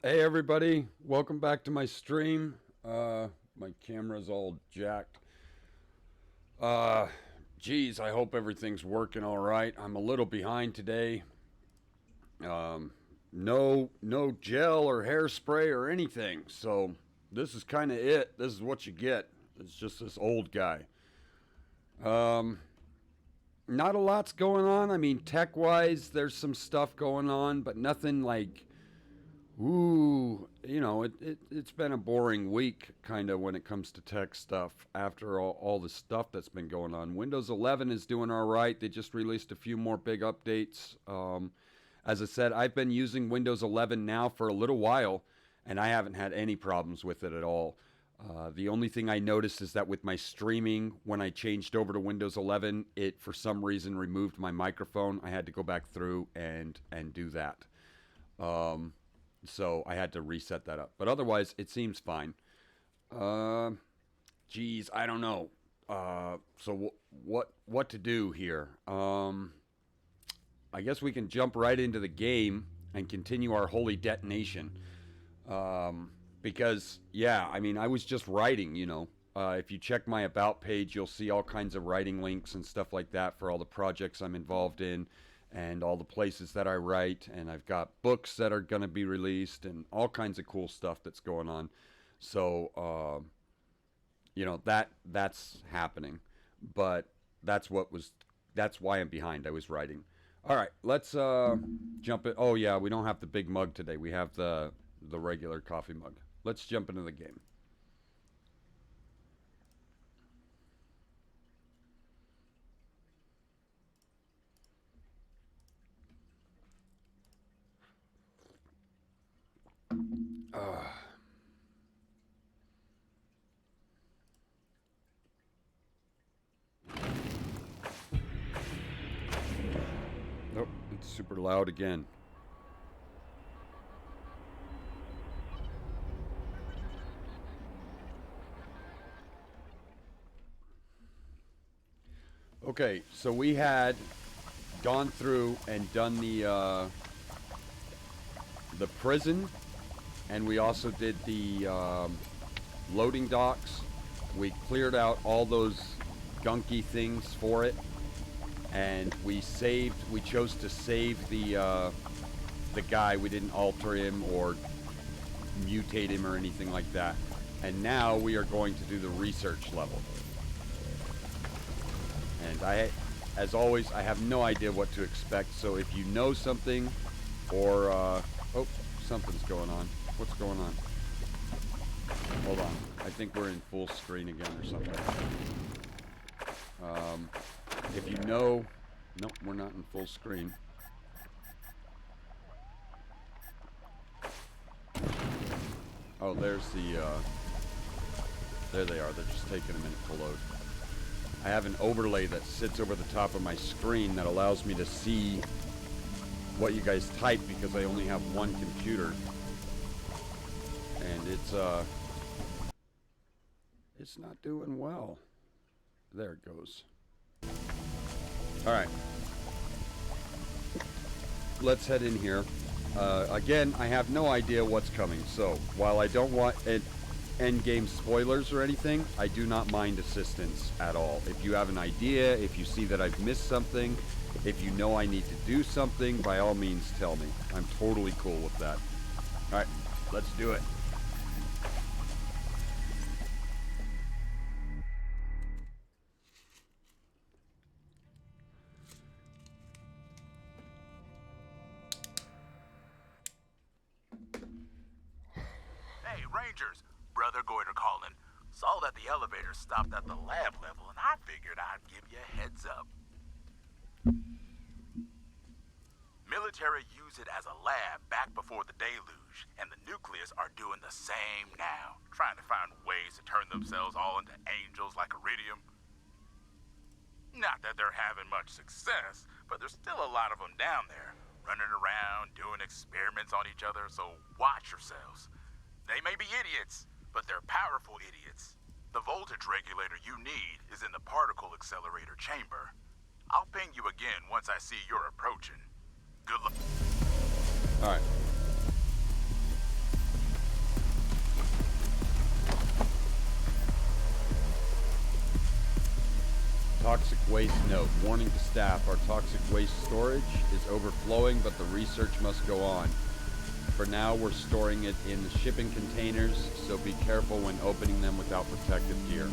Hey everybody, welcome back to my stream. My camera's all jacked. Uh, Geez, I hope everything's working all right. I'm a little behind today. No gel or hairspray or anything. So this is kind of it. This is what you get. It's just this old guy. Um, Not a lot's going on. I mean, tech-wise, there's some stuff going on, but nothing like ooh, it's been a boring week, kind of, when it comes to tech stuff after all the stuff that's been going on. Windows 11 is doing all right. They just released a few more big updates. As I said, I've been using Windows 11 now for a little while, and I haven't had any problems with it at all. The only thing I noticed is that with my streaming, when I changed over to Windows 11, it for some reason removed my microphone. I had to go back through and do that. Um, so I had to reset that up. But otherwise, it seems fine. Uh, Geez, I don't know. What to do here? I guess we can jump right into the game and continue our holy detonation. Because yeah, I mean, I was just writing. If you check my about page, you'll see all kinds of writing links and stuff like that for all the projects I'm involved in and all the places that I write, and I've got books that are going to be released and all kinds of cool stuff that's going on. So, that's happening, but that's why I'm behind. I was writing. All right, let's jump it. Oh yeah, we don't have the big mug today. We have the regular coffee mug. Let's jump into the game. Uh, nope, it's super loud again. Okay, so we had gone through and done the prison, and we also did the loading docks. We cleared out all those gunky things for it, and we saved. We chose to save the guy. We didn't alter him or mutate him or anything like that. And now we are going to do the research level. And as always, I have no idea what to expect. So if you know something, or oh, something's going on. What's going on? Hold on. I think we're in full screen again or something. Um, if you know, nope, we're not in full screen. Oh, there's there they are. They're just taking a minute to load. I have an overlay that sits over the top of my screen that allows me to see what you guys type because I only have one computer. And it's not doing well. There it goes. All right. Let's head in here. Again, I have no idea what's coming. So while I don't want end game spoilers or anything, I do not mind assistance at all. If you have an idea, if you see that I've missed something, if you know I need to do something, by all means tell me. I'm totally cool with that. All right, let's do it. Hey, Rangers! Brother Goiter calling. Saw that the elevator stopped at the lab level, and I figured I'd give you a heads up. Military used it as a lab back before the deluge, and the nucleus are doing the same now, trying to find ways to turn themselves all into angels like Iridium. Not that they're having much success, but there's still a lot of them down there, running around, doing experiments on each other, so watch yourselves. They may be idiots, but they're powerful idiots. The voltage regulator you need is in the particle accelerator chamber. I'll ping you again once I see you're approaching. Good luck. All right. Toxic waste note. Warning to staff. Our toxic waste storage is overflowing, but the research must go on. For now, we're storing it in the shipping containers, so be careful when opening them without protective gear.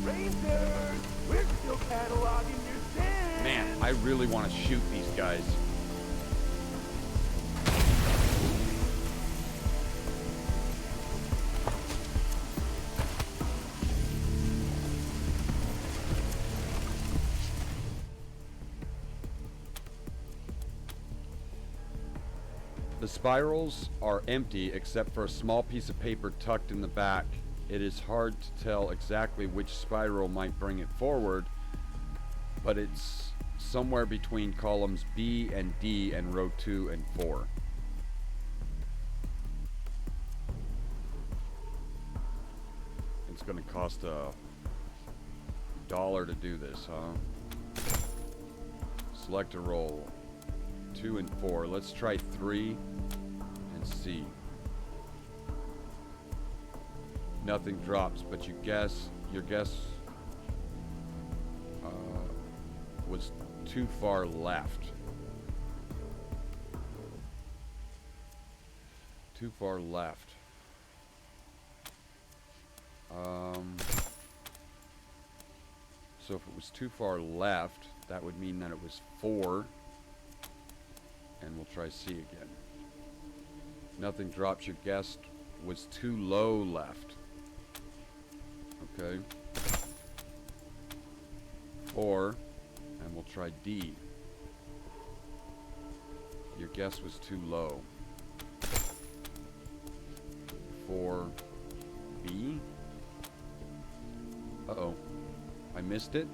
Rangers, we're still cataloging your sins. Man, I really want to shoot these guys. The spirals are empty except for a small piece of paper tucked in the back. It is hard to tell exactly which spiral might bring it forward, but it's somewhere between columns B and D and row 2 and 4. It's going to cost $1 to do this, huh? Select a roll. 2 and 4. Let's try 3 and see. Nothing drops, but your guess was too far left. Too far left. So if it was too far left, that would mean that it was 4. And we'll try C again. Nothing drops. Your guess was too low left. Okay. 4. And we'll try D. Your guess was too low. 4. B. Uh-oh. I missed it.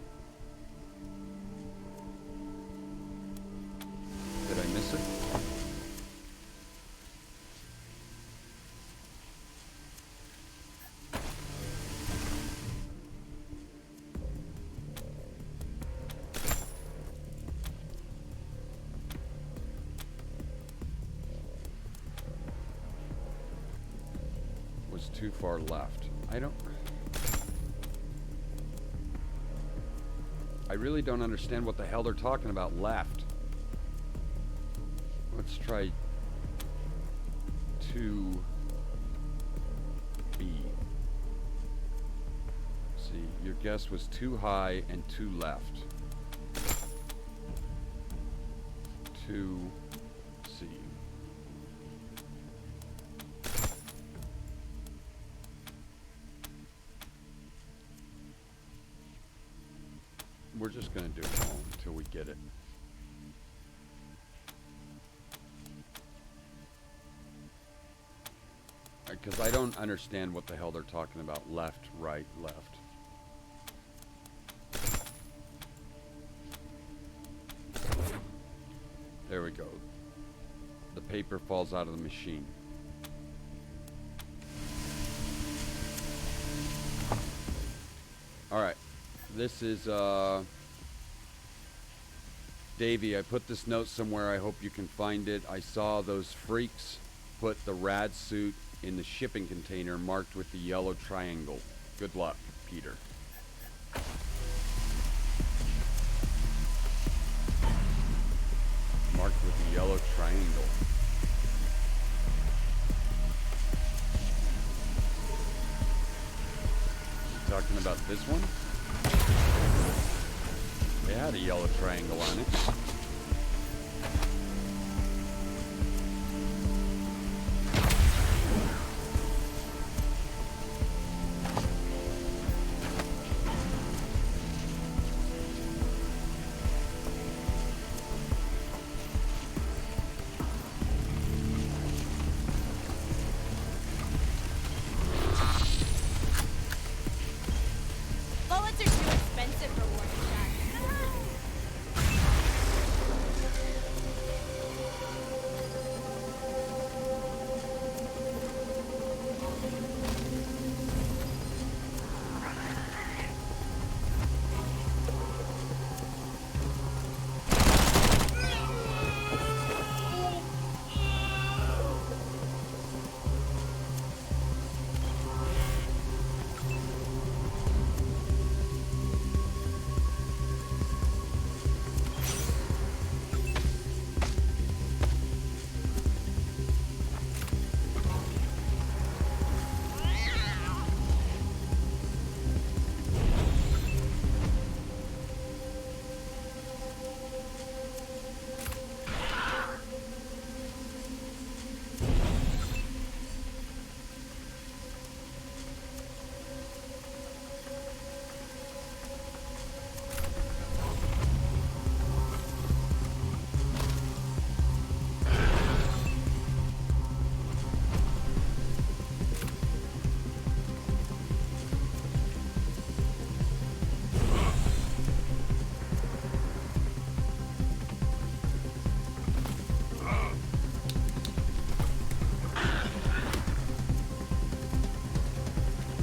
Did I miss it? Was too far left. I really don't understand what the hell they're talking about left. Let's try 2B. See, your guess was too high and too left. 2C. We're just gonna do it all until we get it. Because I don't understand what the hell they're talking about. Left, right, left. There we go. The paper falls out of the machine. Alright. This is, Davey, I put this note somewhere. I hope you can find it. I saw those freaks put the rad suit in the shipping container marked with the yellow triangle. Good luck, Peter. Marked with the yellow triangle. You talking about this one? It had a yellow triangle on it.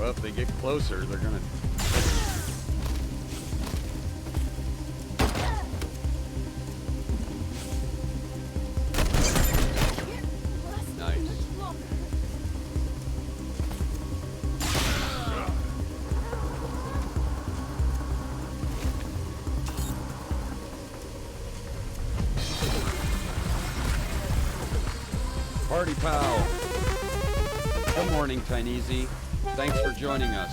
Well, if they get closer, they're gonna... Nice. Party pal. Good morning, Tineezy. Thanks for joining us.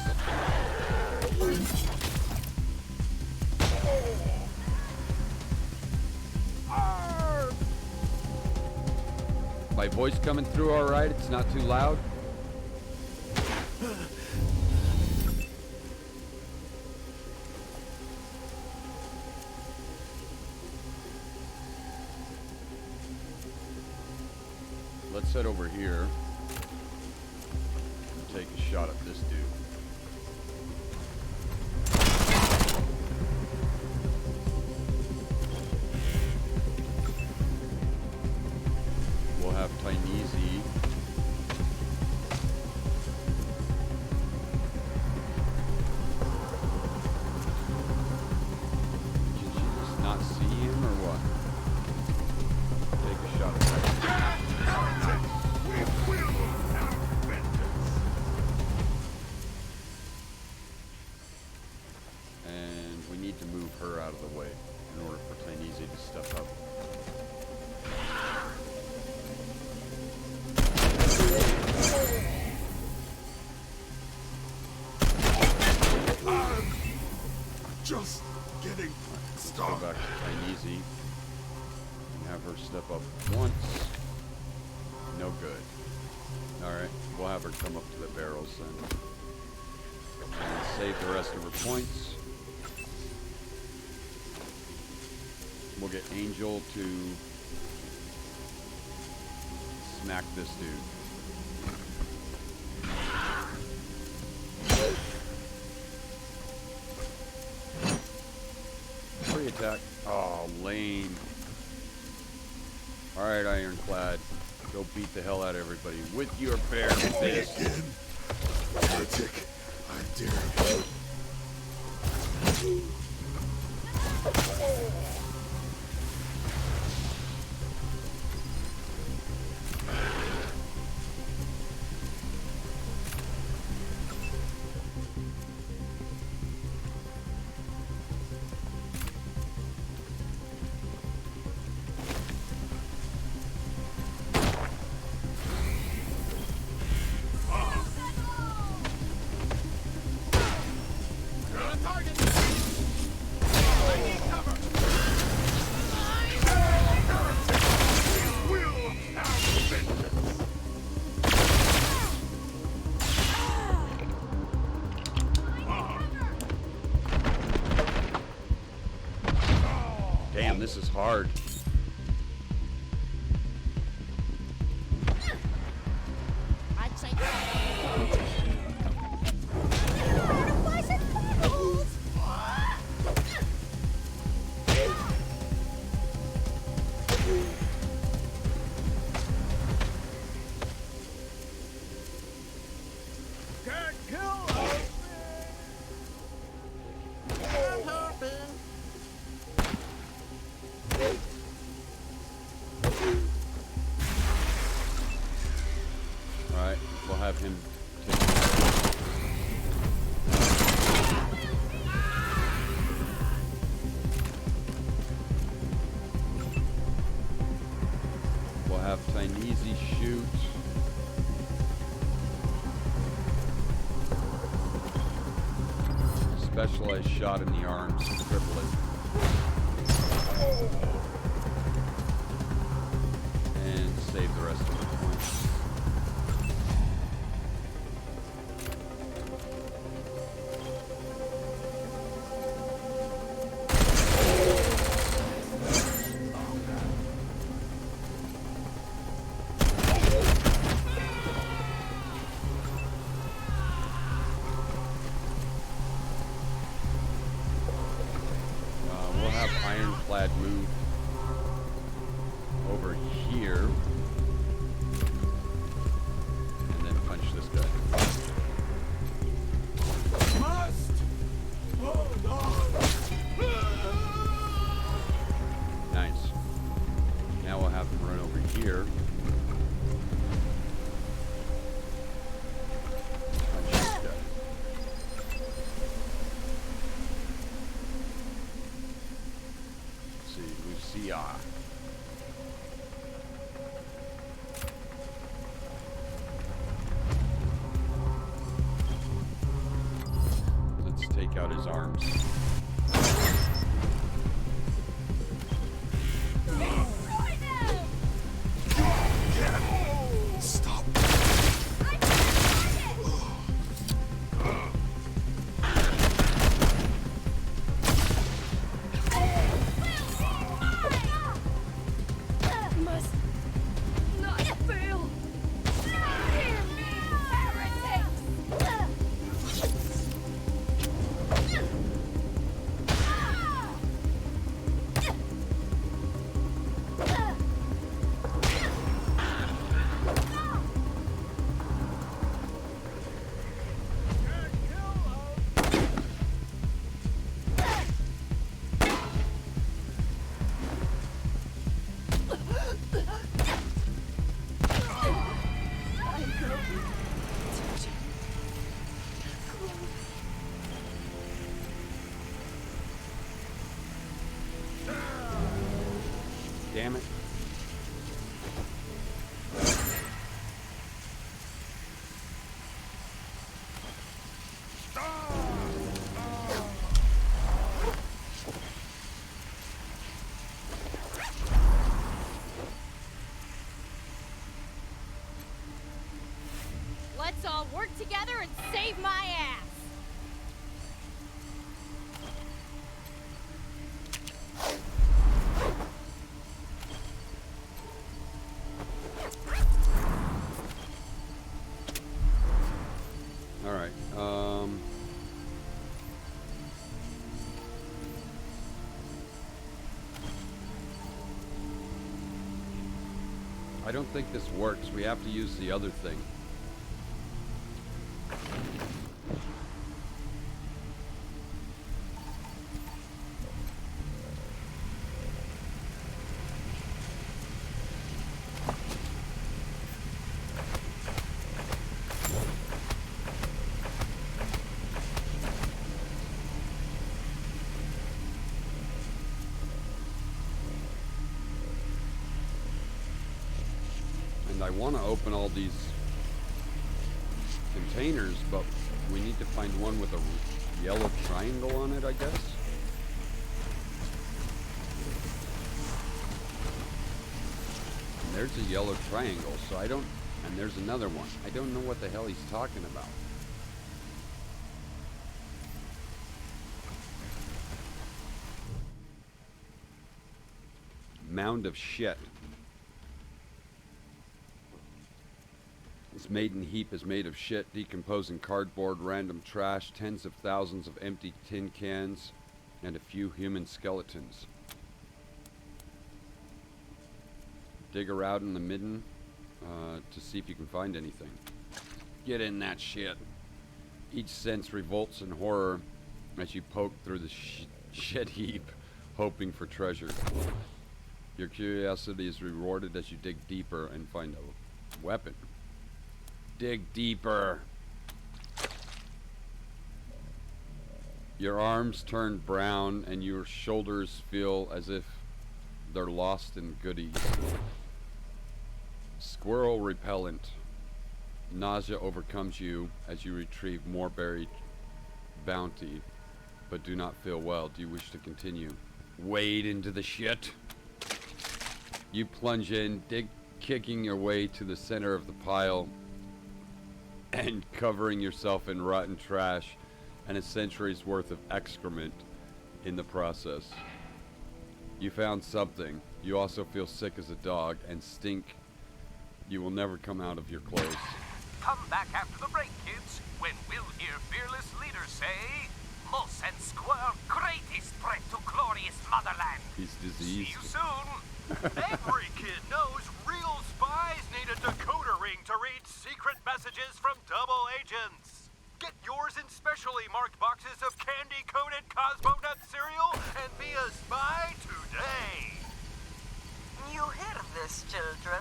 My voice coming through all right? It's not too loud? Let's head over here and take a shot at this dude. We'll have Tineezy Did you just not see him or what? Take a shot at that. And we need to move her out of the way in order for Tineezy to step up. Just getting Go started. back to Tineezy and have her step up once. No good. Alright, we'll have her come up to the barrels then. And save the rest of her points. We'll get Angel to smack this dude. Free attack. Oh, lame. Alright, Ironclad. Go beat the hell out of everybody with your bare fist. Again. Heretic, I dare you. Damn, this is hard. I'd say butterflies and bubbles. Can't kill us. I'm hoping. Alright, we'll have him take We'll have Tineezy shoot. Specialized shot in the arms, cripple it. And save the rest of the points. We'll have Ironclad move over here. out his arms. Destroy them! Stop. I'm target! Must not fail. Hear me, heretics! Damn it. Let's all work together and save my ass! All right. I don't think this works. We have to use the other thing. I want to open all these containers, but we need to find one with a yellow triangle on it, I guess. And there's a yellow triangle, so I don't... And there's another one. I don't know what the hell he's talking about. Mound of shit. This maiden heap is made of shit, decomposing cardboard, random trash, tens of thousands of empty tin cans, and a few human skeletons. Dig around in the midden to see if you can find anything. Get in that shit. Each sense revolts in horror as you poke through the shit heap, hoping for treasure. Your curiosity is rewarded as you dig deeper and find a weapon. Dig deeper. Your arms turn brown and your shoulders feel as if they're lost in goodies. Squirrel repellent. Nausea overcomes you as you retrieve more buried bounty, but do not feel well. Do you wish to continue? Wade into the shit. You plunge in, kicking your way to the center of the pile and covering yourself in rotten trash and a century's worth of excrement in the process. You found something. You also feel sick as a dog and stink. You will never come out of your clothes. Come back after the break, kids, when we'll hear fearless leaders say, Moss and Squirrel, greatest threat to glorious motherland. He's diseased. See you soon. Every kid knows real spies need a decoder ring to read secret messages from double agents. Get yours in specially marked boxes of candy-coated Cosmonut cereal and be a spy today. You hear this, children?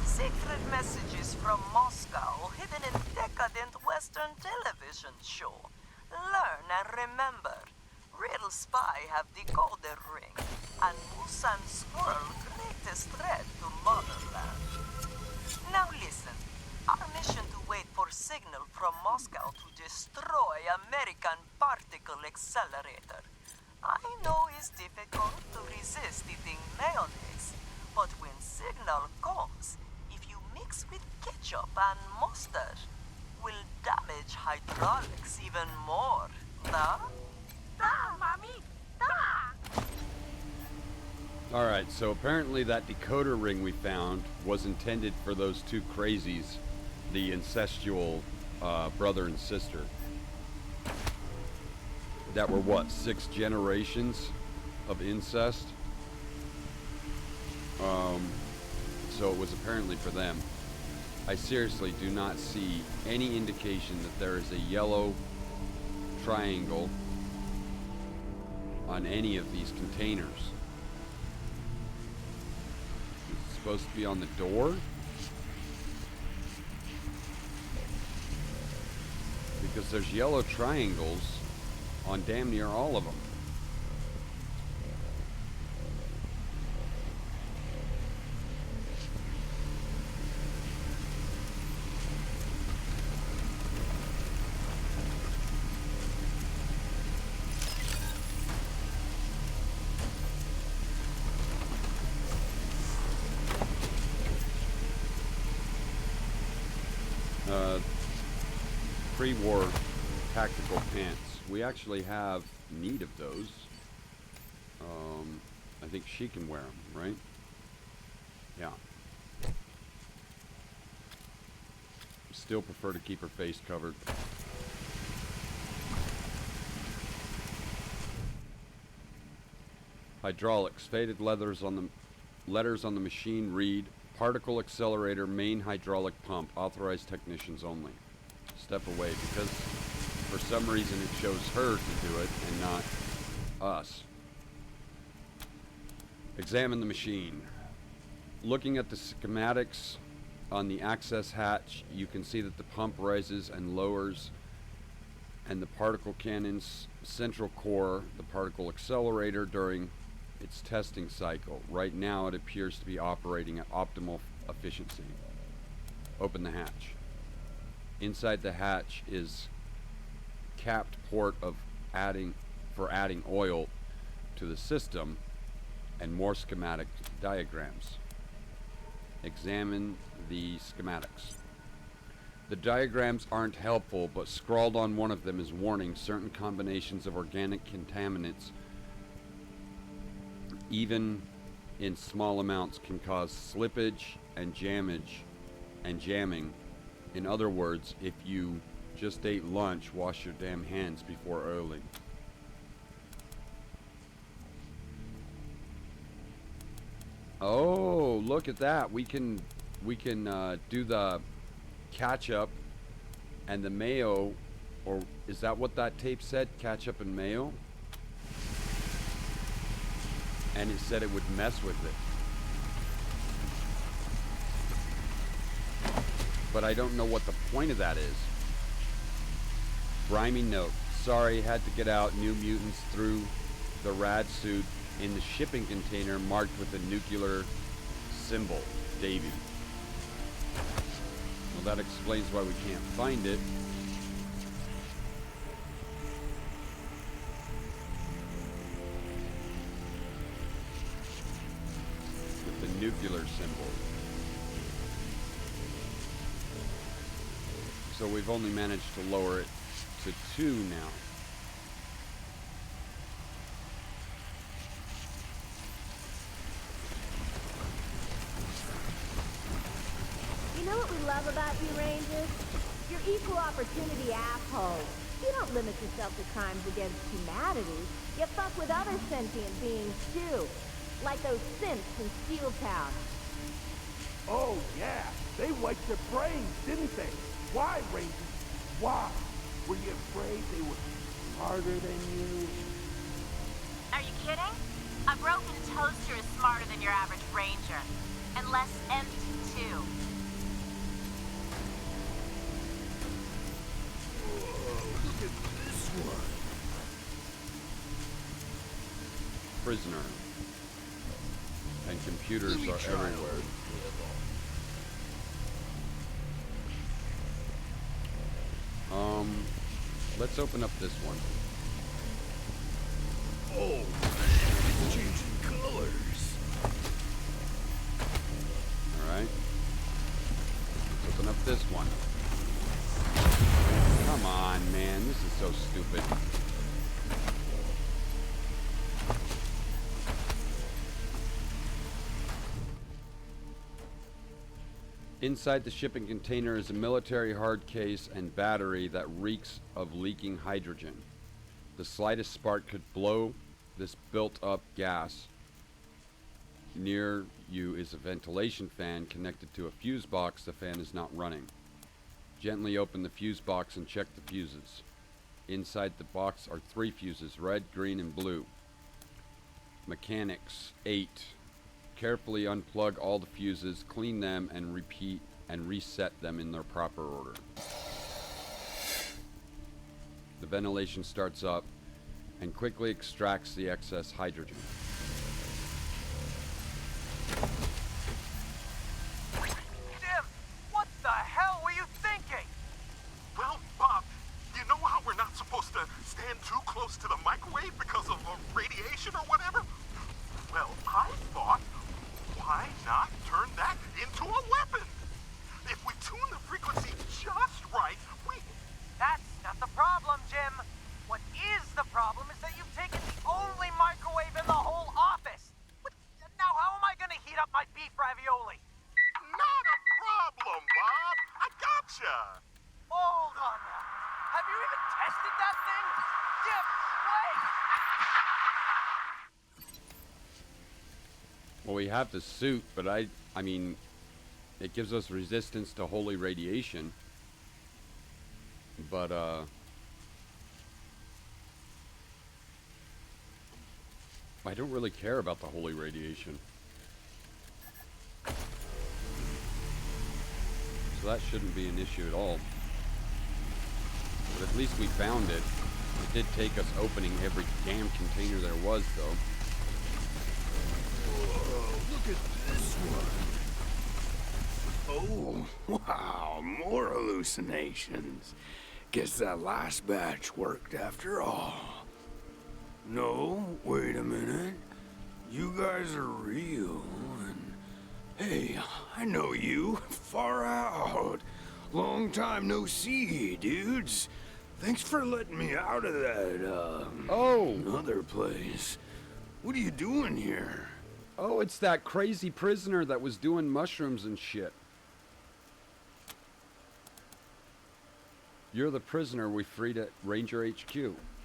Secret messages from Moscow hidden in decadent Western television show. Learn and remember. Real spy have decoder ring, and Moose and Squirrel greatest threat to motherland. Now listen, our mission to wait for signal from Moscow to destroy American particle accelerator. I know it's difficult to resist eating mayonnaise, but when signal comes, if you mix with ketchup and mustard, will damage hydraulics even more. Da? Da, mommy! Da! Alright, so apparently that decoder ring we found was intended for those two crazies, the incestual brother and sister. That were what, 6 generations of incest? So it was apparently for them. I seriously do not see any indication that there is a yellow triangle on any of these containers. It's supposed to be on the door? Because there's yellow triangles on damn near all of them. Pre-war tactical pants. We actually have need of those. I think she can wear them, right? Yeah. Still prefer to keep her face covered. Hydraulics. Faded letters on the machine read particle accelerator main hydraulic pump. Authorized technicians only. Step away, because for some reason it shows her to do it and not us. Examine the machine. Looking at the schematics on the access hatch, you can see that the pump rises and lowers, and the particle cannon's central core, the particle accelerator, during its testing cycle. Right now it appears to be operating at optimal efficiency. Open the hatch. Inside the hatch is capped port of adding oil to the system and more schematic diagrams. Examine the schematics. The diagrams aren't helpful, but scrawled on one of them is warning certain combinations of organic contaminants, even in small amounts, can cause slippage and jamming. In other words, if you just ate lunch, wash your damn hands before early. Oh, look at that. We can do the ketchup and the mayo, or is that what that tape said? Ketchup and mayo? And it said it would mess with it. But I don't know what the point of that is. Grimy note. Sorry, had to get out. New mutants threw the rad suit in the shipping container marked with a nuclear symbol. Davy. Well, that explains why we can't find it. With the nuclear symbol. So we've only managed to lower it to 2 now. You know what we love about you, Rangers? You're equal opportunity assholes. You don't limit yourself to crimes against humanity. You fuck with other sentient beings, too. Like those synths in Steel Town. Oh, yeah. They wiped their brains, didn't they? Why, Rangers? Why? Were you afraid they were smarter than you? Are you kidding? A broken toaster is smarter than your average ranger. And less empty, too. Whoa, look at this one. Prisoner. And computers are everywhere. Let's open up this one. Oh, man, it's changing colors. Alright. Let's open up this one. Come on, man. This is so stupid. Inside the shipping container is a military hard case and battery that reeks of leaking hydrogen. The slightest spark could blow this built-up gas. Near you is a ventilation fan connected to a fuse box. The fan is not running. Gently open the fuse box and check the fuses. Inside the box are 3 fuses, red, green, and blue. Mechanics, 8. Carefully unplug all the fuses, clean them, and repeat and reset them in their proper order. The ventilation starts up and quickly extracts the excess hydrogen. Jim, what the hell were you thinking? Well, Bob, you know how we're not supposed to stand too close to the microwave because of radiation or whatever? Well, I thought, why not turn that into a weapon? If we tune the frequency just right, we... That's not the problem, Jim. What is the problem is that you've taken the only microwave in the whole office. Now, how am I going to heat up my beef ravioli? Not a problem, Bob. I gotcha. Hold on now. Have you even tested that thing? Jim, wait! Well, we have the suit, but I mean, it gives us resistance to holy radiation. But, I don't really care about the holy radiation. So that shouldn't be an issue at all. But at least we found it. It did take us opening every damn container there was, though. Whoa, look at this one. Oh, wow, more hallucinations. Guess that last batch worked after all. No, wait a minute. You guys are real, and hey, I know you. Far out. Long time no see, dudes. Thanks for letting me out of that, other place. What are you doing here? Oh, it's that crazy prisoner that was doing mushrooms and shit. You're the prisoner we freed at Ranger HQ.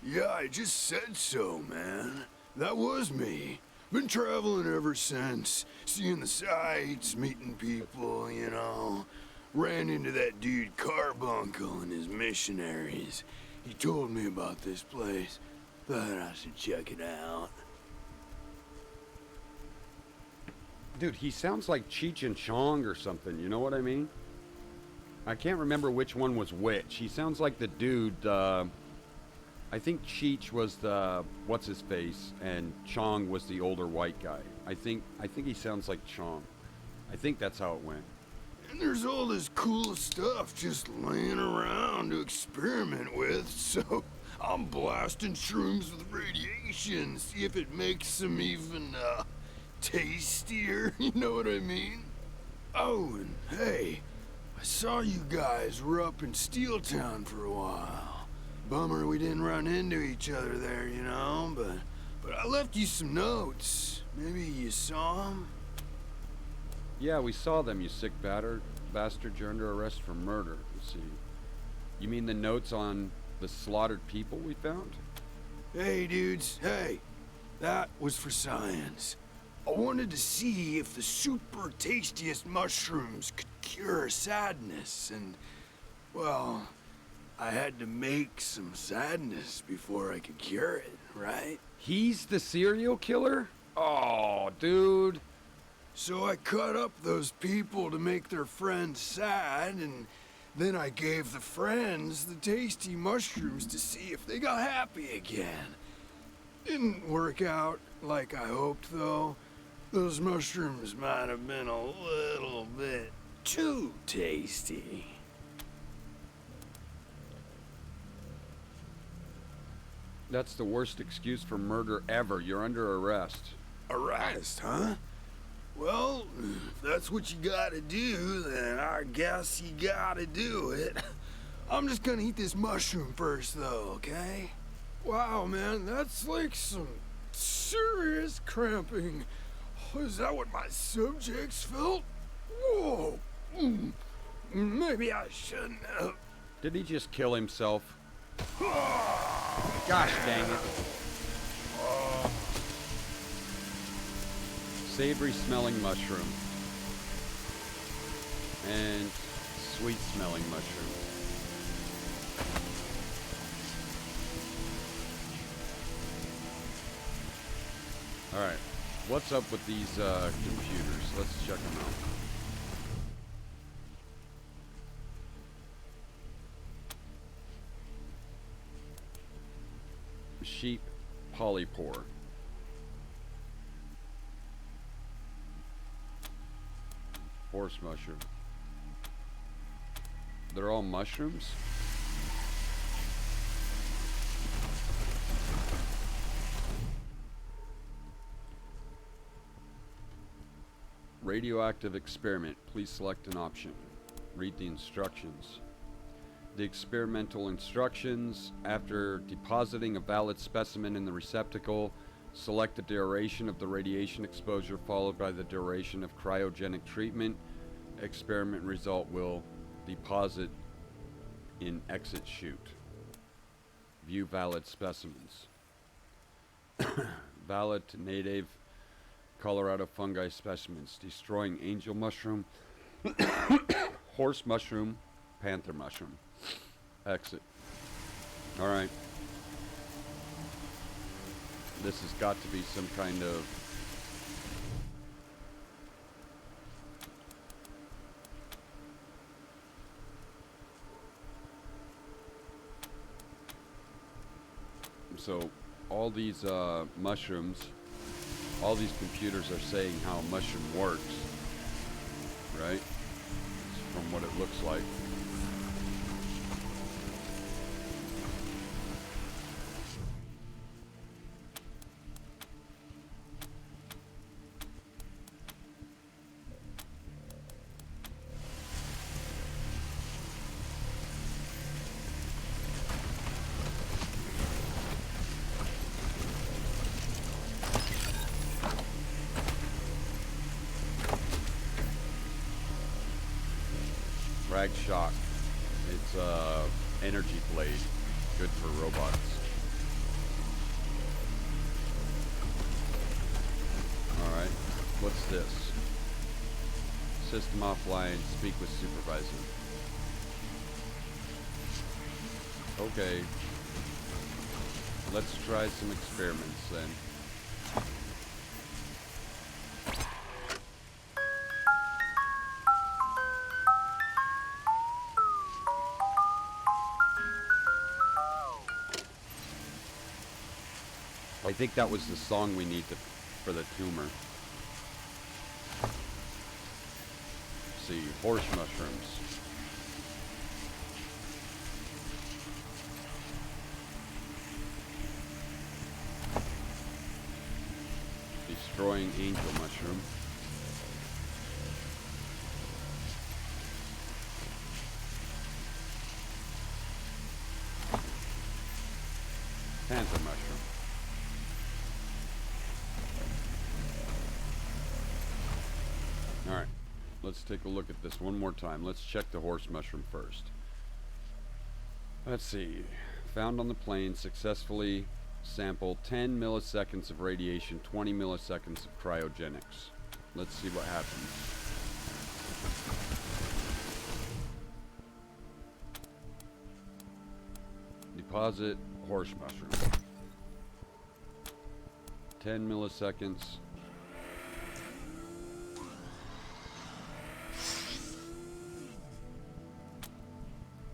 Yeah, I just said so, man. That was me. Been traveling ever since. Seeing the sights, meeting people, you know. Ran into that dude Carbuncle and his missionaries. He told me about this place. Thought I should check it out. Dude, he sounds like Cheech and Chong or something, you know what I mean? I can't remember which one was which. He sounds like the dude, I think Cheech was the what's-his-face, and Chong was the older white guy. I think he sounds like Chong. I think that's how it went. And there's all this cool stuff just laying around to experiment with, so I'm blasting shrooms with radiation, see if it makes them even, tastier, you know what I mean? Oh, and hey, I saw you guys were up in Steel Town for a while. Bummer we didn't run into each other there, you know, but I left you some notes. Maybe you saw them? Yeah, we saw them, you sick bastard. You're under arrest for murder. Let's see. You mean the notes on the slaughtered people we found? Hey, dudes, hey. That was for science. I wanted to see if the super tastiest mushrooms could cure sadness, and, well, I had to make some sadness before I could cure it, right? He's the serial killer? Oh, dude. So I cut up those people to make their friends sad, and then I gave the friends the tasty mushrooms to see if they got happy again. Didn't work out like I hoped, though. Those mushrooms might have been a little bit too tasty. That's the worst excuse for murder ever. You're under arrest. Arrest, huh? Well, if that's what you gotta do, then I guess you gotta do it. I'm just gonna eat this mushroom first, though, okay? Wow, man, that's like some serious cramping. Is that what my subjects felt? Whoa. Maybe I shouldn't have. Did he just kill himself? Gosh dang it. Savory smelling mushroom. And sweet smelling mushroom. Alright, what's up with these computers? Let's check them out. Sheep polypore. Horse mushroom. They're all mushrooms? Radioactive experiment. Please select an option. Read the instructions. The experimental instructions: after depositing a valid specimen in the receptacle, select the duration of the radiation exposure followed by the duration of cryogenic treatment. Experiment result will deposit in exit chute. View valid specimens. Valid native Colorado fungi specimens. Destroying angel mushroom, horse mushroom, panther mushroom. Exit. Alright. This has got to be some kind of so all these mushrooms, all these computers are saying how a mushroom works, right? From what it looks like. Frag shock. It's energy blade. Good for robots. Alright. What's this? System offline. Speak with supervisor. Okay. Let's try some experiments then. I think that was the song we need for the tumor. Let's see, horse mushrooms. Destroying angel mushroom. Panther mushroom. Alright, let's take a look at this one more time. Let's check the horse mushroom first. Let's see. Found on the plane, successfully sampled 10 milliseconds of radiation, 20 milliseconds of cryogenics. Let's see what happens. Deposit horse mushroom. 10 milliseconds.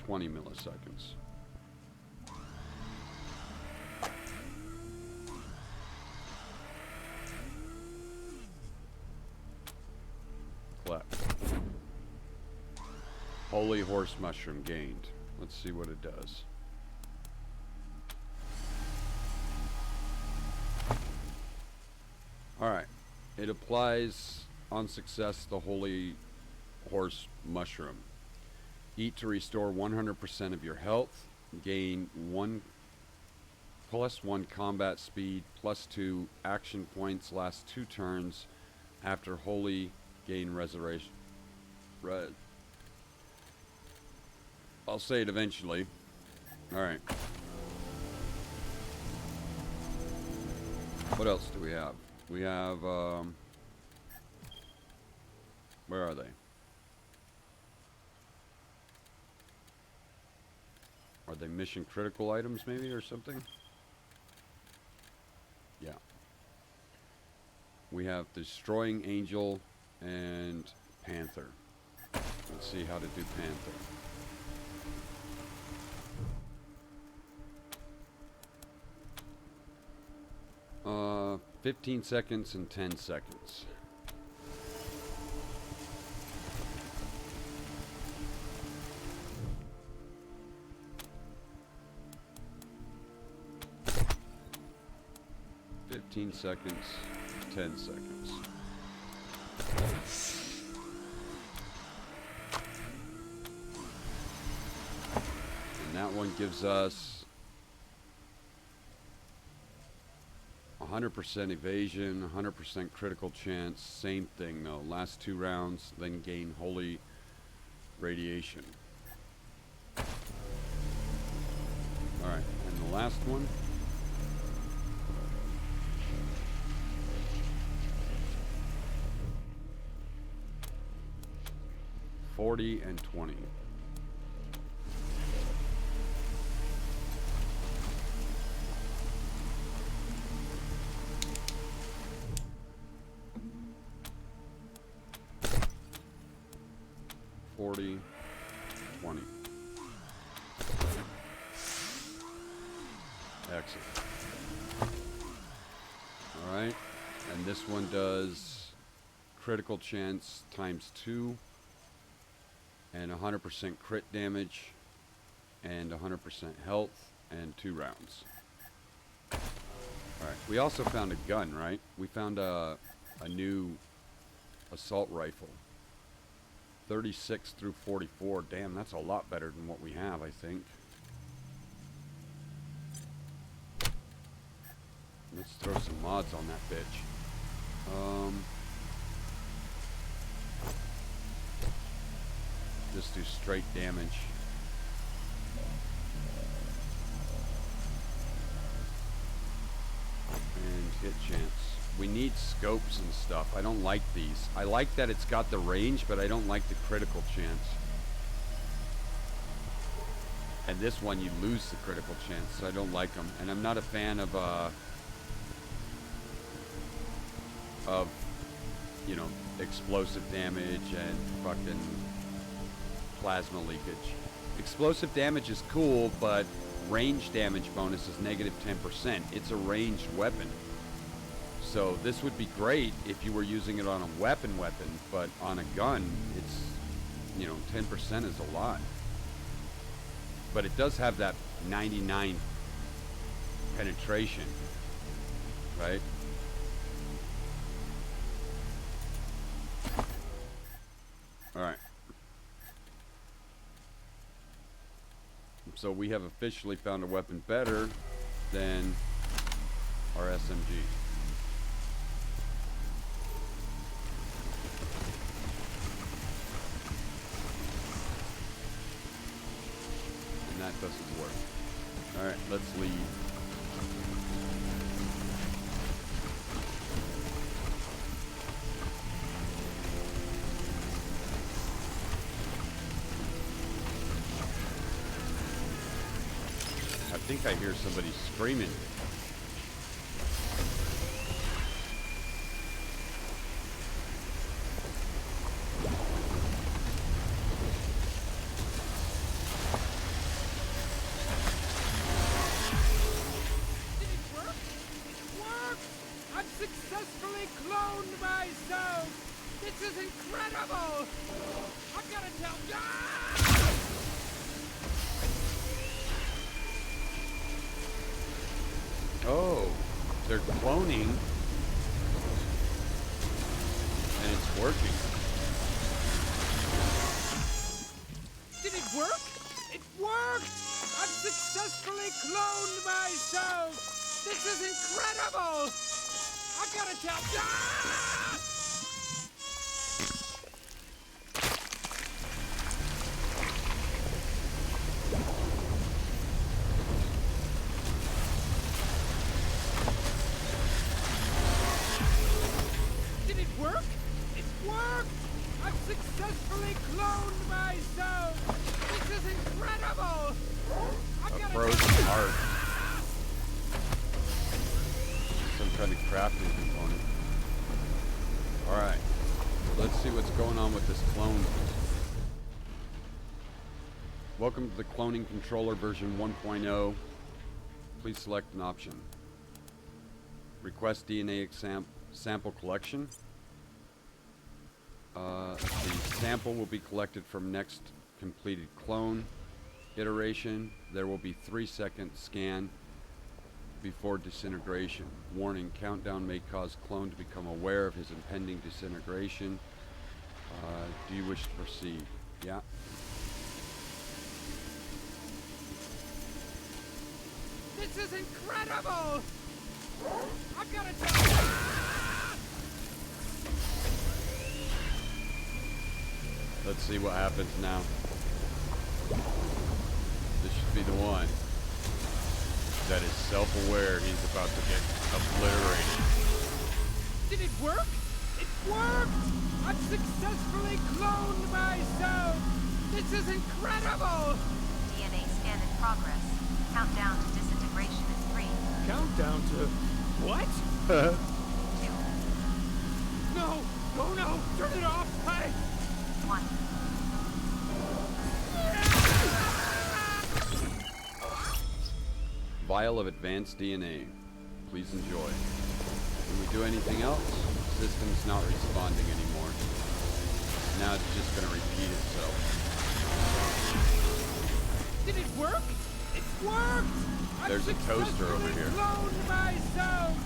20 milliseconds. Collect. Holy horse mushroom gained. Let's see what it does. It applies on success the Holy Horse Mushroom. Eat to restore 100% of your health. Gain +1 combat speed, +2 action points, last 2 turns. After Holy, gain resurrection. I'll say it eventually. Alright. What else do we have? We have, where are they? Are they mission critical items maybe or something? Yeah. We have Destroying Angel and Panther. Let's see how to do Panther. 15 seconds and 10 seconds. Seconds, 10 seconds. And that one gives us 100% evasion, 100% critical chance. Same thing though. Last 2 rounds, then gain Holy Radiation. Alright, and the last one. $40 and $20. $40, $20. Excellent. All right, and this one does critical chance ×2. And 100% crit damage, and 100% health, and 2 rounds. Alright, we also found a gun, right? We found a new assault rifle. 36 through 44. Damn, that's a lot better than what we have, I think. Let's throw some mods on that bitch. Just do straight damage. And hit chance. We need scopes and stuff. I don't like these. I like that it's got the range, but I don't like the critical chance. And this one, you lose the critical chance, so I don't like them. And I'm not a fan of you know, explosive damage and fucking plasma leakage. Explosive damage is cool, but range damage bonus is -10%. It's a ranged weapon. So this would be great if you were using it on a weapon, but on a gun, it's, you know, 10% is a lot. But it does have that 99 penetration, right? All right. So we have officially found a weapon better than our SMG. And that doesn't work. All right, let's leave. I think I hear somebody screaming. Did it work? It worked! I've successfully cloned myself! This is incredible! I've got to tell... Ah! Oh, they're cloning. working. Did it work? It worked! I've successfully cloned myself! This is incredible! I gotta tell... Ah! Did it work? It worked! I've successfully cloned myself! This is incredible! A frozen heart. Some kind of crafting component. Alright. Let's see what's going on with this clone. Welcome to the cloning controller version 1.0. Please select an option. Request DNA sample collection. The sample will be collected from next completed clone iteration. There will be 3-second scan before disintegration. Warning, countdown may cause clone to become aware of his impending disintegration. Do you wish to proceed? Yeah. This is incredible! I've gotta tell you... Let's see what happens now. This should be the one that is self-aware he's about to get obliterated. Did it work? It worked! I've successfully cloned myself! This is incredible! DNA scan in progress. Countdown to disintegration is 3, Countdown to... what? 2, No! Oh no! Turn it off! Hey! 1. Vial of advanced DNA. Please enjoy. When we do anything else, system's not responding anymore. Now it's just going to repeat itself. Did it work? It worked! There's a toaster over here. I've cloned myself!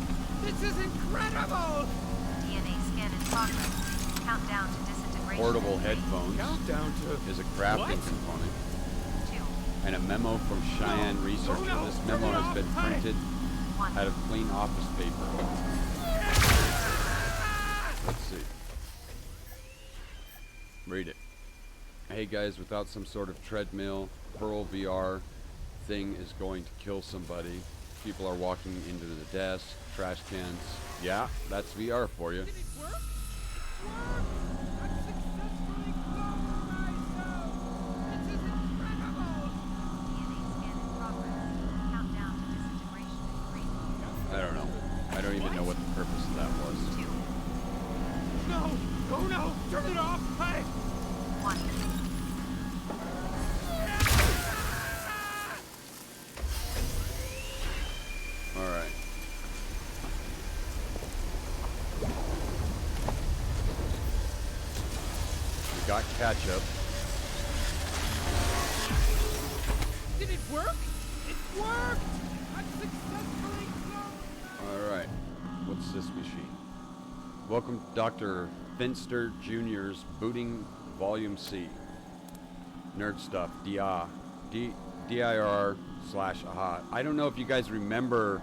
This is incredible! DNA scan in progress. Countdown to disintegration. Portable is 3, headphones Countdown to... is a crafting What? component. 2, And a memo from Cheyenne Researcher. no, This turn memo it has off. been Hey. printed 1. out of clean office paper. Let's see. Read it. Hey guys, without some sort of treadmill, Pearl VR thing is going to kill somebody. People are walking into the desk, trash cans. Yeah, that's VR for you. Did it work? It worked! I've successfully cloned myself! This is incredible! DNA scan in progress. Countdown to disintegration is 3, I don't know. I don't even know what the purpose of that was. 2, No! Oh no! Turn it off! Hey! 1. Alright. We got ketchup. Did it work? It worked! I've successfully cloned... Alright. What's this machine? Welcome to Dr. Finster Jr.'s Booting Volume C. Nerd stuff. DIR/aha. I don't know if you guys remember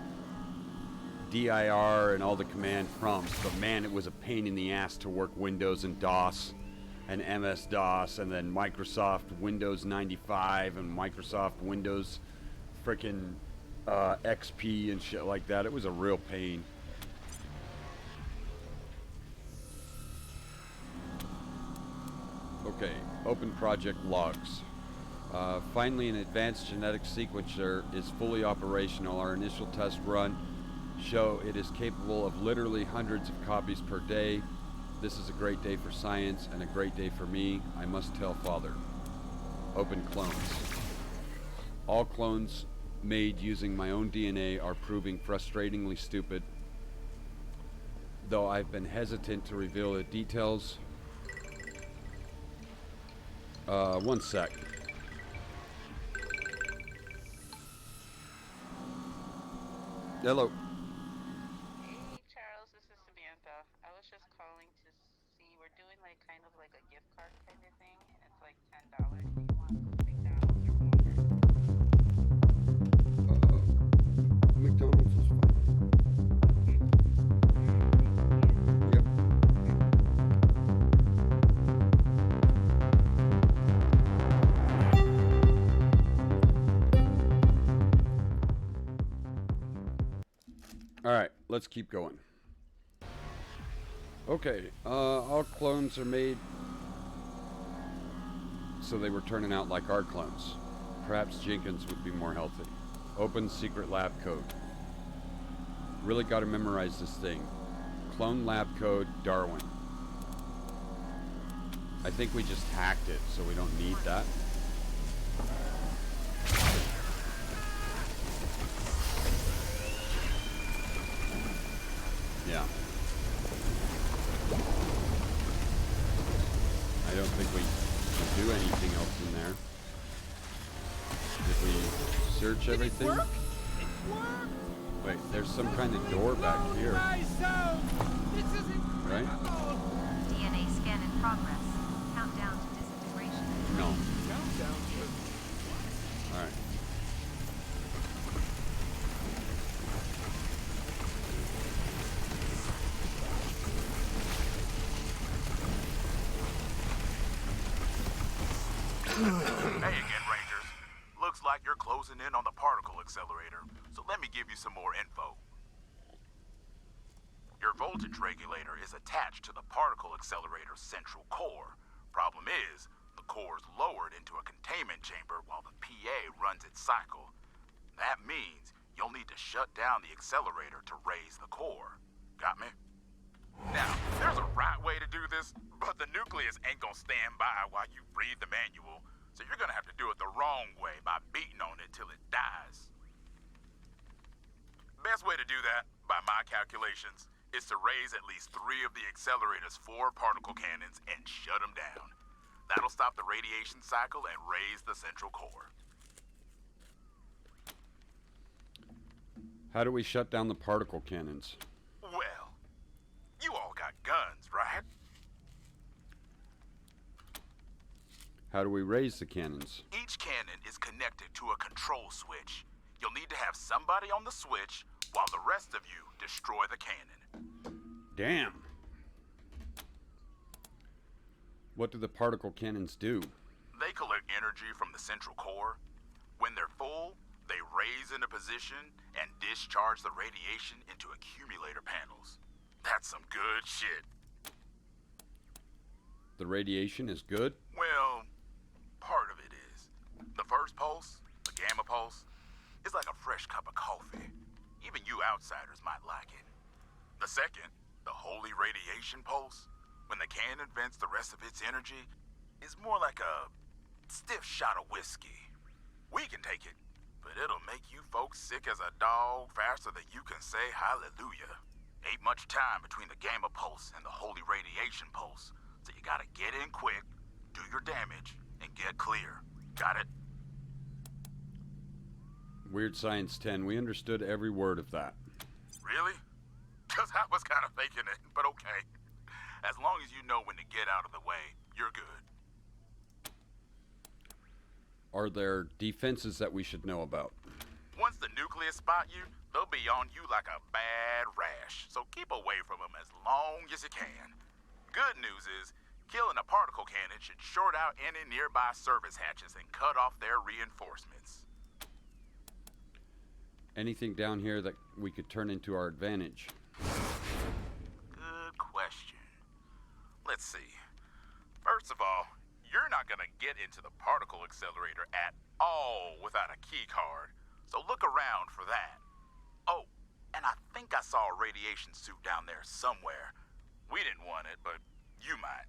DIR and all the command prompts, but man, it was a pain in the ass to work Windows and DOS and MS-DOS and then Microsoft Windows 95 and Microsoft Windows frickin' XP and shit like that. It was a real pain. Okay, open project logs. Finally, an advanced genetic sequencer is fully operational. Our initial test run show it is capable of literally hundreds of copies per day. This is a great day for science and a great day for me. I must tell Father. Open clones. All clones made using my own DNA are proving frustratingly stupid. Though I've been hesitant to reveal the details. One sec. Hello. Hey Charles, this is Samantha. I was just calling to see we're doing Alright, let's keep going. Okay, all clones are made so they were turning out like our clones. Perhaps Jenkins would be more healthy. Open secret lab code. Really gotta memorize this thing. Clone lab code, Darwin. I think we just hacked it, so we don't need that. Yeah. I don't think we can do anything else in there. Did we search everything? It worked! Wait, there's some kind of door back here. This is Right? incredible! DNA scan in progress. Countdown to disintegration. No. Countdown to... Alright. Hey again, Rangers. Looks like you're closing in on the particle accelerator, so let me give you some more info. Your voltage regulator is attached to the particle accelerator's central core. Problem is, the core is lowered into a containment chamber while the PA runs its cycle. That means you'll need to shut down the accelerator to raise the core. Got me? Now, there's a right way to do this, but the nucleus ain't gonna stand by while you read the manual, so you're gonna have to do it the wrong way by beating on it till it dies. Best way to do that, by my calculations, is to raise at least 3 of the accelerator's 4 particle cannons and shut them down. That'll stop the radiation cycle and raise the central core. How do we shut down the particle cannons? Well, you all got guns, right? How do we raise the cannons? Each cannon is connected to a control switch. You'll need to have somebody on the switch while the rest of you destroy the cannon. Damn. What do the particle cannons do? They collect energy from the central core. When they're full, they raise into position and discharge the radiation into accumulator panels. That's some good shit. The radiation is good? Well, part of it is. The first pulse, the gamma pulse, is like a fresh cup of coffee. Even you outsiders might like it. The second, the holy radiation pulse, when the cannon vents the rest of its energy, is more like a stiff shot of whiskey. We can take it, but it'll make you folks sick as a dog faster than you can say hallelujah. Ain't much time between the gamma pulse and the holy radiation pulse, so you gotta get in quick, do your damage, and get clear. Got it? Weird Science 10, we understood every word of that. Really? Because I was kind of faking it, but okay. As long as you know when to get out of the way, you're good. Are there defenses that we should know about? Once the nucleus spot you, they'll be on you like a bad rash, so keep away from them as long as you can. Good news is, killing a particle cannon should short out any nearby service hatches and cut off their reinforcements. Anything down here that we could turn into our advantage? Good question. Let's see. First of all, you're not gonna get into the particle accelerator at all without a key card, so look around for that. Oh, and I think I saw a radiation suit down there somewhere. We didn't want it, but you might.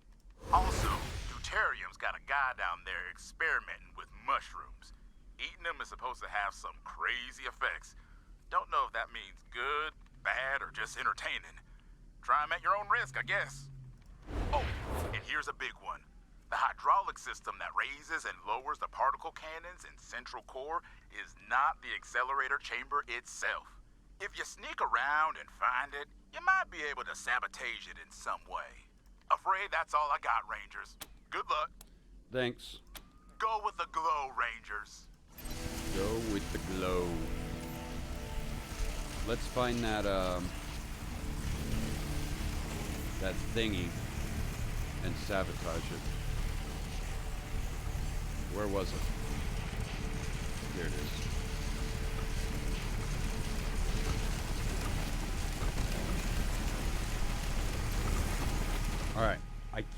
Also, Deuterium's got a guy down there experimenting with mushrooms. Eating them is supposed to have some crazy effects. Don't know if that means good, bad, or just entertaining. Try them at your own risk, I guess. Oh, and here's a big one. The hydraulic system that raises and lowers the particle cannons in central core is not the accelerator chamber itself. If you sneak around and find it, you might be able to sabotage it in some way. Afraid that's all I got, Rangers. Good luck. Thanks. Go with the glow, Rangers. Go with the glow. Let's find that that thingy and sabotage it. Where was it? Here it is.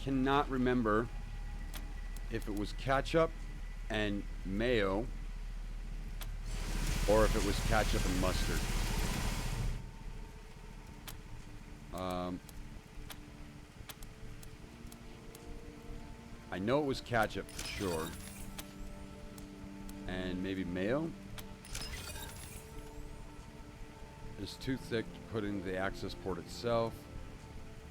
cannot remember if it was ketchup and mayo or if it was ketchup and mustard. I know it was ketchup for sure. And maybe mayo? It's too thick to put into the access port itself.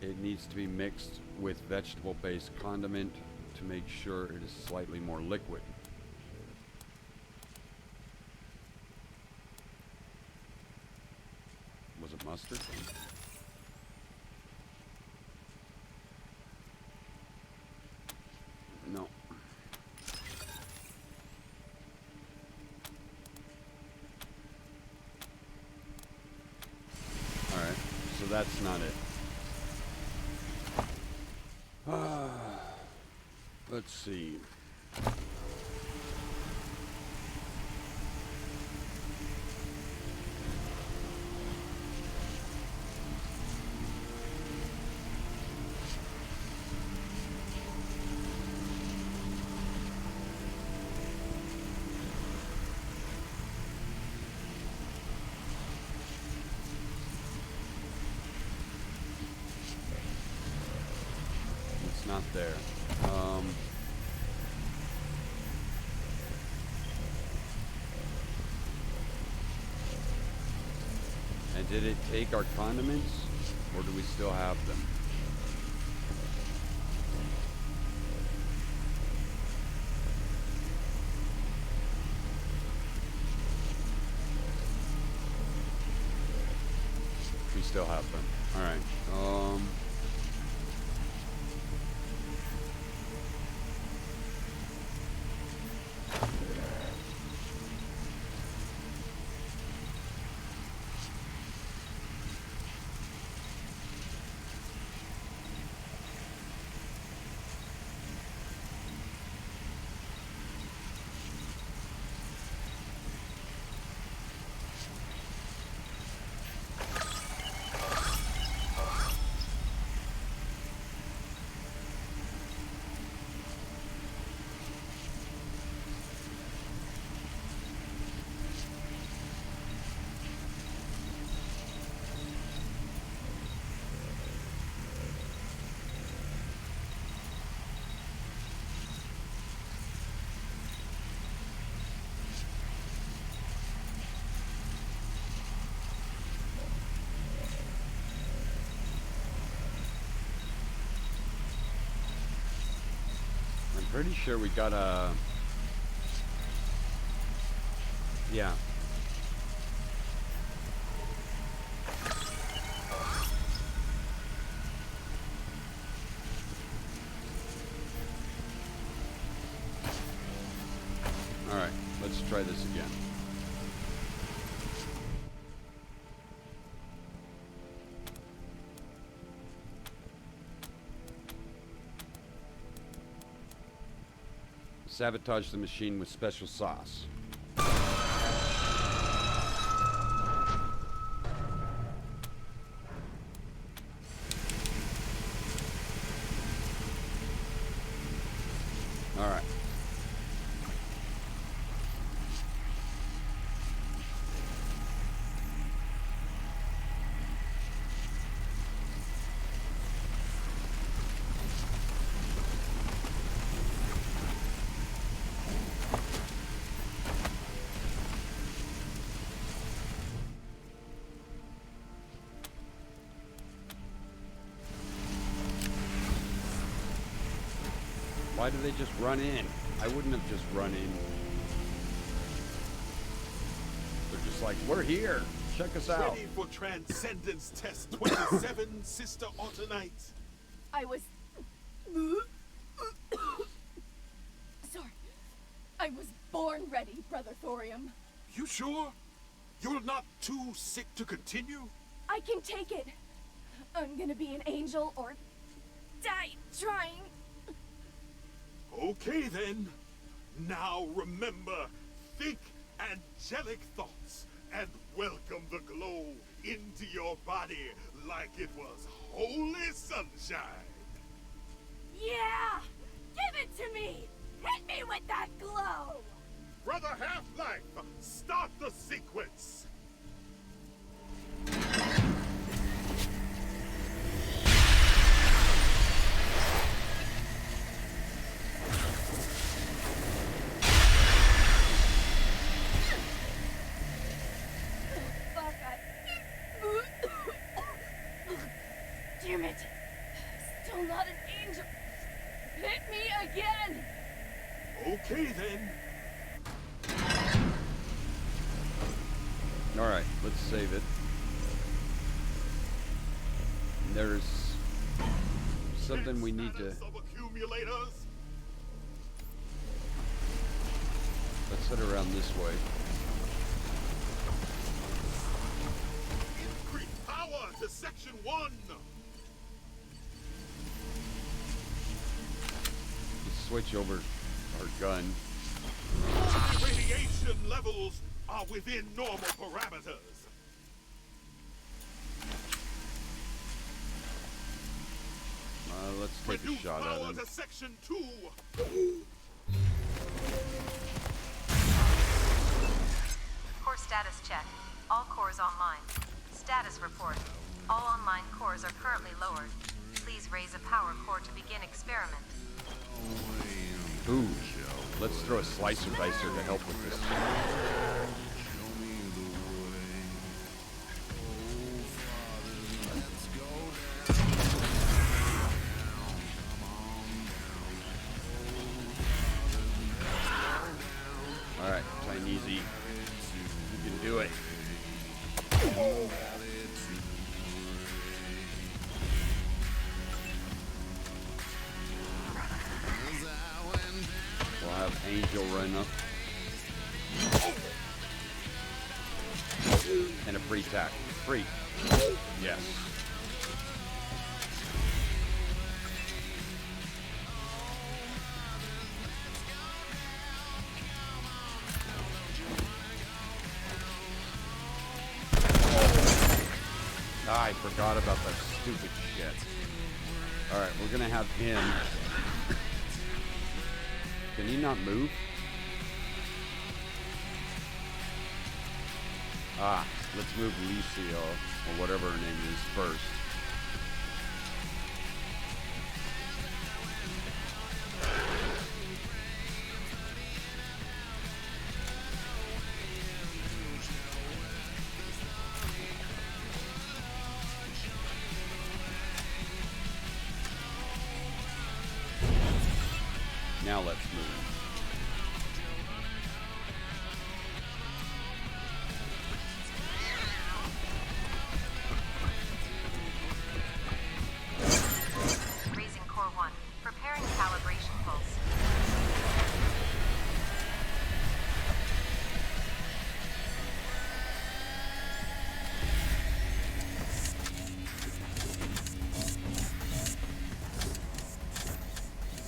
It needs to be mixed with vegetable-based condiment to make sure it is slightly more liquid. Was it mustard? No. Alright, so that's not it. Let's see. It's not there. And did it take our condiments, or do we still have them? We still have them. All right. Pretty sure we got a... Yeah. All right, let's try this again. Sabotage the machine with special sauce. All right. Why do they just run in? I wouldn't have just run in. They're just like, we're here. Check us out. Ready for Transcendence Test 27, Sister Autonite. I was... Sorry. I was born ready, Brother Thorium. You sure? You're not too sick to continue? I can take it. I'm gonna be an angel or die trying. Okay then. Now remember, think angelic thoughts and welcome the glow into your body like it was holy sunshine. Yeah! Give it to me! Hit me with that glow! Brother Half-Life, start the sequence! Fuck, damn it! Still not an angel! Hit me again! Okay then. Alright, let's save it. There's something we need to... Sub-accumulators. Let's head around this way. Increase power to section 1. Let's switch over our gun. Radiation levels are within normal parameters. Let's take a Reduce shot at power him. to section 2. Core status check. All cores online. Status report. All online cores are currently lowered. Please raise a power core to begin experiment. Ooh, let's throw a slicer dicer to help with this. Alright, Chinese-y. You can do it. We'll have Angel run up. And a free attack. Free. Yes. I forgot about that stupid shit. Alright, we're gonna have him. Can he not move? Ah, let's move Licia, or whatever her name is, first. Now let's move. Raising core 1. Preparing calibration pulse.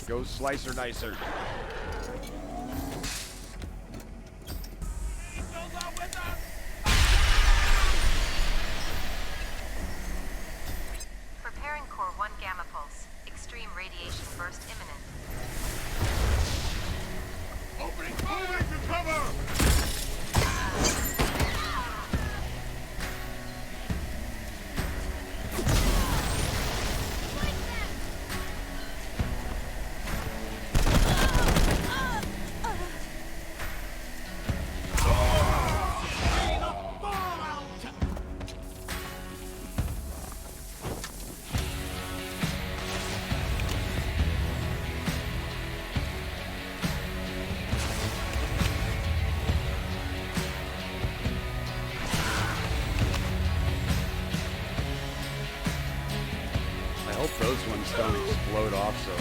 Go slicer dicer. Preparing core 1 gamma pulse. Extreme radiation burst imminent. Opening fire to cover! I hope those ones don't explode also.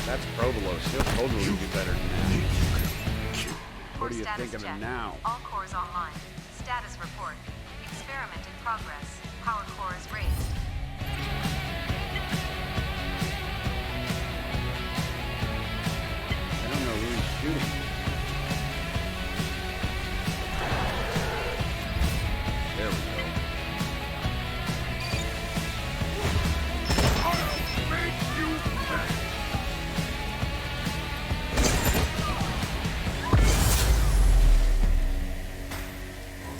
That's Provolos. totally do better than that. What do you Status think of check. it now? All cores online. Status report. Experiment in progress. Power core is raised. I don't know who he's shooting. There we go. I'll make you pay!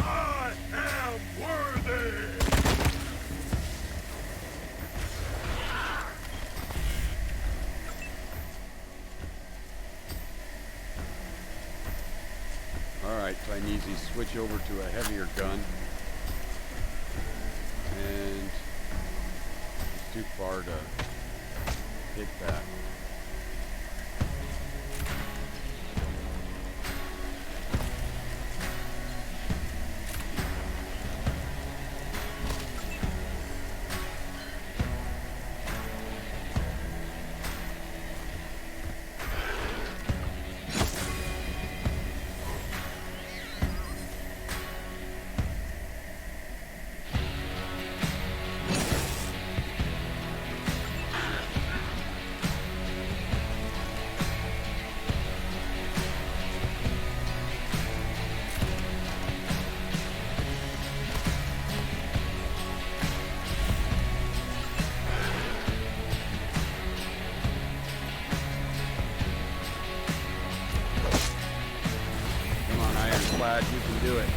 I am worthy! Alright, Tynese, switch over to a heavier gun. And it's too far to hit that. Ironclad, you can do it.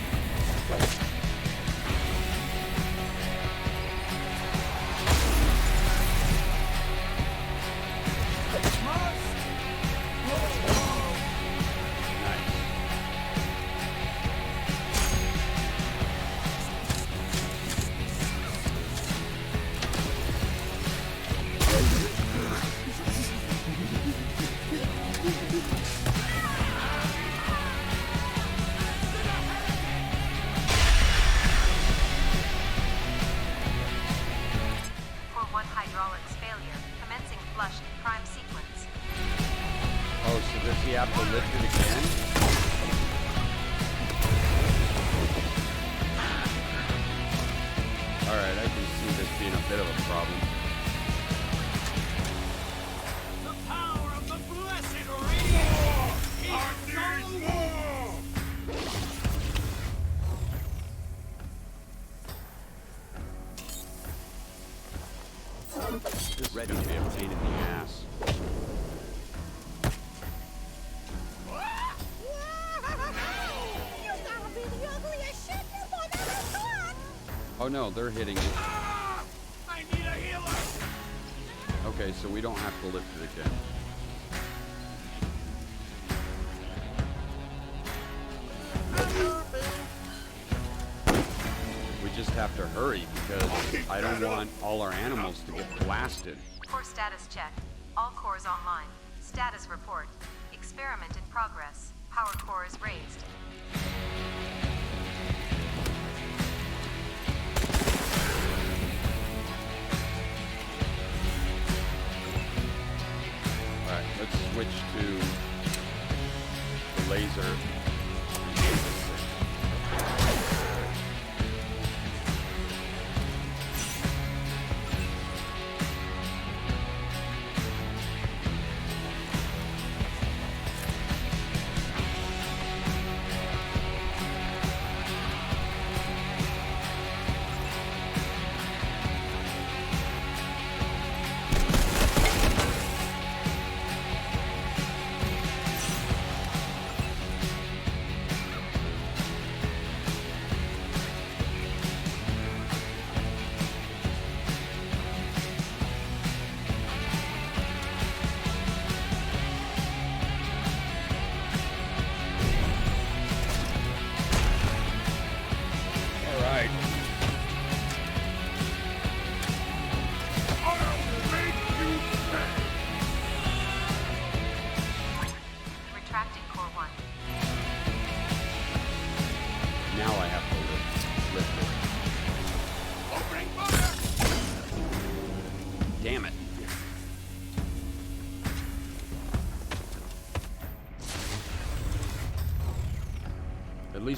Does he have to lift it again? Alright, I can see this being a bit of a problem. The power of the blessed radiant! This is gonna be a pain in the ass. Oh no, they're hitting it. I need a healer! Okay, so we don't have to lift it again. We just have to hurry because I don't want all our animals to get blasted. Core status check. All cores online. Status report. Experiment in progress. Power core is raised. Alright, let's switch to the laser.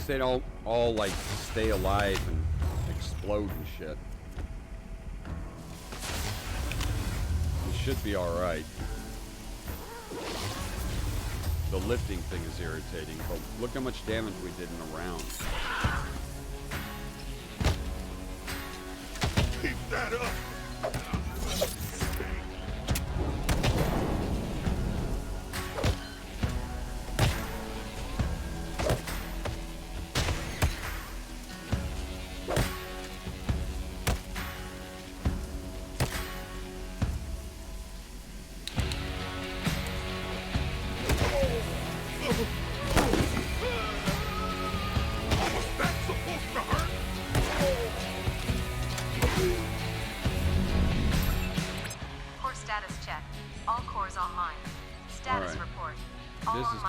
least they don't all, like, stay alive and explode and shit. It should be alright. The lifting thing is irritating, but look how much damage we did in a round. Keep that up!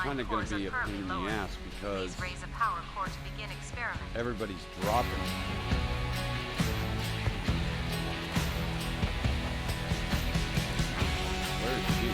Kind of going to be a pain in the ass because please raise a power core to begin experiment. Everybody's dropping. Where is she?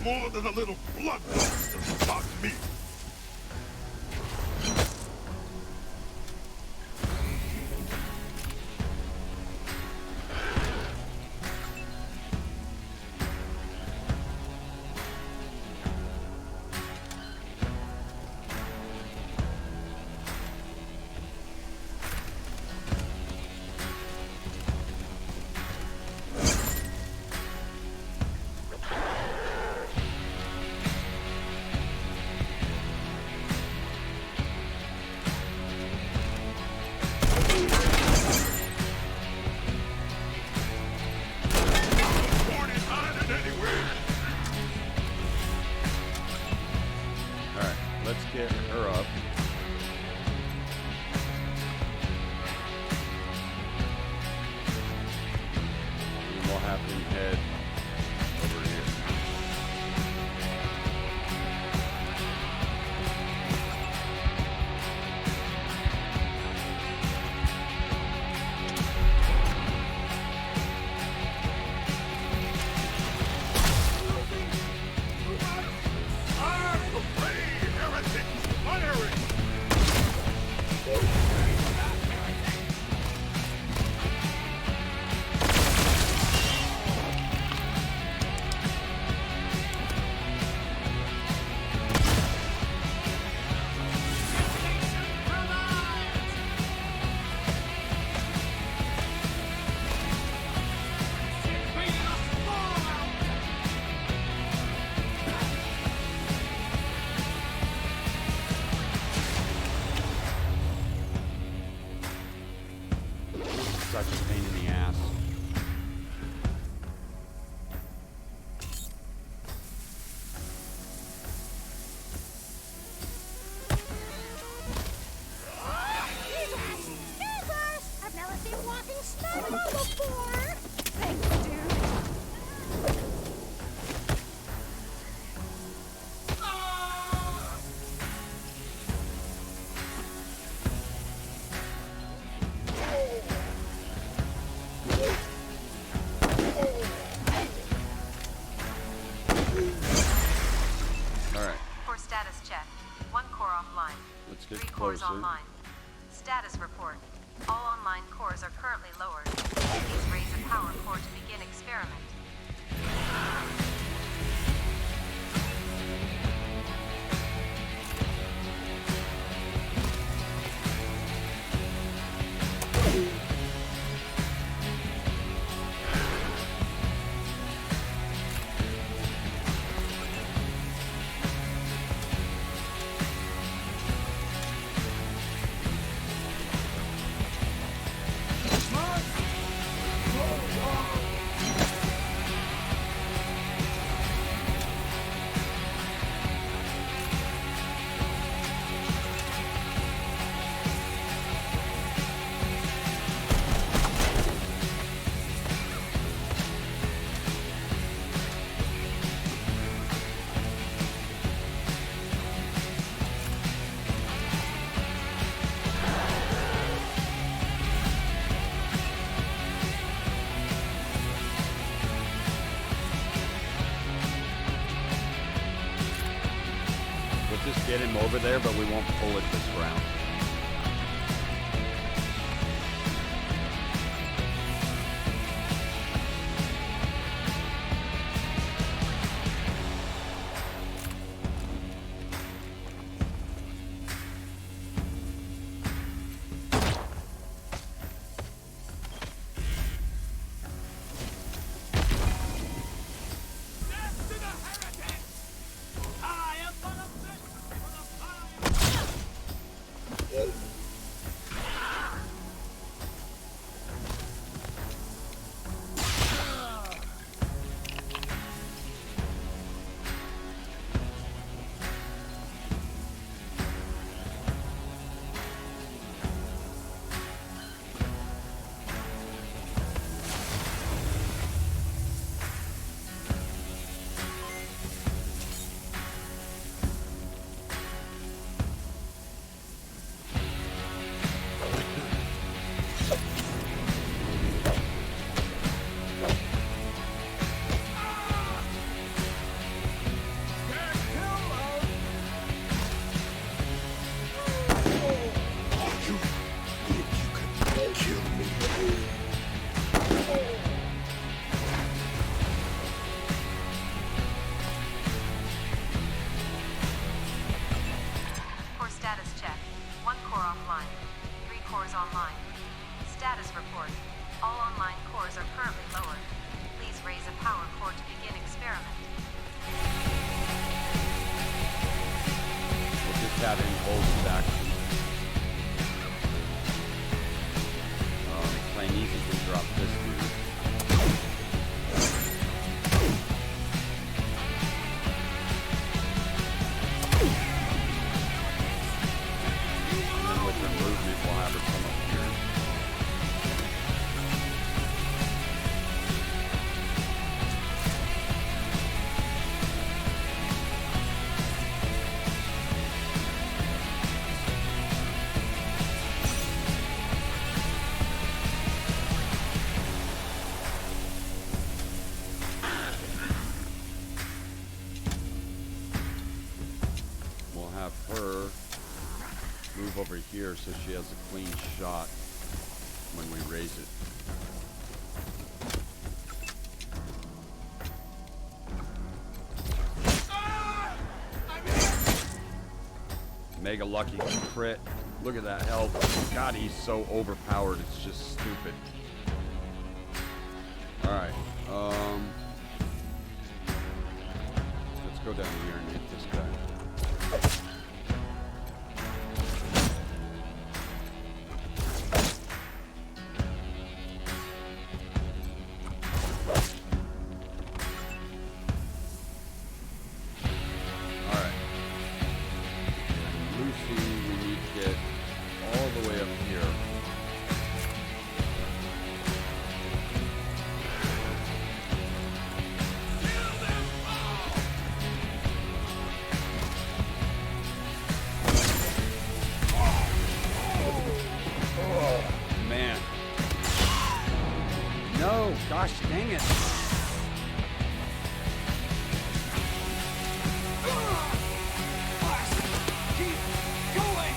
More than a little blood loss to stop me. get her up. And we'll have him head over here. Such a pain in the ass. I've never seen walking snow before! Thanks, dude. Alright, For status check, 1 core offline. let's get 3 cores closer. online. Status report. All online cores are currently lowered. Please raise a power core to begin experiment. We'll just get him over there, but we won't pull it this round. For status check, 1 core offline. 3 cores online. Status report. All online cores are currently lowered. Please raise a power core to begin experiment. We'll just have him hold his action. Plain easy to drop this dude. have her move over here so she has a clean shot when we raise it. Mega lucky crit. Look at that health. God, he's so overpowered. It's just stupid. Alright. Let's go down here and hit this guy. Gosh dang it. Keep going!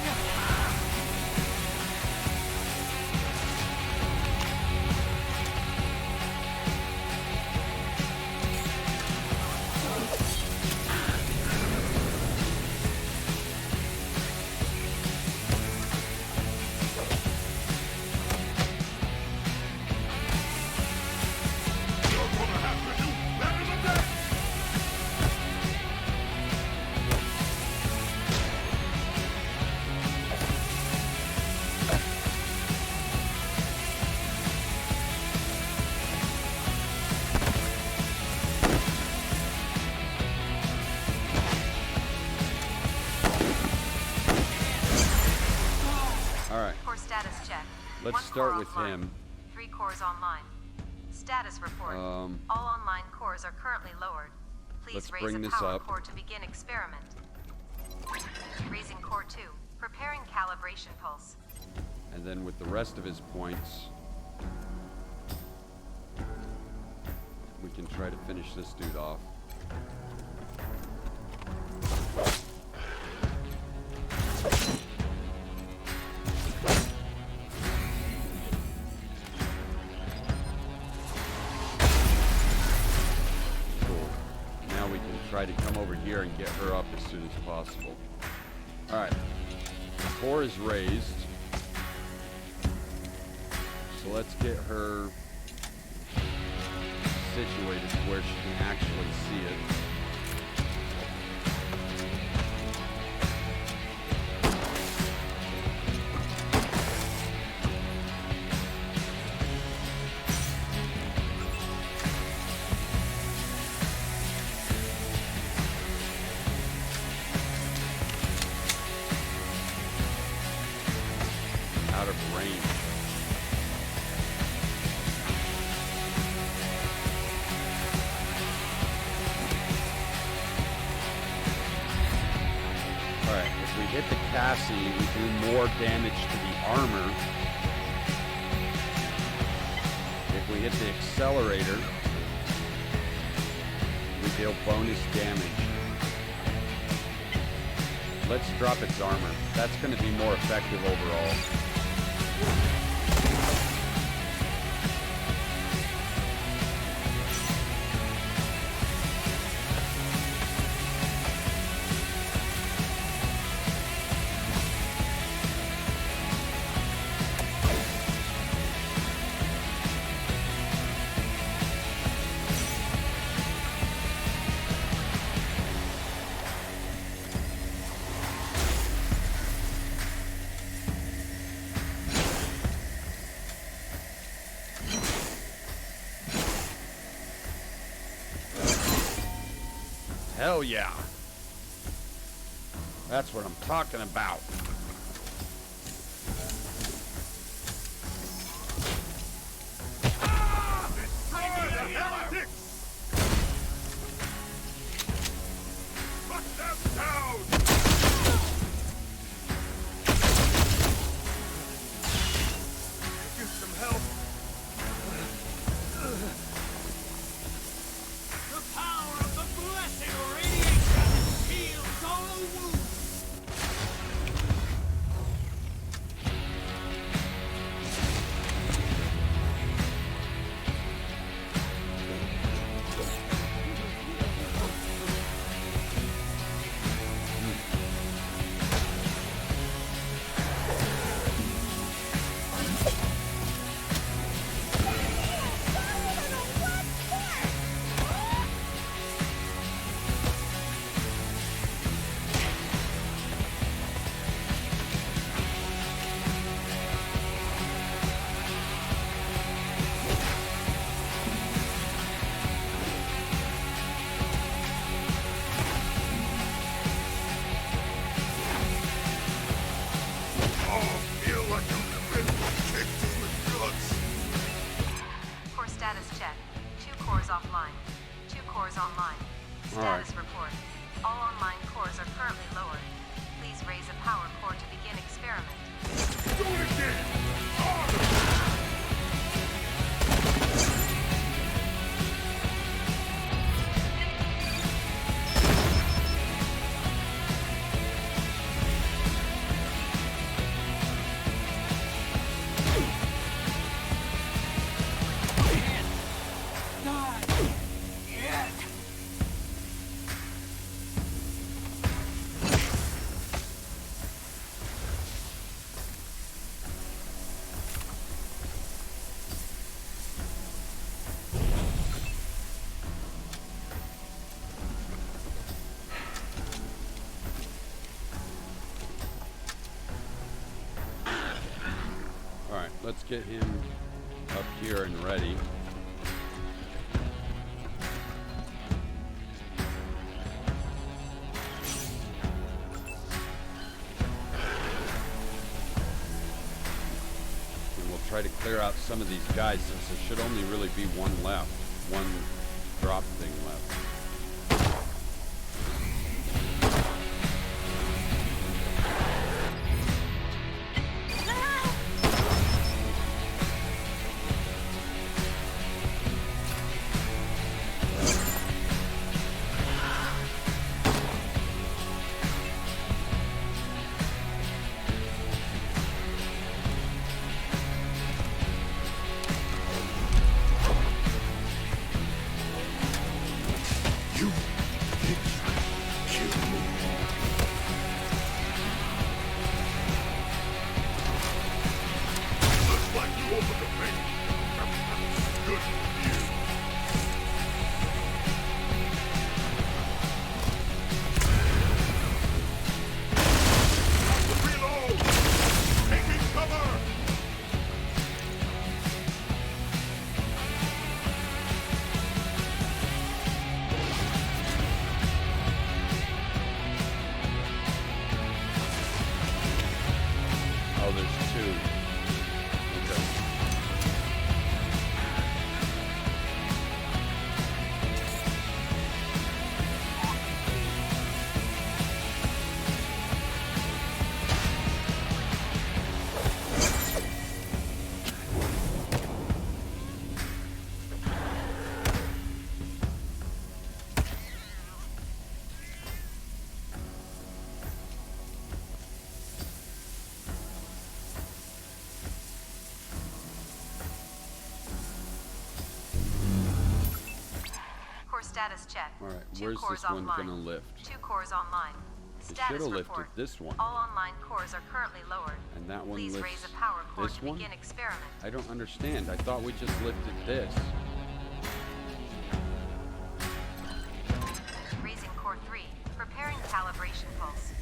Let's start with him. 3 cores online. Status report. All online cores are currently lowered. Please raise a power core to begin experiment. Raising core 2. Preparing calibration pulse. And then with the rest of his points, we can try to finish this dude off. Try to come over here and get her up as soon as possible. Alright. The core is raised. So let's get her situated to where she can actually see it. Out of range. Alright, if we hit the Cassie, we do more damage to the armor. If we hit the accelerator, we deal bonus damage. Let's drop its armor. That's going to be more effective overall. Hell yeah. That's what I'm talking about. let's get him up here and ready. And we'll try to clear out some of these guys since there should only really be one left. One drop thing left. Status check. All right, 2 where's cores this one online. gonna lift? 2 cores online. It should Status have lifted report. this one. All online cores are currently lowered. And that one Please lifts raise a power core this to one? begin experiment. I don't understand. I thought we just lifted this. Raising core 3. Preparing calibration pulse.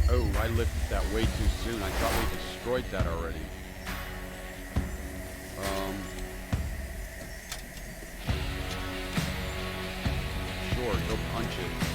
Oh, I lifted that way too soon. I thought we destroyed that already. Sure, go punch it.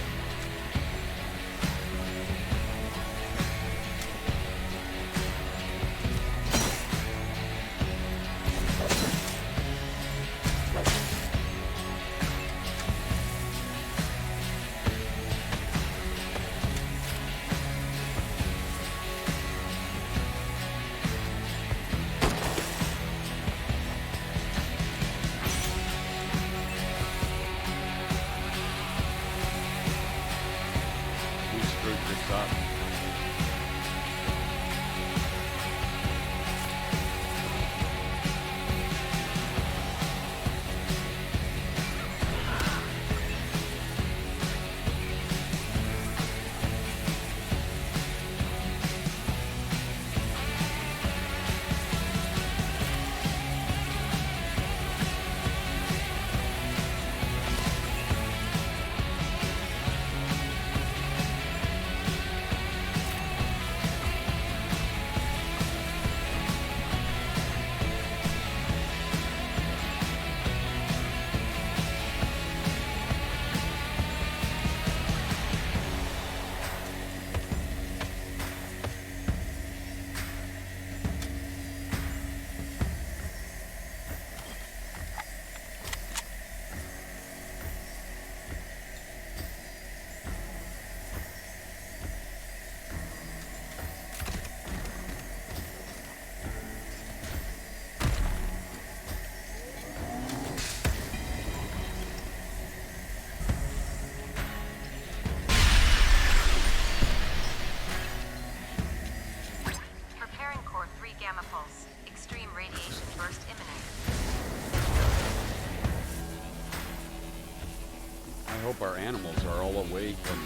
I hope our animals are all away from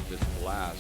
this blast.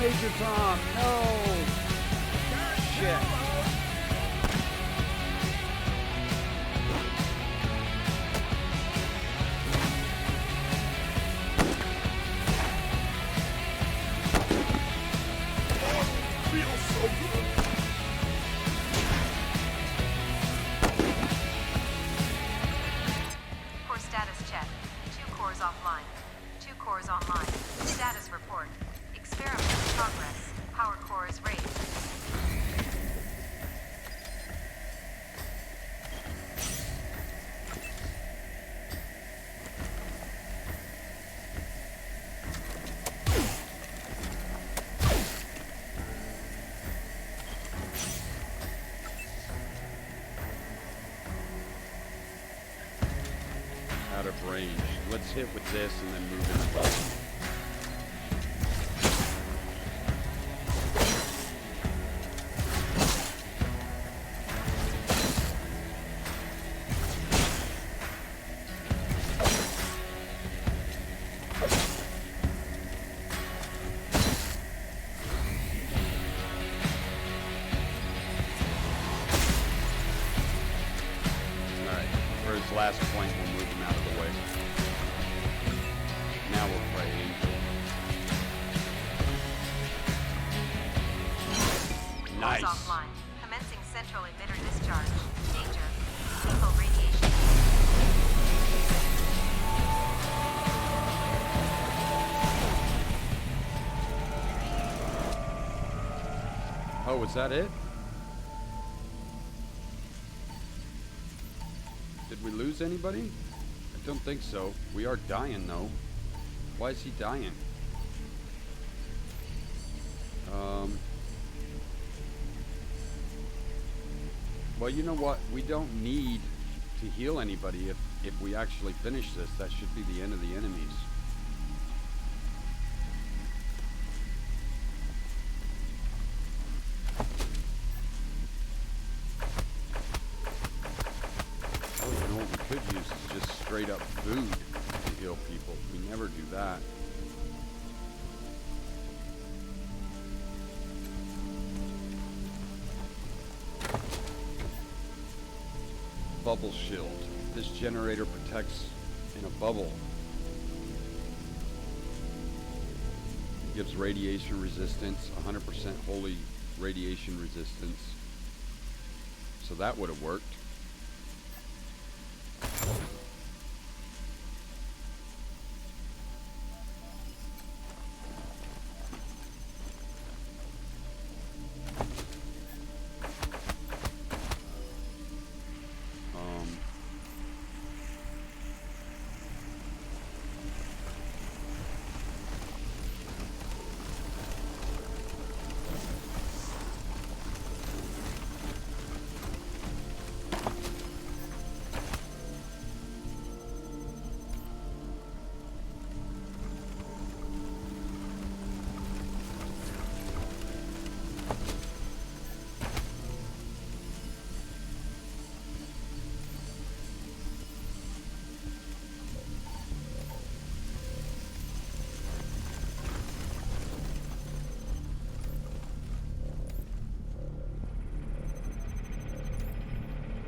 Major Tom. No. Shit. Feels so good. Core status check. 2 cores offline. 2 cores online. Status report. Experiment in progress. Power core is raised. Out of range. Let's hit with this and then move in above. Last point, we'll move him out of the way. Now we'll play Angel. Nice. Cores offline. Commencing central emitter discharge. Danger. Lethal radiation. Oh, was that it? Did we lose anybody? I don't think so. We are dying though. Why is he dying? Well, you know what? We don't need to heal anybody if we actually finish this. That should be the end of the enemies. Could use is just straight up food to heal people. We never do that. Bubble shield. This generator protects in a bubble. It gives radiation resistance, 100% holy radiation resistance. So that would have worked.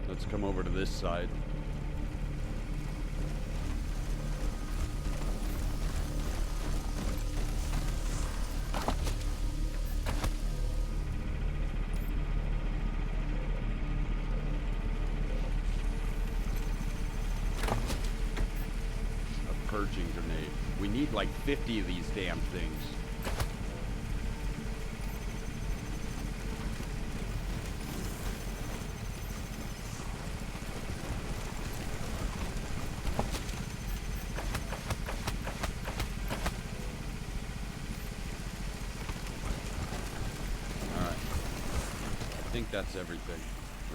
Let's come over to this side. A purging grenade. We need like 50 of these damn things. I think that's everything,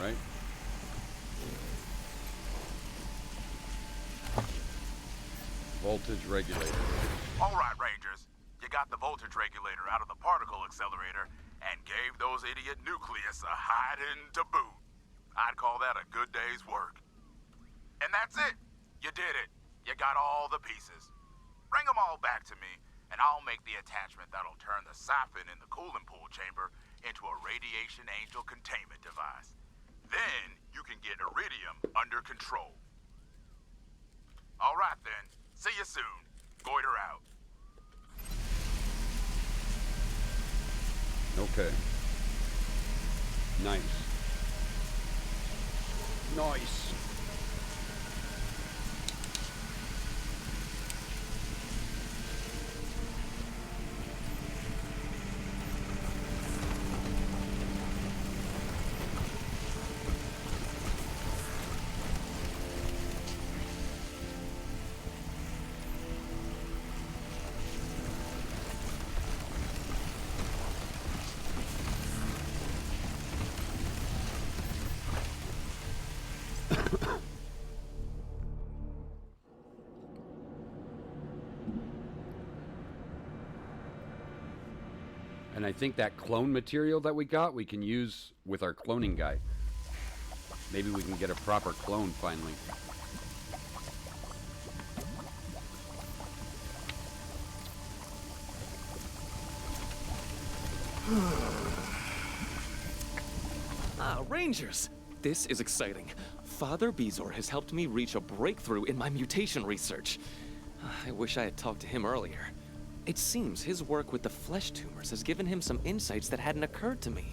right? Voltage regulator. All right, Rangers. You got the voltage regulator out of the particle accelerator and gave those idiot nucleus a hiding to boot. I'd call that a good day's work. And that's it. You did it. You got all the pieces. Bring them all back to me, and I'll make the attachment that'll turn the siphon in the cooling pool chamber into a radiation angel containment device. Then you can get Iridium under control. All right then. See you soon. Goiter out. Okay. Nice. Nice. And I think that clone material that we got, we can use with our cloning guy. Maybe we can get a proper clone finally. Rangers! This is exciting. Father Bezor has helped me reach a breakthrough in my mutation research. I wish I had talked to him earlier. It seems his work with the flesh tumors has given him some insights that hadn't occurred to me.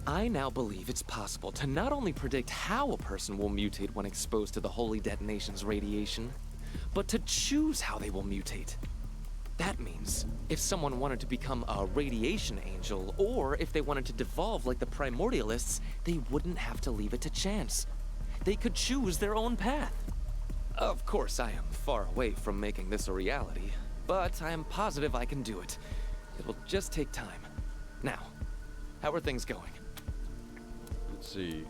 I now believe it's possible to not only predict how a person will mutate when exposed to the Holy Detonation's radiation, but to choose how they will mutate. That means, if someone wanted to become a radiation angel, or if they wanted to devolve like the Primordialists, they wouldn't have to leave it to chance. They could choose their own path. Of course, I am far away from making this a reality, but I am positive I can do it. It will just take time. Now, how are things going? Let's see.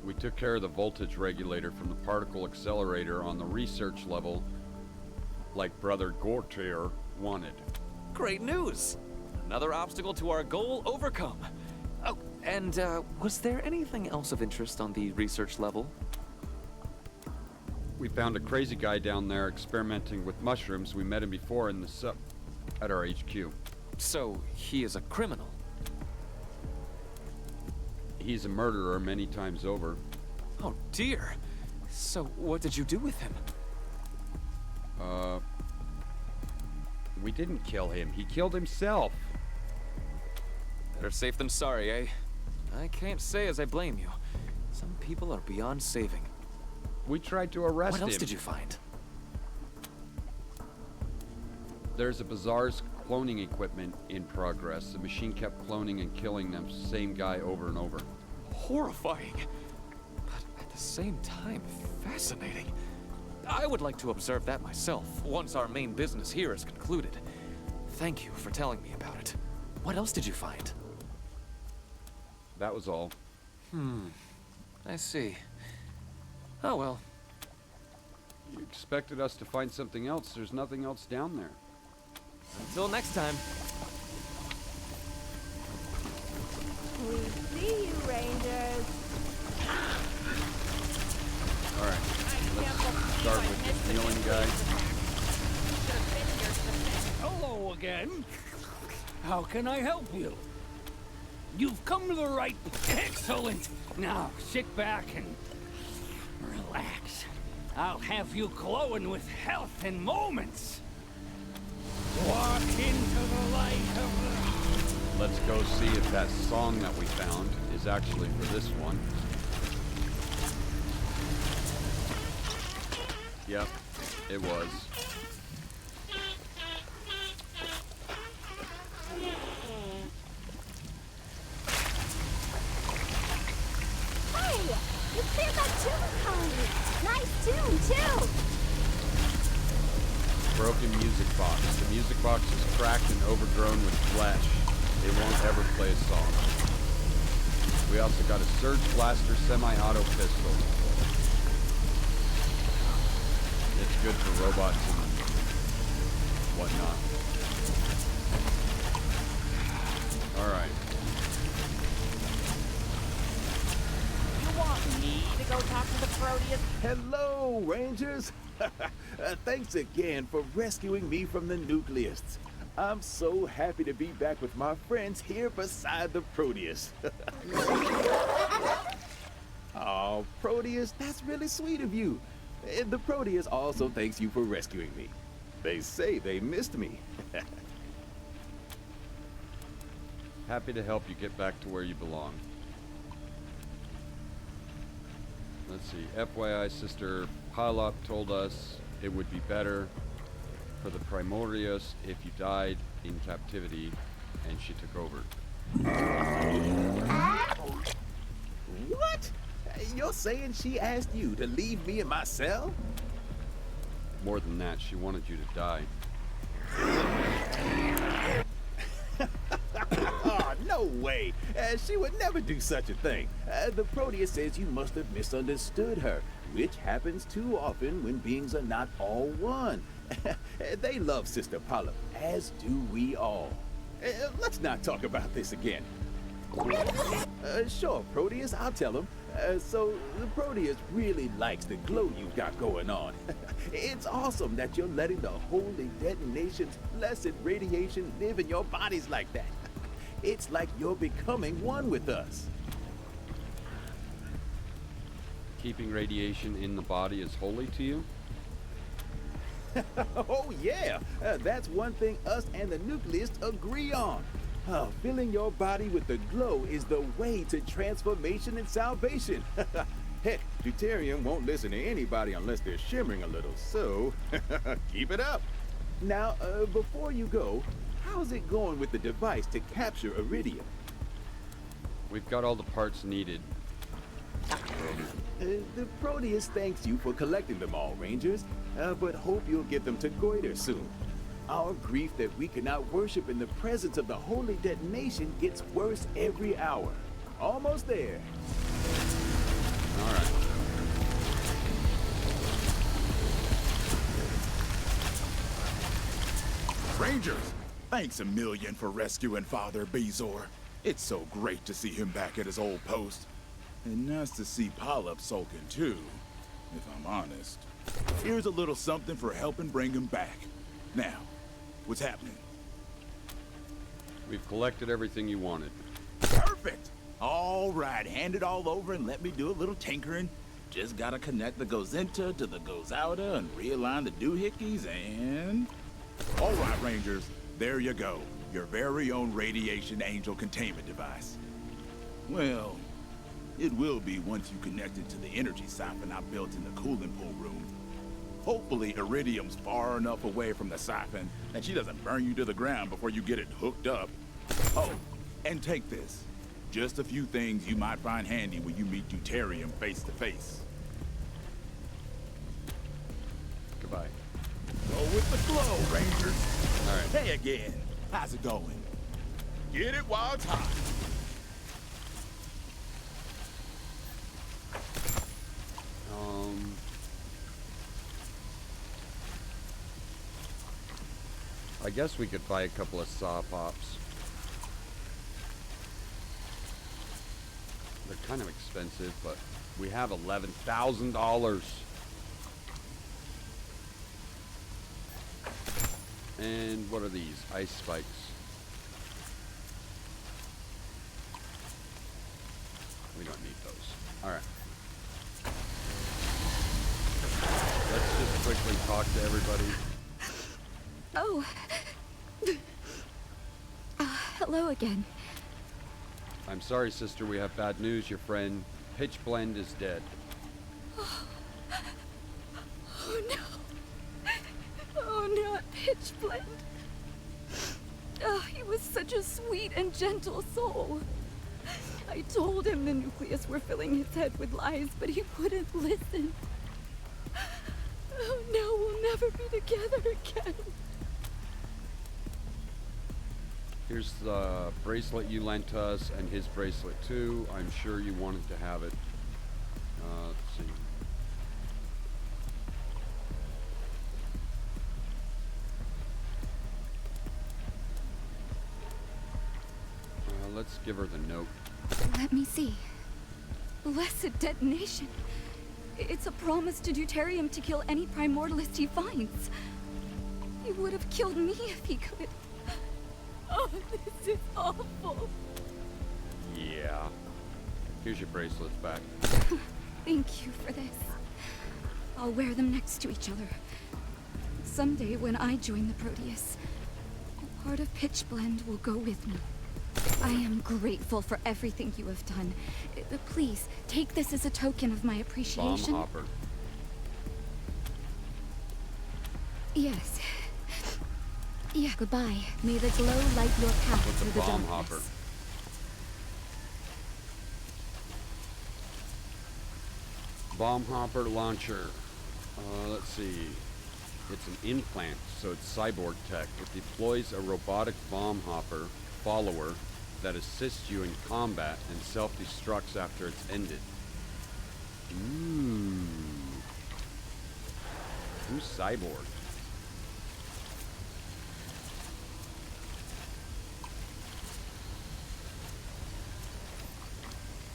We took care of the voltage regulator from the particle accelerator on the research level, like Brother Gortier wanted. Great news! Another obstacle to our goal overcome. Oh, and was there anything else of interest on the research level? We found a crazy guy down there experimenting with mushrooms. We met him before in the sub at our HQ. So, he is a criminal? He's a murderer many times over. Oh dear. So, what did you do with him? We didn't kill him. He killed himself. Better safe than sorry, eh? I can't say as I blame you. Some people are beyond saving. We tried to arrest him. What else did you find? There's a Bazaar's cloning equipment in progress. The machine kept cloning and killing them same guy over and over. Horrifying, but at the same time, fascinating. I would like to observe that myself, once our main business here is concluded. Thank you for telling me about it. What else did you find? That was all. I see. Oh well. You expected us to find something else. There's nothing else down there. Until next time. We see you, Rangers. All right. Let's start with the healing guy. Hello again. How can I help you? You've come to the right... Excellent! Now, sit back and relax. I'll have you glowing with health in moments. Walk into the light of the... Let's go see if that song that we found is actually for this one. Yep, it was. Hey! You cleared that tumor colony! Nice tune, too! Broken music box. The music box is cracked and overgrown with flesh. It won't ever play a song. We also got a Surge Blaster semi-auto pistol. It's good for robots and whatnot. Alright. You want me to go talk to the Proteus? Hello, Rangers! Thanks again for rescuing me from the Nucleists. I'm so happy to be back with my friends here beside the Proteus. Oh, Proteus, that's really sweet of you. The Proteus also thanks you for rescuing me. They say they missed me. Happy to help you get back to where you belong. Let's see. FYI, Sister Palop told us it would be better for the Primordius if you died in captivity and she took over. What? You're saying she asked you to leave me in my cell? More than that, she wanted you to die. Oh, no way. She would never do such a thing. The Proteus says you must have misunderstood her, which happens too often when beings are not all one. They love Sister Polyp, as do we all. Let's not talk about this again. Sure, Proteus, I'll tell him. So, the Proteus really likes the glow you've got going on. It's awesome that you're letting the holy detonation's blessed radiation live in your bodies like that. It's like you're becoming one with us. Keeping radiation in the body is holy to you? Oh, yeah. That's one thing us and the Nucleists agree on. Filling your body with the glow is the way to transformation and salvation. Heck, deuterium won't listen to anybody unless they're shimmering a little, so keep it up. Now, before you go, how's it going with the device to capture iridium? We've got all the parts needed. The Proteus thanks you for collecting them all, Rangers, but hope you'll get them to Goiter soon. Our grief that we cannot worship in the presence of the holy detonation gets worse every hour. Almost there. All right. Rangers, thanks a million for rescuing Father Bezor. It's so great to see him back at his old post. And nice to see Polyp sulking too, if I'm honest. Here's a little something for helping bring him back. Now, what's happening? We've collected everything you wanted. Perfect! All right, hand it all over and let me do a little tinkering. Just gotta connect the goes into to the goes outa and realign the doohickeys and... All right, Rangers, there you go. Your very own radiation angel containment device. Well, it will be once you connect it to the energy siphon I built in the cooling pool room. Hopefully, iridium's far enough away from the siphon that she doesn't burn you to the ground before you get it hooked up. Oh, and take this. Just a few things you might find handy when you meet deuterium face to face. Goodbye. Go with the flow, Rangers. All right. Hey again. How's it going? Get it while it's hot. I guess we could buy a couple of saw pops. They're kind of expensive, but we have $11,000. And what are these? Ice spikes. We don't need those. Alright. Let's just quickly talk to everybody. Oh. Hello again. I'm sorry, sister, we have bad news. Your friend, Pitchblende, is dead. Oh no. Oh, not Pitchblende. Oh, he was such a sweet and gentle soul. I told him the Nucleus were filling his head with lies, but he wouldn't listen. Oh no, we'll never be together again. Here's the bracelet you lent us, and his bracelet too. I'm sure you wanted to have it. Let's see. Let's give her the note. Let me see. Blessed detonation. It's a promise to deuterium to kill any primordialist he finds. He would have killed me if he could. Oh, this is awful. Yeah. Here's your bracelets back. Thank you for this. I'll wear them next to each other. Someday when I join the Proteus, a part of Pitchblende will go with me. I am grateful for everything you have done. Please, take this as a token of my appreciation. Bomb hopper. Yes. Yeah, goodbye. May the glow light your path What's through a the bomb darkness. hopper? Bomb hopper launcher. Let's see. It's an implant, so it's cyborg tech. It deploys a robotic bomb hopper follower that assists you in combat and self-destructs after it's ended. Who's cyborg?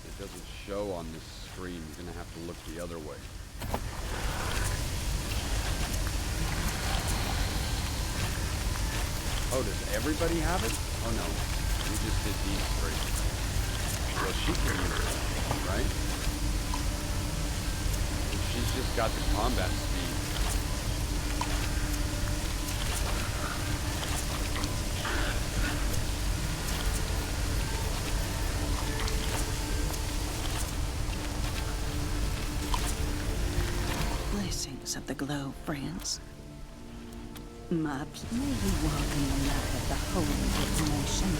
It doesn't show on this screen. You're gonna have to look the other way. Oh, does everybody have it? Oh no, we just did these three. Well, she can use it, right? She's just got the combat speed. Blessings of the glow, friends. My may you walk in the light of the holy detonation.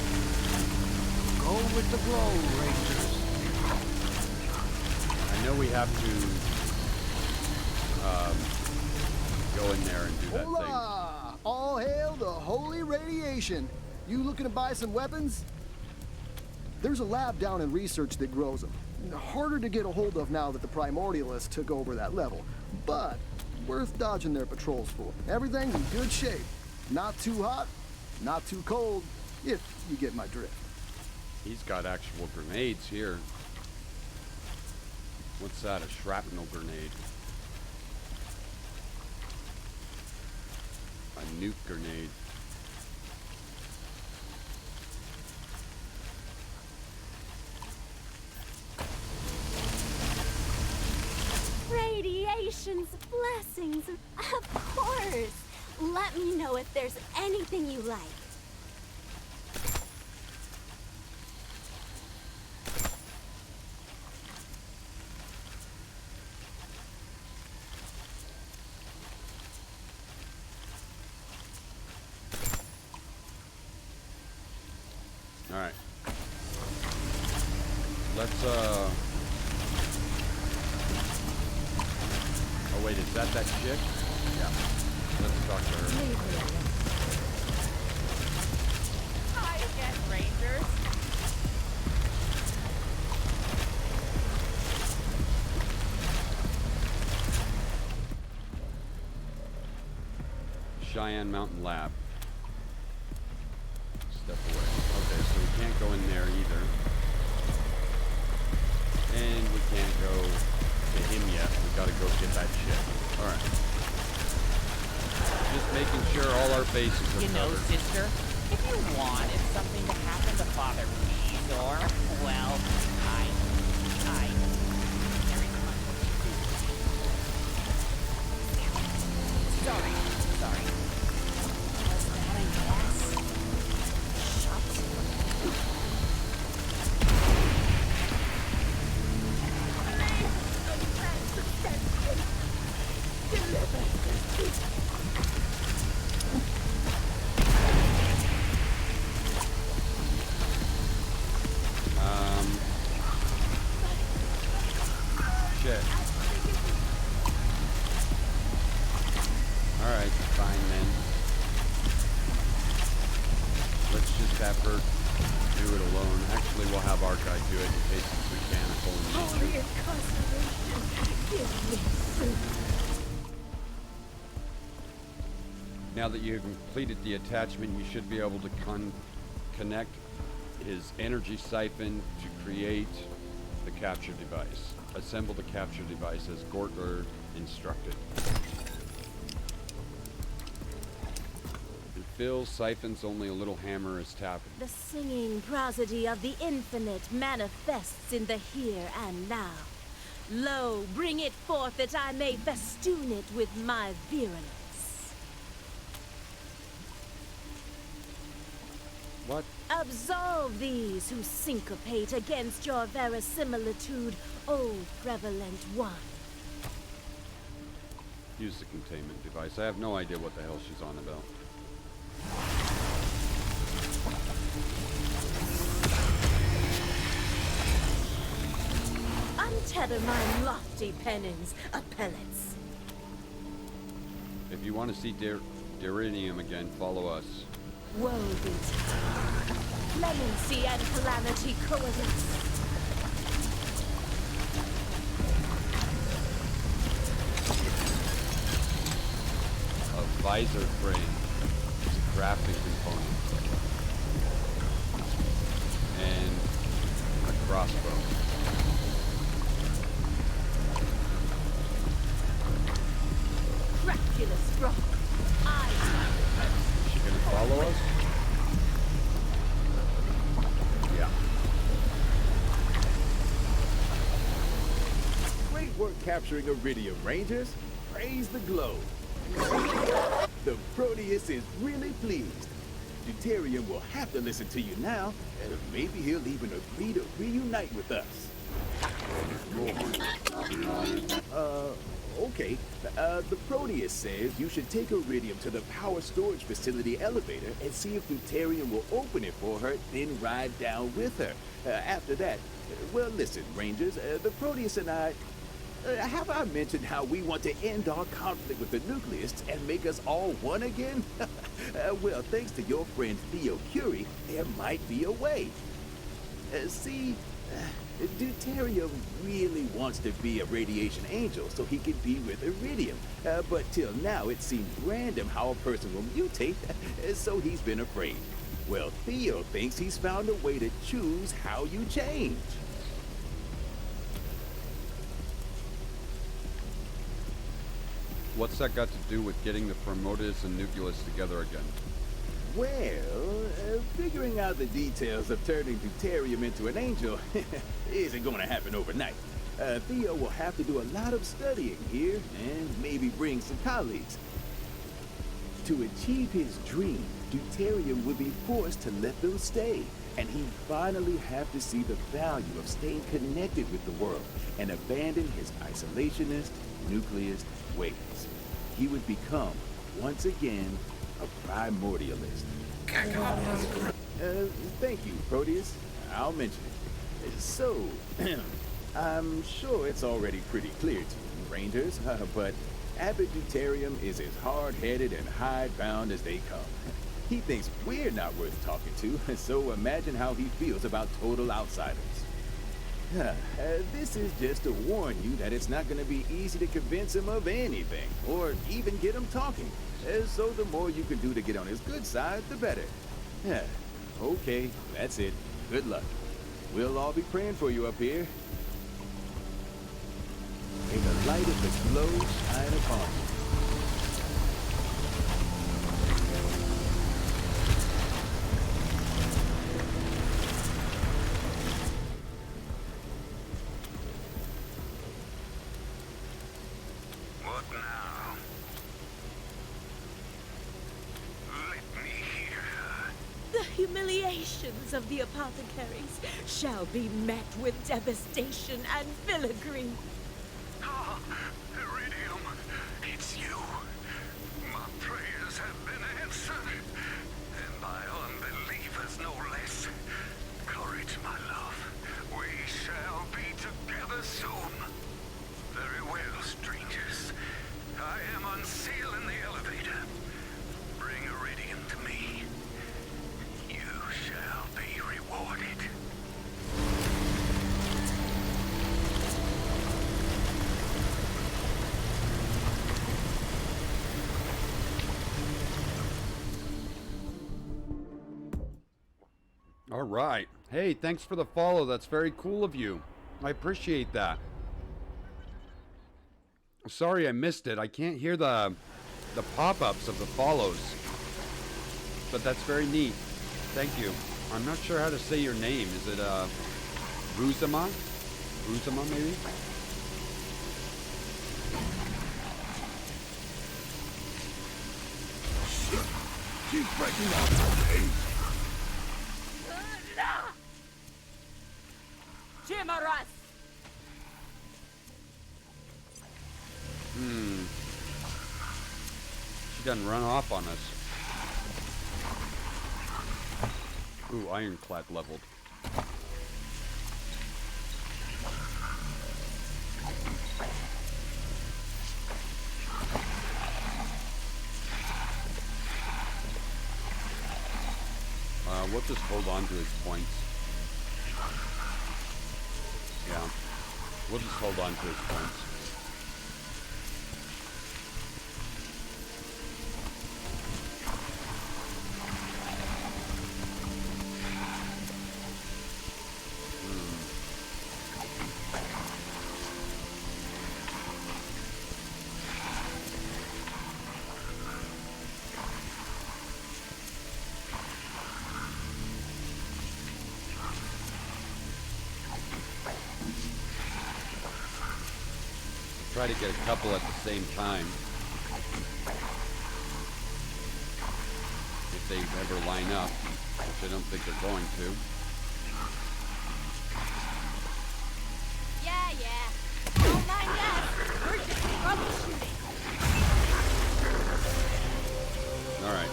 Go with the glow, Rangers. I know we have to go in there and do that thing. Hola! All hail the holy radiation. You looking to buy some weapons? There's a lab down in research that grows them. Harder to get a hold of now that the primordialists took over that level, but worth dodging their patrols for. Everything's in good shape. Not too hot, not too cold, if you get my drift. He's got actual grenades here. What's that? A shrapnel grenade. A nuke grenade. Radiation's blessings, of course. Let me know if there's anything you like. All right. Let's Oh wait, is that chick? Yeah. Let's talk to her. Hi again, Rangers. Cheyenne Mountain Lab. Step away. Okay, so we can't go in there either. And we can't go to him yet. We gotta go get that shit. Alright. Just making sure all our bases are You know, covered. sister, if you wanted something to happen to Father Bezor, well, I very much Sorry. Was that a yes? Shit. Alright, fine then. Let's just have her do it alone. Actually, we'll have our guy do it in case it's mechanical and Holy incarceration, give me soup. Now that you've completed the attachment, you should be able to connect his energy siphon to create the the capture device. Assemble the capture device as Gortler instructed. It fills, siphons, only a little hammer is tapped. The singing prosody of the infinite manifests in the here and now. Lo, bring it forth that I may festoon it with my virulence. What? Absolve these who syncopate against your verisimilitude, O prevalent one. Use the containment device. I have no idea what the hell she's on about. Untether my lofty pennons, appellates. If you want to see Deridium again, follow us. Woe betide. Clemency and calamity coexist. A visor frame is a crafting component. And a crossbow. Craculous rock. Is she gonna follow us? Yeah. Great work capturing Iridium, Rangers. Praise the glow. The Proteus is really pleased. Deuterium will have to listen to you now, and maybe he'll even agree to reunite with us. Okay. The Proteus says you should take Iridium to the power storage facility elevator and see if Deuterium will open it for her, then ride down with her. After that, well, listen, Rangers, the Proteus and I... have I mentioned how we want to end our conflict with the Nucleists and make us all one again? Well, thanks to your friend Theo Curie, there might be a way. See, Deuterium really wants to be a radiation angel so he can be with Iridium. But till now, it seems random how a person will mutate, so he's been afraid. Well, Theo thinks he's found a way to choose how you change. What's that got to do with getting the Promotus and Nucleus together again? Well, figuring out the details of turning Deuterium into an angel isn't going to happen overnight. Theo will have to do a lot of studying here, and maybe bring some colleagues. To achieve his dream, Deuterium would be forced to let them stay, and he'd finally have to see the value of staying connected with the world and abandon his isolationist, nucleist ways. He would become, once again, a primordialist. Thank you, Proteus. I'll mention it. So, I'm sure it's already pretty clear to you, Rangers, but Abbot Deuterium is as hard-headed and hidebound as they come. He thinks we're not worth talking to, so imagine how he feels about total outsiders. This is just to warn you that it's not going to be easy to convince him of anything, or even get him talking. So the more you can do to get on his good side, the better. Okay, that's it. Good luck. We'll all be praying for you up here. May the light of the glow shine upon you. What now? Let me hear her. The humiliations of the apothecaries shall be met with devastation and filigree. Iridium, it's you. My prayers have been answered, and by unbelievers no less. Courage, my love. We shall be together soon. Very well, strangers. I am unsealing the elevator. Bring Iridium to me. You shall be rewarded. All right. Hey, thanks for the follow. That's very cool of you. I appreciate that. Sorry I missed it. I can't hear the pop-ups of the follows. But that's very neat. Thank you. I'm not sure how to say your name. Is it Ruzama? Ruzama maybe? She's breaking out today. Chimaras! She doesn't run off on us. Ooh, ironclad leveled. We'll just hold on to his points. Yeah. We'll just hold on to his points. Try to get a couple at the same time. If they ever line up, which I don't think they're going to. Yeah. Don't mind us. We're just troubleshooting. Alright.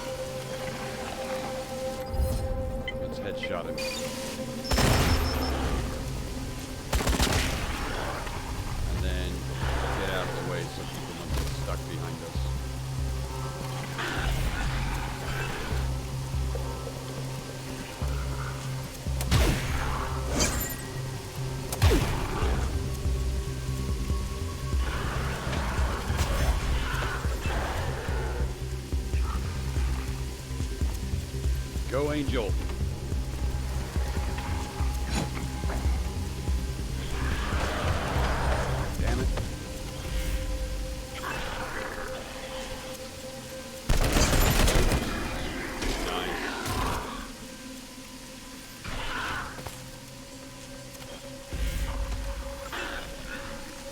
Let's headshot him. And then get out of the way so people don't get stuck behind us. Go, Angel. Damn it.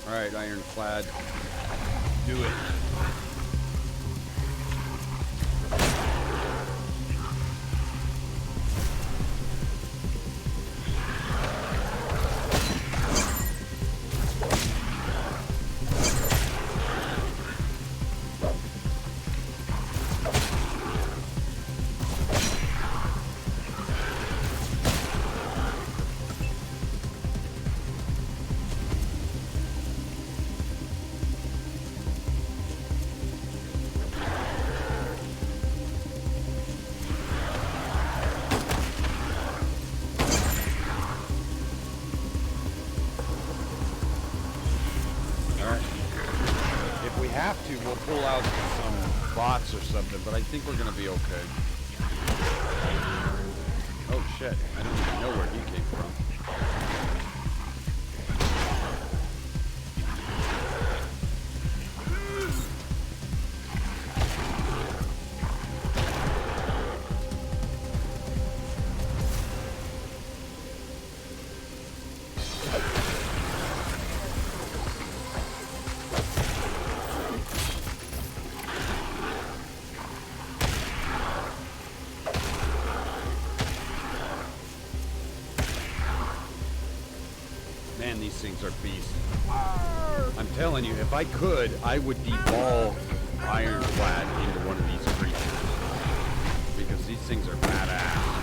Alright, ironclad. Do it. Have to, we'll pull out some bots or something, but I think we're gonna be okay. Oh shit, I don't even know where he came from. Man, these things are beasts. I'm telling you, if I could, I would devolve Ironclad into one of these creatures. Because these things are badass.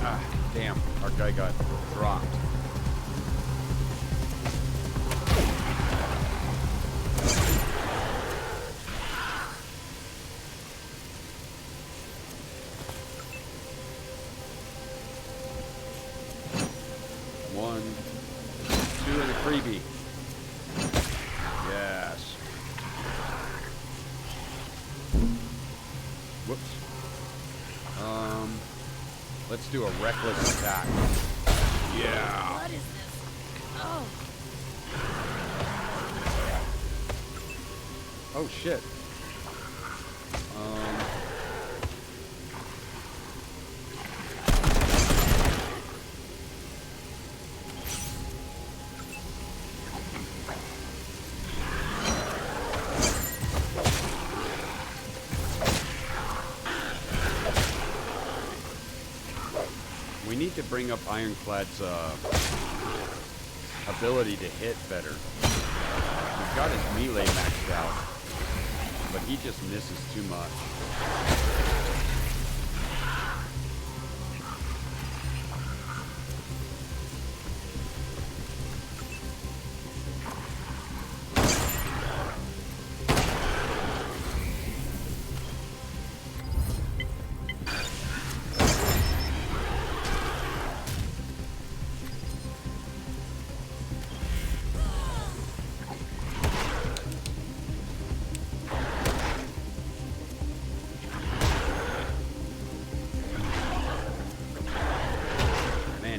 Ah, damn, our guy got dropped. Freebie. Yes. Whoops. Let's do a reckless attack. Yeah. What is this? Oh. Oh shit. We need to bring up Ironclad's ability to hit better. He's got his melee maxed out, but he just misses too much.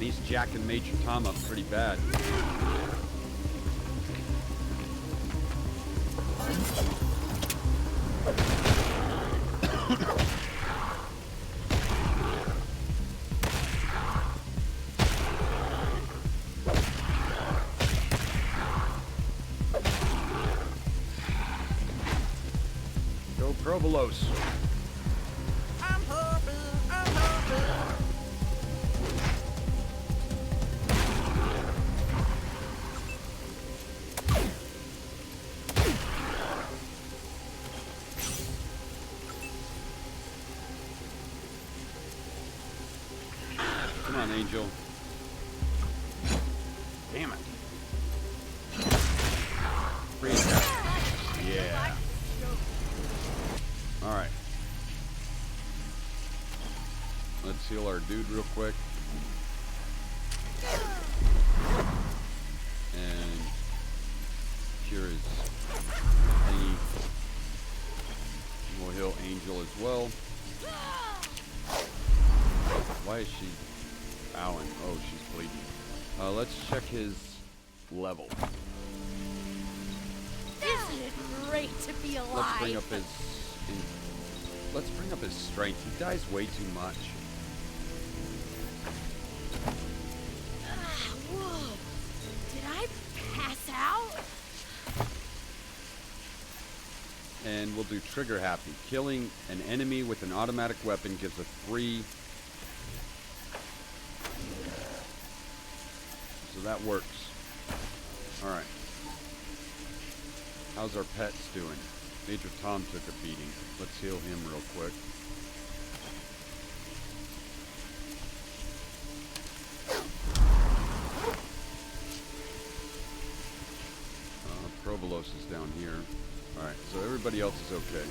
He's jacking Major Tom up pretty bad. Go Provolos. Come on, Angel. Damn it. Free attack. Yeah. Alright. Let's heal our dude real quick. And cure his thingy. We'll heal Angel as well. Why is she bowing? Oh, she's bleeding. Let's check his level. Isn't it great to be alive? Let's bring up his strength. He dies way too much. Whoa. Did I pass out? And we'll do trigger happy. Killing an enemy with an automatic weapon gives a 3. So that works. Alright. How's our pets doing? Major Tom took a beating. Let's heal him real quick. Provolos is down here. Alright, so everybody else is okay.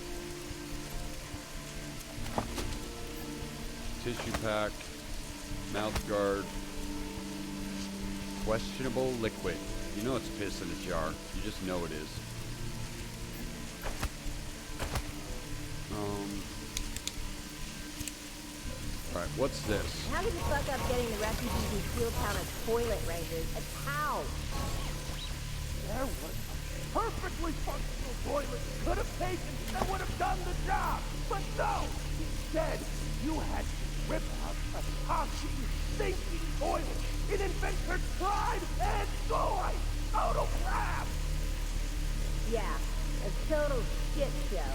Tissue pack, mouth guard, questionable liquid. You know it's piss in a jar. You just know it is. Alright, what's this? How did you fuck up getting the refugees in Steel Town a toilet rangers? A towel. There was a perfectly functional toilet you could have taken that would have done the job. But no! Instead, you had to rip out a tossing, stinking toilet in inventor's pride and joy out of lab! Yeah, a total shit show.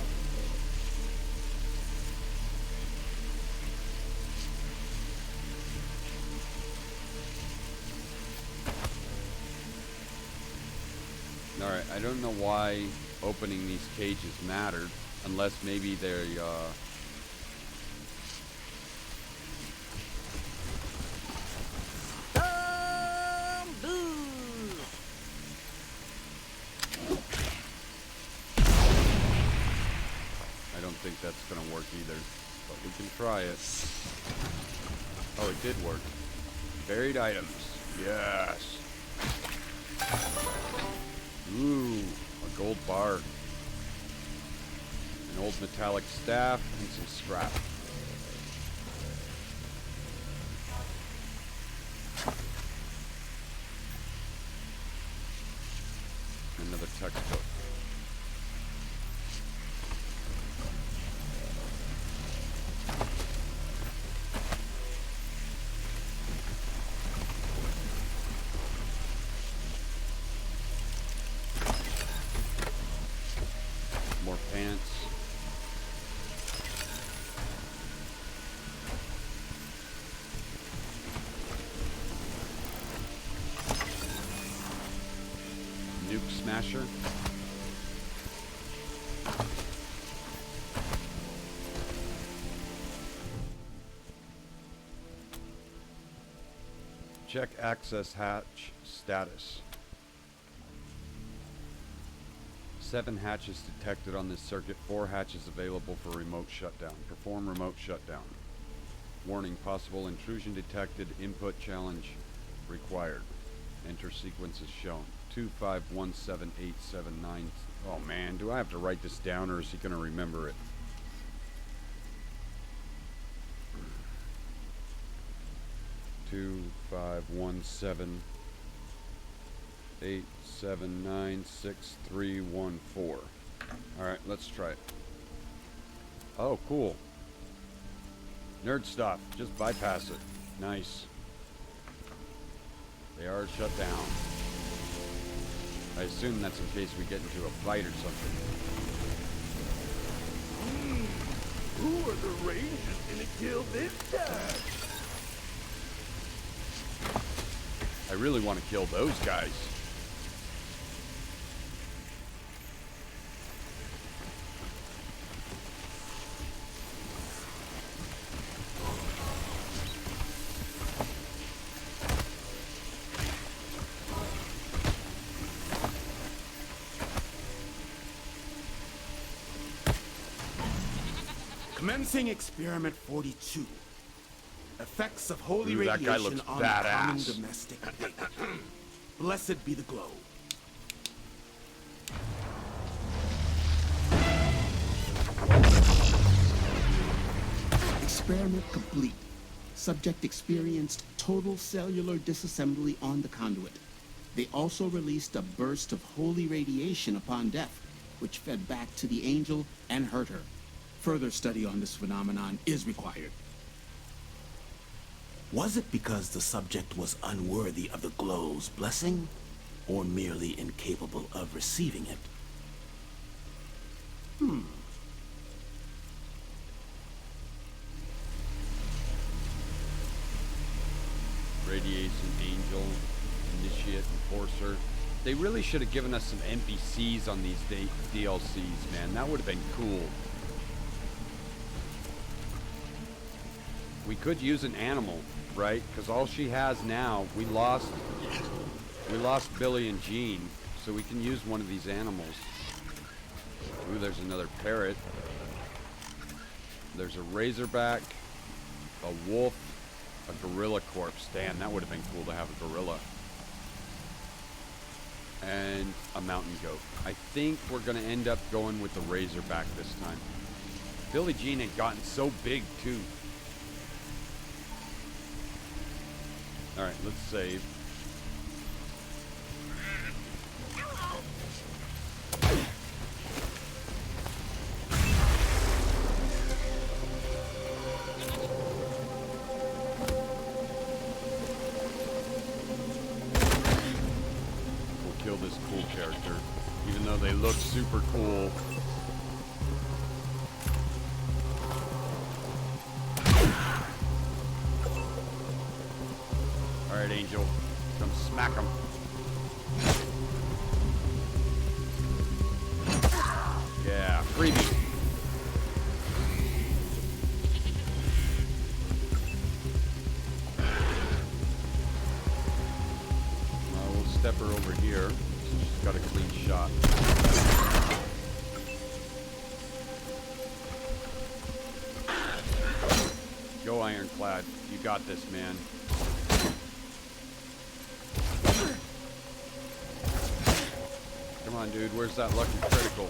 Alright, I don't know why opening these cages mattered, unless maybe they're, I don't think that's gonna work either, but we can try it. Oh, it did work. Buried items. Yes. Ooh, a gold bar. An old metallic staff and some scrap. Another textbook. More pants. Nuke smasher. Check access hatch status. 7 hatches detected on this circuit, 4 hatches available for remote shutdown. Perform remote shutdown. Warning, possible intrusion detected, input challenge required. Enter sequence is shown. 2517879. Oh man, do I have to write this down or is he going to remember it? Two, 517-879-6314. Alright, let's try it. Oh, cool. Nerd stuff. Just bypass it. Nice. They are shut down. I assume that's in case we get into a fight or something. Who are the Rangers gonna kill this time? I really want to kill those guys. Commencing experiment 42. Effects of holy Ooh, that guy radiation looks on common badass. domestic data. Blessed be the glow. Experiment complete. Subject experienced total cellular disassembly on the conduit. They also released a burst of holy radiation upon death, which fed back to the angel and hurt her. Further study on this phenomenon is required. Was it because the subject was unworthy of the glow's blessing, or merely incapable of receiving it? Radiation Angel, Initiate, Enforcer. They really should have given us some NPCs on these DLCs, man. That would have been cool. We could use an animal, right? Because all she has now, we lost Billy and Jean, so we can use one of these animals. Ooh, there's another parrot. There's a razorback, a wolf, a gorilla corpse. Damn, that would have been cool to have a gorilla. And a mountain goat. I think we're going to end up going with the razorback this time. Billie Jean had gotten so big, too. Alright, let's save. Kill this cool character, even though they look super cool. Alright, Angel, come smack him. Yeah, freebie. We'll step her over here. She's got a clean shot. Go, Ironclad. You got this, man. Come on, dude. Where's that lucky critical?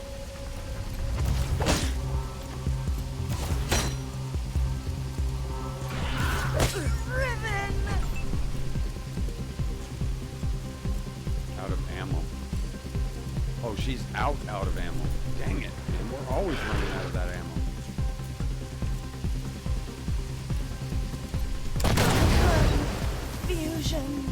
out of ammo. Dang it, man. We're always running out of that ammo. Fusion.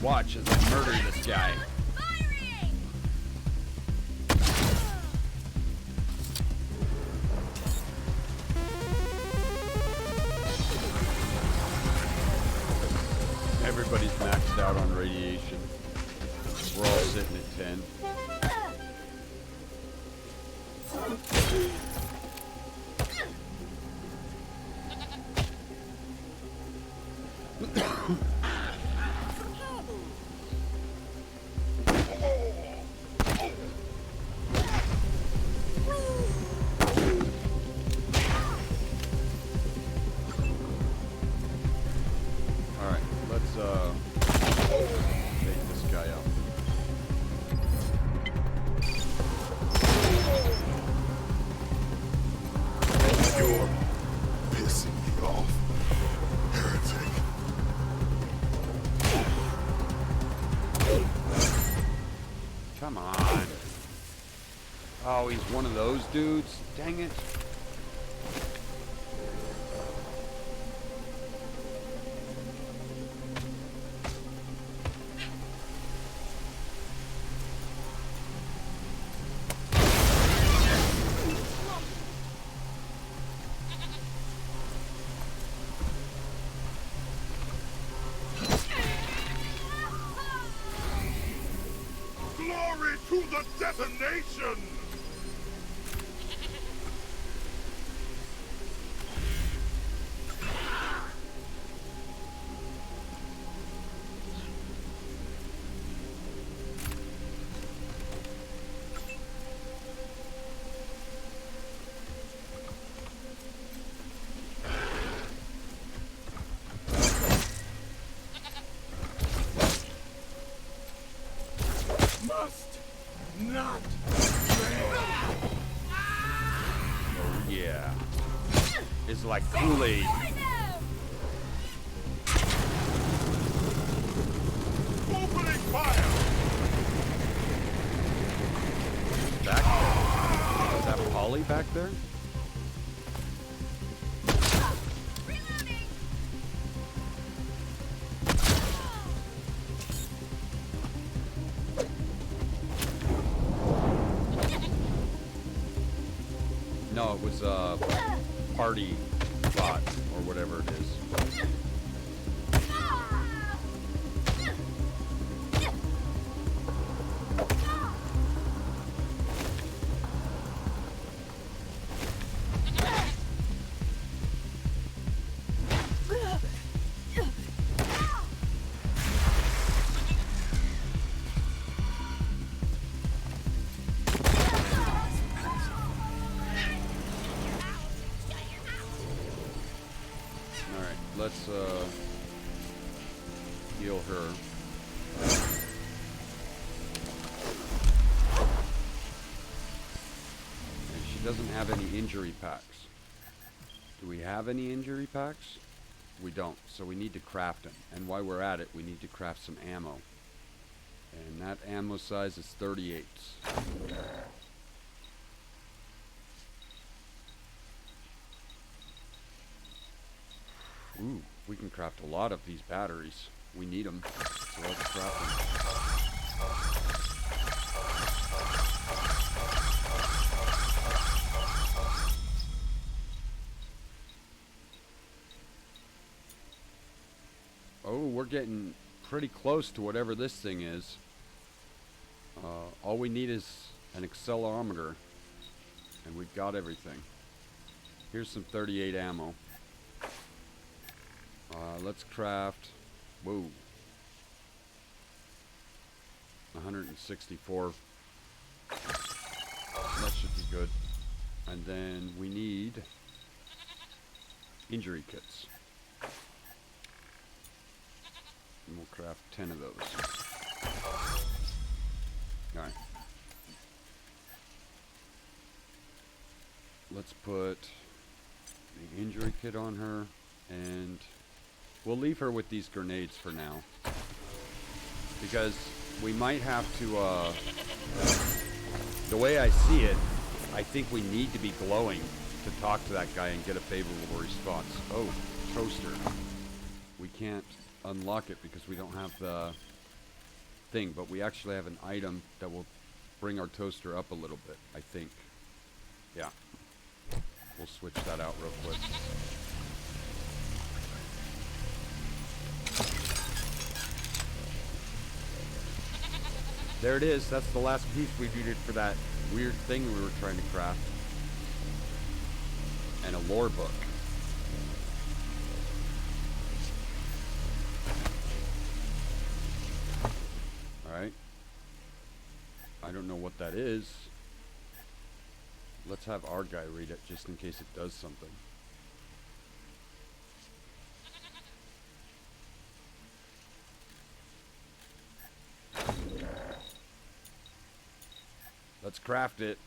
Watch as I murder this guy. Everybody's maxed out on radiation. We're all sitting at 10. Come on. Oh, he's one of those dudes? Dang it. Glory to the detonation! Must not fail. Oh yeah. It's like Kool-Aid. Opening fire! Back there. Is that Polly back there? No, it was a party bot or whatever it is. Let's heal her. And she doesn't have any injury packs. Do we have any injury packs? We don't, so we need to craft them. And while we're at it, we need to craft some ammo. And that ammo size is 38s. Ooh, we can craft a lot of these batteries. We need them, so let's craft them. Oh, we're getting pretty close to whatever this thing is. All we need is an accelerometer, and we've got everything. Here's some 38 ammo. Let's craft, whoa, 164. That should be good. And then we need injury kits. And we'll craft 10 of those. Alright. Let's put the injury kit on her, and we'll leave her with these grenades for now. Because we might have to, the way I see it, I think we need to be glowing to talk to that guy and get a favorable response. Oh, toaster. We can't unlock it because we don't have the thing, but we actually have an item that will bring our toaster up a little bit, I think. Yeah. We'll switch that out real quick. There it is. That's the last piece we needed for that weird thing we were trying to craft. And a lore book. Alright. I don't know what that is. Let's have our guy read it just in case it does something. Let's craft it.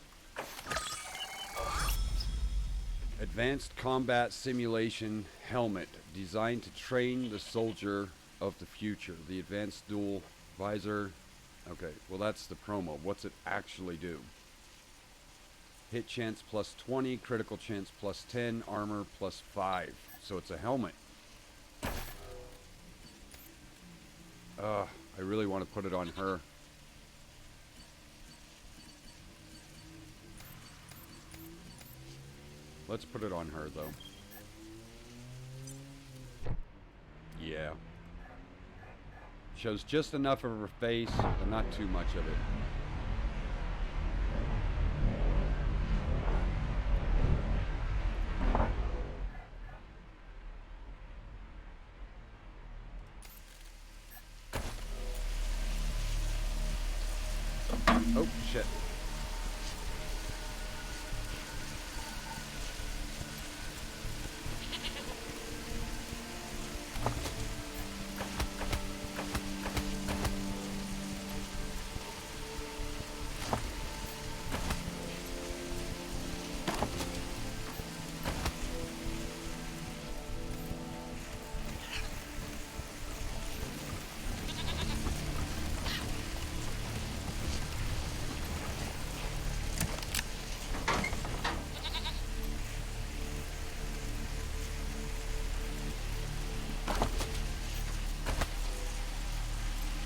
Advanced Combat Simulation Helmet, designed to train the soldier of the future. The advanced dual visor. Okay, well that's the promo. What's it actually do? Hit chance plus 20, critical chance plus 10, armor plus 5. So it's a helmet. I really want to put it on her. Let's put it on her, though. Yeah. Shows just enough of her face, but not too much of it. Oh, shit.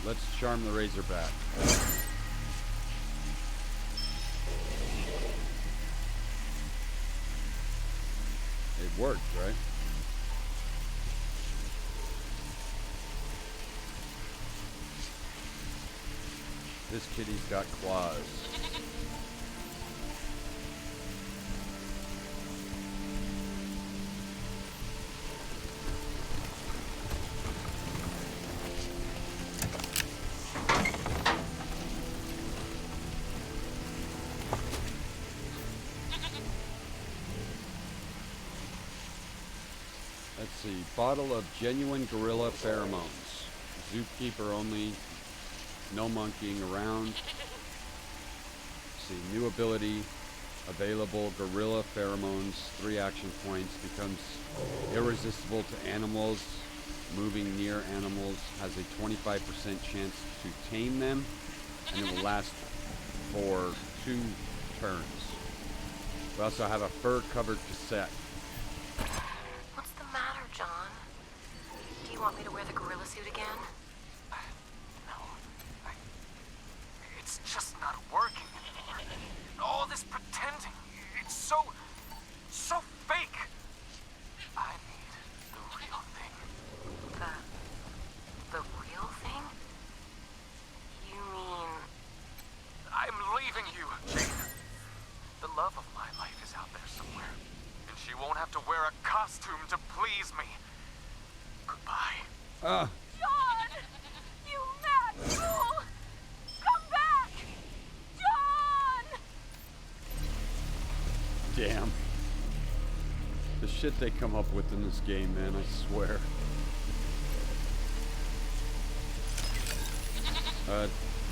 Let's charm the Razorback. It worked, right? This kitty's got claws. Let's see, bottle of genuine gorilla pheromones. Zookeeper only, no monkeying around. Let's see, new ability available, gorilla pheromones, 3 action points, becomes irresistible to animals, moving near animals, has a 25% chance to tame them, and it will last for 2 turns. We also have a fur-covered cassette. John, do you want me to wear the gorilla suit again? No. It's just not working anymore. All this pretending, it's so fake. I need the real thing. The real thing? You mean... I'm leaving you, Jane. The love of my life is out there somewhere. And she won't have to wear a costume to please me. Goodbye. John! You mad fool! Come back! John! damn. The shit they come up with in this game, man, I swear.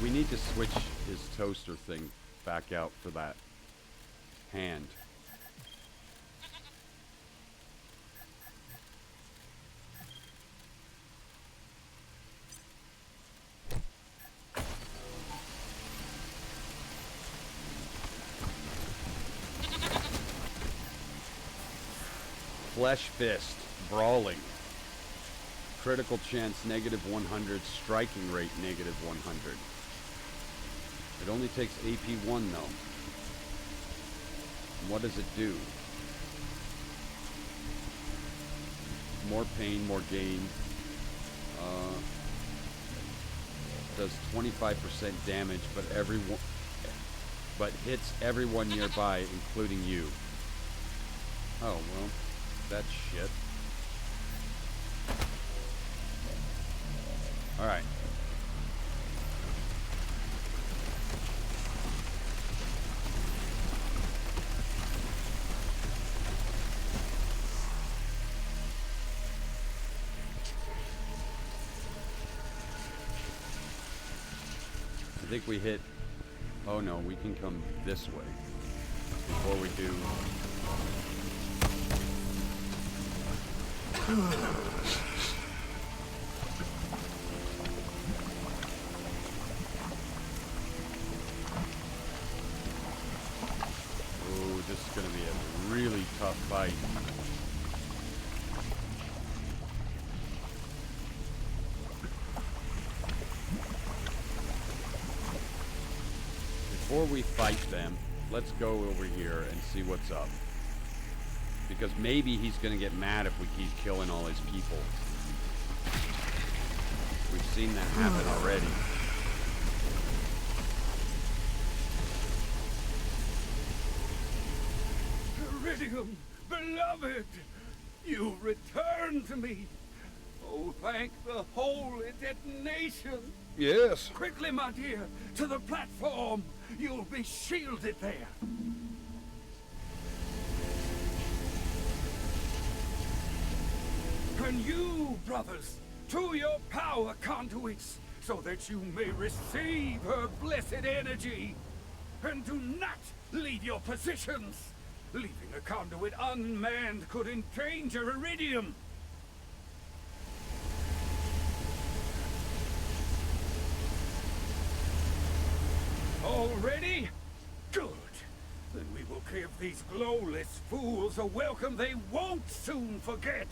We need to switch his toaster thing back out for that hand. Flesh Fist, Brawling. Critical chance -100, striking rate -100. It only takes AP1 though. What does it do? More pain, more gain. Does 25% damage, but hits everyone nearby, including you. Oh well, that's shit. All right. I think we hit... Oh no, we can come this way before we do... Oh, this is going to be a really tough fight. Before we fight them, let's go over here and see what's up. Because maybe he's going to get mad if we keep killing all his people. We've seen that happen already. Iridium, beloved, you return to me. Oh, thank the holy detonation. Yes. Quickly, my dear, to the platform. You'll be shielded there. And you, brothers, to your power conduits, so that you may receive her blessed energy. And do not leave your positions. Leaving a conduit unmanned could endanger Iridium. All ready? Good. Then we will give these glowless fools a welcome they won't soon forget.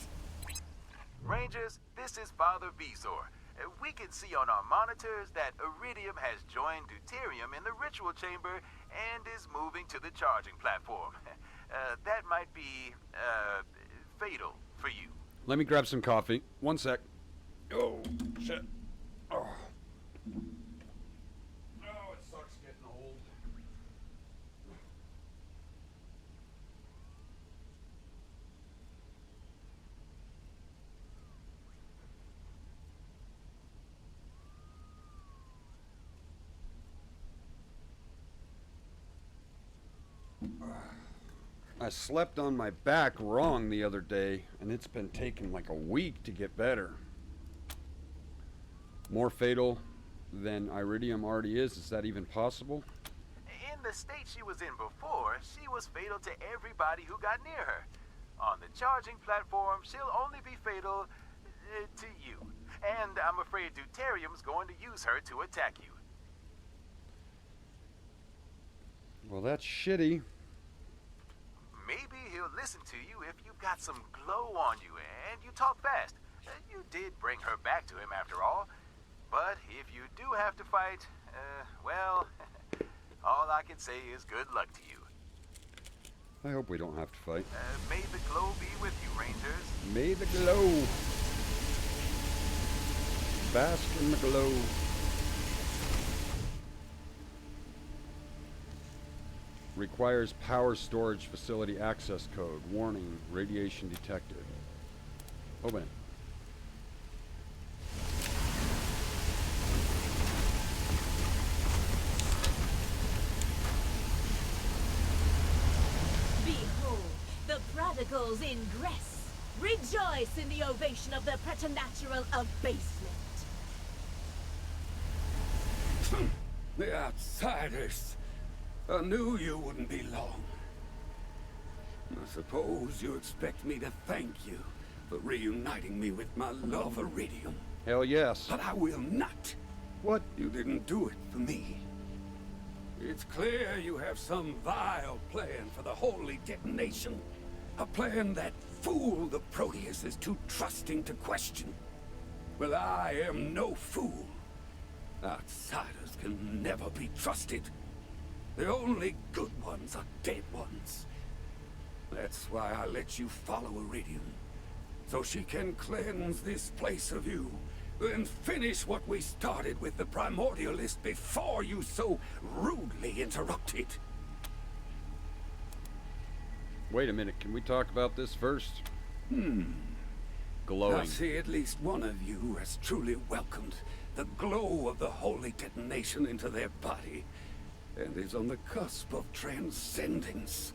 Rangers, this is Father Bezor. We can see on our monitors that Iridium has joined Deuterium in the ritual chamber and is moving to the charging platform. That might be, fatal for you. Let me grab some coffee. One sec. Oh, shit. Oh, it sucks getting old. I slept on my back wrong the other day, and it's been taking like a week to get better. More fatal than Iridium already is that even possible? In the state she was in before, she was fatal to everybody who got near her. On the charging platform, she'll only be fatal to you. And I'm afraid Deuterium's going to use her to attack you. Well, that's shitty. Maybe he'll listen to you if you've got some glow on you and you talk fast. You did bring her back to him after all. But if you do have to fight, well, all I can say is good luck to you. I hope we don't have to fight. May the glow be with you, Rangers. May the glow. Bask in the glow. Requires power storage facility access code. Warning, radiation detected. Open it. radicals ingress. Rejoice in the ovation of the preternatural abasement. The outsiders. I knew you wouldn't be long. I suppose you expect me to thank you for reuniting me with my love Iridium. Hell yes. But I will not. What? You didn't do it for me. It's clear you have some vile plan for the holy detonation. A plan that fool the Proteus is too trusting to question. Well, I am no fool. Outsiders can never be trusted. The only good ones are dead ones. That's why I let you follow Iridium. So she can cleanse this place of you, and finish what we started with the Primordialist before you so rudely interrupted. Wait a minute, can we talk about this first? Glowing. I see at least one of you has truly welcomed the glow of the holy detonation into their body, and is on the cusp of transcendence.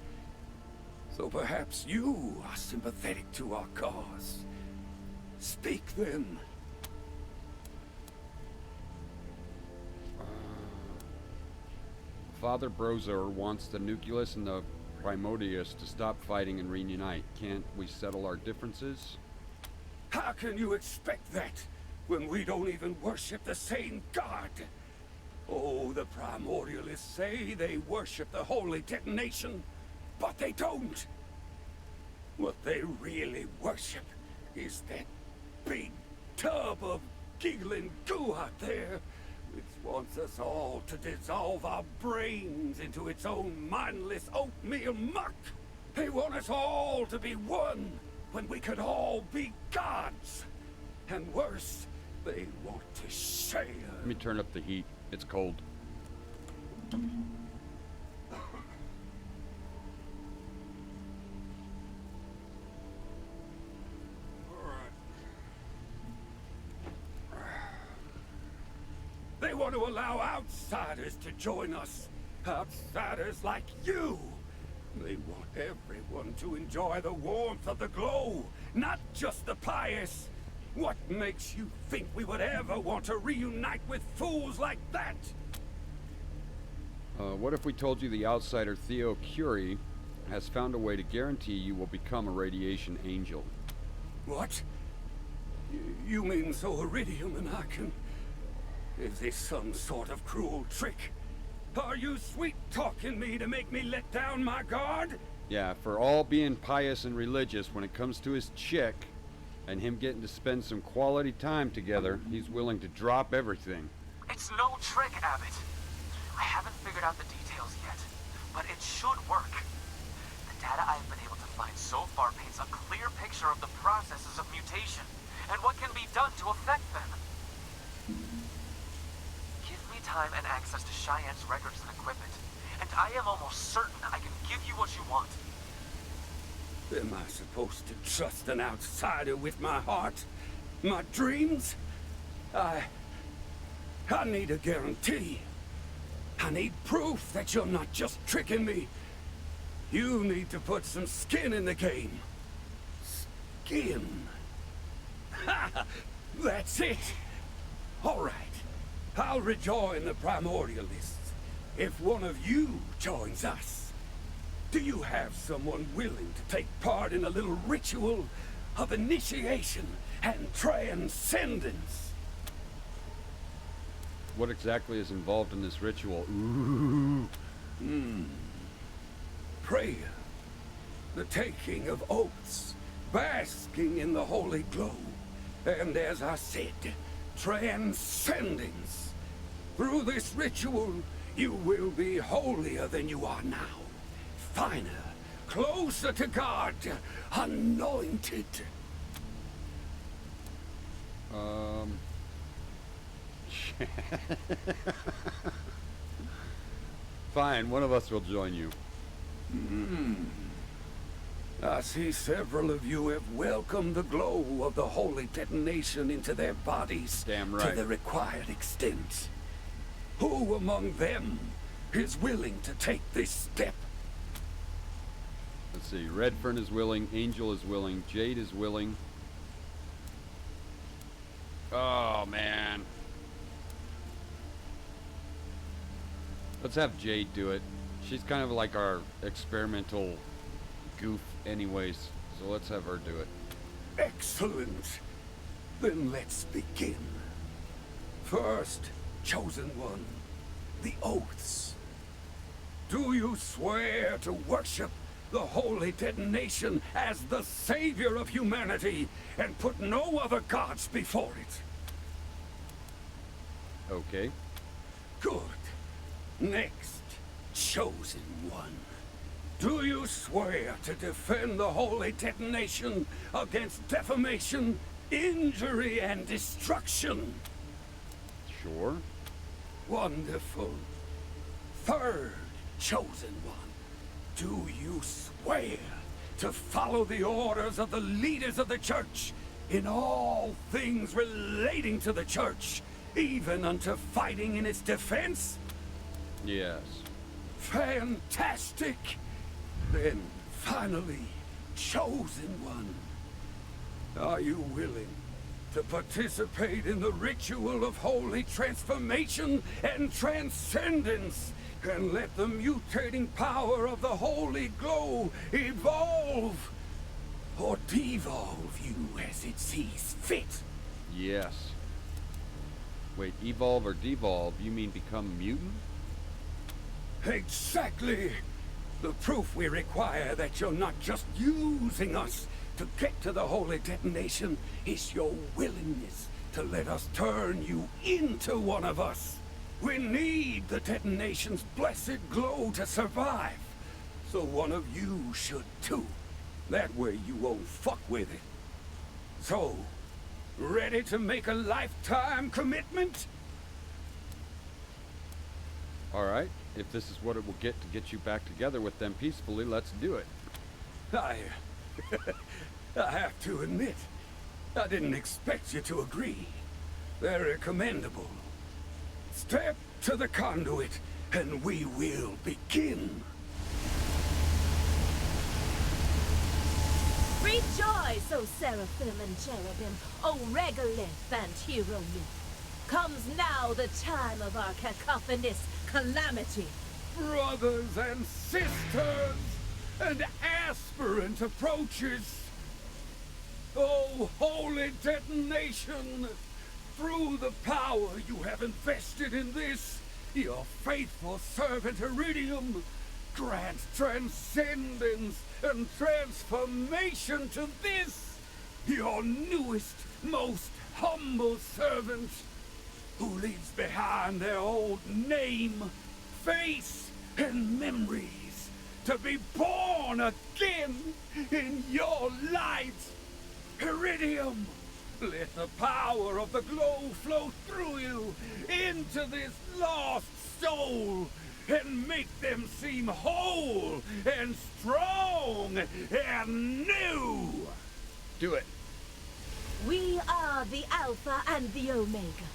So perhaps you are sympathetic to our cause. Speak then. Father Brozor wants the Nucleus and the Primordius to stop fighting and reunite. Can't we settle our differences? How can you expect that when we don't even worship the same god? Oh, the Primordialists say they worship the holy detonation, but they don't. What they really worship is that big tub of giggling goo out there, which wants us all to dissolve our brains into its own mindless oatmeal muck. They want us all to be one when we could all be gods. And worse, they want to share. Let me turn up the heat. It's cold. They want to allow outsiders to join us. Outsiders like you. They want everyone to enjoy the warmth of the glow, not just the pious. What makes you think we would ever want to reunite with fools like that? What if we told you the outsider Theo Curie has found a way to guarantee you will become a radiation angel? What? You mean so Iridium and I can... Is this some sort of cruel trick? Are you sweet-talking me to make me let down my guard? Yeah, for all being pious and religious, when it comes to his chick and him getting to spend some quality time together, he's willing to drop everything. It's no trick, Abbott. I haven't figured out the details yet, but it should work. The data I've been able to find so far paints a clear picture of the processes of mutation and what can be done to affect them. Give me time and access to Cheyenne's records and equipment, and I am almost certain I can give you what you want. Am I supposed to trust an outsider with my heart? My dreams? I need a guarantee. I need proof that you're not just tricking me. You need to put some skin in the game. Skin. Ha! That's it! All right. I'll rejoin the Primordialists if one of you joins us. Do you have someone willing to take part in a little ritual of initiation and transcendence? What exactly is involved in this ritual? Ooh. Prayer. The taking of oaths. Basking in the holy glow. And as I said, transcendence. Through this ritual, you will be holier than you are now. Finer, closer to God, anointed. Fine, one of us will join you. I see several of you have welcomed the glow of the holy detonation into their bodies. Damn right. To the required extent. Who among them is willing to take this step? Let's see. Redfern is willing. Angel is willing. Jade is willing. Oh, man. Let's have Jade do it. She's kind of like our experimental goof anyways. So let's have her do it. Excellent. Then let's begin. First, chosen one, the oaths. Do you swear to worship the holy detonation as the savior of humanity and put no other gods before it? Okay. Good. Next, chosen one. Do you swear to defend the holy detonation against defamation, injury, and destruction? Sure. Wonderful. Third, chosen one. Do you swear to follow the orders of the leaders of the church in all things relating to the church, even unto fighting in its defense? Yes. Fantastic! Then, finally, chosen one. Are you willing to participate in the ritual of holy transformation and transcendence, and let the mutating power of the holy glow evolve or devolve you as it sees fit? Yes. Wait, evolve or devolve? You mean become mutant? Exactly! The proof we require that you're not just using us to get to the holy detonation is your willingness to let us turn you into one of us. We need the detonation's blessed glow to survive, so one of you should too. That way you won't fuck with it. So, ready to make a lifetime commitment? Alright, if this is what it will get to get you back together with them peacefully, let's do it. I have to admit, I didn't expect you to agree. Very commendable. Step to the conduit, and we will begin. Rejoice, O seraphim and cherubim, O regolith and hieroglyph. Comes now the time of our cacophonous calamity. Brothers and sisters, and aspirant approaches. Oh, holy detonation! Through the power you have invested in this, your faithful servant Iridium grants transcendence and transformation to this, your newest, most humble servant, who leaves behind their old name, face, and memories, to be born again in your light. Iridium, let the power of the glow flow through you into this lost soul and make them seem whole and strong and new. Do it. We are the Alpha and the Omega,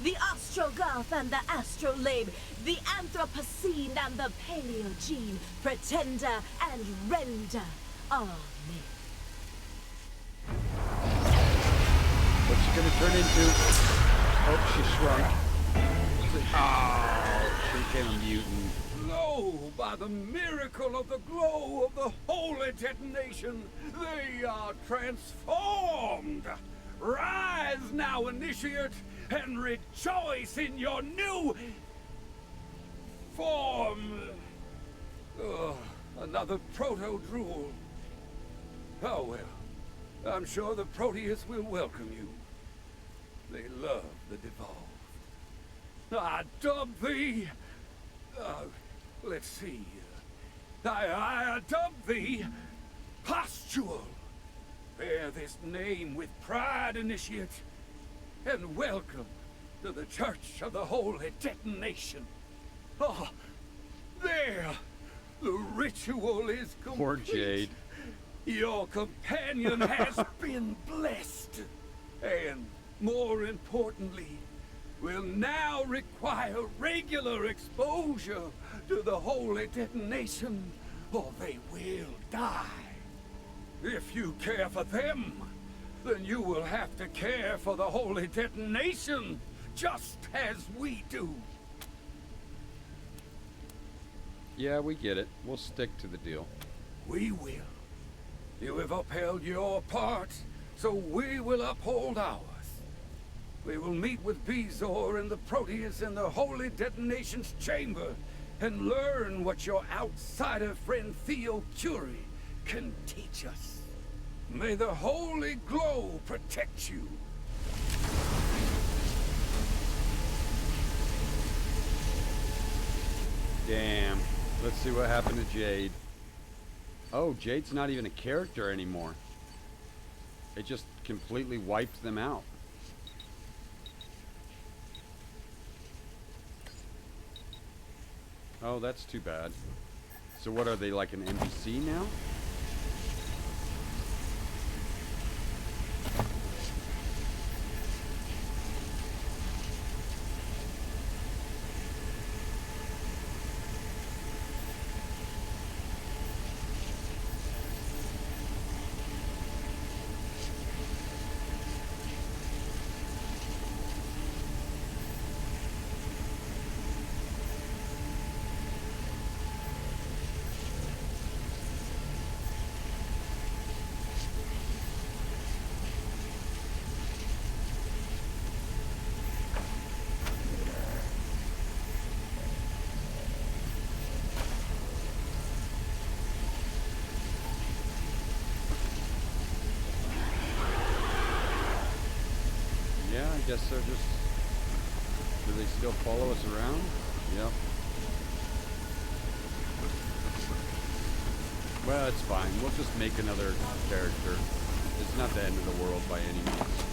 the Ostrogoth and the Astrolabe, the Anthropocene and the Paleogene, Pretender and Render. Amen. What's she gonna turn into? Oh, she shrunk. Oh, she became a mutant. Lo, by the miracle of the glow of the holy detonation, they are transformed. Rise now, initiate, and rejoice in your new form. Another proto-drool. Oh well, I'm sure the Proteus will welcome you. They love the devolved. I dub thee... let's see. I dub thee Postual. Bear this name with pride, initiate, and welcome to the Church of the Holy Detonation. Oh, there! The ritual is complete. Poor Jade. Your companion has been blessed. And, more importantly, will now require regular exposure to the holy detonation or they will die. If you care for them, then you will have to care for the holy detonation, just as we do. Yeah, we get it. We'll stick to the deal. We will. You have upheld your part, so we will uphold ours. We will meet with Bezor and the Proteus in the Holy Detonation's chamber and learn what your outsider friend Theo Curie can teach us. May the Holy Glow protect you. Damn. Let's see what happened to Jade. Oh, Jade's not even a character anymore. It just completely wiped them out. Oh, that's too bad. So what are they, like an NPC now? Yeah, I guess they're just... Do they still follow us around? Yep. Well, it's fine. We'll just make another character. It's not the end of the world by any means.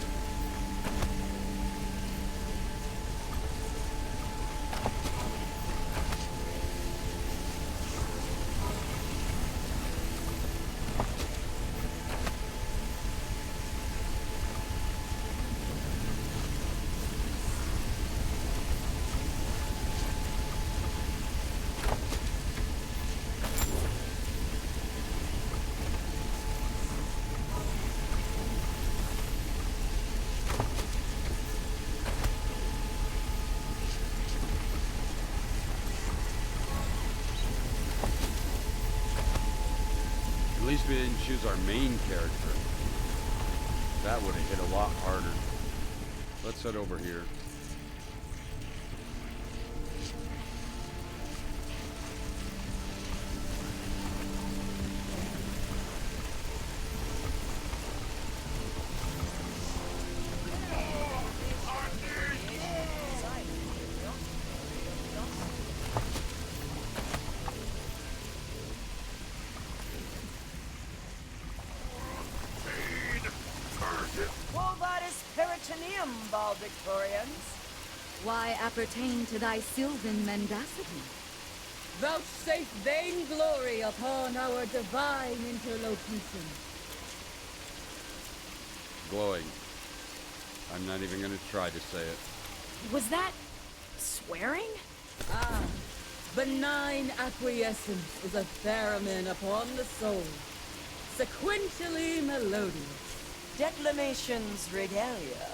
At least we didn't choose our main character. That would have hit a lot harder. Let's head over here. Quo vadis peritoneum, Victorians? Why appertain to thy sylvan mendacity? Vouchsafe vain glory upon our divine interlocution. Glowing. I'm not even going to try to say it. Was that swearing? Ah, benign acquiescence is a theremin upon the soul, sequentially melodious. Declamations regalia.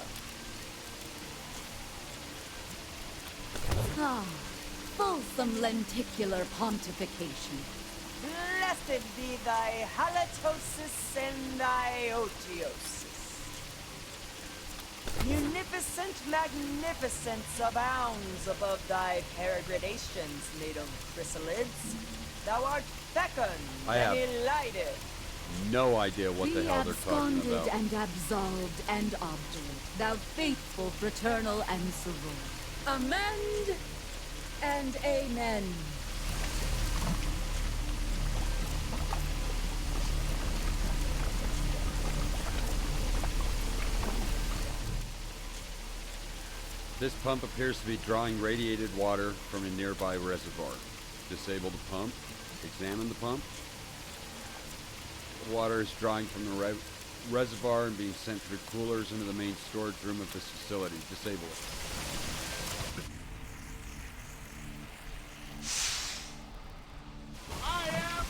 Ah, fulsome lenticular pontification. Blessed be thy halitosis and thy otiosis. Munificent magnificence abounds above thy peregrinations, native chrysalids. Thou art fecund I have and elided. no idea what the Be hell they're talking absconded about. and absolved and obdurate, thou faithful, fraternal, and soror. Amend and amen. This pump appears to be drawing radiated water from a nearby reservoir. Disable the pump. Examine the pump. The water is drawing from the reservoir and being sent through coolers into the main storage room of this facility. Disable it. I am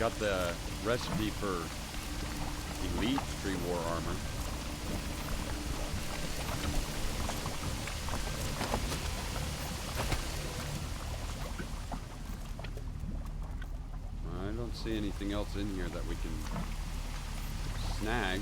got the recipe for elite tree war armor. I don't see anything else in here that we can snag.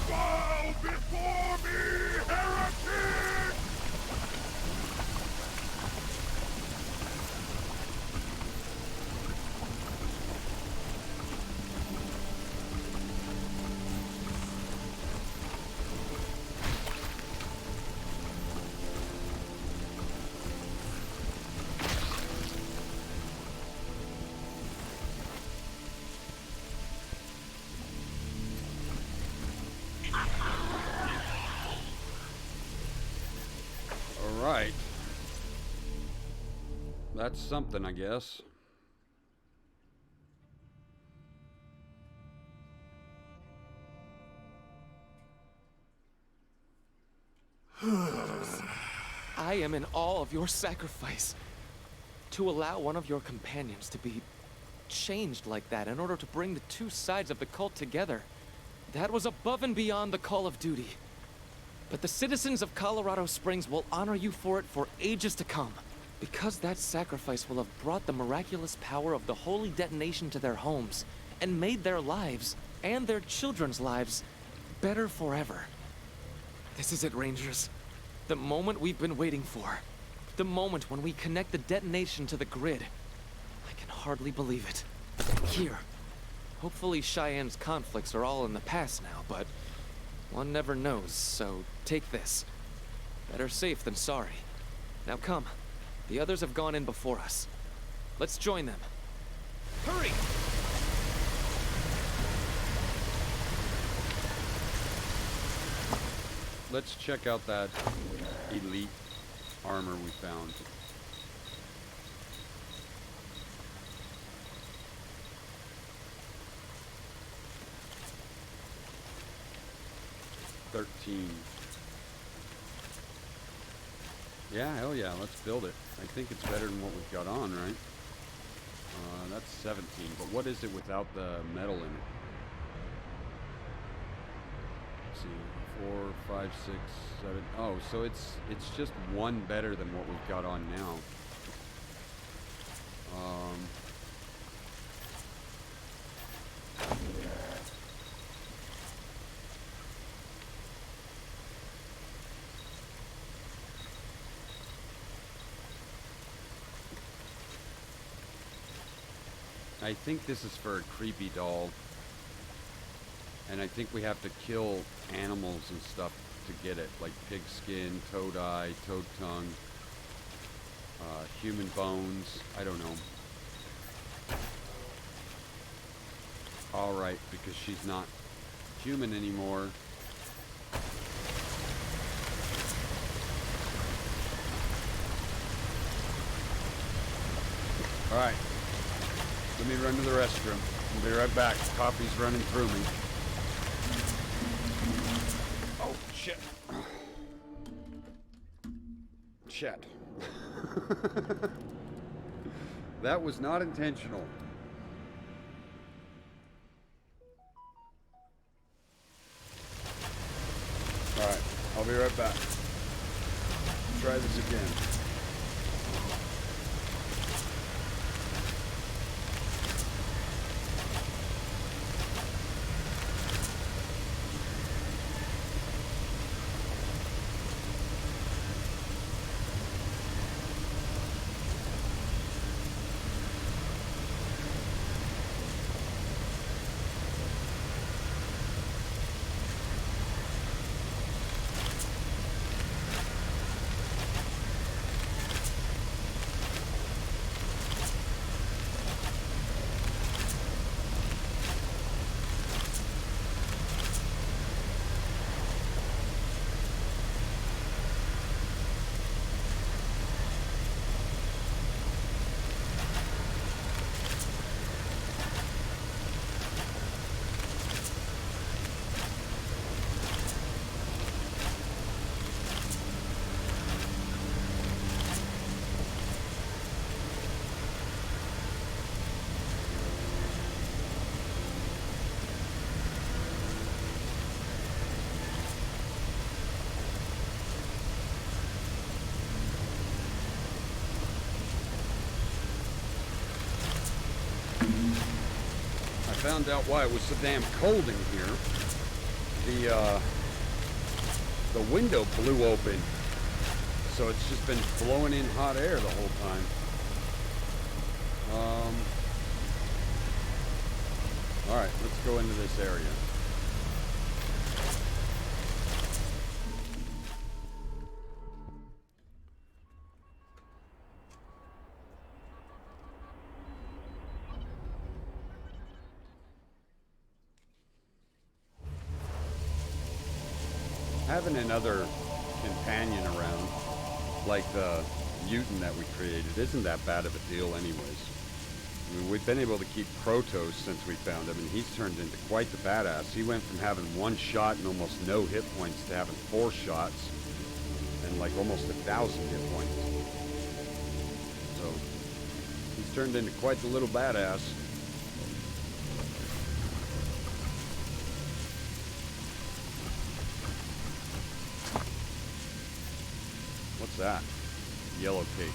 Bow before me, heretic! Alright. That's something, I guess. I am in awe of your sacrifice. To allow one of your companions to be changed like that in order to bring the two sides of the cult together. That was above and beyond the call of duty. But the citizens of Colorado Springs will honor you for it for ages to come. Because that sacrifice will have brought the miraculous power of the holy detonation to their homes and made their lives, and their children's lives, better forever. This is it, Rangers. The moment we've been waiting for. The moment when we connect the detonation to the grid. I can hardly believe it. Here. Hopefully Cheyenne's conflicts are all in the past now, but one never knows, so take this. Better safe than sorry. Now come. The others have gone in before us. Let's join them. Hurry! Let's check out that elite armor we found. Yeah, hell yeah, let's build it. I think it's better than what we've got on, right? That's 17, but what is it without the metal in it? Let's see, 4, 5, 6, 7. Oh, so it's just one better than what we've got on now. I think this is for a creepy doll. And I think we have to kill animals and stuff to get it. Like pig skin, toad eye, toad tongue, human bones. I don't know. Alright, because she's not human anymore. Alright. Let me run to the restroom. I'll be right back. Coffee's running through me. Oh, shit. Shit. That was not intentional. Alright, I'll be right back. Try this again. found out why it was so damn cold in here. The window blew open, so it's just been blowing in hot air the whole time. Alright, let's go into this area. Having another companion around, like the mutant that we created, isn't that bad of a deal anyways. I mean, we've been able to keep Protos since we found him, and he's turned into quite the badass. He went from having 1 shot and almost no hit points to having 4 shots and like almost 1,000 hit points. So he's turned into quite the little badass. What's that? Yellow cake.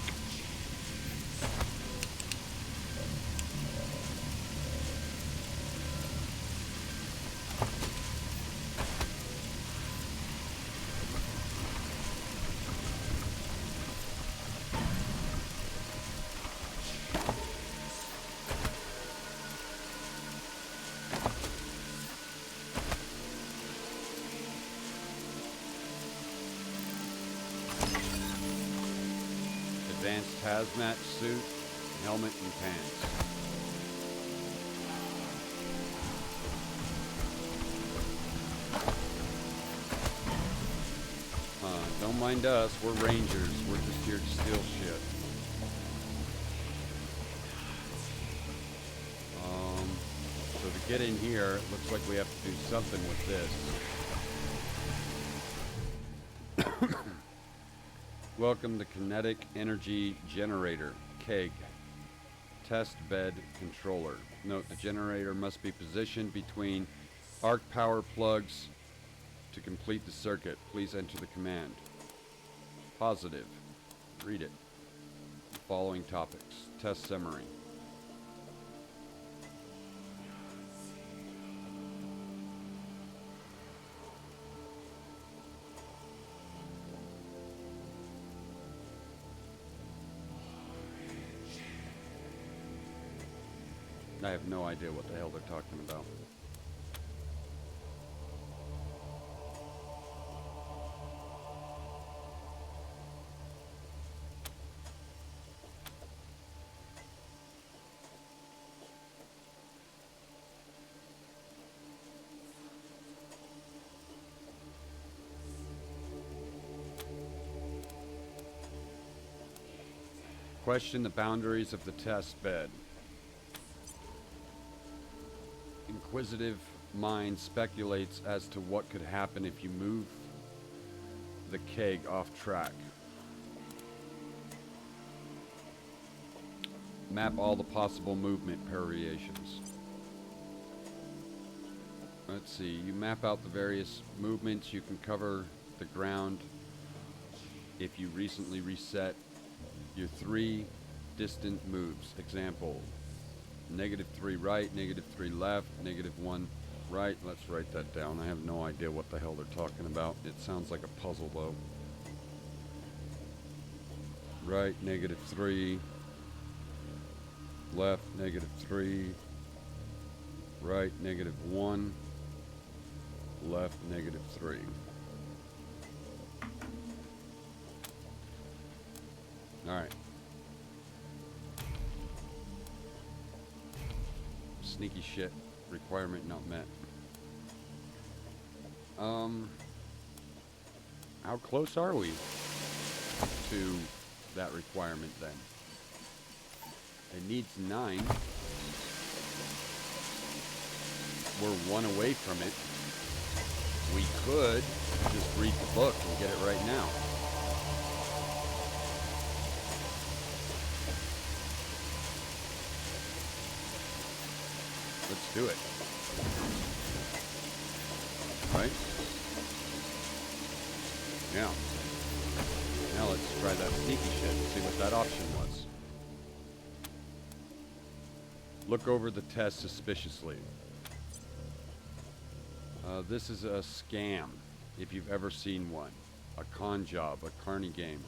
Advanced hazmat suit, helmet, and pants. Don't mind us, we're rangers. We're just here to steal shit. So to get in here, it looks like we have to do something with this. Welcome to Kinetic Energy Generator, KEG. Test Bed Controller. Note, the generator must be positioned between arc power plugs to complete the circuit. Please enter the command. Positive. Read it. Following topics. Test summary. I have no idea what the hell they're talking about. Question the boundaries of the test bed. Inquisitive mind speculates as to what could happen if you move the keg off track. Map all the possible movement variations. Let's see, you map out the various movements. You can cover the ground if you recently reset your 3 distant moves. Example, -3 right, -3 left, -1 right. Let's write that down. I have no idea what the hell they're talking about. It sounds like a puzzle though. Right, -3. Left, -3. Right, -1. Left, -3. Alright. Sneaky shit. Requirement not met. How close are we to that requirement then? It needs 9. We're 1 away from it. We could just read the book and get it right now. Let's do it. Right? Yeah. Now let's try that sneaky shit and see what that option was. Look over the test suspiciously. This is a scam, if you've ever seen one. A con job, a carny game.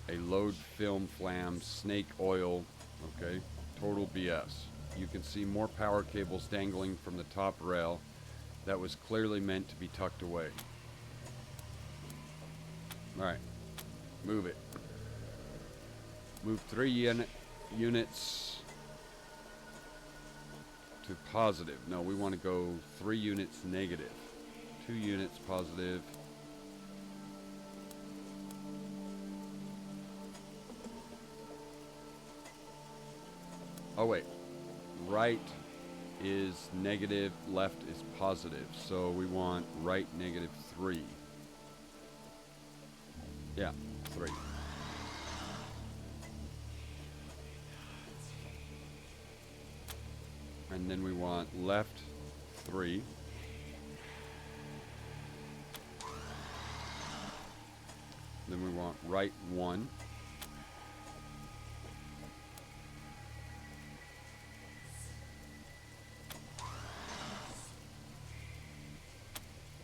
A load film flam, snake oil, okay? Total BS. You can see more power cables dangling from the top rail that was clearly meant to be tucked away. Alright, move it. Move 3 units to positive. No, we want to go 3 units negative. 2 units positive. Oh wait, right is negative, left is positive. So we want right -3. Yeah, 3. And then we want left 3. Then we want right 1.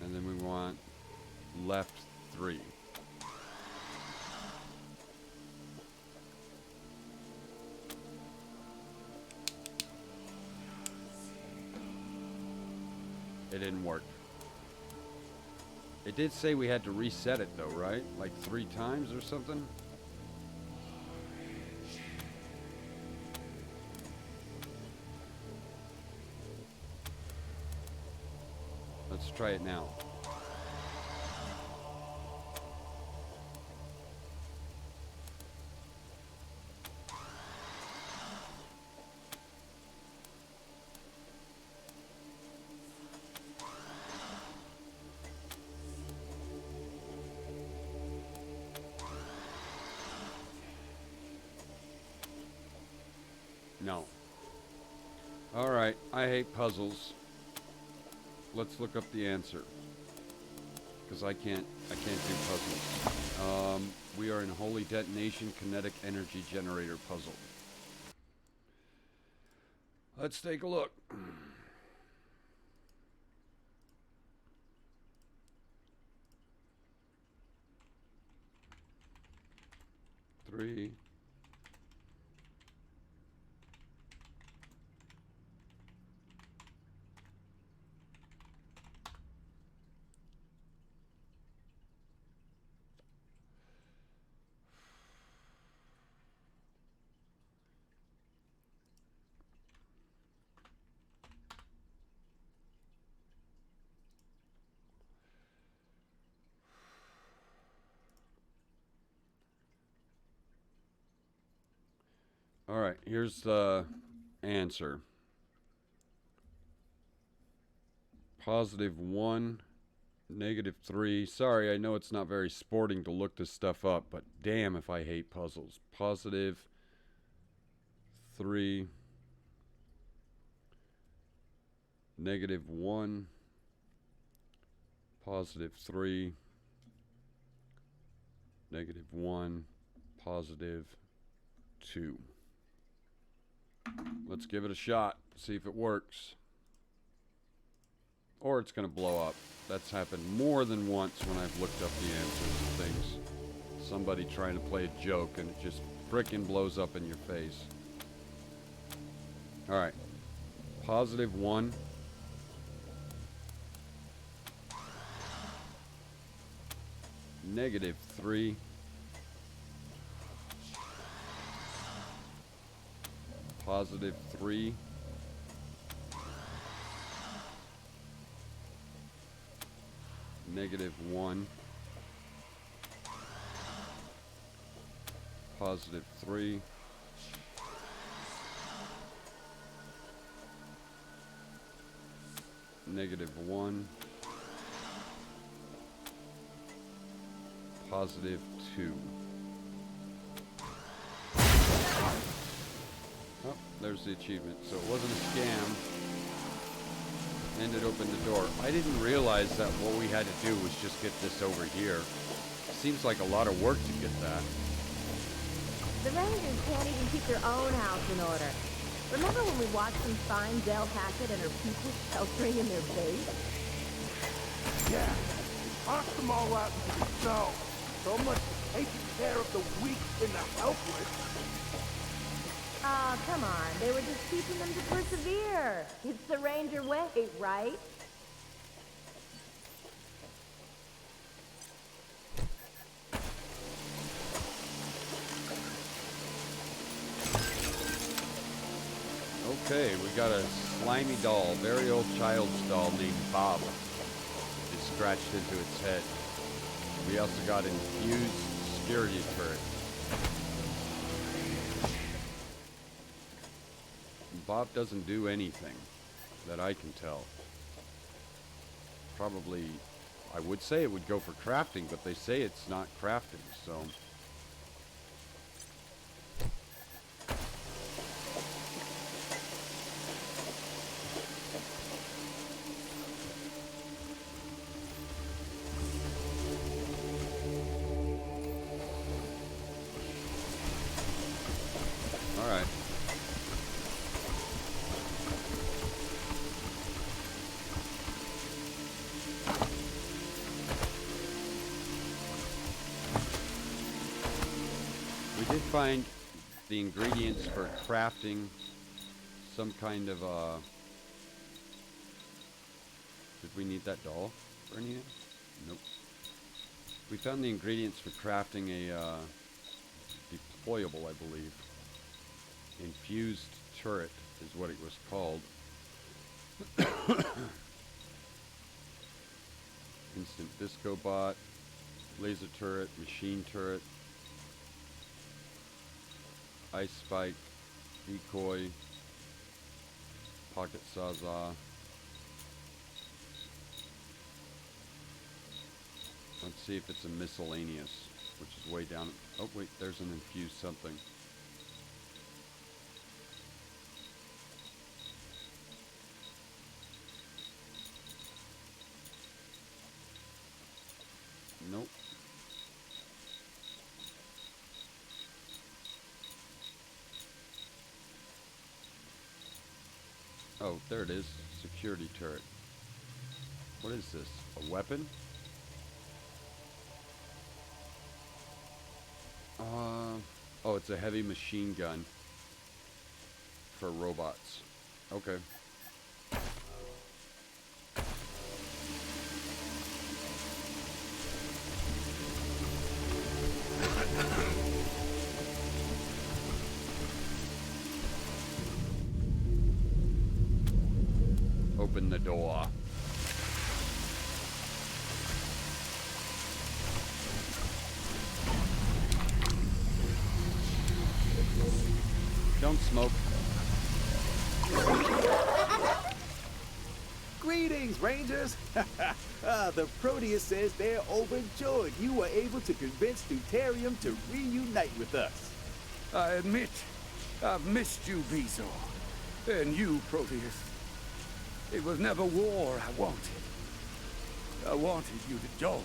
And then we want left 3. It didn't work. It did say we had to reset it though, right? Like 3 times or something? Let's try it now. No. Alright, I hate puzzles. Let's look up the answer. Because I can't do puzzles. We are in Holy Detonation Kinetic Energy Generator puzzle. Let's take a look. Three. All right, here's the answer. +1, -3. Sorry, I know it's not very sporting to look this stuff up, but damn if I hate puzzles. +3, -1, +3, -1, +2. Let's give it a shot, see if it works. Or it's going to blow up. That's happened more than once when I've looked up the answers to things. Somebody trying to play a joke and it just frickin' blows up in your face. Alright. +1. -3. +3. -1. +3. -1. +2. Oh, there's the achievement. So it wasn't a scam. And it opened the door. I didn't realize that what we had to do was just get this over here. Seems like a lot of work to get that. The Rangers can't even keep their own house in order. Remember when we watched them find Del Hackett and her people sheltering in their base? Yeah. Toss them all out into the snow. So much for taking care of the weak and the helpless. Aw, come on. They were just teaching them to persevere. It's the Ranger way, right? Okay, we got a slimy doll, very old child's doll named Bob. It's scratched into its head. We also got an infused security turret. Bob doesn't do anything that I can tell. Probably, I would say it would go for crafting, but they say it's not crafting, so... Alright. We did find the ingredients for crafting some kind of did we need that doll for anything? Nope. We found the ingredients for crafting a deployable, I believe. Infused turret is what it was called. Instant disco bot, laser turret, machine turret, ice spike, decoy, pocket sawzall. Let's see if it's a miscellaneous, which is way down. Oh wait, there's an infused something. Nope. Oh, there it is. Security turret. What is this? A weapon? Oh, it's a heavy machine gun for robots. Okay. Open the door. Don't smoke. Greetings, Rangers! The Proteus says they're overjoyed you were able to convince Deuterium to reunite with us. I admit, I've missed you, Bezo. And you, Proteus. It was never war I wanted. I wanted you to join us.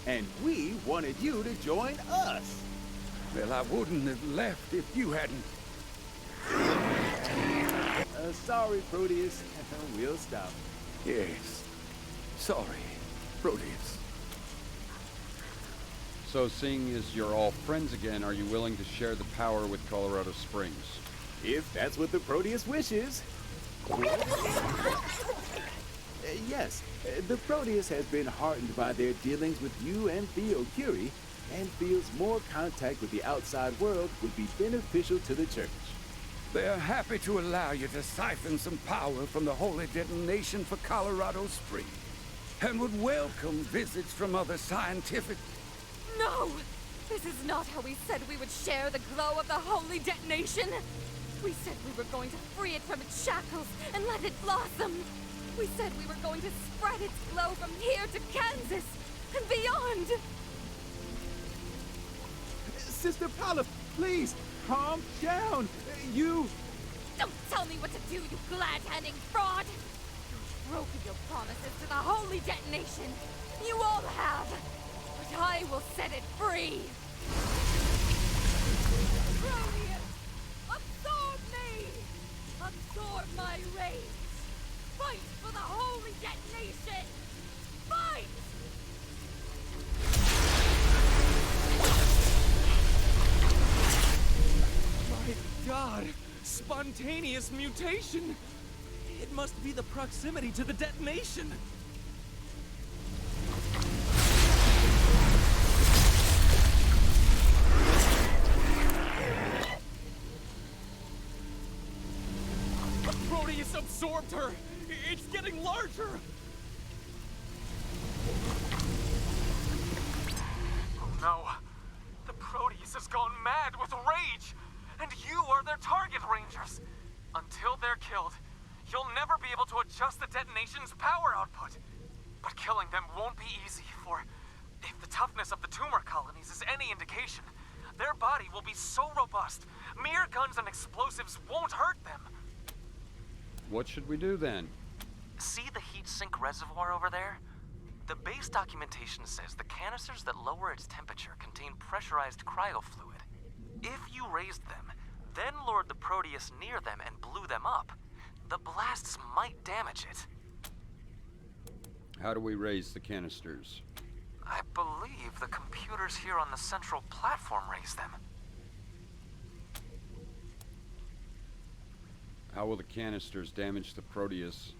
And we wanted you to join us. Well, I wouldn't have left if you hadn't. Sorry, Proteus. We'll stop. Yes. Sorry, Proteus. So, seeing as you're all friends again, are you willing to share the power with Colorado Springs? If that's what the Proteus wishes. Yes, the Proteus has been heartened by their dealings with you and Theo Curie, and feels more contact with the outside world would be beneficial to the Church. They are happy to allow you to siphon some power from the holy detonation for Colorado Springs, and would welcome visits from other scientific... No! This is not how we said we would share the glow of the holy detonation! We said we were going to free it from its shackles and let it blossom! We said we were going to spread its glow from here to Kansas and beyond! Sister Paula, please, calm down. You... Don't tell me what to do, you glad-handing fraud! You've broken your promises to the holy detonation! You all have! But I will set it free! Proteus! Absorb me! spontaneous mutation. It must be the proximity to the detonation. Proteus absorbed her. It's getting larger. Oh no. The Proteus has gone mad with rage. And you are their target, Rangers. Until they're killed, you'll never be able to adjust the detonation's power output. But killing them won't be easy, for if the toughness of the tumor colonies is any indication, their body will be so robust, mere guns and explosives won't hurt them. What should we do then? See the heat sink reservoir over there? The base documentation says the canisters that lower its temperature contain pressurized cryofluid. If you raised them, then lured the Proteus near them and blew them up, the blasts might damage it. How do we raise the canisters? I believe the computers here on the central platform raise them. How will the canisters damage the Proteus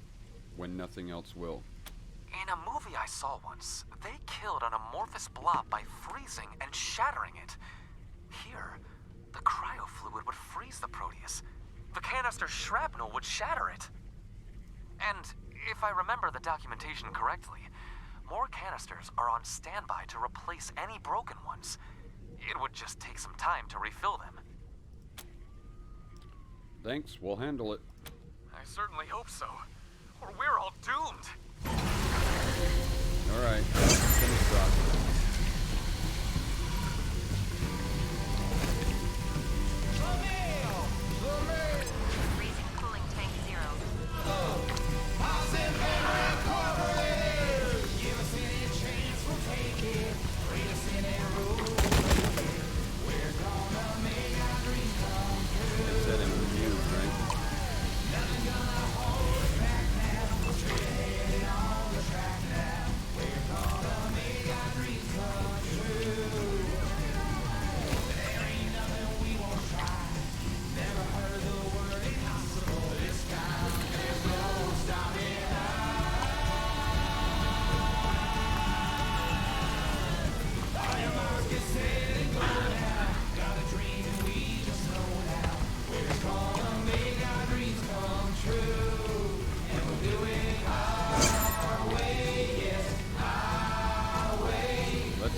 when nothing else will? In a movie I saw once, they killed an amorphous blob by freezing and shattering it. Here, the cryofluid would freeze the Proteus. The canister shrapnel would shatter it. And if I remember the documentation correctly, more canisters are on standby to replace any broken ones. It would just take some time to refill them. Thanks, we'll handle it. I certainly hope so, or we're all doomed. All right, finish rock. Freezing cooling tank 0. It's that in review, right?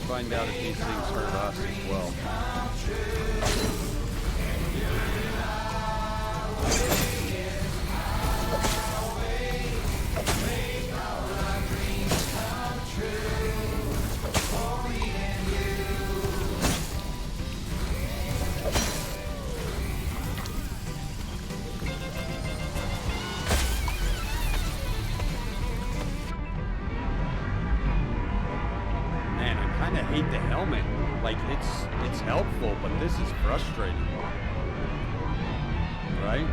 Find out if these things hurt us as well. I hate the helmet. Like, it's helpful, but this is frustrating. Right?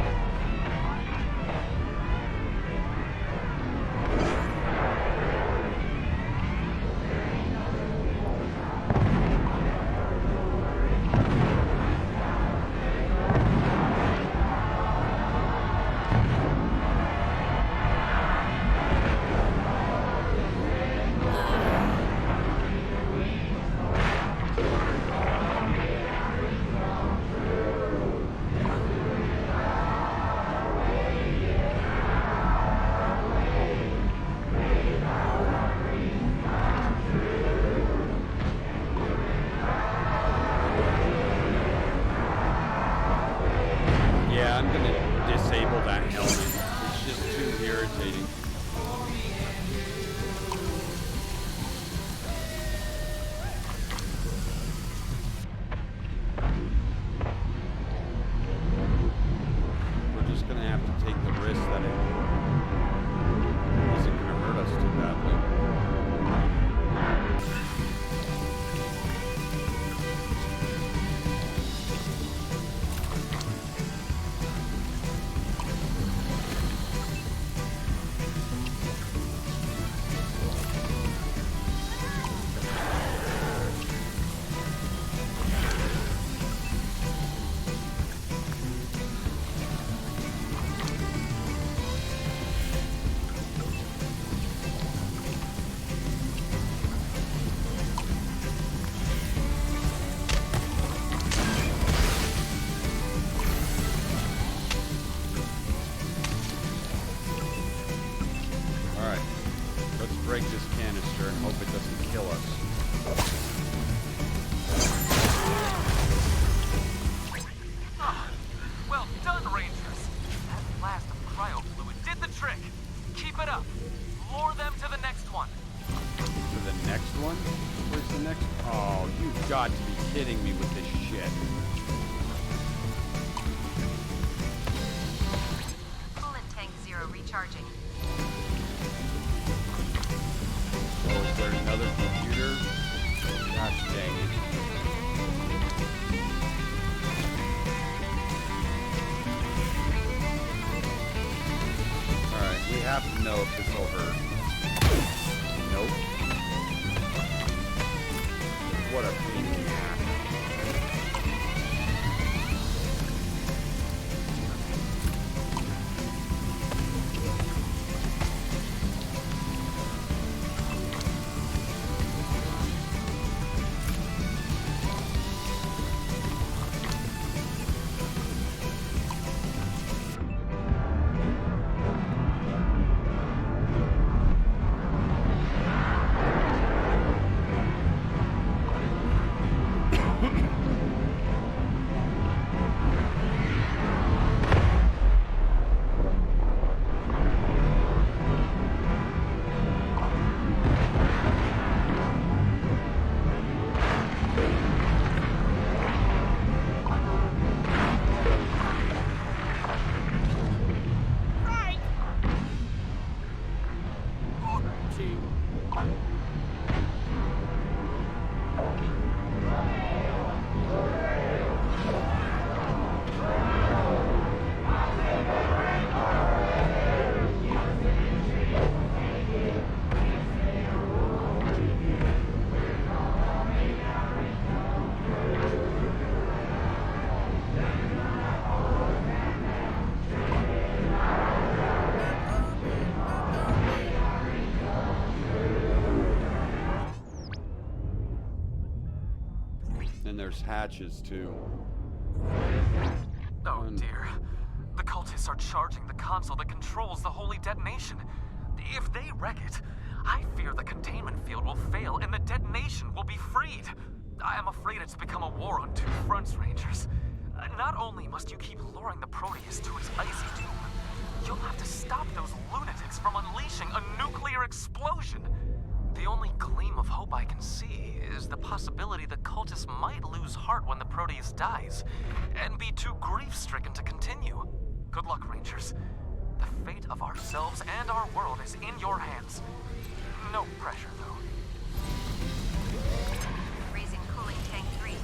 the next... Oh, you've got to be kidding me with this shit. Coolant tank 0 recharging. Oh, is there another computer? Gosh dang it. Alright, we have to know if this will hurt. Nope. What a pain in the ass. And there's hatches too. Oh dear. The cultists are charging the console that controls the holy detonation. If they wreck it, I fear the containment field will fail and the detonation will be freed. I am afraid it's become a war on two fronts, Rangers. Not only must you keep luring the Proteus to its icy doom, you'll have to stop those lunatics from unleashing a nuclear explosion. The only gleam of hope I can see is the possibility the cultists might lose heart when the Proteus dies, and be too grief-stricken to continue. Good luck, Rangers. The fate of ourselves and our world is in your hands. No pressure, though. Raising cooling tank 3.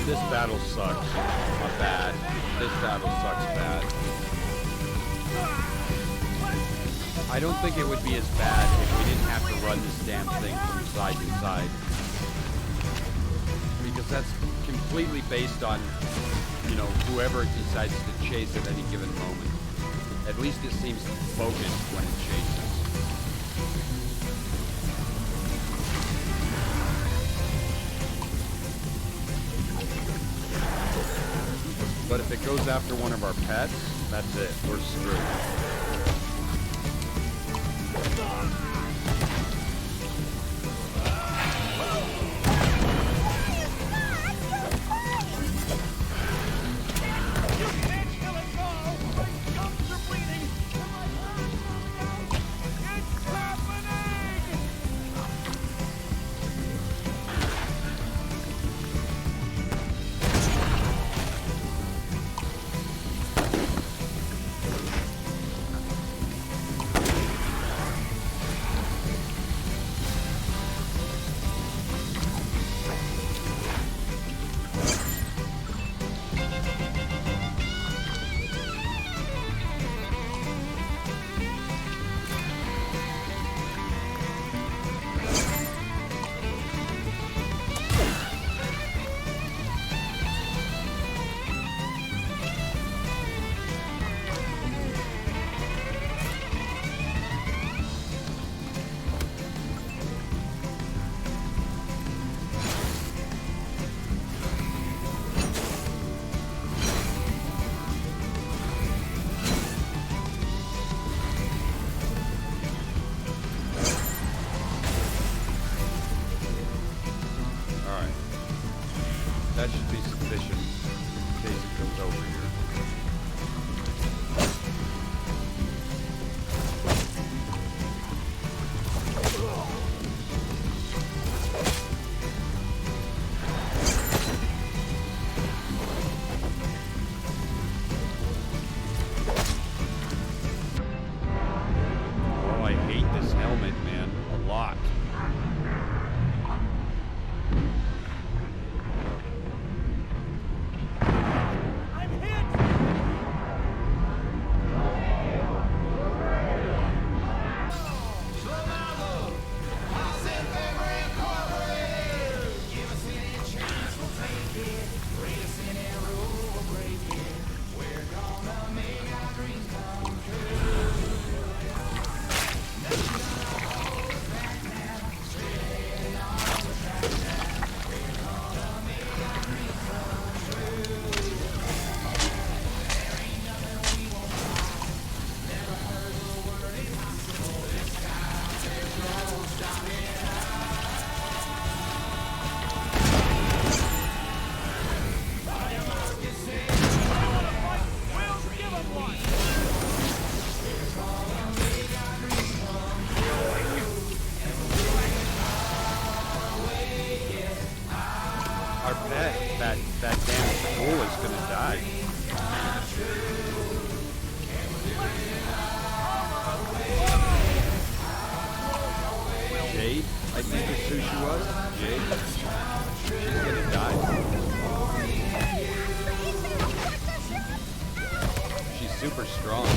This battle sucks. Bad. This battle sucks bad. I don't think it would be as bad if we didn't have to run this damn thing from side to side. Because that's completely based on, you know, whoever decides to chase at any given moment. At least it seems focused when it chases. But if it goes after one of our pets, that's it. We're screwed. That damn fool is gonna die. Jade, I think that's who she was. Jade. She's gonna die. She's super strong.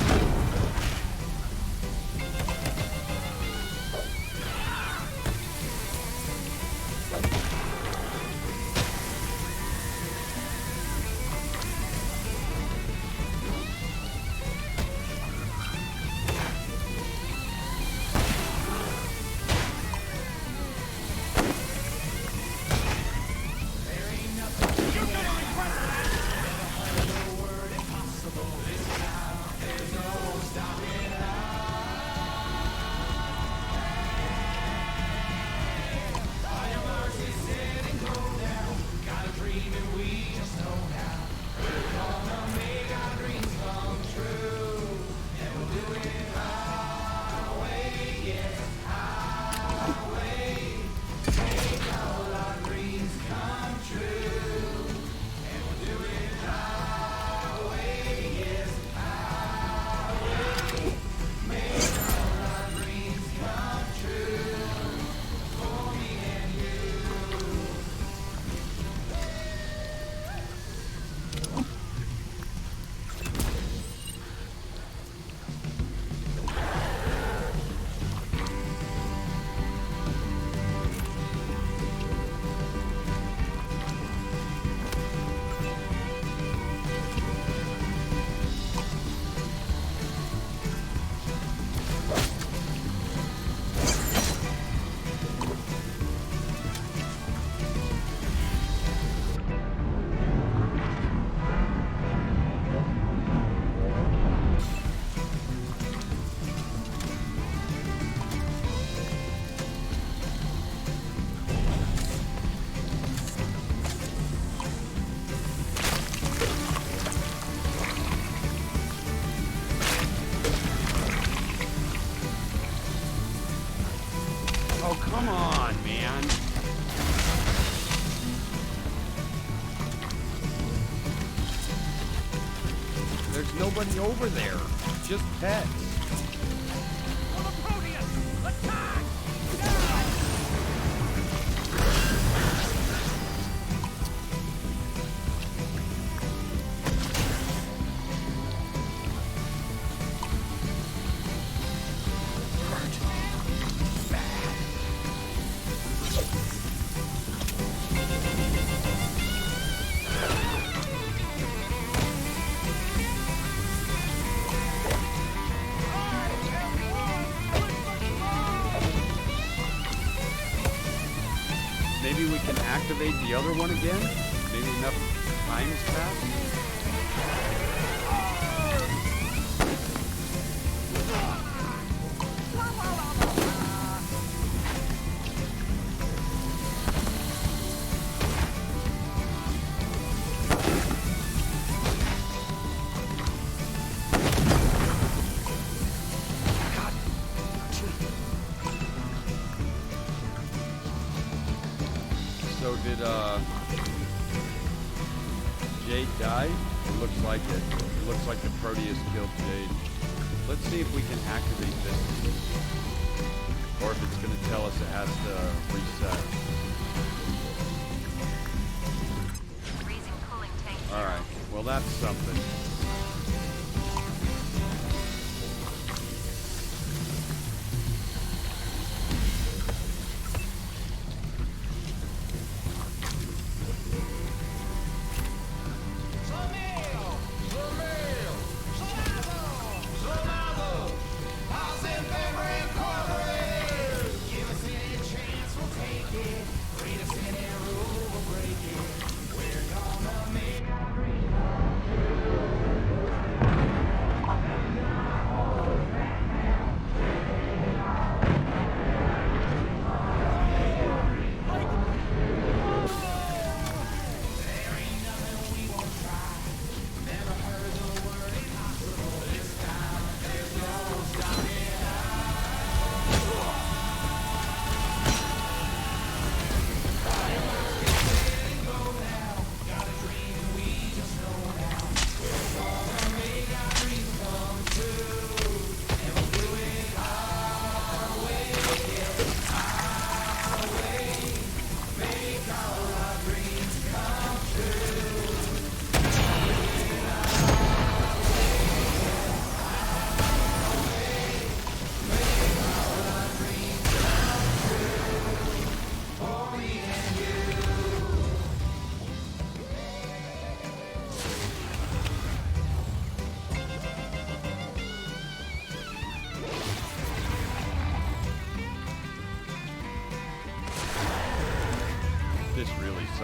Oh, come on, man. There's nobody over there. Just pets. Maybe we can activate the other one again? Maybe enough time has passed? So did Jade die? It looks like it. It looks like the Proteus killed Jade. Let's see if we can activate this. Or if it's going to tell us it has to reset. Freezing cooling tank. Alright, well that's something.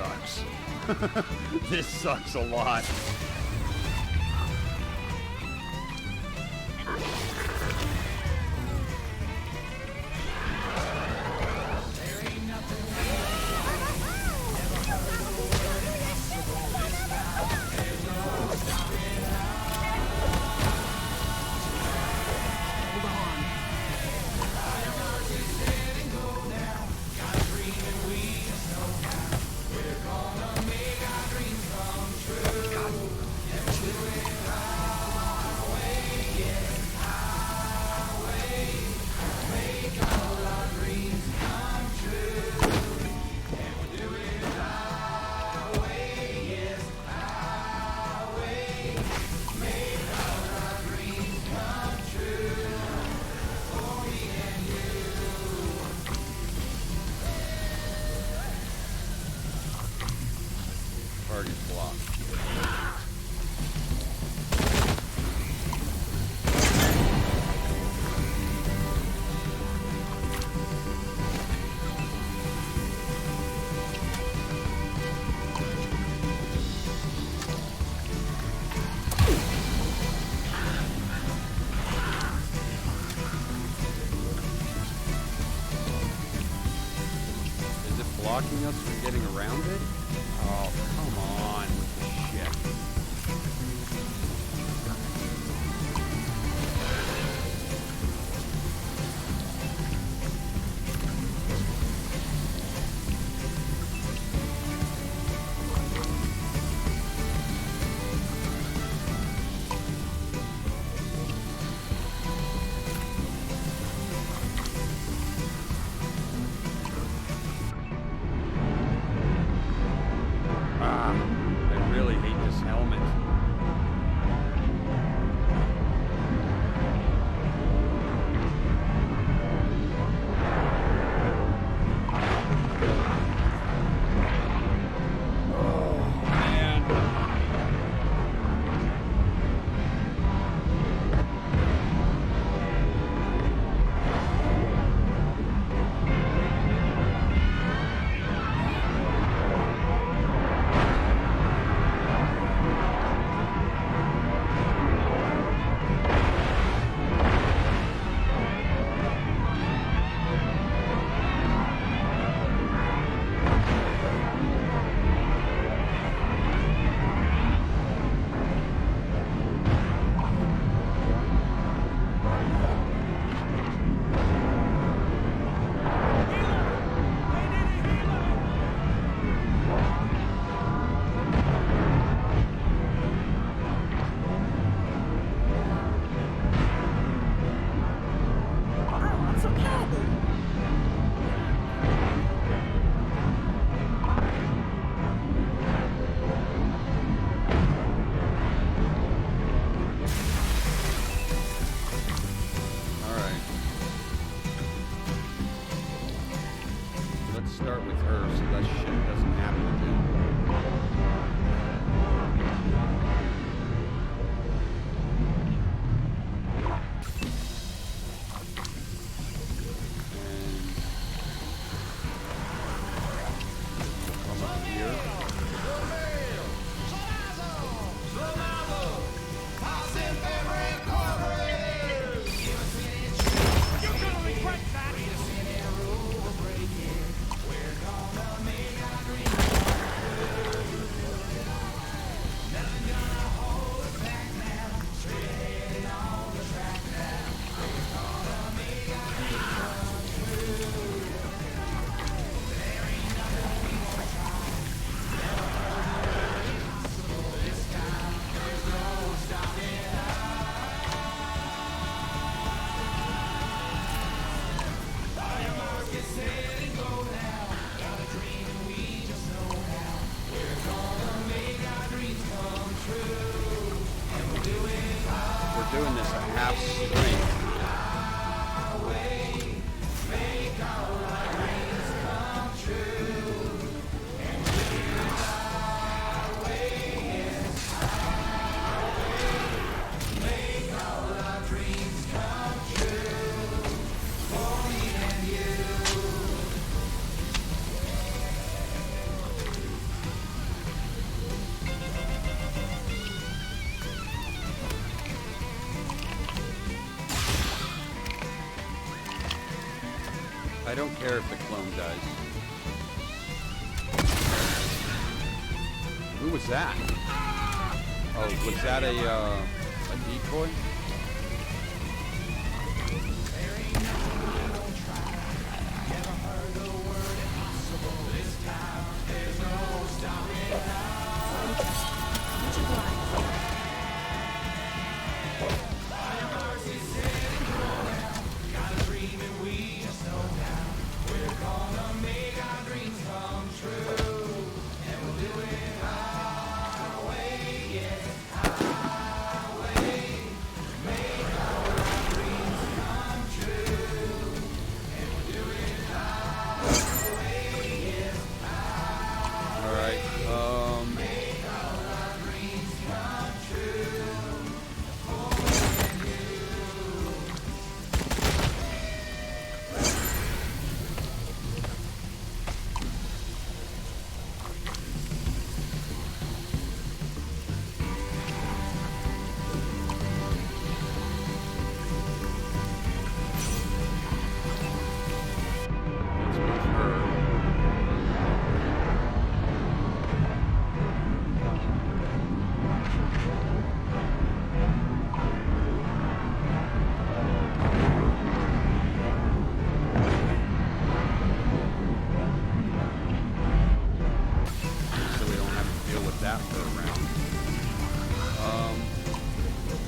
sucks. This sucks a lot. Target blocked. Is it blocking us from getting around it? Oh, come on with the shit. I really hate this helmet. Oh, man. Let's start with her so that shit doesn't happen again. Come up here. We're doing this at half strength. I don't care if the clone dies. Who was that? Oh, was that a decoy?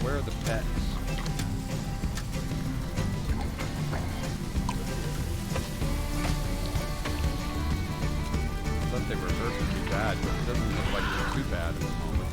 Where are the pets? I thought they were hurting too bad, but it doesn't look like they're too bad at the moment.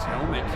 helmet.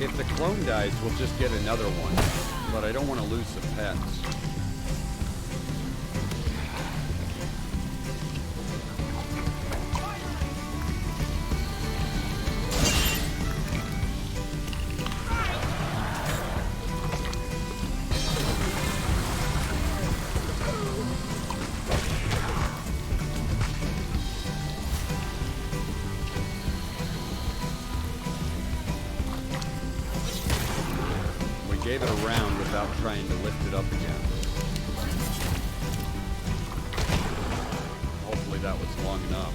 If the clone dies, we'll just get another one. But I don't want to lose the pets. Gave it a round without trying to lift it up again. Hopefully that was long enough.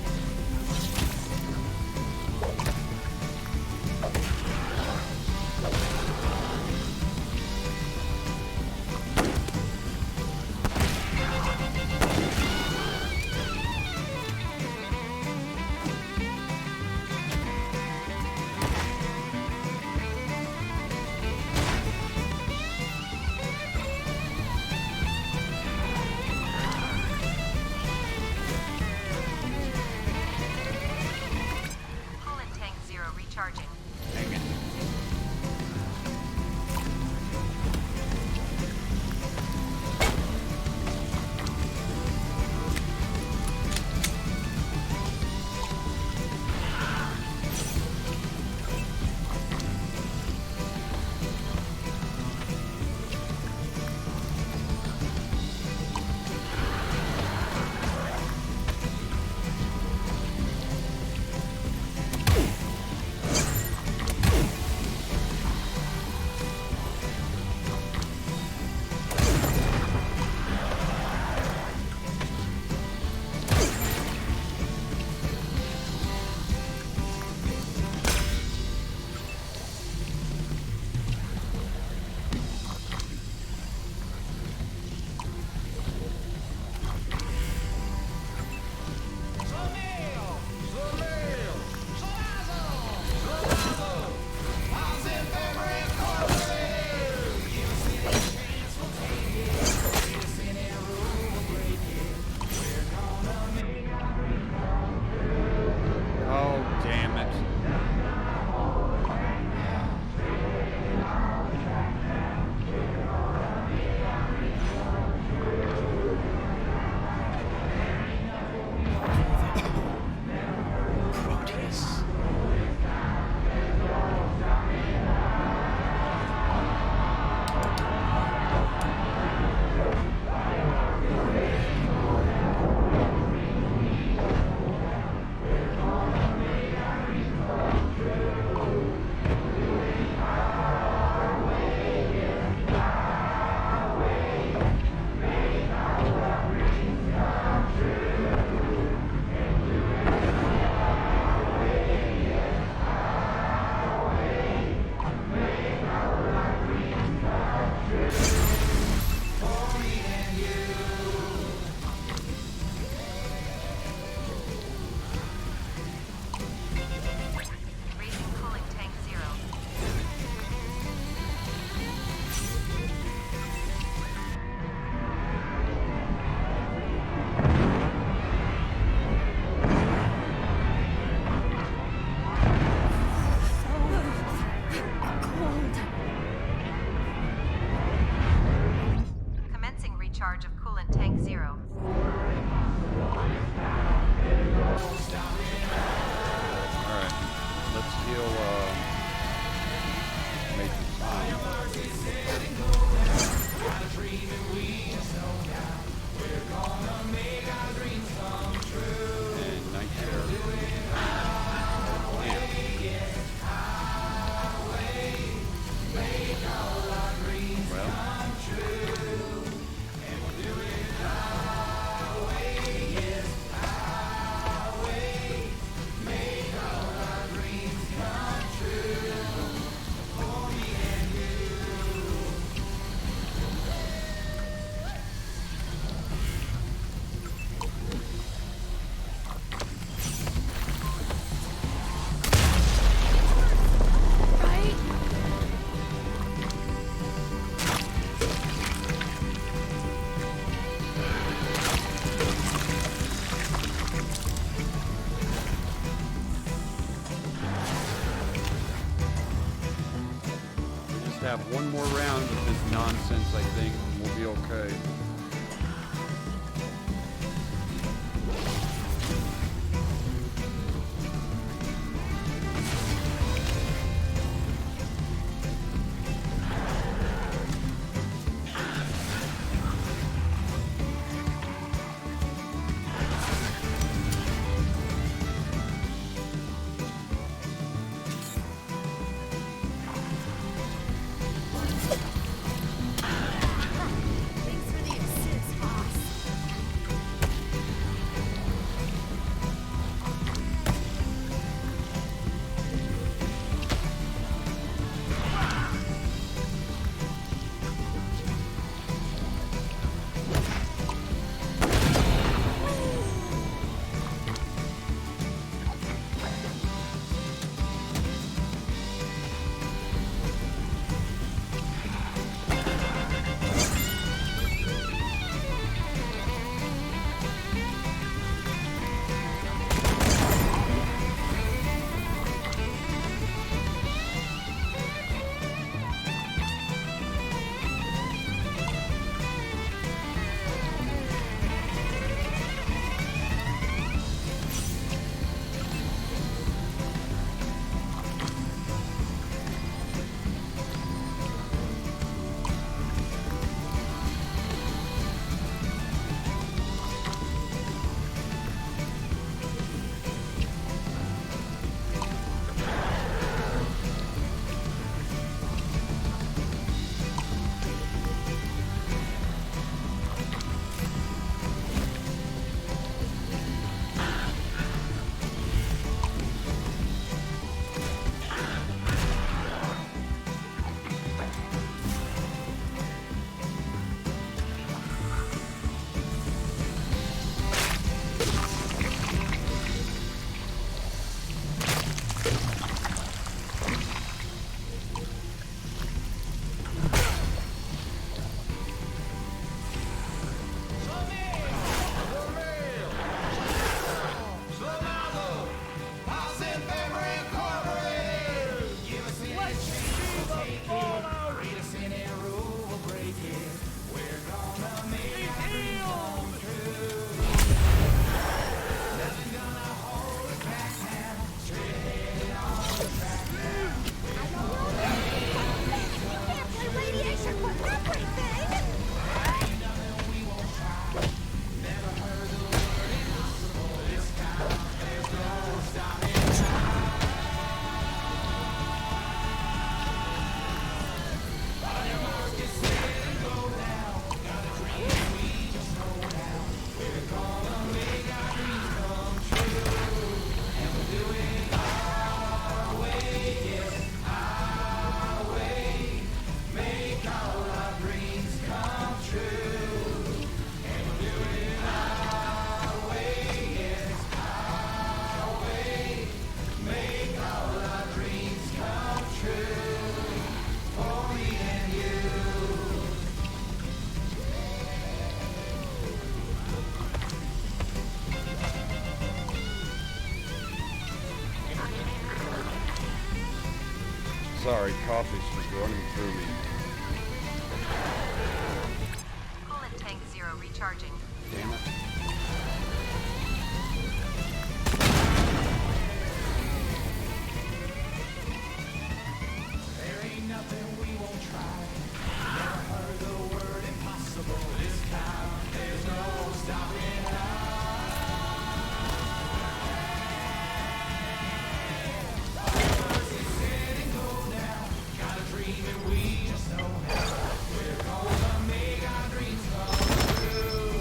have one more round of this nonsense, I think, and we'll be okay. Sorry, coffee's just running through me. Coolant tank 0 recharging. Damn it. There ain't nothing we won't try. Never heard the word impossible. This time there's no stopping us. And we just know how we're gonna make our dreams come true.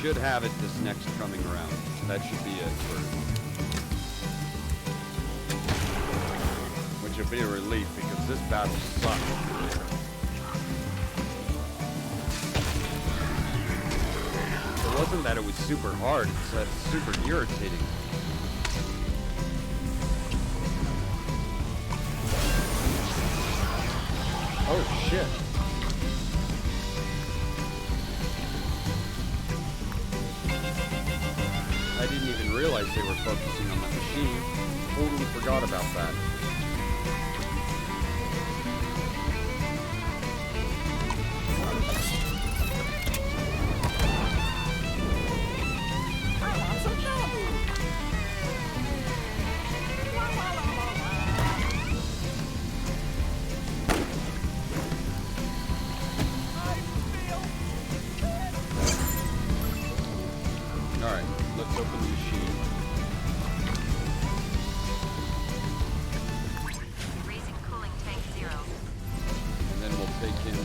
should have it this next coming around. That should be it for... Which will be a relief because this battle sucks. It wasn't that it was super hard, it's that it's super irritating. Oh shit. I didn't even realize they were focusing on the machine. Totally forgot about that. Alright, let's open the machine. Raising cooling tank 0. And then we'll take him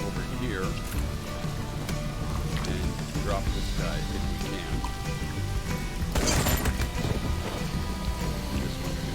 over here and drop this guy if we can. This one too.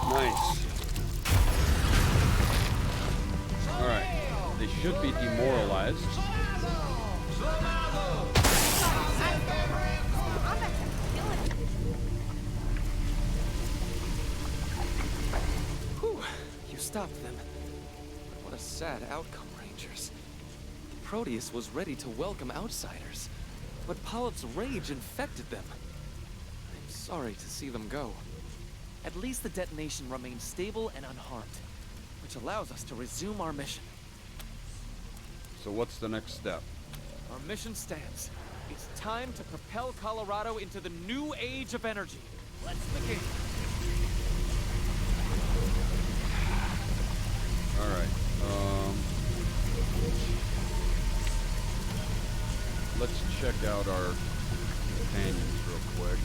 Nice. Alright. They should be demoralized. Whew, you stopped them. But what a sad outcome, Rangers. Proteus was ready to welcome outsiders, but Polyp's rage infected them. I'm sorry to see them go. At least the detonation remains stable and unharmed, which allows us to resume our mission. So what's the next step? Our mission stands. It's time to propel Colorado into the new age of energy. Let's begin. Alright. Let's check out our companions real quick.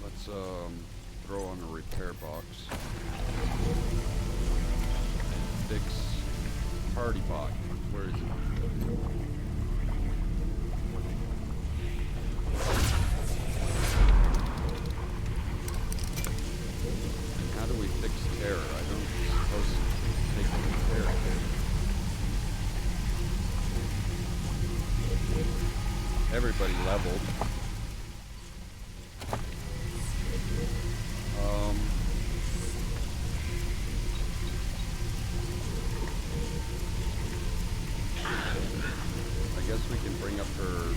Let's throw on a repair box and fix Party Bot. Where is it? And how do we fix terror? I don't suppose to take any terror. Everybody leveled. I guess we can bring up her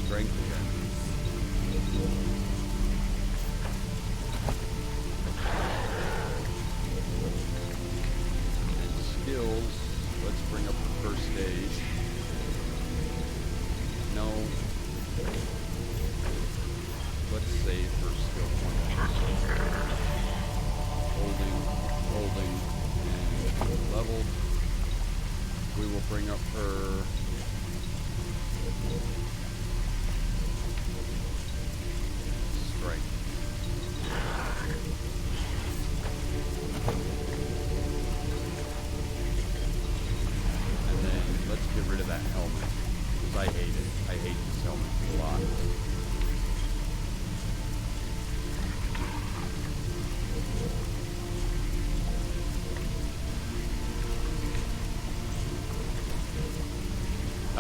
strength again. And skills, let's bring up her first aid. No. Let's save her skill point. Holding, and leveled. We will bring up her strength. And then let's get rid of that helmet, because I hate it. I hate this helmet a lot.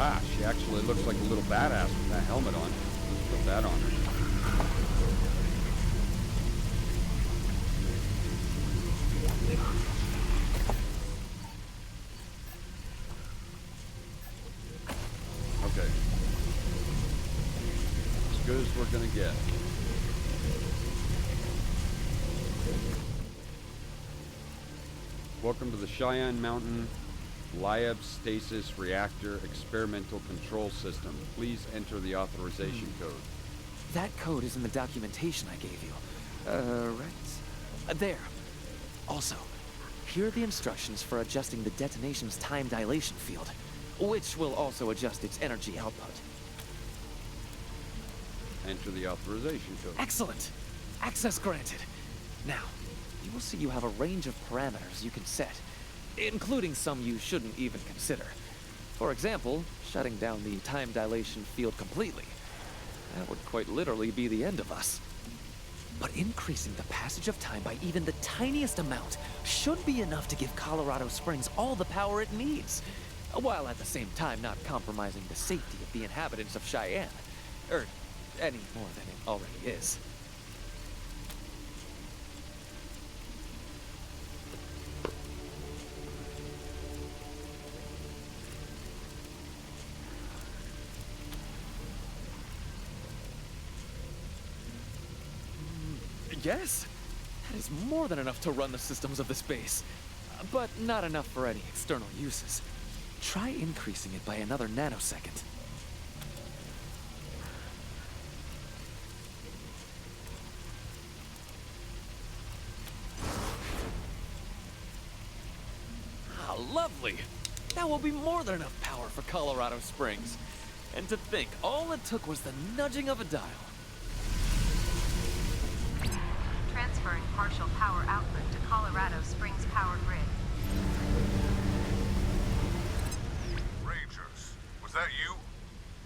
Ah, she actually looks like a little badass with that helmet on. Let's put that on her. Okay. As good as we're gonna get. Welcome to the Cheyenne Mountain Liab Stasis Reactor Experimental Control System. Please enter the authorization code. That code is in the documentation I gave you. Right? There. Also, here are the instructions for adjusting the detonation's time dilation field, which will also adjust its energy output. Enter the authorization code. Excellent! Access granted. Now, you will see you have a range of parameters you can set, including some you shouldn't even consider. For example, shutting down the time dilation field completely. That would quite literally be the end of us. But increasing the passage of time by even the tiniest amount should be enough to give Colorado Springs all the power it needs, while at the same time not compromising the safety of the inhabitants of Cheyenne. Or any more than it already is. Yes, that is more than enough to run the systems of this base, but not enough for any external uses. Try increasing it by another nanosecond. Ah, lovely! That will be more than enough power for Colorado Springs. And to think, all it took was the nudging of a dial. Transferring partial power output to Colorado Springs power grid. Rangers, was that you?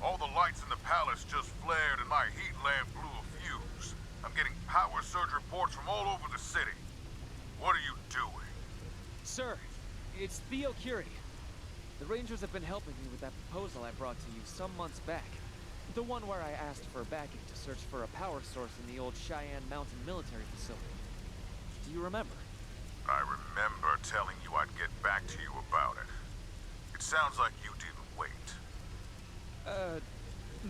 All the lights in the palace just flared and my heat lamp blew a fuse. I'm getting power surge reports from all over the city. What are you doing? Sir, it's Theo Curie. The Rangers have been helping me with that proposal I brought to you some months back. The one where I asked for backing to search for a power source in the old Cheyenne Mountain military facility. Do you remember? I remember telling you I'd get back to you about it. It sounds like you didn't wait.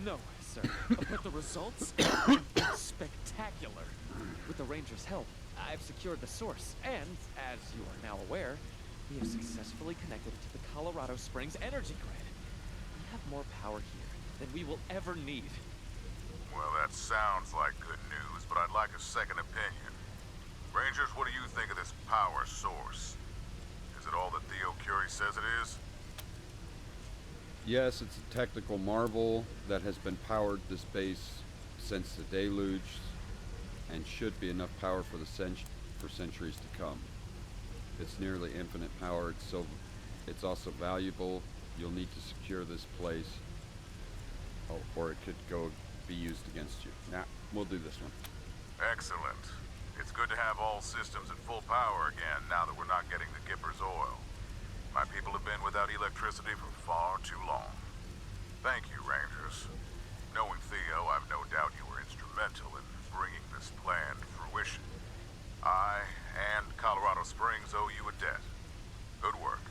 No, sir. But the results? Spectacular. With the Rangers' help, I've secured the source, and, as you are now aware, we have successfully connected it to the Colorado Springs energy grid. We have more power here than we will ever need. Well, that sounds like good news, but I'd like a second opinion. Rangers, what do you think of this power source? Is it all that Theo Curie says it is? Yes, it's a technical marvel that has been powered this base since the deluge and should be enough power for for centuries to come. It's nearly infinite power, it's also valuable. You'll need to secure this place. Oh, or it could be used against you. Nah, we'll do this one. Excellent. It's good to have all systems at full power again now that we're not getting the Gipper's oil. My people have been without electricity for far too long. Thank you, Rangers. Knowing Theo, I've no doubt you were instrumental in bringing this plan to fruition. I and Colorado Springs owe you a debt. Good work.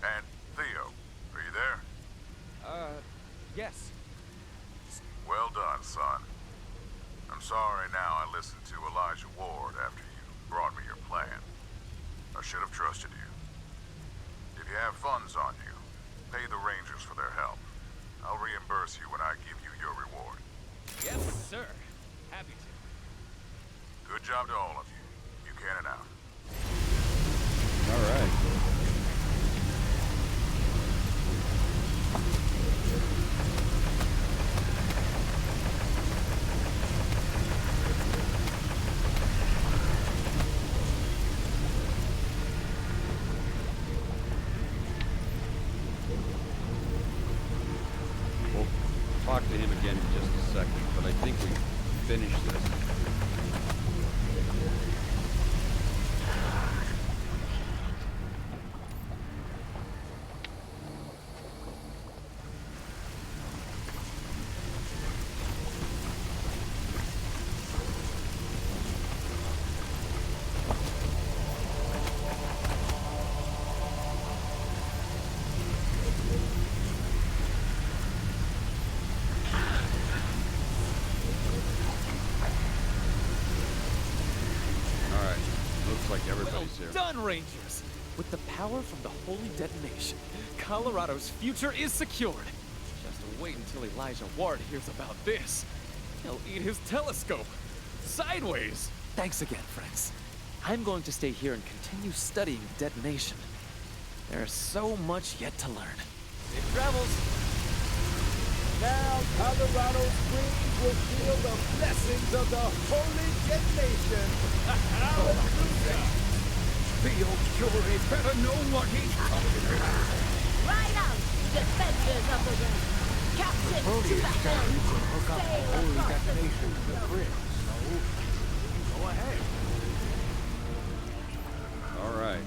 And Theo, are you there? Yes. Well done, son. I'm sorry now I listened to Elijah Ward after you brought me your plan. I should have trusted you. If you have funds on you, pay the Rangers for their help. I'll reimburse you when I give you your reward. Yes, sir. Happy to. Good job to all of you. You can and out. All right. We'll talk to him again in just a second, but I think we finished this. Like everybody's here. Well done, Rangers! With the power from the holy detonation, Colorado's future is secured. Just wait until Elijah Ward hears about this. He'll eat his telescope. Sideways! Thanks again, friends. I'm going to stay here and continue studying detonation. There's so much yet to learn. Safe travels! Now Colorado Springs will feel the blessings of the holy detonation. Hallelujah! The old jury better know what he's talking about. Right out, defenders of the realm. Captain to the helm. Sail across the Detonation to the bridge, so go ahead. All right.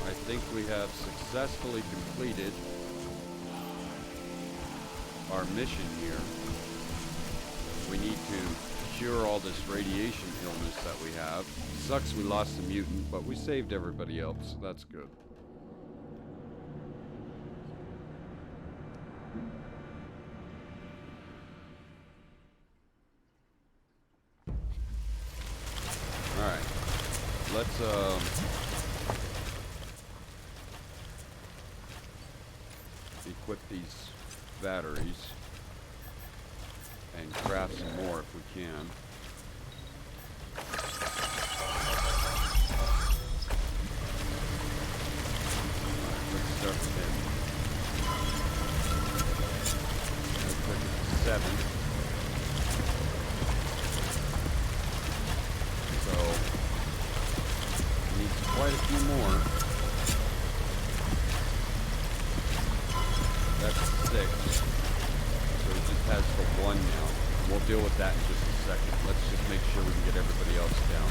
I think we have successfully completed our mission here. We need to cure all this radiation illness that we have. Sucks we lost the mutant, but we saved everybody else. That's good. Alright. Let's equip these batteries and craft some more if we can. Alright, let's start with him. That took it to 7. So needs quite a few more. That's 6. So it just has the 1 now. We'll deal with that in just a second. Let's just make sure we can get everybody else down.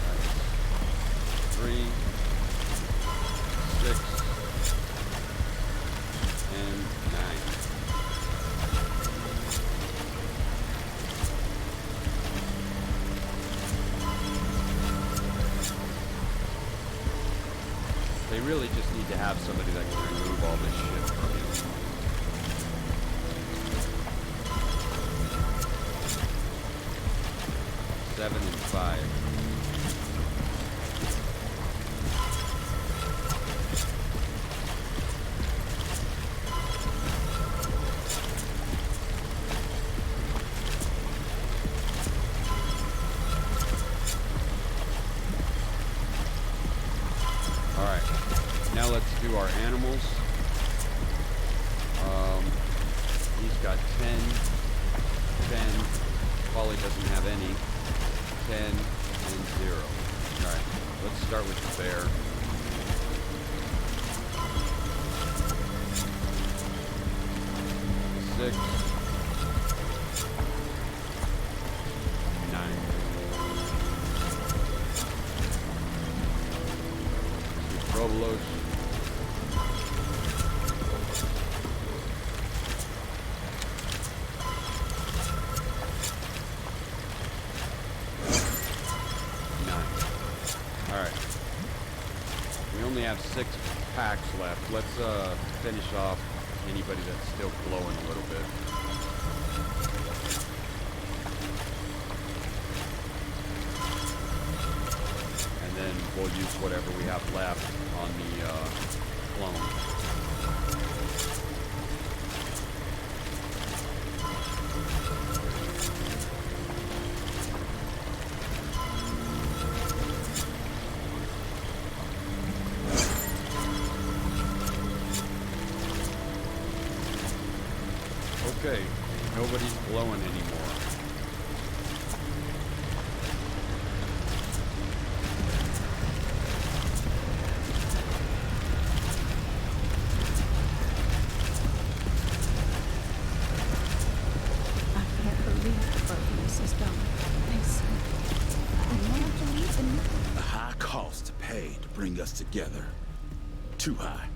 Nice. 3, 6, and 9. They really just need to have somebody that can remove all this shit from you. Seven and 5. Alright, now let's do our animals. He's got 10, 10, Polly doesn't have any, 10, and 0. Alright, let's start with the bear. Six, 9. Provolos. Alright. We only have 6 packs left. Let's finish off anybody that's still glowing a little bit. And then we'll use whatever we have left on the clone. Okay, nobody's glowing anymore. I can't believe what this has done. I want to leave them. A high cost to pay to bring us together. Too high.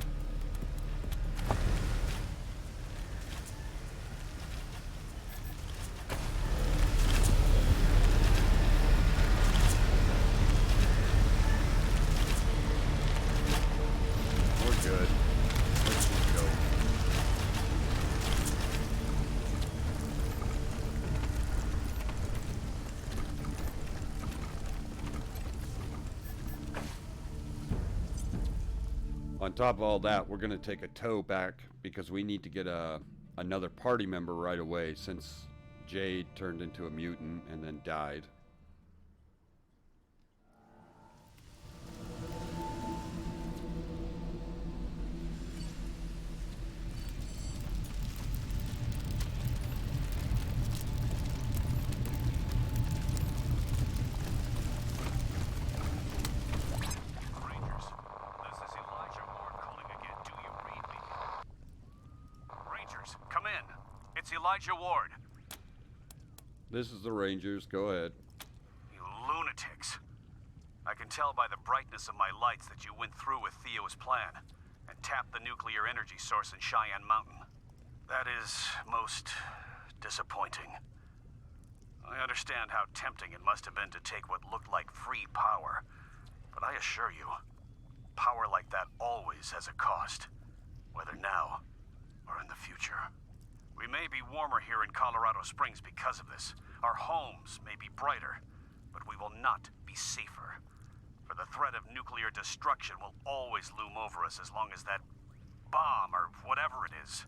We're good. Let's just go. On top of all that, we're going to take a tow back because we need to get another party member right away since Jade turned into a mutant and then died. Elijah Ward. This is the Rangers. Go ahead. You lunatics. I can tell by the brightness of my lights that you went through with Theo's plan and tapped the nuclear energy source in Cheyenne Mountain. That is most disappointing. I understand how tempting it must have been to take what looked like free power, but I assure you, power like that always has a cost, whether now or in the future. We may be warmer here in Colorado Springs because of this. Our homes may be brighter, but we will not be safer. For the threat of nuclear destruction will always loom over us as long as that bomb, or whatever it is,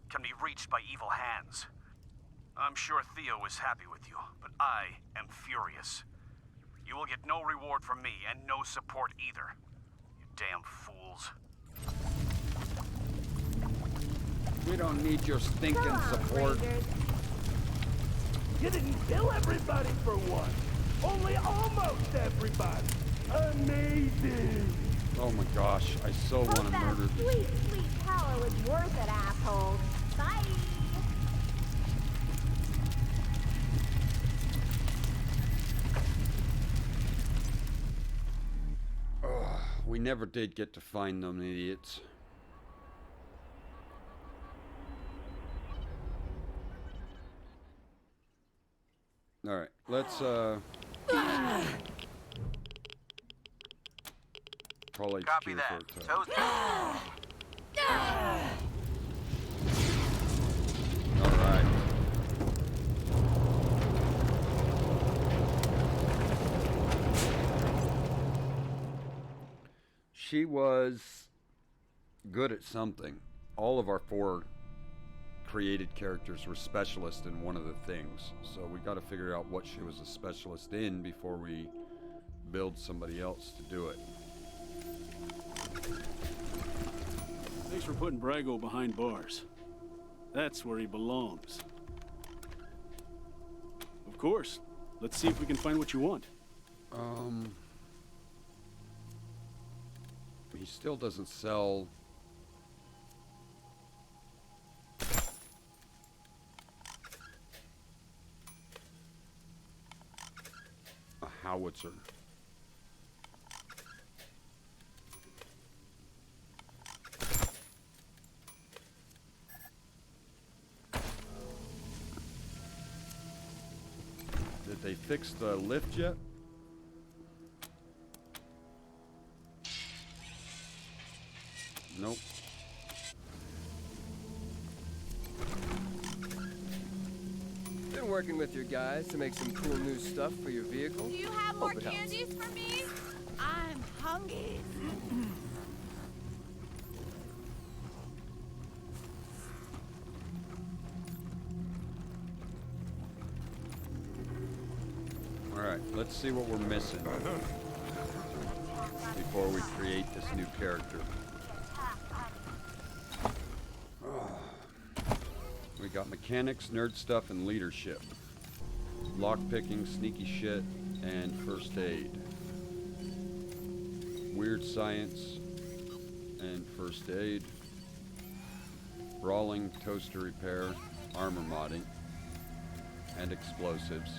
can be reached by evil hands. I'm sure Theo is happy with you, but I am furious. You will get no reward from me and no support either. You damn fools. We don't need your stinking support. You didn't kill everybody for once. Only almost everybody. Amazing. Oh my gosh, I so want to murder that sweet, sweet power was worth it, assholes. Bye. We never did get to find them idiots. All right, let's call HQ Copy that. for a tow. All right. She was good at something. All of our 4 created characters were specialists in one of the things, so we got to figure out what she was a specialist in before we build somebody else to do it. Thanks for putting Brago behind bars. That's where he belongs. Of course. Let's see if we can find what you want. He still doesn't sell a howitzer. Did they fix the lift yet? Nope. Been working with your guys to make some cool new stuff for your vehicle. Do you have more Hope it helps. candies for me? I'm hungry. Alright, let's see what we're missing before we create this new character. We got mechanics, nerd stuff, and leadership. Lockpicking, sneaky shit, and first aid. Weird science and first aid. Brawling, toaster repair, armor modding, and explosives.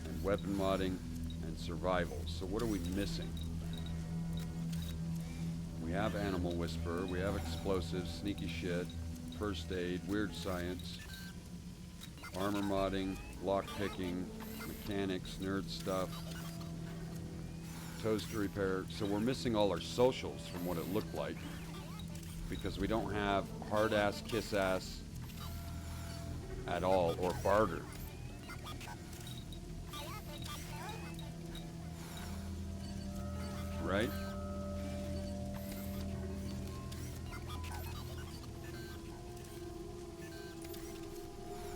And weapon modding and survival. So what are we missing? We have animal whisperer, we have explosives, sneaky shit, first aid, weird science, armor modding, lockpicking, mechanics, nerd stuff, toaster repair. So we're missing all our socials from what it looked like, because we don't have hard ass, kiss ass at all, or barter. Right?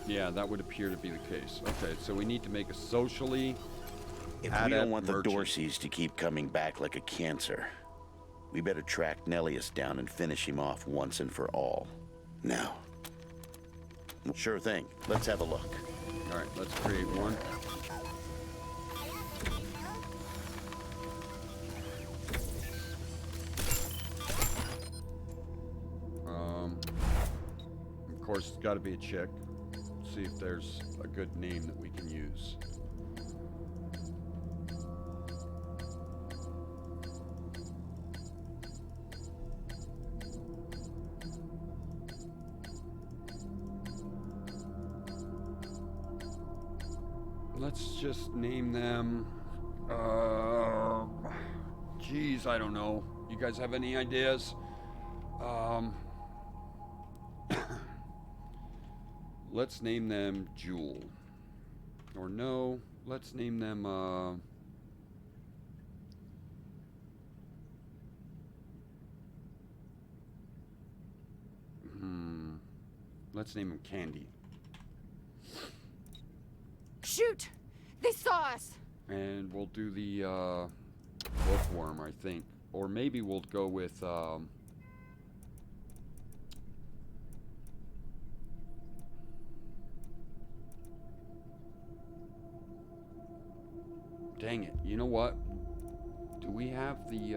Yeah, that would appear to be the case. Okay, so we need to make a socially If we adept don't want the merchant. Dorseys to keep coming back like a cancer, we better track Nellius down and finish him off once and for all. Now. Sure thing. Let's have a look. All right, let's create one. Of course, it's got to be a chick. See if there's a good name that we can use. Let's just name them. Geez, I don't know. You guys have any ideas? Let's name them Jewel. Or no, let's name them, let's name them Candy. Shoot! They saw us! And we'll do the, bookworm, I think. Or maybe we'll go with, dang it. You know what? Do we have the,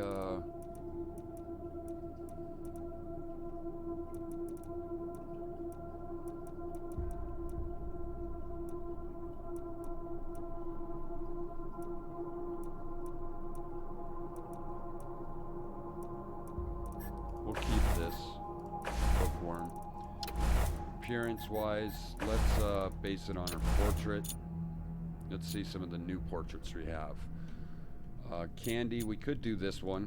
we'll keep this bookworm. Appearance-wise, let's base it on her portrait. Let's see some of the new portraits we have. Candy, we could do this one.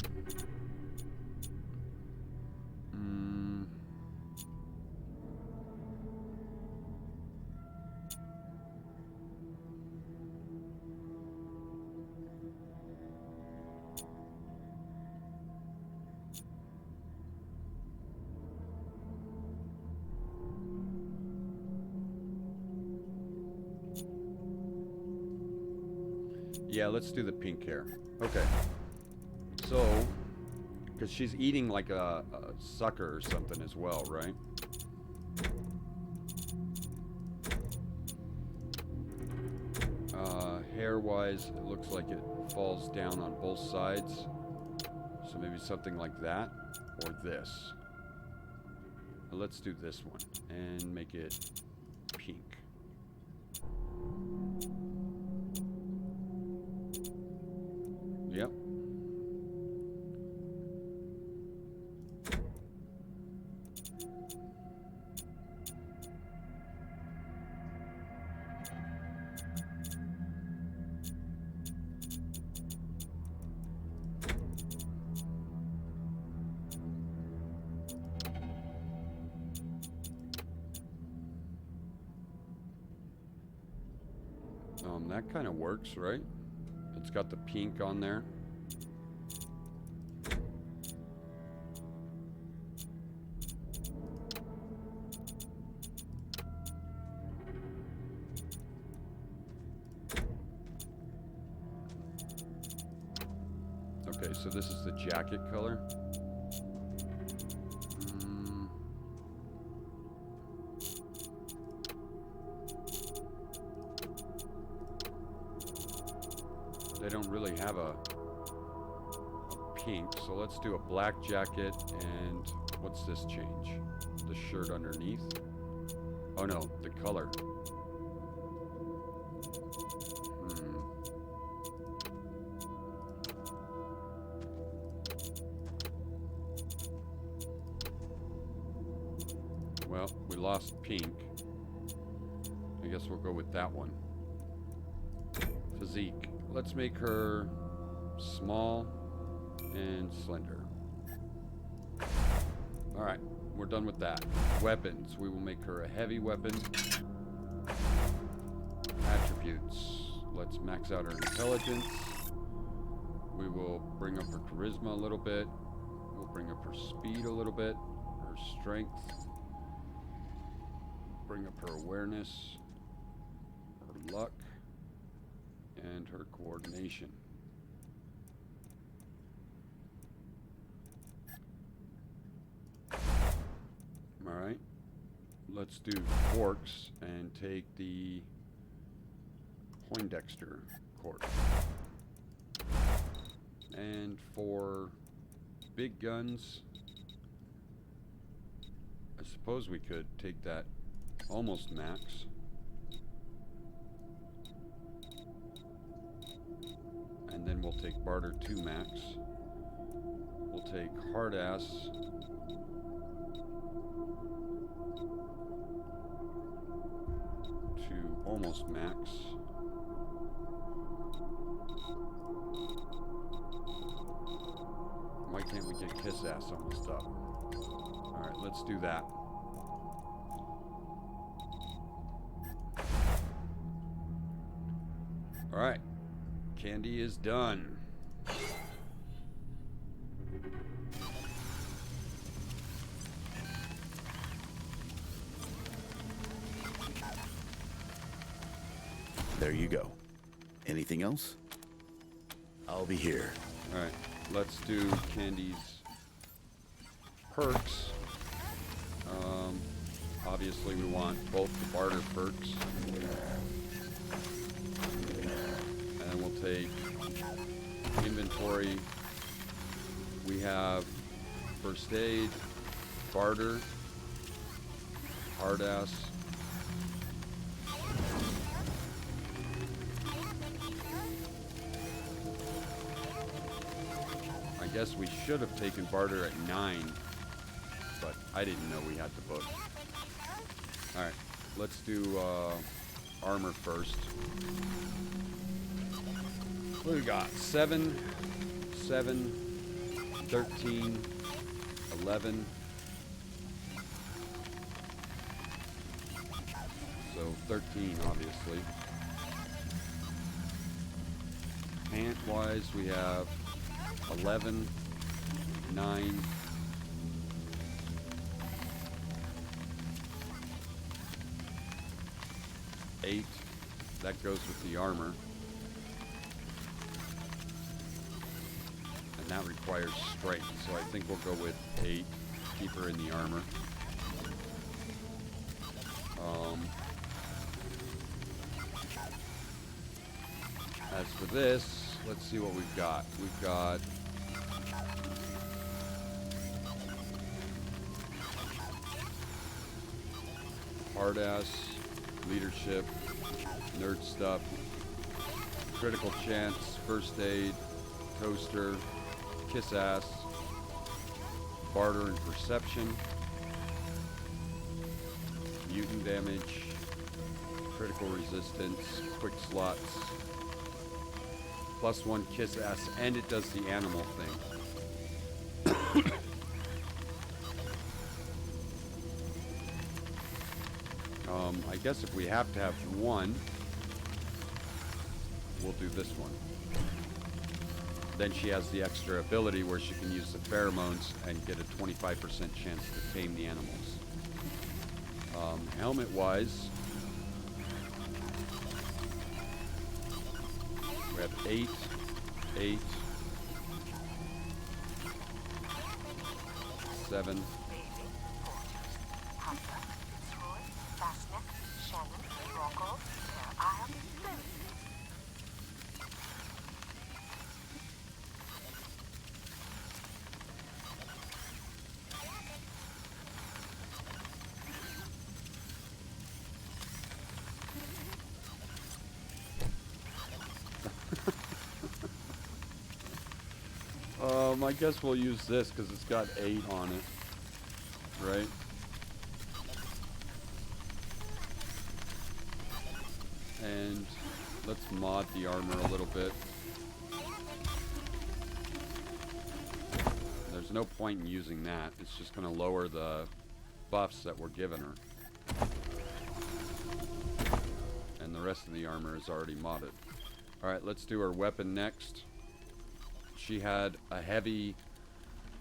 Yeah, let's do the pink hair. Okay. So, because she's eating like a sucker or something as well, right? Hair-wise, it looks like it falls down on both sides. So maybe something like that, or this. Let's do this one, and make it pink. Yep. That kind of works, right? It's got the pink on there. Okay, so this is the jacket color. They don't really have a pink, so let's do a black jacket. And what's this change? The shirt underneath? Oh no, the color. Well, we lost pink. I guess we'll go with that one. Physique. Let's make her small and slender. Alright, we're done with that. Weapons. We will make her a heavy weapon. Attributes. Let's max out her intelligence. We will bring up her charisma a little bit. We'll bring up her speed a little bit. Her strength. bring up her awareness, her luck, and her coordination. Alright. Let's do forks and take the Poindexter course. And for big guns, I suppose we could take that almost max. And then we'll take barter 2 max. We'll take hard ass. To almost max. Why can't we get kiss ass almost up? Alright, let's do that. Alright. Candy is done. There you go. Anything else? I'll be here. Alright, let's do Candy's perks. Obviously we want both the barter perks. And then we'll take inventory. We have first aid, barter, hard ass, I guess we should have taken barter at 9, but I didn't know we had to book. Alright, let's do armor first. What do we got? 7, 7, 13, 11. So 13, obviously. Pant-wise, we have 11, 9, 8. That goes with the armor. And that requires strength, so I think we'll go with 8. Keep her in the armor. As for this, let's see what we've got. We've got hard ass, leadership, nerd stuff, critical chance, first aid, toaster, kiss ass, barter and perception, mutant damage, critical resistance, quick slots, +1 kiss ass, and it does the animal thing. I guess if we have to have one, we'll do this one. Then she has the extra ability where she can use the pheromones and get a 25% chance to tame the animals. Helmet-wise, we have 8, 8, 7, I guess we'll use this because it's got 8 on it, right? And let's mod the armor a little bit. There's no point in using that. It's just going to lower the buffs that we're giving her. And the rest of the armor is already modded. Alright, let's do her weapon next. She had a heavy...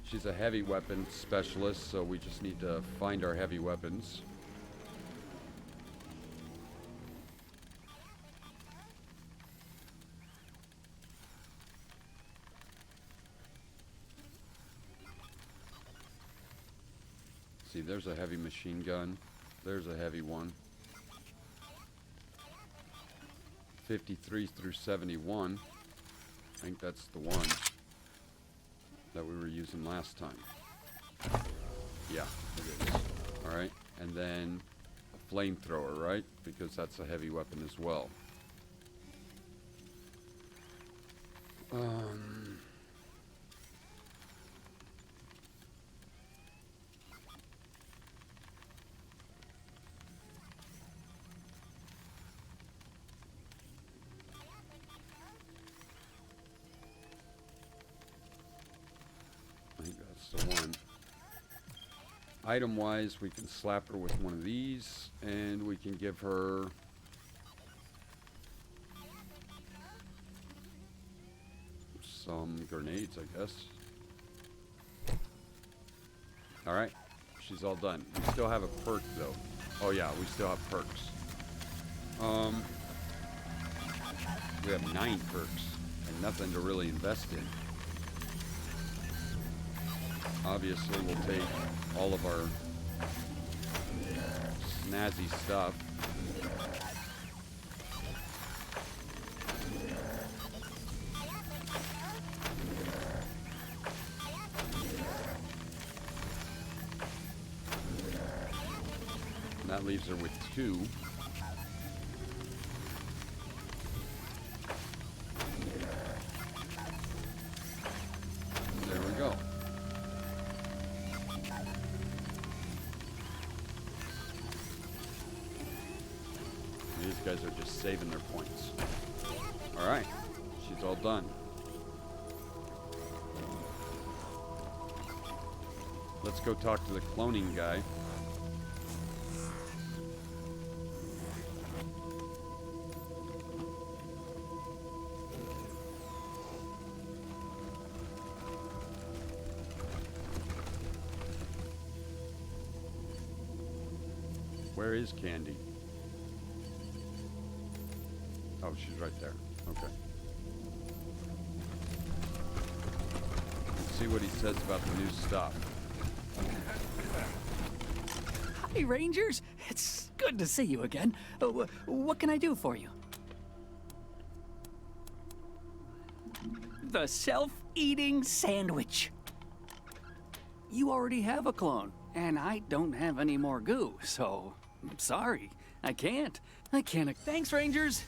She's a heavy weapon specialist, so we just need to find our heavy weapons. See, there's a heavy machine gun. There's a heavy one. 53 through 71. I think that's the one that we were using last time. Yeah, it is. Alright, and then a flamethrower, right? Because that's a heavy weapon as well. I think that's the one. Item-wise, we can slap her with one of these, and we can give her some grenades, I guess. Alright, she's all done. We still have a perk, though. Oh yeah, we still have perks. We have 9 perks, and nothing to really invest in. Obviously, we'll take all of our snazzy stuff. And that leaves her with 2. There we go. These guys are just saving their points. Alright, she's all done. Let's go talk to the cloning guy. Where is Candy? Oh, she's right there. Okay. Let's see what he says about the new stuff. Hi, Rangers. It's good to see you again. What can I do for you? The self-eating sandwich. You already have a clone, and I don't have any more goo, so I'm sorry. I can't. Thanks, Rangers.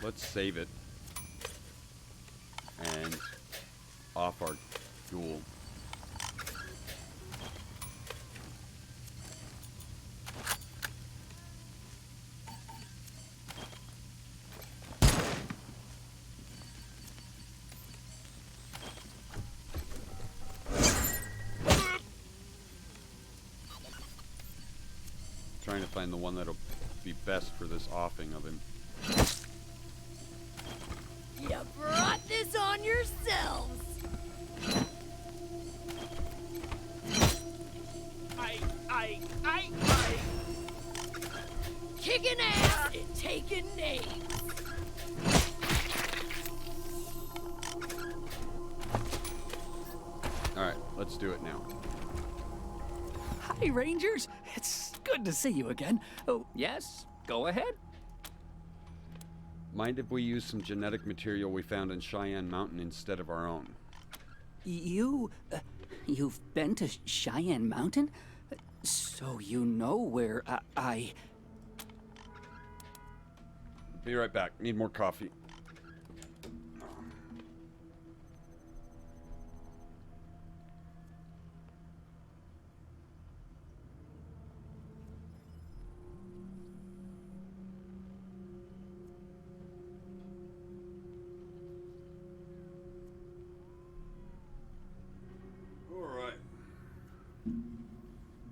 Let's save it. And off our duel. Trying to find the one that'll be best for this offing of him. You brought this on yourselves. I. Kicking ass and taking names. Alright, let's do it now. Hi, Rangers. It's good to see you again. Oh, yes? Go ahead. Mind if we use some genetic material we found in Cheyenne Mountain instead of our own? You've been to Cheyenne Mountain? So you know where I... Be right back. Need more coffee.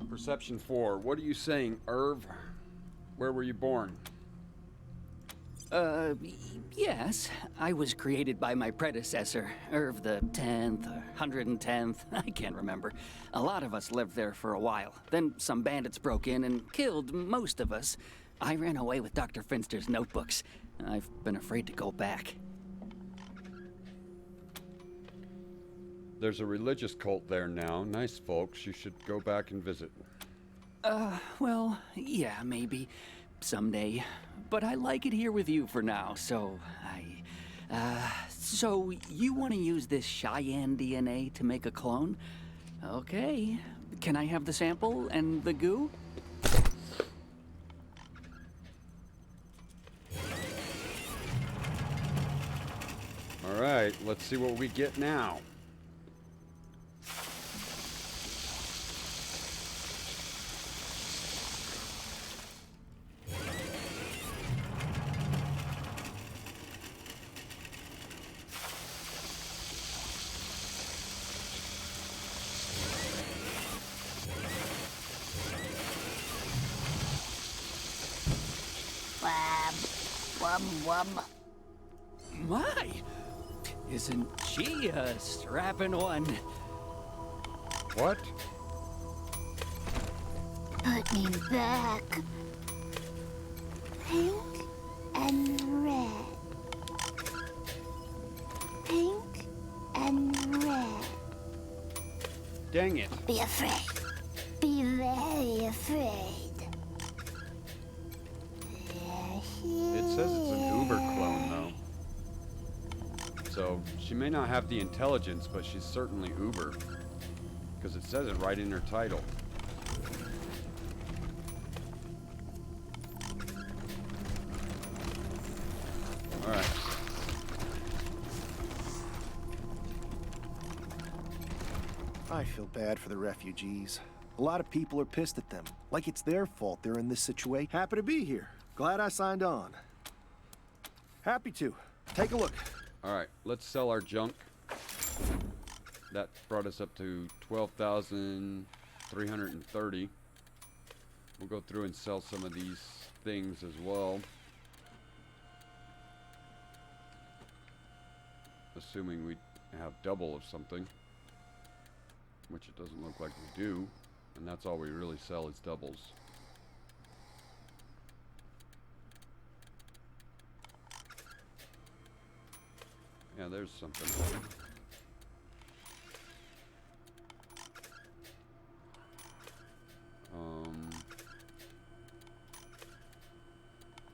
Perception 4. What are you saying, Irv? Where were you born? Yes. I was created by my predecessor, Irv the 10th, 110th, I can't remember. A lot of us lived there for a while. Then some bandits broke in and killed most of us. I ran away with Dr. Finster's notebooks. I've been afraid to go back. There's a religious cult there now. Nice folks. You should go back and visit. Well, yeah, maybe. Someday. But I like it here with you for now, so so you want to use this Cheyenne DNA to make a clone? Okay. Can I have the sample and the goo? All right, let's see what we get now. My! Isn't she a strapping one? What? Put me back. Pink and red. Pink and red. Dang it. Be afraid. Be very afraid. It says it's an Uber clone, though. So, she may not have the intelligence, but she's certainly Uber. Because it says it right in her title. Alright. I feel bad for the refugees. A lot of people are pissed at them, like it's their fault they're in this situation. Happy to be here. Glad I signed on. Happy to. Take a look. Alright, let's sell our junk. That brought us up to 12,330. We'll go through and sell some of these things as well. Assuming we have double of something. Which it doesn't look like we do. And that's all we really sell is doubles. Yeah, there's something.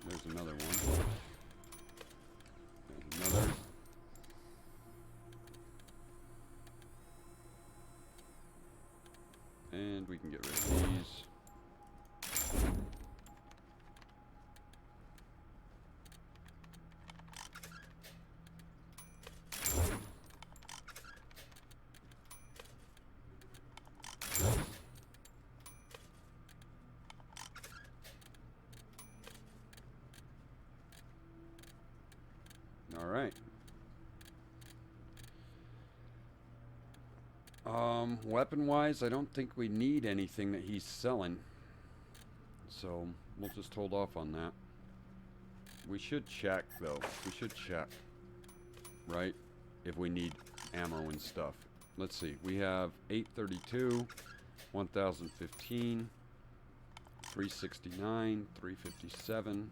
There's another one. There's another. And we can get rid of these. Alright. Weapon-wise, I don't think we need anything that he's selling. So, we'll just hold off on that. We should check, though. We should check. Right? If we need ammo and stuff. Let's see. We have 832, 1015, 369, 357,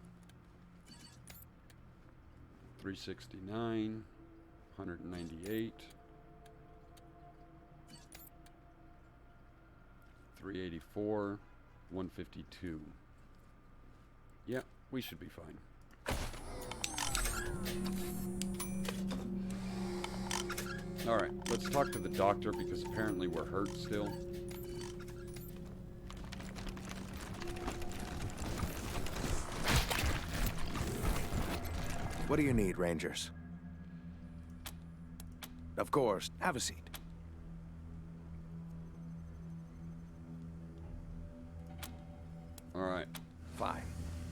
369, 198, 384, 152. Yeah, we should be fine. Alright, let's talk to the doctor because apparently we're hurt still. What do you need, Rangers? Of course, have a seat. Alright. Fine.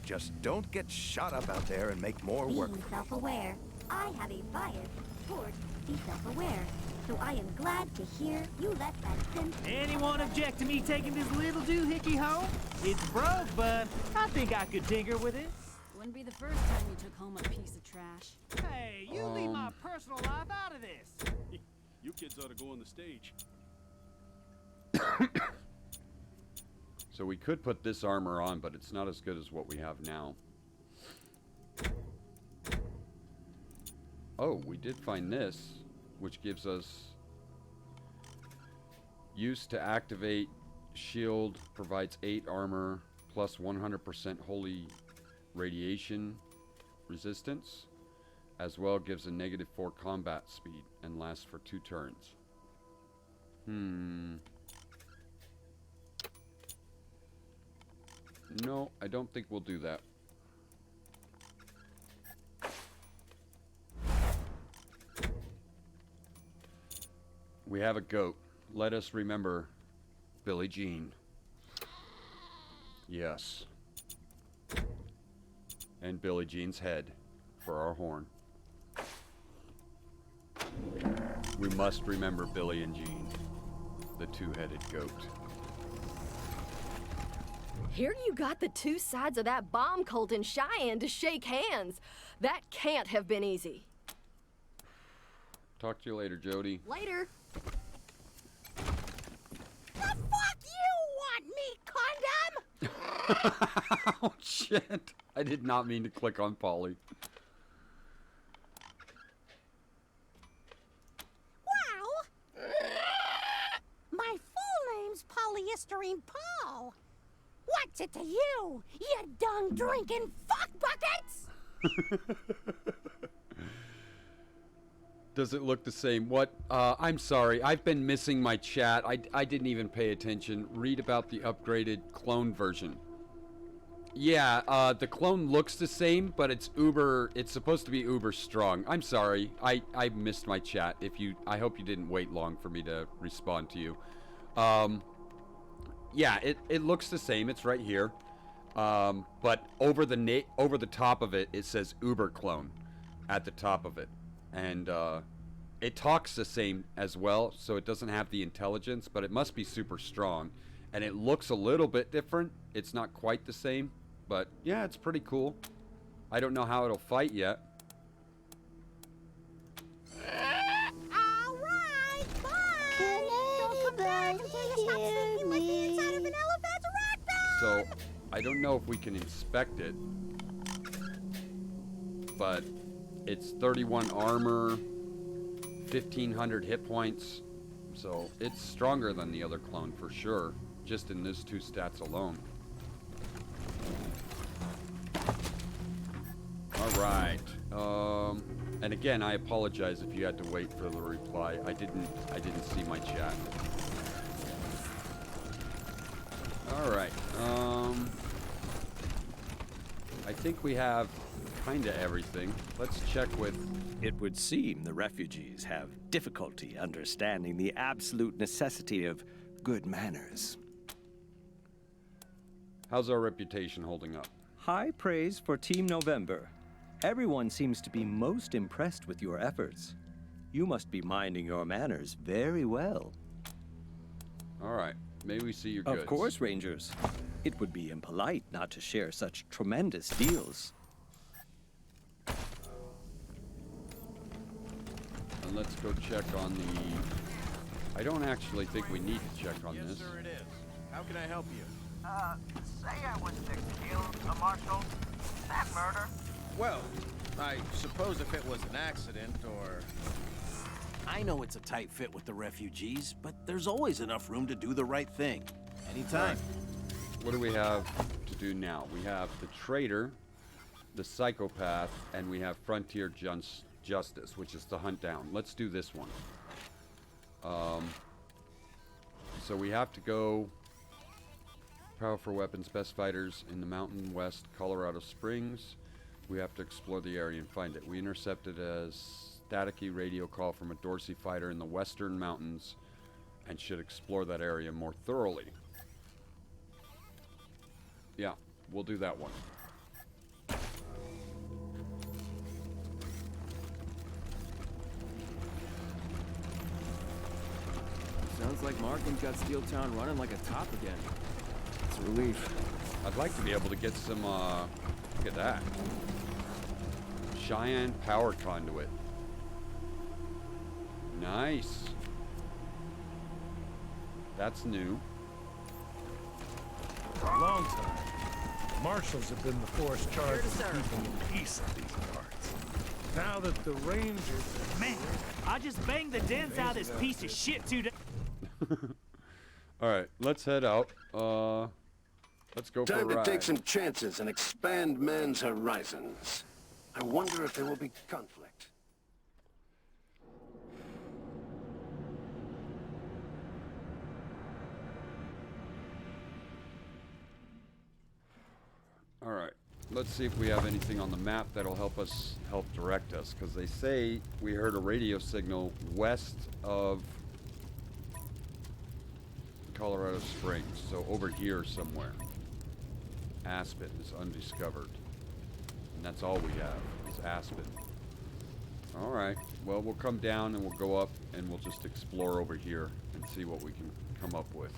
Just don't get shot up out there and make more work. Being self-aware, I have a bias toward be self-aware. So I am glad to hear you let that simp... Anyone object to me taking this little doohickey home? It's broke, but I think I could tinker with it. Wouldn't be the first time you took home a piece of trash. Hey, you leave my personal life out of this. You kids ought to go on the stage. So we could put this armor on, but it's not as good as what we have now. Oh, we did find this, which gives us Used to activate shield, provides 8 armor plus 100% holy radiation resistance. As well, gives a -4 combat speed and lasts for 2 turns. No, I don't think we'll do that. We have a goat. Let us remember Billie Jean. Yes. And Billie Jean's head for our horn. We must remember Billie and Jean, the two-headed goat. Here you got the two sides of that bomb cult in Cheyenne to shake hands. That can't have been easy. Talk to you later, Jody. Later. The fuck you want, me condom? Oh, shit. I did not mean to click on Polly. Well, my full name's Polyester Paul. What's it to you, you dung-drinking fuck buckets? Does it look the same? What? I'm sorry. I've been missing my chat. I didn't even pay attention. Read about the upgraded clone version. Yeah, the clone looks the same, but it's supposed to be uber strong. I'm sorry. I missed my chat. I hope you didn't wait long for me to respond to you. Yeah, it looks the same. It's right here. But over the top of it, it says Uber Clone at the top of it. And it talks the same as well, so it doesn't have the intelligence, but it must be super strong. And it looks a little bit different. It's not quite the same, but yeah, it's pretty cool. I don't know how it'll fight yet. Alright, bye! Don't come back until you stop sleeping like the inside of an elephant's rectum! So, I don't know if we can inspect it, but it's 31 armor, 1,500 hit points, so it's stronger than the other clone for sure, just in those 2 stats alone. Alright, and again, I apologize if you had to wait for the reply. I didn't see my chat. Alright, I think we have kinda everything. Let's check with... It would seem the refugees have difficulty understanding the absolute necessity of good manners. How's our reputation holding up? High praise for Team November. Everyone seems to be most impressed with your efforts. You must be minding your manners very well. Alright, may we see your goods? Of course, Rangers. It would be impolite not to share such tremendous deals. And let's go check on the... I don't actually think we need to check on this. Yes, sir, it is. How can I help you? Say I was to kill a marshal. Is that murder? Well, I suppose if it was an accident or... I know it's a tight fit with the refugees, but there's always enough room to do the right thing. Anytime. What do we have to do now? We have the traitor, the psychopath, and we have frontier justice, which is the hunt down. Let's do this one. So we have to go... Powerful weapons, best fighters in the Mountain West, Colorado Springs. We have to explore the area and find it. We intercepted a staticky radio call from a Darsy fighter in the Western Mountains and should explore that area more thoroughly. Yeah, we'll do that one. Sounds like Markham's got Steel Town running like a top again. It's a relief. I'd like to be able to get some, look at that. Cheyenne power conduit. Nice. That's new. For a long time, the marshals have been the force charged with keeping peace in these parts. Now that the Rangers are... Man, I just banged the dents out of this piece of shit today. Alright, let's head out. Let's go for a Time to ride. take some chances and expand man's horizons. I wonder if there will be conflict. Alright, let's see if we have anything on the map that'll help direct us, because they say we heard a radio signal west of Colorado Springs, so over here somewhere. Aspen is undiscovered. And that's all we have, is Aspen. Alright, well, we'll come down and we'll go up and we'll just explore over here and see what we can come up with.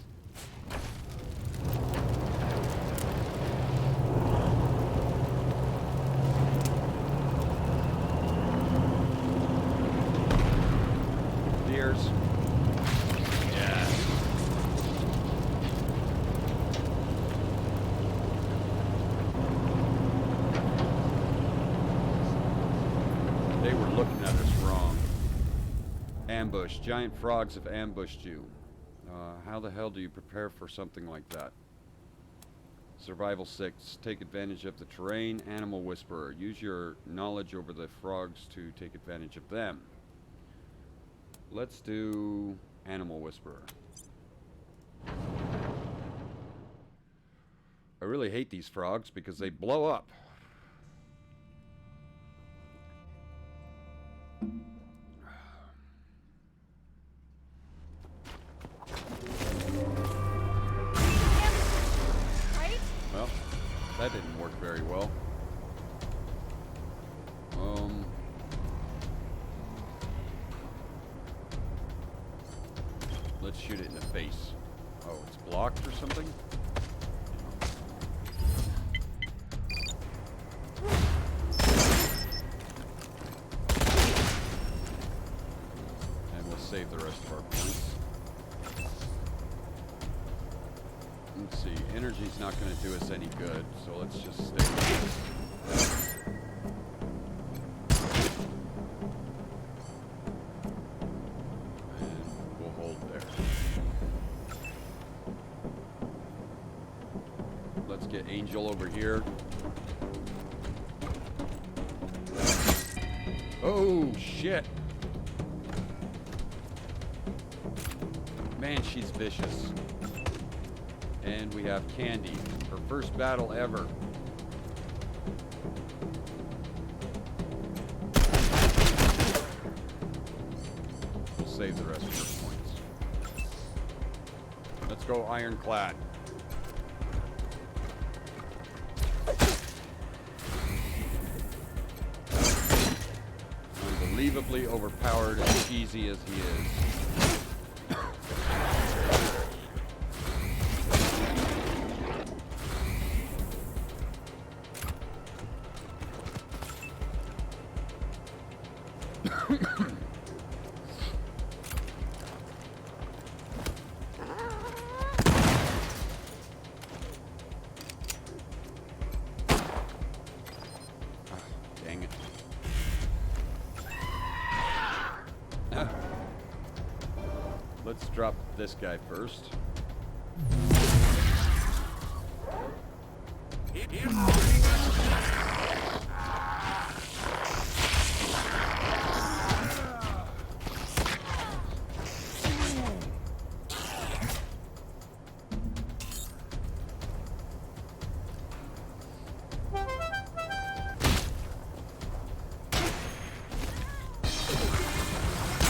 Deers. Yeah. They were looking at us wrong. Ambush. Giant frogs have ambushed you. How the hell do you prepare for something like that? Survival 6. Take advantage of the terrain. Animal Whisperer. Use your knowledge over the frogs to take advantage of them. Let's do Animal Whisperer. I really hate these frogs because they blow up. Right? Well, that didn't work very well. Let's shoot it in the face. Oh, it's blocked or something? And we'll save the rest of our points. Let's see, energy's not going to do us any good, so let's just stay with this. Get Angel over here. Oh, shit. Man, she's vicious. And we have Candy. Her first battle ever. We'll save the rest of her points. Let's go Ironclad. Unbelievably overpowered and cheesy as he is. Dang it. Let's drop this guy first.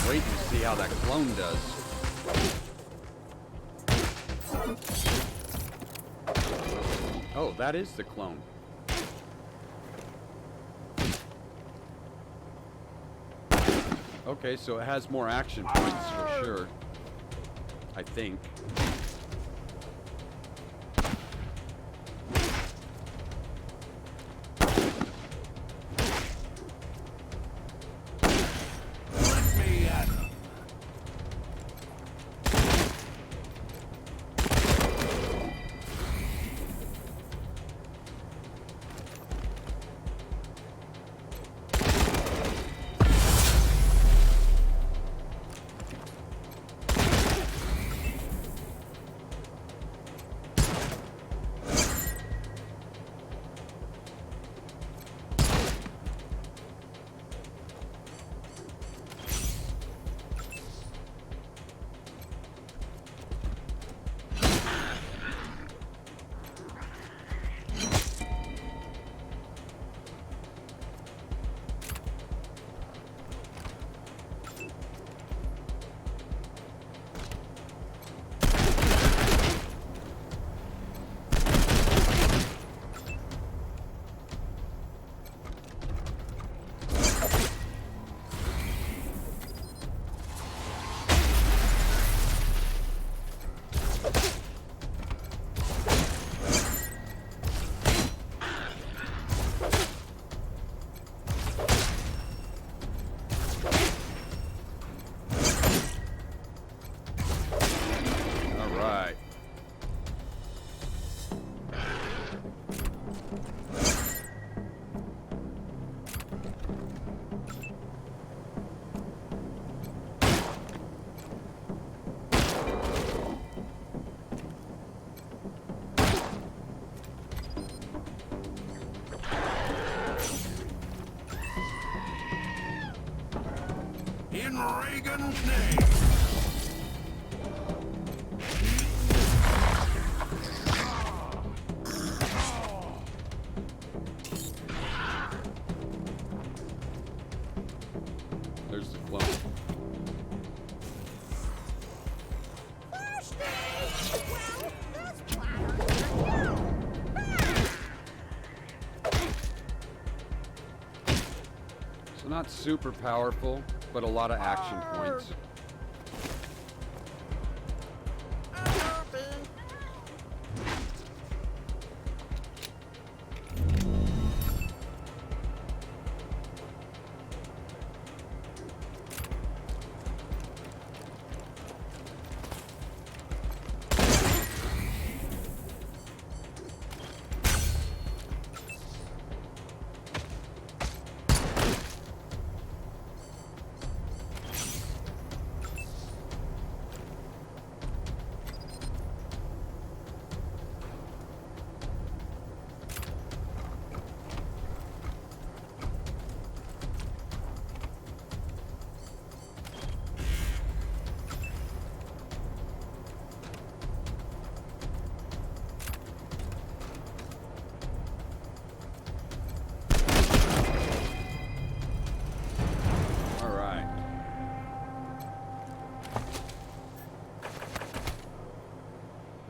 Wait and see how that clone does. Oh, that is the clone. Okay, so it has more action points for sure. I think. Reagan's name. There's the clone. So not super powerful, but a lot of action points.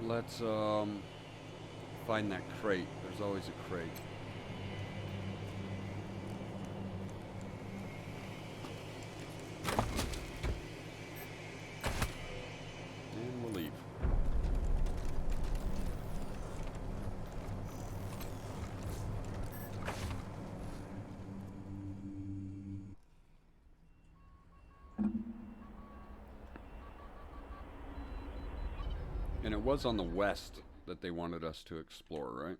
Let's find that crate. There's always a crate. And we'll leave. And it was on the west that they wanted us to explore, right?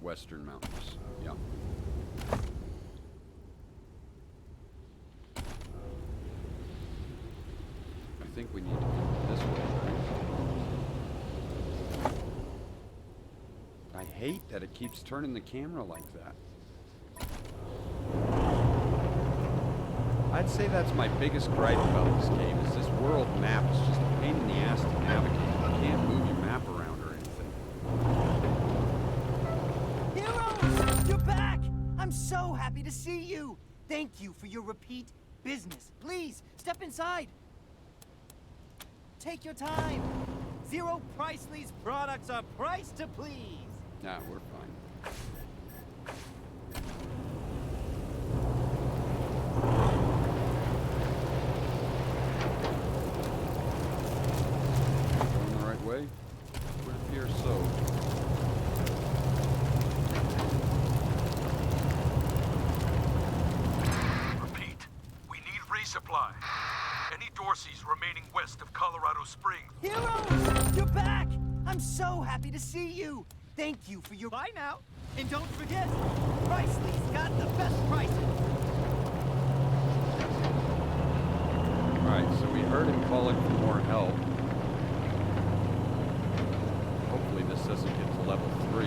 Western mountains, yeah. I think we need to go this way, right? I hate that it keeps turning the camera like that. I'd say that's my biggest gripe about this game, is this world map is just a pain in the ass to navigate. You can't move your map around or anything. Heroes! You're back! I'm so happy to see you! Thank you for your repeat business. Please, step inside. Take your time. Zero Priceley's products are priced to please. Nah, we're fine. Way? Would appear so. Repeat. We need resupply. Any Darcy's remaining west of Colorado Springs. Heroes! You're back! I'm so happy to see you. Thank you for your... Bye now. And don't forget, Priceley's got the best prices. Alright, so we heard him calling for more help. Hopefully this doesn't get to level 3.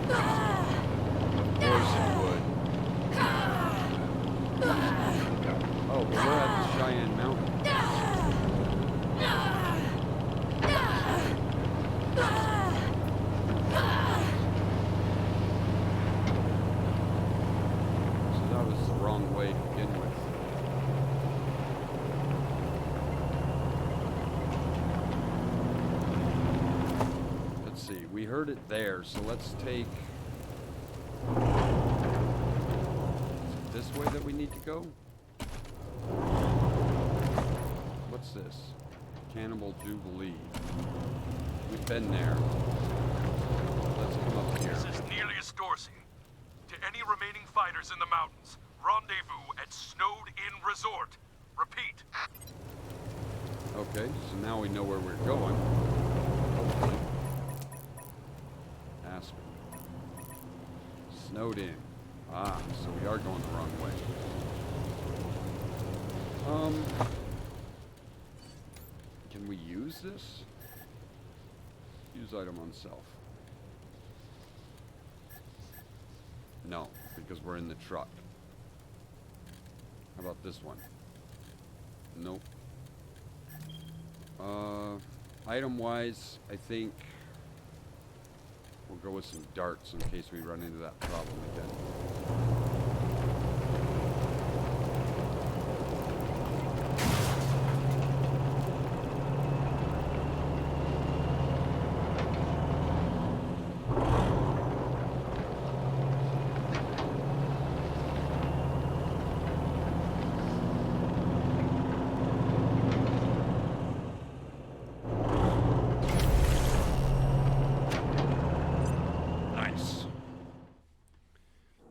Of course it would. Oh, well, we're at the Cheyenne Mountain. So that was the wrong way to begin with. We heard it there, so let's take... Is it this way that we need to go? What's this? Cannibal Jubilee. We've been there. Let's come up here. This is Neelius Dorsey. To any remaining fighters in the mountains, rendezvous at Snowed Inn Resort. Repeat. Okay, so now we know where we're going. Hopefully. Snowed in. Ah, so we are going the wrong way. Can we use this? Use item on self. No, because we're in the truck. How about this one? Nope. Item-wise, I think we'll go with some darts in case we run into that problem again.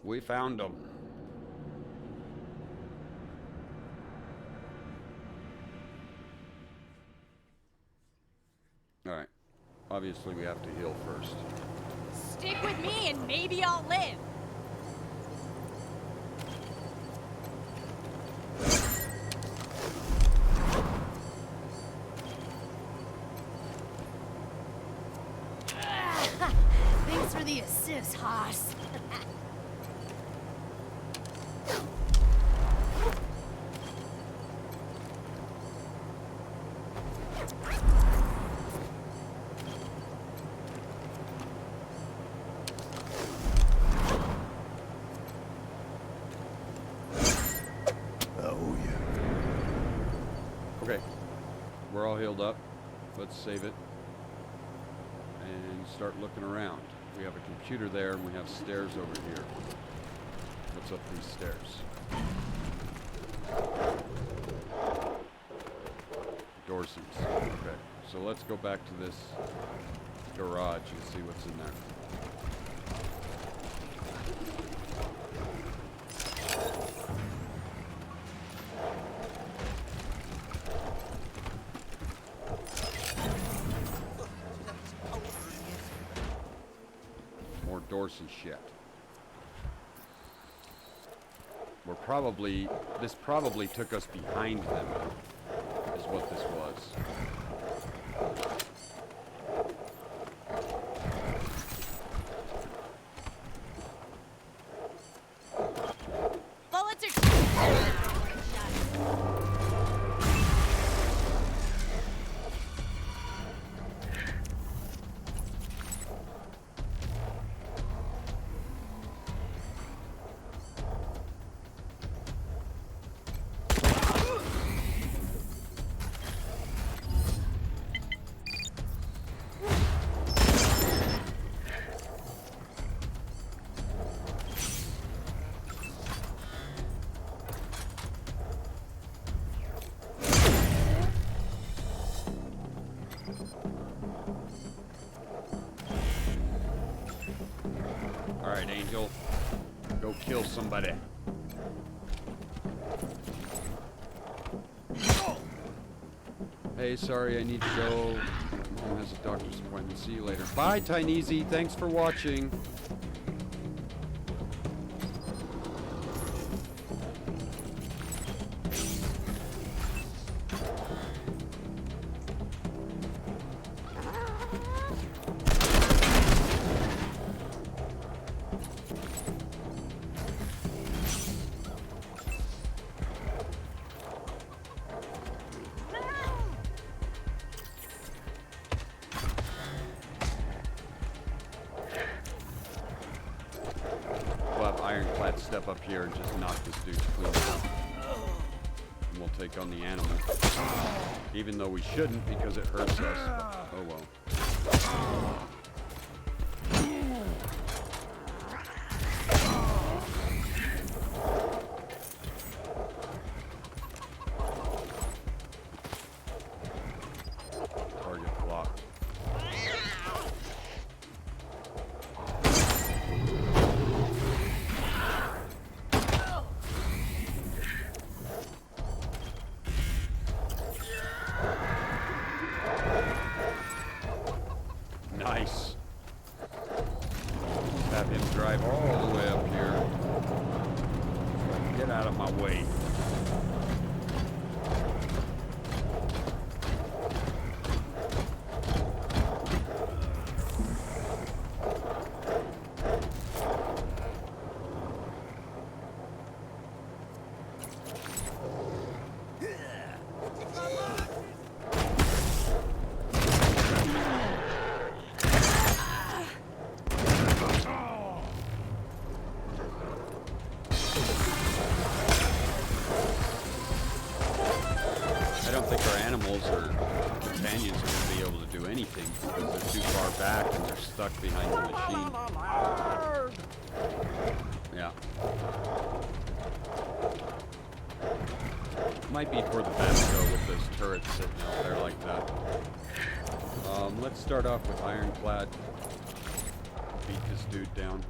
We found them. All right. Obviously, we have to heal first. Stick with me and maybe I'll live. Thanks for the assist, Haas. Okay, we're all healed up. Let's save it and start looking around. We have a computer there and we have stairs over here. What's up these stairs? Darsy's. Okay, so let's go back to this garage and see what's in there. Darsy shit. This probably took us behind them, is what this was. Bullets are... Alright, Angel. Go kill somebody. Hey, sorry, I need to go. Mom has a doctor's appointment. See you later. Bye, Tineezy. Thanks for watching. Ironclad step up here and just knock this dude clean out. And we'll take on the animal. Even though we shouldn't because it hurts us. Oh well. Target blocked. Nice. don't think our animals or companions are going to be able to do anything because they're too far back and they're stuck behind the machine. Yeah. Might be for the best though with those turrets sitting out there like that. Let's start off with Ironclad. Beat this dude down.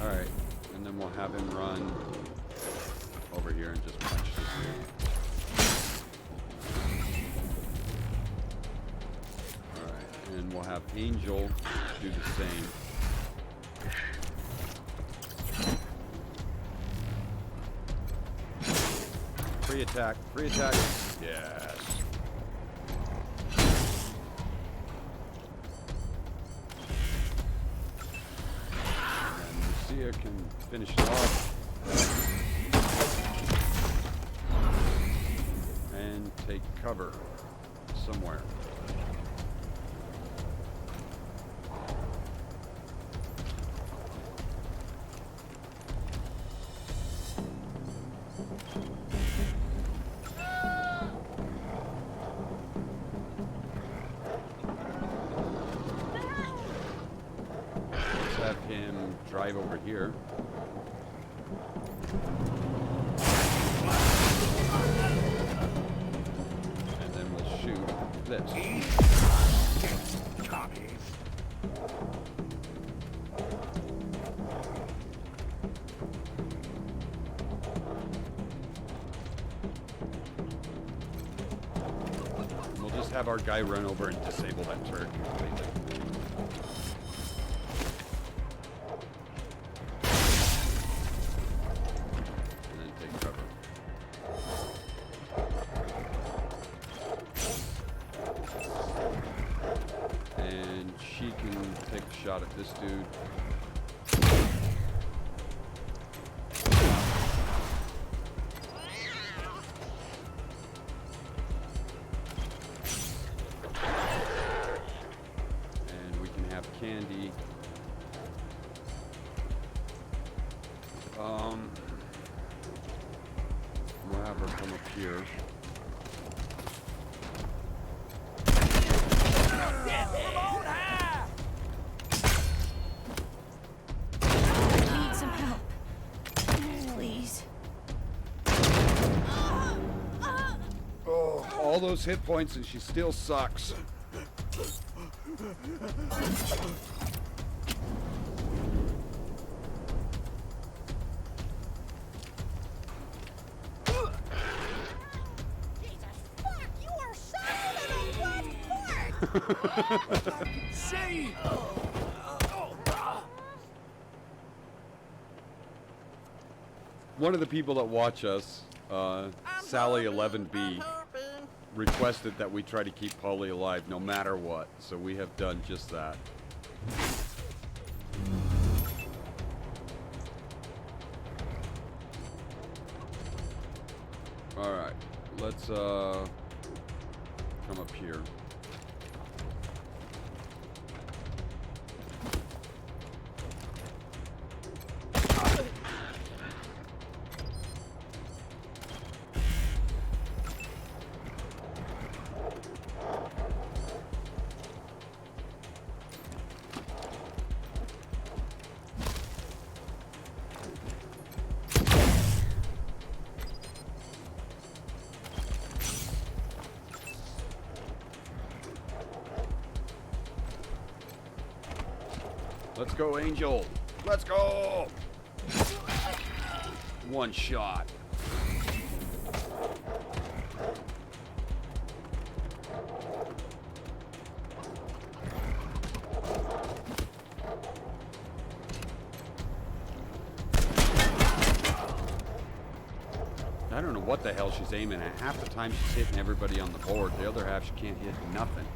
Alright, and then we'll have him run over here and just punch this dude. Alright, and we'll have Angel do the same. Free attack, free attack. Yes. And Lucia can finish it off. And take cover somewhere. Let's have him drive over here. And then we'll shoot this. We'll just have our guy run over and disable that turret completely. And then take cover. And she can take a shot at this dude. And we can have Candy. We'll have her come up here. Need some help. Please. Oh, all those hit points and she still sucks. See! One of the people that watch us, Sally11B, requested that we try to keep Polly alive no matter what, so we have done just that. Alright, let's come up here. Let's go, Angel. Let's go. One shot. I don't know what the hell she's aiming at. Half the time she's hitting everybody on the board. The other half she can't hit nothing.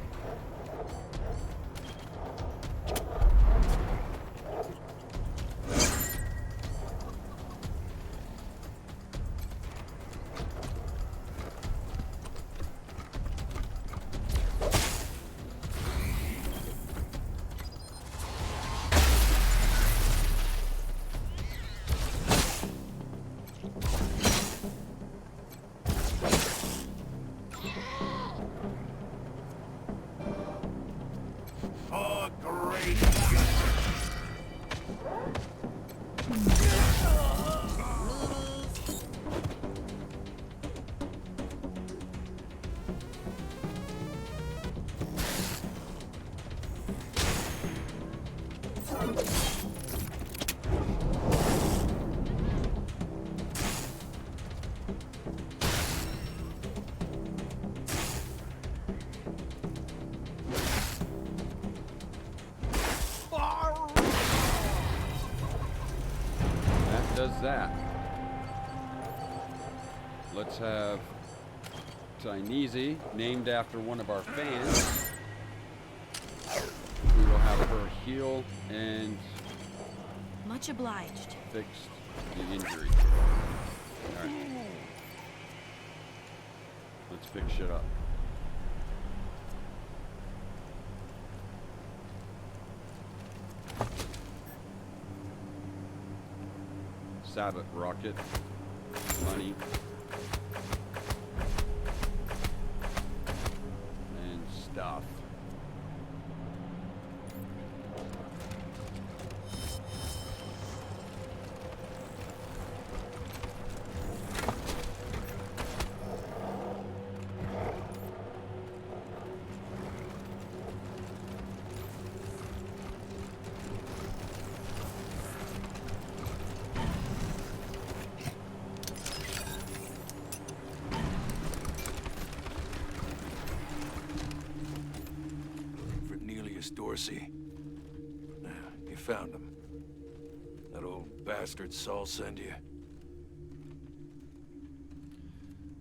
does that. Let's have Tineezy, named after one of our fans. We will have her heal and Much obliged. fix the injury. Alright. Let's fix shit up. Sabbath rocket. Money. And stuff. Darsy. You found him. That old bastard Saul send you?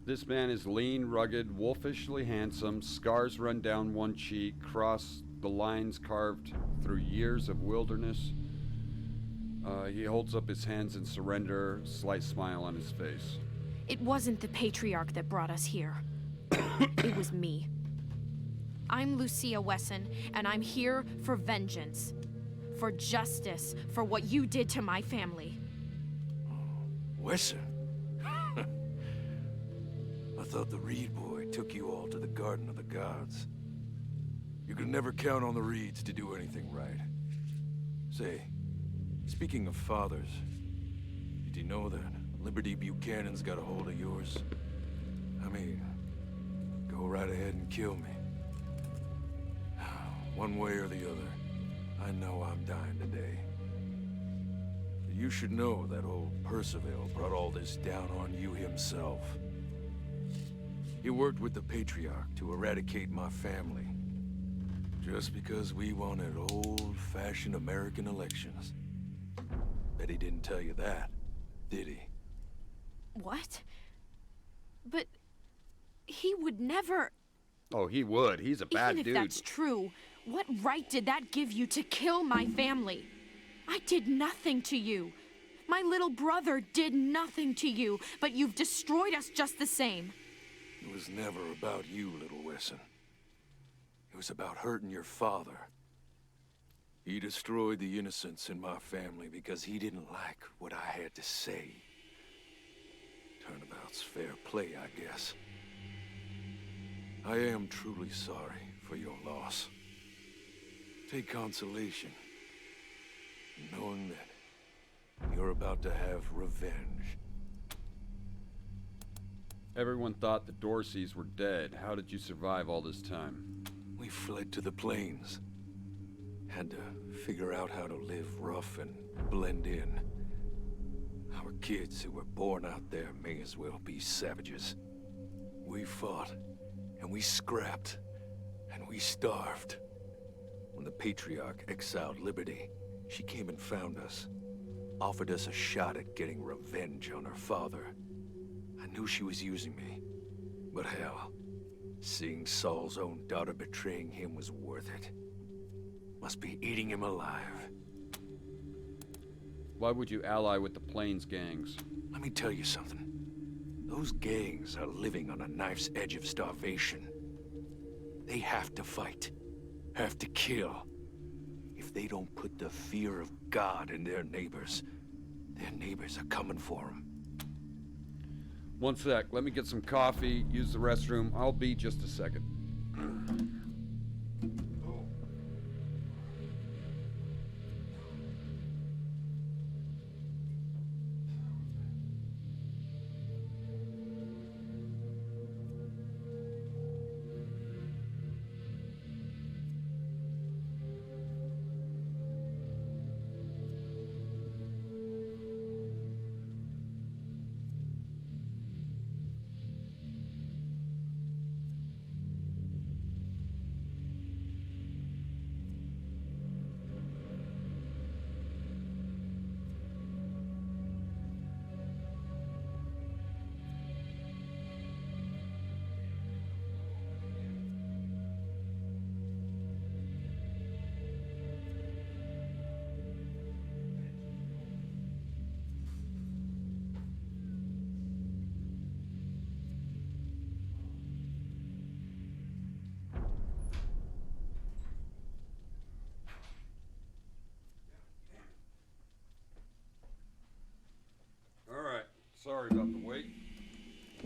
This man is lean, rugged, wolfishly handsome, scars run down one cheek, cross the lines carved through years of wilderness. He holds up his hands in surrender, slight smile on his face. It wasn't the Patriarch that brought us here. It was me. I'm Lucia Wesson, and I'm here for vengeance. For justice, for what you did to my family. Wesson? I thought the Reed boy took you all to the Garden of the Gods. You could never count on the Reeds to do anything right. Say, speaking of fathers, did you know that Liberty Buchanan's got a hold of yours? I mean, go right ahead and kill me. One way or the other, I know I'm dying today. But you should know that old Percival brought all this down on you himself. He worked with the Patriarch to eradicate my family. Just because we wanted old-fashioned American elections. Bet he didn't tell you that, did he? What? But he would never... Oh, he would. He's a bad dude. Even if that's true, what right did that give you to kill my family? I did nothing to you. My little brother did nothing to you, but you've destroyed us just the same. It was never about you, little Wesson. It was about hurting your father. He destroyed the innocents in my family because he didn't like what I had to say. Turnabout's fair play, I guess. I am truly sorry for your loss. Take consolation in knowing that you're about to have revenge. Everyone thought the Dorseys were dead. How did you survive all this time? We fled to the plains. Had to figure out how to live rough and blend in. Our kids who were born out there may as well be savages. We fought, and we scrapped, and we starved. When the Patriarch exiled Liberty, she came and found us. Offered us a shot at getting revenge on her father. I knew she was using me. But hell, seeing Saul's own daughter betraying him was worth it. Must be eating him alive. Why would you ally with the Plains gangs? Let me tell you something. Those gangs are living on a knife's edge of starvation. They have to fight. Have to kill. If they don't put the fear of God in their neighbors are coming for them. One sec. Let me get some coffee, use the restroom. I'll be just a second.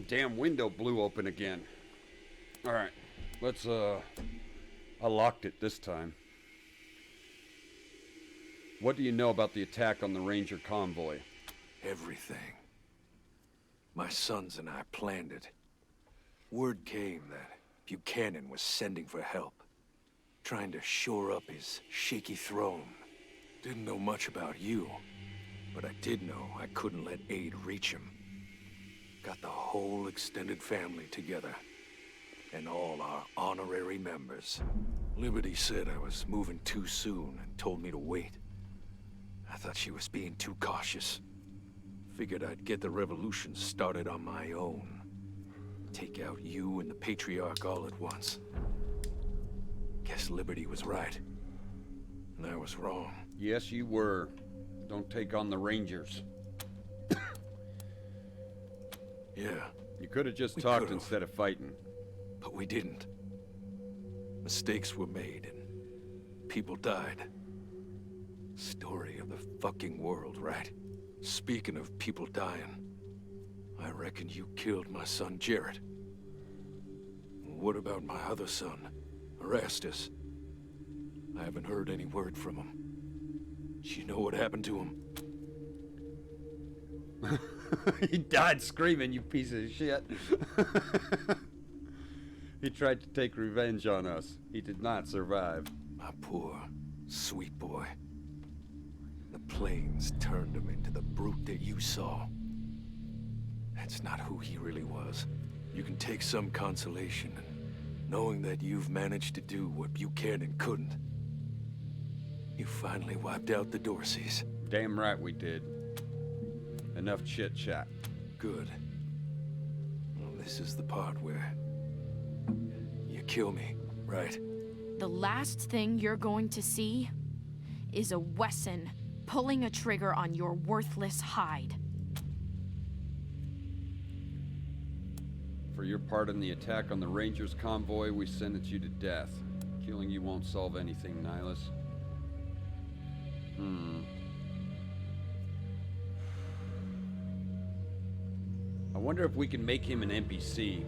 Damn window blew open again. Alright, let's, I locked it this time. What do you know about the attack on the Ranger convoy? Everything. My sons and I planned it. Word came that Buchanan was sending for help, trying to shore up his shaky throne. Didn't know much about you, but I did know I couldn't let aid reach him. Got the whole extended family together, and all our honorary members. Liberty said I was moving too soon and told me to wait. I thought she was being too cautious. Figured I'd get the revolution started on my own. Take out you and the Patriarch all at once. Guess Liberty was right. And I was wrong. Yes, you were. Don't take on the Rangers. Yeah. You could have just talked instead of fighting. But we didn't. Mistakes were made and people died. Story of the fucking world, right? Speaking of people dying, I reckon you killed my son Jarrett. What about my other son, Erastus? I haven't heard any word from him. Do you know what happened to him? He died screaming, you piece of shit. He tried to take revenge on us. He did not survive. My poor, sweet boy. The plains turned him into the brute that you saw. That's not who he really was. You can take some consolation in knowing that you've managed to do what Buchanan couldn't. You finally wiped out the Darsys. Damn right we did. Enough chit-chat. Good. Well, this is the part where you kill me, right? The last thing you're going to see is a Wesson pulling a trigger on your worthless hide. For your part in the attack on the Rangers convoy, we sentence you to death. Killing you won't solve anything, Nihilus. I wonder if we can make him an NPC.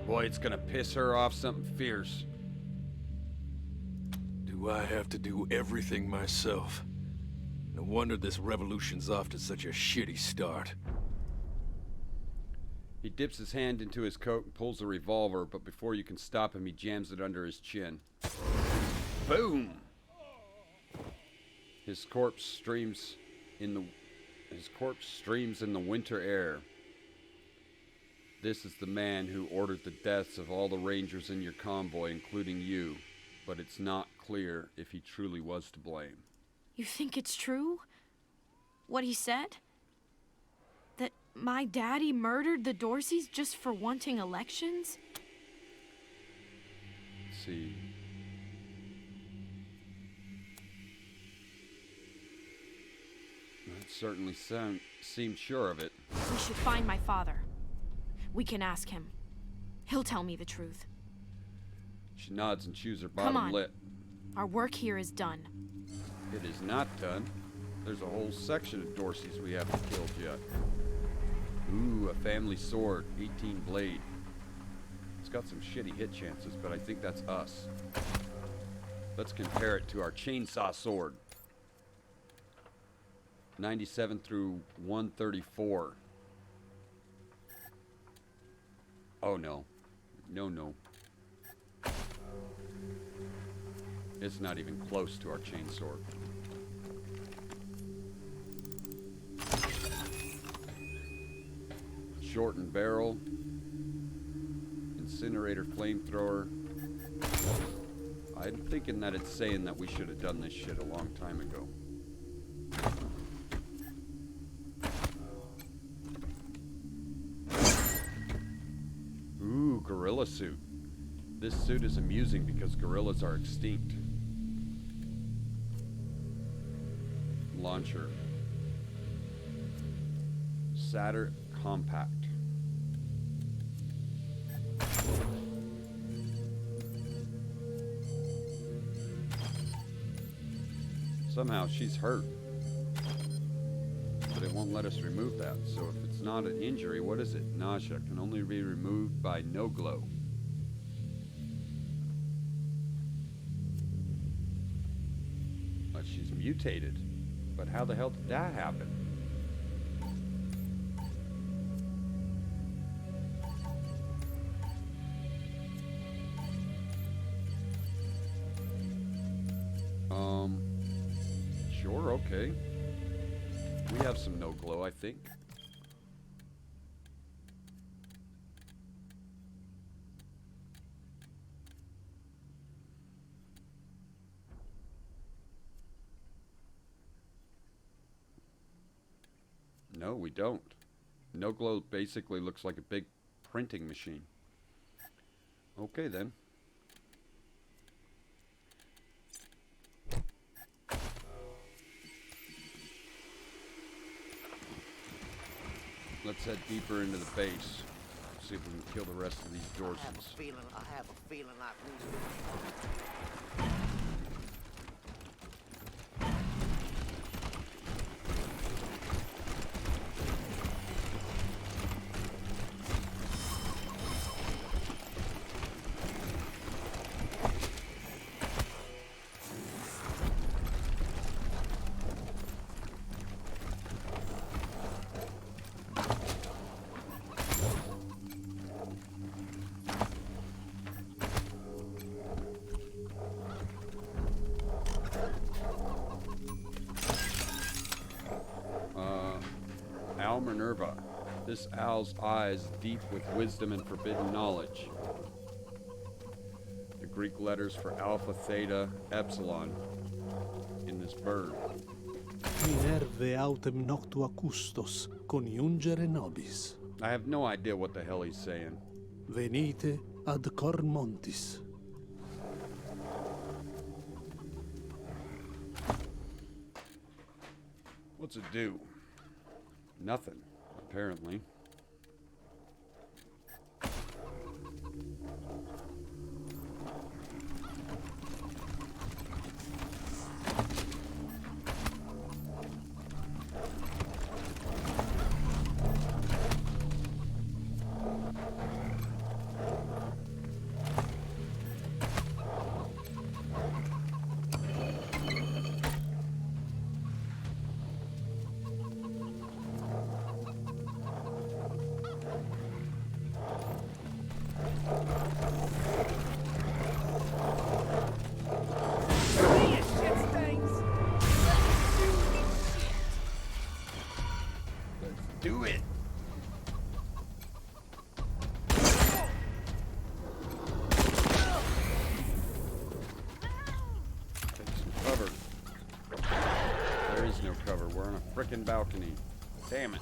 Boy, it's gonna piss her off something fierce. Do I have to do everything myself? No wonder this revolution's off to such a shitty start. He dips his hand into his coat and pulls a revolver, but before you can stop him, he jams it under his chin. Boom! His corpse streams in the winter air. This is the man who ordered the deaths of all the Rangers in your convoy, including you, but it's not clear if he truly was to blame. You think it's true? What he said? That my daddy murdered the Darsys just for wanting elections? Let's see. That certainly seemed sure of it. We should find my father. We can ask him. He'll tell me the truth. She nods and chews her Come bottom on. lip. Our work here is done. It is not done. There's a whole section of Darsys we haven't killed yet. Ooh, a family sword, 18 blade. It's got some shitty hit chances, but I think that's us. Let's compare it to our chainsaw sword. 97 through 134. Oh no. No. It's not even close to our chainsword. Shortened barrel. Incinerator flamethrower. I'm thinking that it's saying that we should have done this shit a long time ago. Ooh, gorilla suit. This suit is amusing because gorillas are extinct. Launcher. Saturn compact. Somehow she's hurt. but it won't let us remove that. So if it's not an injury, what is it? Nausea can only be removed by no glow. But she's mutated. But how the hell did that happen? Sure, okay. We have some no glow, I think. No, we don't. No glow basically looks like a big printing machine. Okay then. Let's head deeper into the base. See if we can kill the rest of these Dorsys. I have a feeling like Minerva. This owl's eyes deep with wisdom and forbidden knowledge. The Greek letters for Alpha, Theta, Epsilon in this bird. Minervae autem noctua custos, coniungere nobis. I have no idea what the hell he's saying. Venite ad Cormontis. What's it do? Nothing, apparently. Do it. Take some cover. There is no cover. We're on a frickin' balcony. Damn it.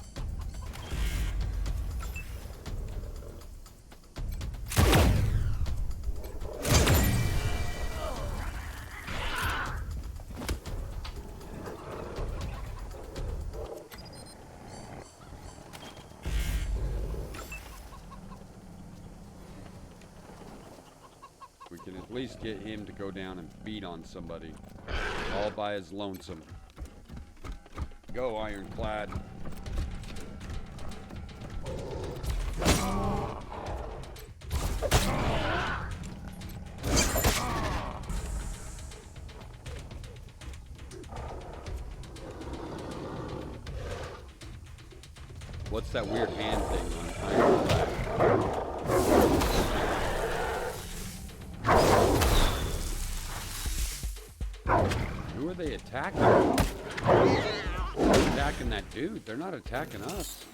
We can at least get him to go down and beat on somebody. All by his lonesome. Go, Ironclad. What's that weird hand thing on Ironclad? Who are they attacking? They're attacking that dude. They're not attacking us.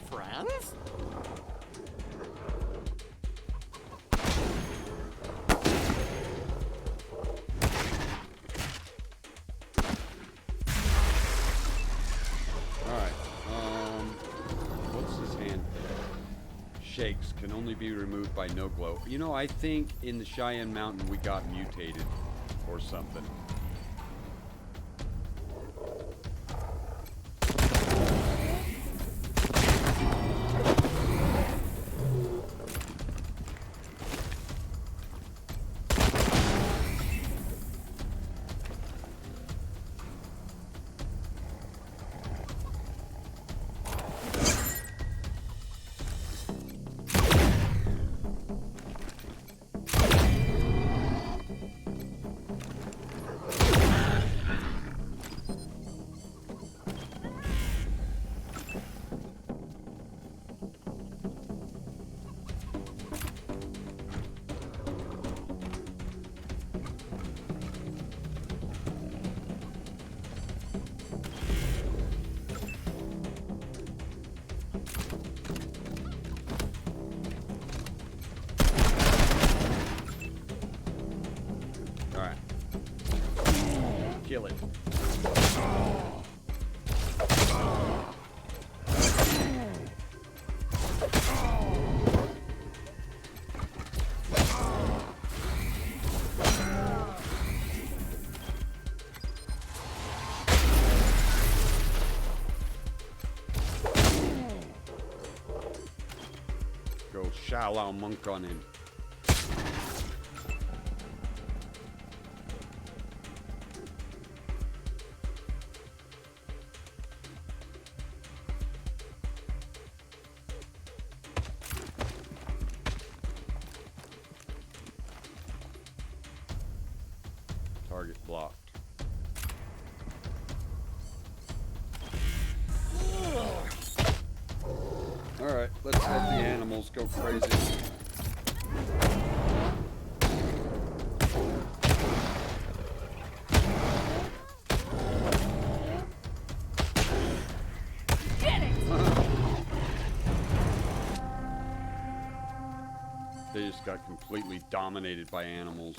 friends? Shakes can only be removed by no glow. You know, I think in the Cheyenne Mountain we got mutated or something. it. Go Shallow Monk on him. Target blocked. Alright, let's let the animals go crazy. Get it! They just got completely dominated by animals.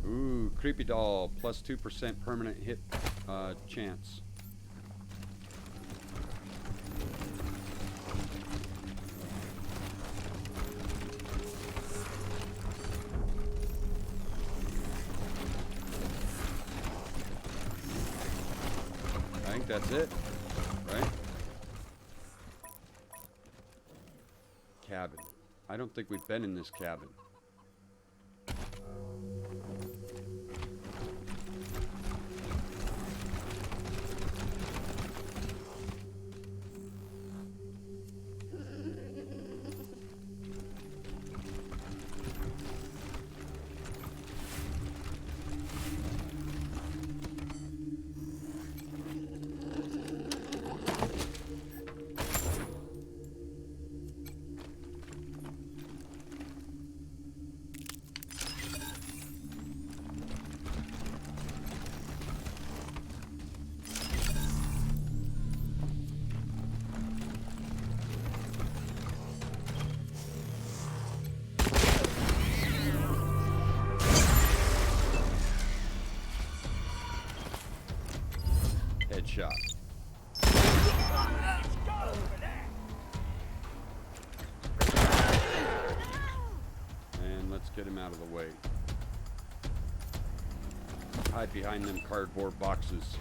Ooh, creepy doll, plus 2% permanent hit chance. I think that's it, right? Cabin. I don't think we've been in this cabin. Headshot. And let's get him out of the way. Hide behind them cardboard boxes.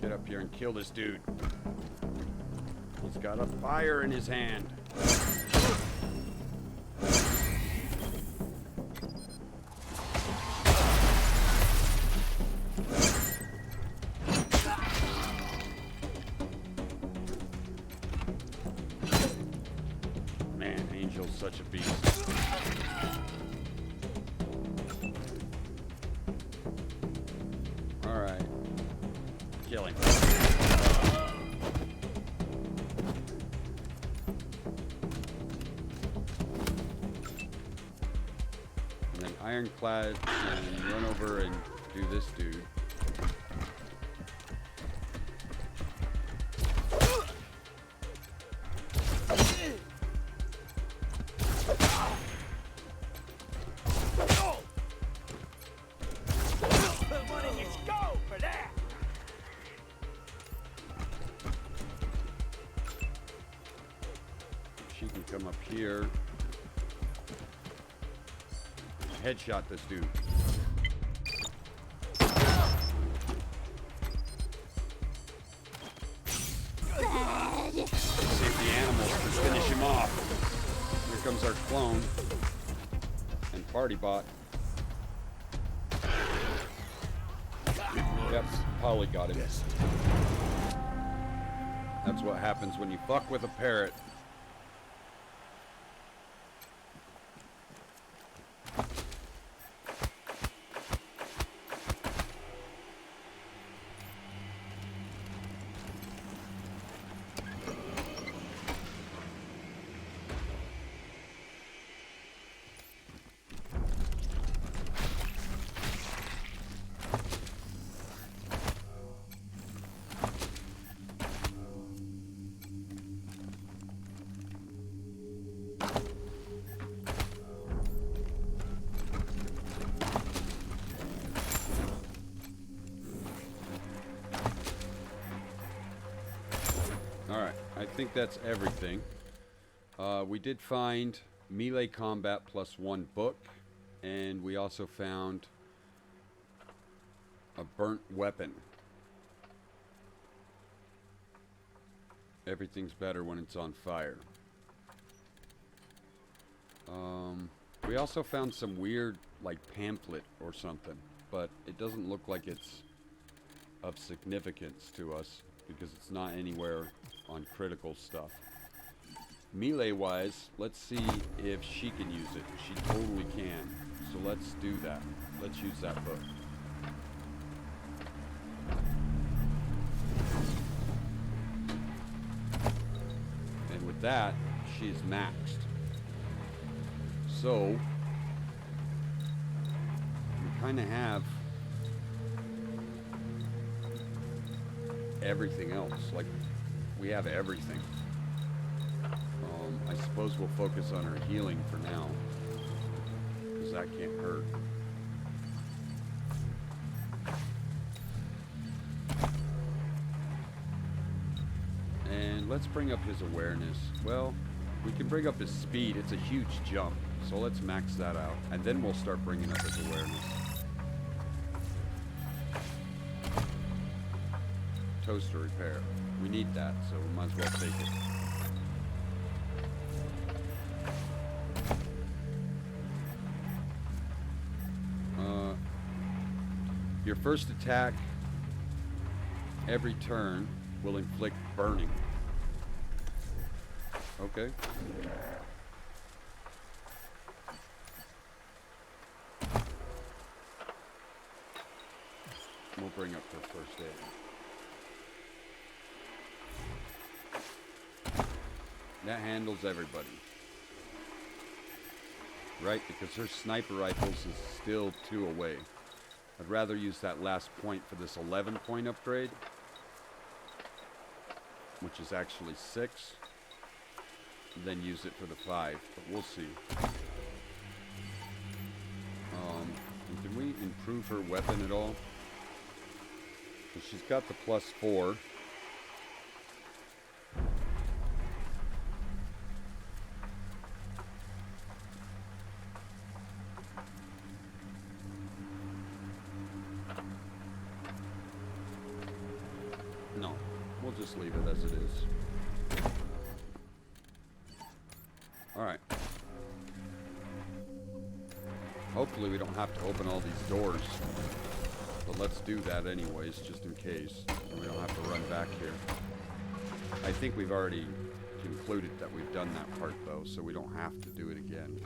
Get up here and kill this dude. He's got a fire in his hand. Man, Angel's such a beast. All right. Kill him. And then ironclad and run over and do this dude. She can come up here. Headshot this dude. Save the animals to finish him off. Here comes our clone and party bot. Yep, Polly got him. That's what happens when you fuck with a parrot. Alright, I think that's everything. We did find melee combat +1 book, and we also found a burnt weapon. Everything's better when it's on fire. We also found some weird, like, pamphlet or something, but it doesn't look like it's of significance to us because it's not anywhere on critical stuff. Melee-wise, let's see if she can use it. She totally can. So let's do that. Let's use that book. And with that, she's maxed. So, we kind of have everything else. Like, we have everything. I suppose we'll focus on her healing for now, because that can't hurt. And let's bring up his awareness. Well, we can bring up his speed. It's a huge jump, so let's max that out, and then we'll start bringing up his awareness. Toaster repair. We need that, so we might as well take it. Your first attack every turn will inflict burning. Okay. We'll bring up the first aid. That handles everybody. Right? Because her sniper rifles is still 2 away. I'd rather use that last point for this 11-point upgrade, which is actually 6, than use it for the 5, but we'll see. Can we improve her weapon at all? Because she's got the +4. No, we'll just leave it as it is. Alright. Hopefully we don't have to open all these doors. But let's do that anyways, just in case. And we don't have to run back here. I think we've already concluded that we've done that part though, so we don't have to do it again.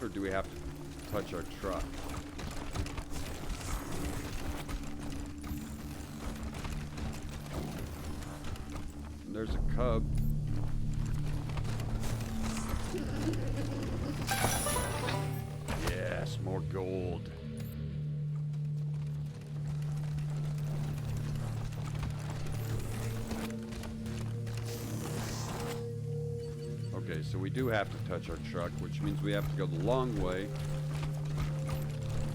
Or do we have to touch our truck? There's a cub. Yes, more gold. Okay, so we do have to touch our truck, which means we have to go the long way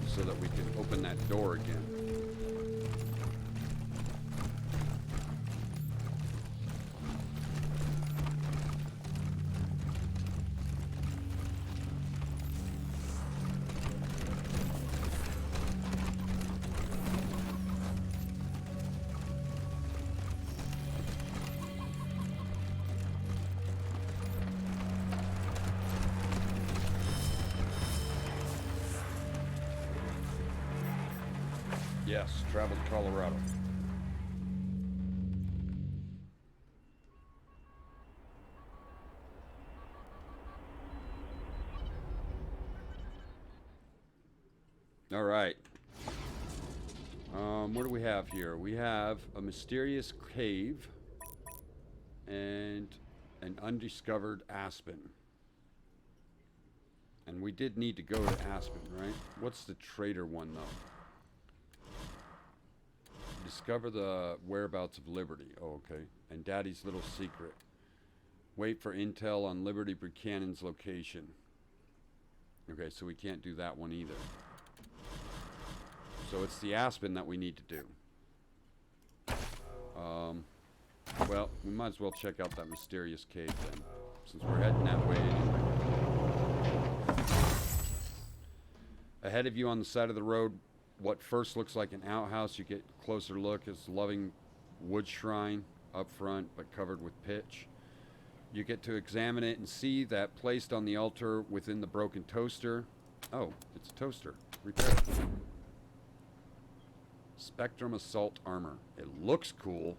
so that we can open that door again. Yes, travel to Colorado. All right. What do we have here? We have a mysterious cave and an undiscovered aspen. And we did need to go to Aspen, right? What's the trader one, though? Discover the whereabouts of Liberty. Oh, okay. And Daddy's little secret. Wait for intel on Liberty Buchanan's location. Okay, so we can't do that one either. So it's the Aspen that we need to do. Well, we might as well check out that mysterious cave then, since we're heading that way anyway. Ahead of you on the side of the road, what first looks like an outhouse, you get a closer look, is a loving wood shrine up front, but covered with pitch. You get to examine it and see that placed on the altar within the broken toaster. Oh, it's a toaster. Repair it. Spectrum Assault Armor. It looks cool.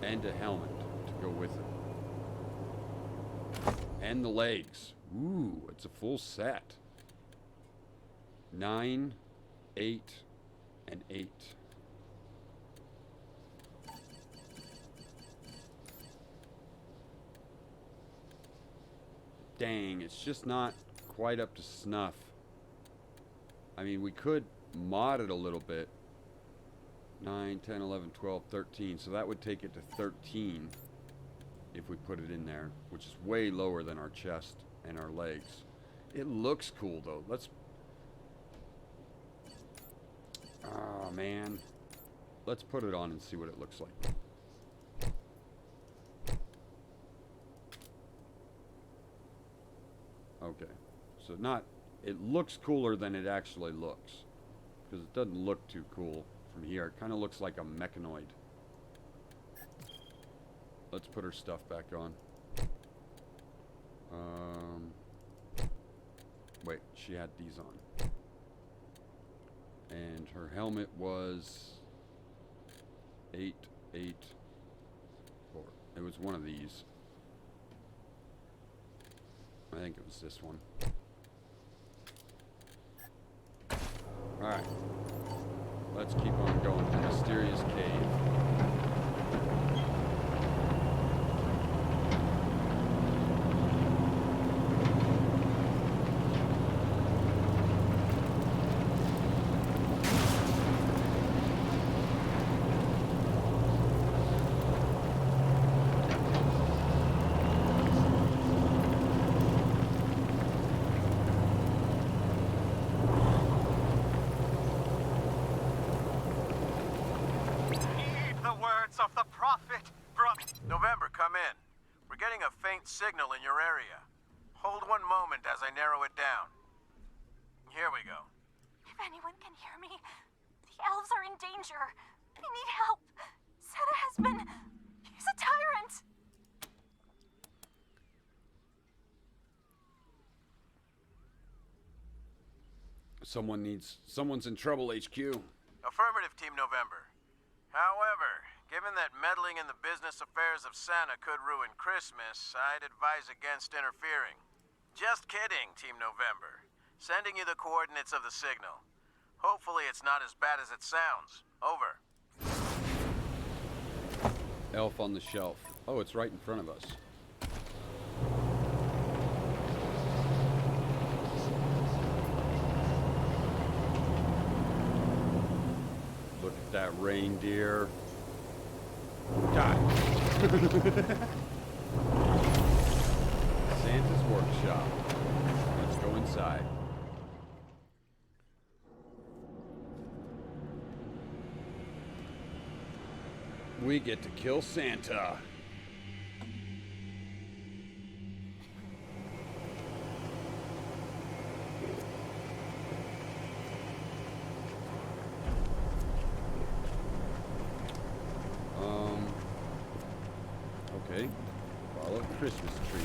And a helmet to go with it. And the legs. Ooh, it's a full set. 9, 8, and 8. Dang, it's just not quite up to snuff. I mean, we could mod it a little bit. 9, 10, 11, 12, 13. So that would take it to 13 if we put it in there, which is way lower than our chest and our legs. It looks cool, though. Let's... Oh, man. Let's put it on and see what it looks like. Okay. So not... It looks cooler than it actually looks. Because it doesn't look too cool from here. It kind of looks like a mechanoid. Let's put her stuff back on. Wait, she had these on. And her helmet was 8, 8, 4. It was one of these. I think it was this one. Alright. Let's keep on going to the mysterious cave. Of the prophet from November, come in. We're getting a faint signal in your area. Hold one moment as I narrow it down. Here we go. If anyone can hear me, the elves are in danger. They need help. Seta has been... He's a tyrant. Someone's in trouble, HQ. Affirmative, Team November. However, given that meddling in the business affairs of Santa could ruin Christmas, I'd advise against interfering. Just kidding, Team November. Sending you the coordinates of the signal. Hopefully it's not as bad as it sounds. Over. Elf on the shelf. Oh, it's right in front of us. Look at that reindeer. Die. Santa's workshop. Let's go inside. We get to kill Santa. Okay. Follow Christmas trees.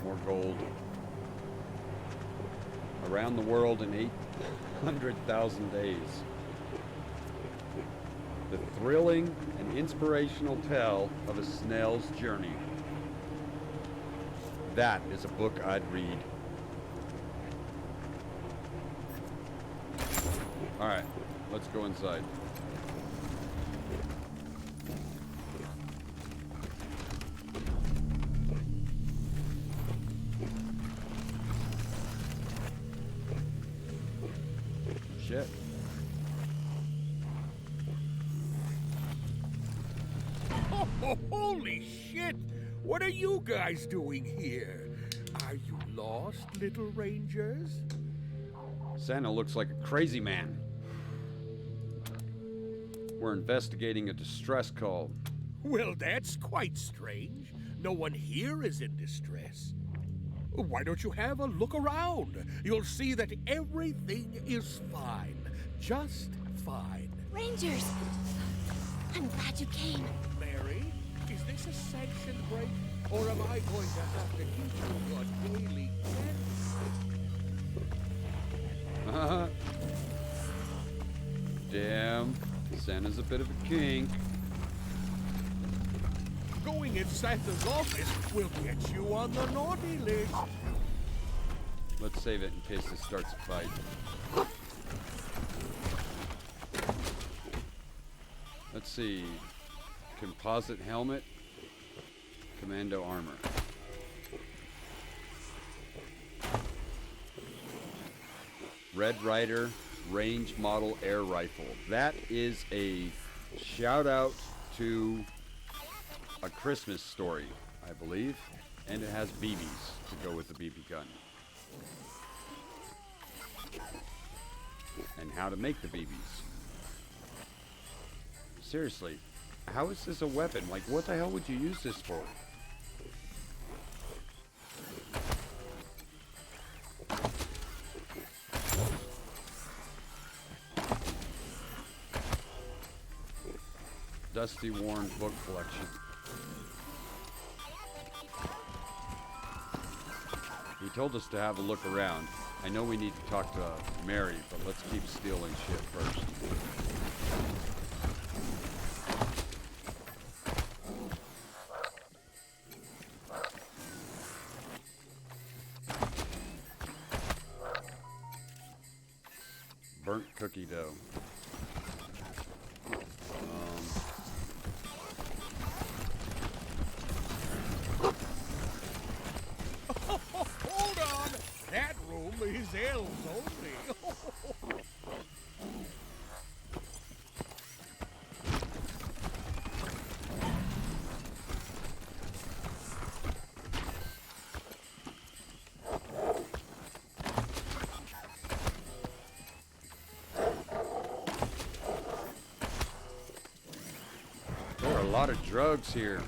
More gold. Around the world in 800,000 days. The thrilling and inspirational tale of a snail's journey. That is a book I'd read. Alright, let's go inside. Shit. Oh, holy shit! What are you guys doing here? Are you lost, little rangers? Santa looks like a crazy man. We're investigating a distress call. Well, that's quite strange. No one here is in distress. Why don't you have a look around? You'll see that everything is fine. Just fine. Rangers! I'm glad you came. Mary, is this a sanctioned break? Or am I going to have to give you your daily Damn, Santa's a bit of a kink. Going in Santa's office will get you on the naughty list. Let's save it in case this starts a fight. Let's see. Composite helmet. Commando armor. Red Ryder range model air rifle. That is a shout out to A Christmas Story, I believe. And it has BBs to go with the BB gun. And how to make the BBs. Seriously, how is this a weapon? Like, what the hell would you use this for? Dusty worn book collection. He told us to have a look around. I know we need to talk to Mary, but let's keep stealing shit first. Burnt cookie dough. Hold on! That room is elves only. There are a lot of drugs here.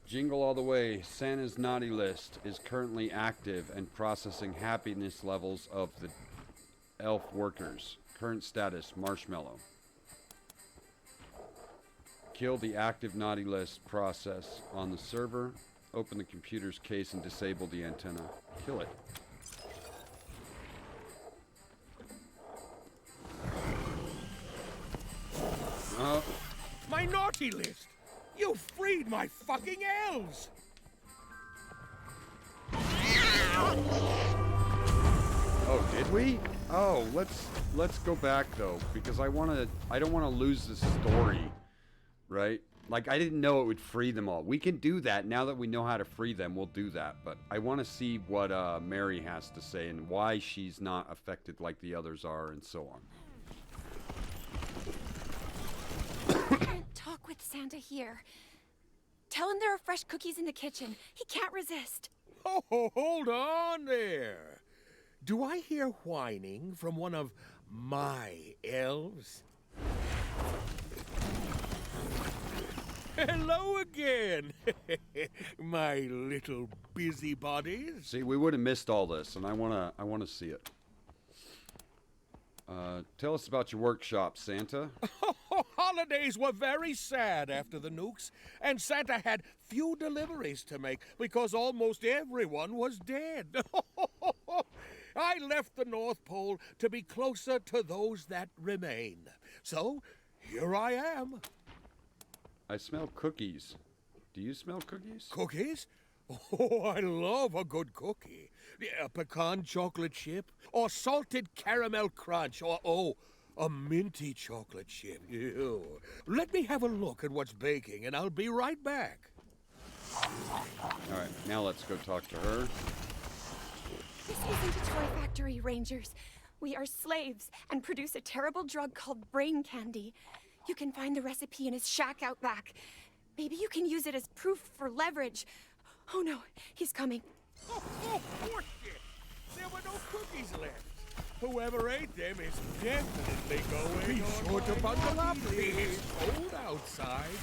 Jingle all the way. Santa's naughty list is currently active and processing happiness levels of the elf workers. Current status, marshmallow. Kill the active naughty list process on the server. Open the computer's case and disable the antenna. Kill it. My naughty list! You freed my fucking elves! Oh, did we? Oh, let's go back though, because I don't wanna lose the story, right? Like, I didn't know it would free them all. We can do that now that we know how to free them. We'll do that, but I want to see what Mary has to say and why she's not affected like the others are, and so on. Talk with Santa here. Tell him there are fresh cookies in the kitchen. He can't resist. Oh, hold on there. Do I hear whining from one of my elves? Hello again, my little busybodies. See, we would have missed all this, and I wanna see it. Tell us about your workshop, Santa. Holidays were very sad after the nukes, and Santa had few deliveries to make because almost everyone was dead. I left the North Pole to be closer to those that remain. So, here I am. I smell cookies. Do you smell cookies? Cookies? Oh, I love a good cookie. A pecan chocolate chip, or salted caramel crunch, or, a minty chocolate chip. Ew. Let me have a look at what's baking, and I'll be right back. All right, now let's go talk to her. This isn't a toy factory, Rangers. We are slaves and produce a terrible drug called brain candy. You can find the recipe in his shack out back. Maybe you can use it as proof for leverage. Oh no, he's coming. Oh, horseshit! There were no cookies left. Whoever ate them is definitely going Be sure to bundle up. It's cold outside.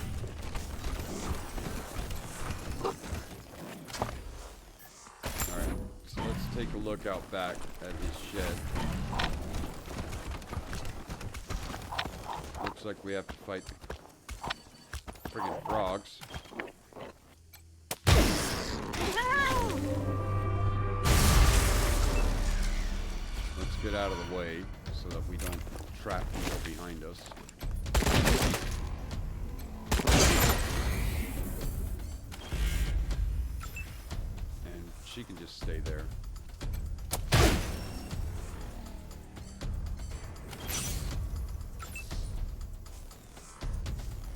Alright, so let's take a look out back at his shed. Looks like we have to fight the friggin' frogs. Let's get out of the way so that we don't trap people behind us. And she can just stay there.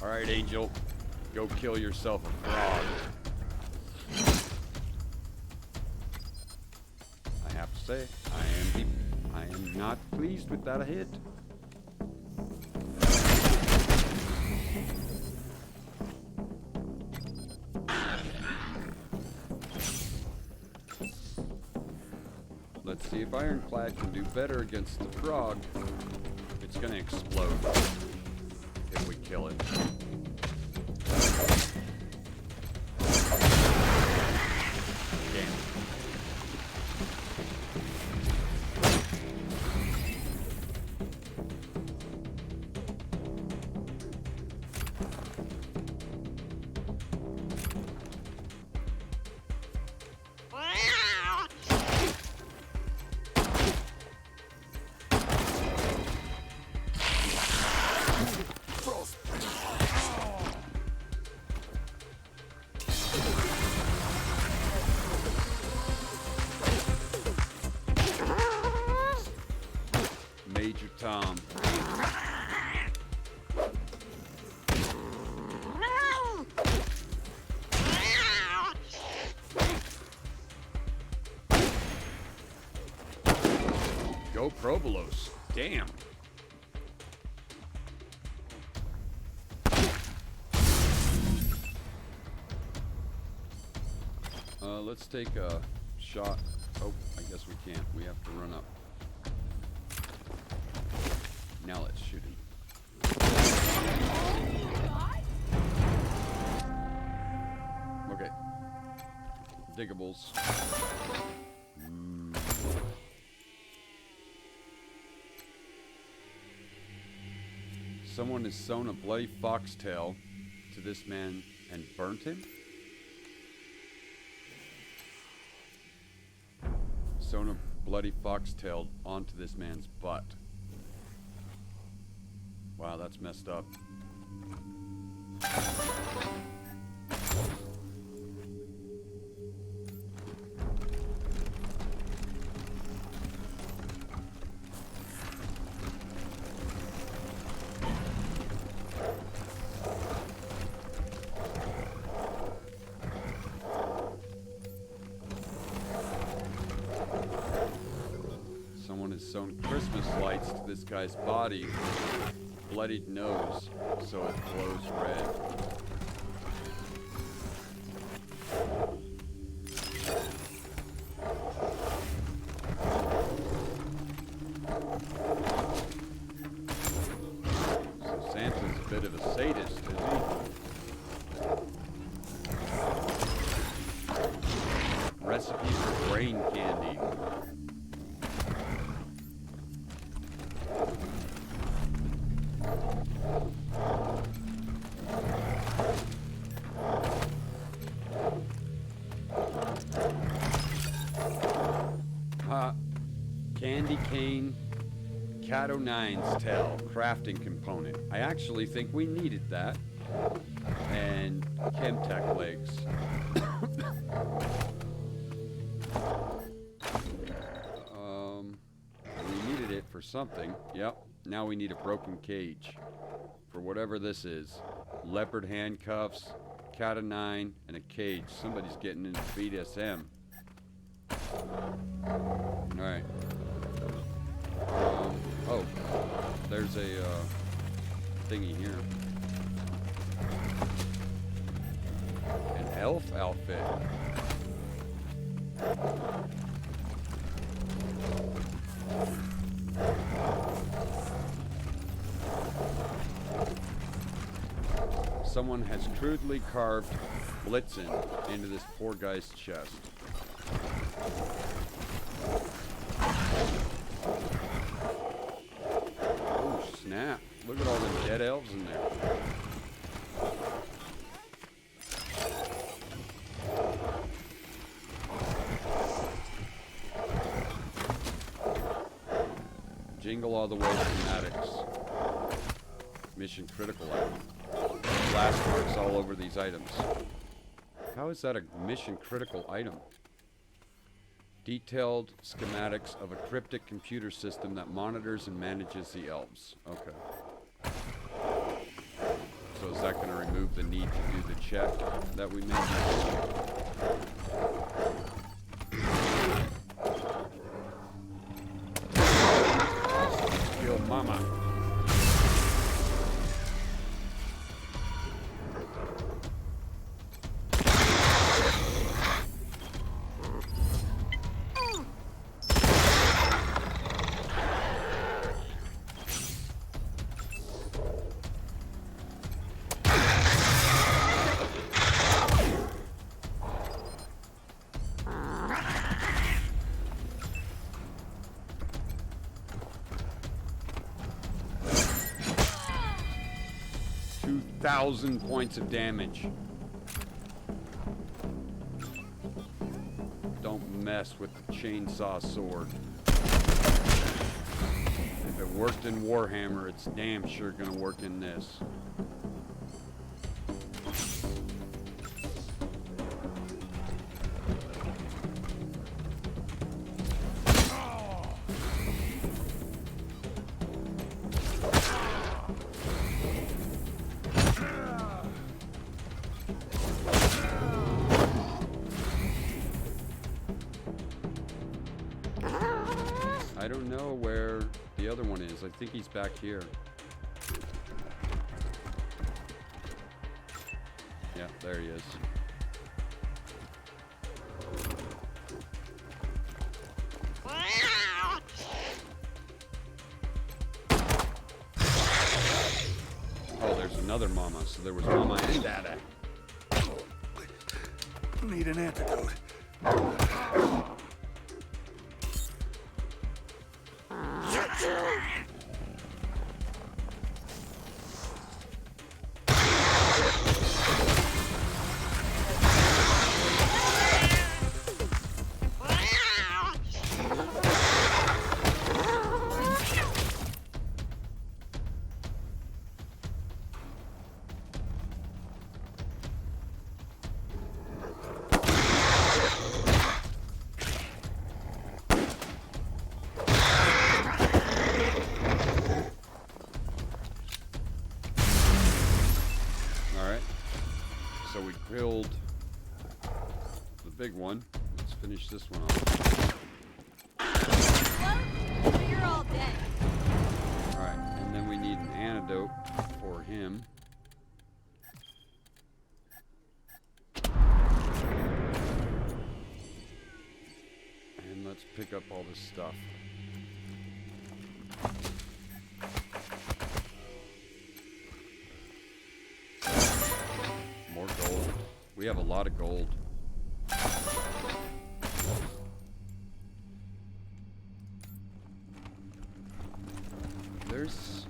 Alright, Angel. Go kill yourself a frog. I have to say, I am not pleased with that hit. Let's see if Ironclad can do better against the frog. It's gonna explode if we kill it. Major Tom. Go Provolos. Damn. Let's take a shot. Oh, I guess we can't. We have to run up. Now let's shoot him. Okay. Diggables. Someone has sewn a bloody foxtail to this man and burnt him? Sewn a bloody foxtail onto this man's butt. Wow, that's messed up. Someone has sewn Christmas lights to this guy's body. Bloodied nose, so it glows red. So Santa's a bit of a sadist, is he? Recipe for brain candy. Candy cane Cat-O'9's tail crafting component. I actually think we needed that. And Chemtech legs. We needed it for something. Yep. Now we need a broken cage. For whatever this is. Leopard handcuffs, Cat-O'9, and a cage. Somebody's getting into BDSM. Alright. Oh. There's a thingy here. An elf outfit. Someone has crudely carved Blitzen into this poor guy's chest. Oh, snap. Look at all the dead elves in there. Jingle all the way schematics. Mission critical item. Blast marks all over these items. How is that a mission critical item? Detailed schematics of a cryptic computer system that monitors and manages the elves. Okay. So is that going to remove the need to do the check that we made? Kill mama. Thousand points of damage. Don't mess with the chainsaw sword. If it worked in Warhammer, it's damn sure gonna work in this. I don't know where the other one is. I think he's back here. Yeah, there he is. Oh, there's another mama. So there was mama and dada. Need an antidote. Killed the big one. Let's finish this one off. Well, you're all dead. Alright, and then we need an antidote for him. And let's pick up all this stuff. More gold. We have a lot of gold. There's...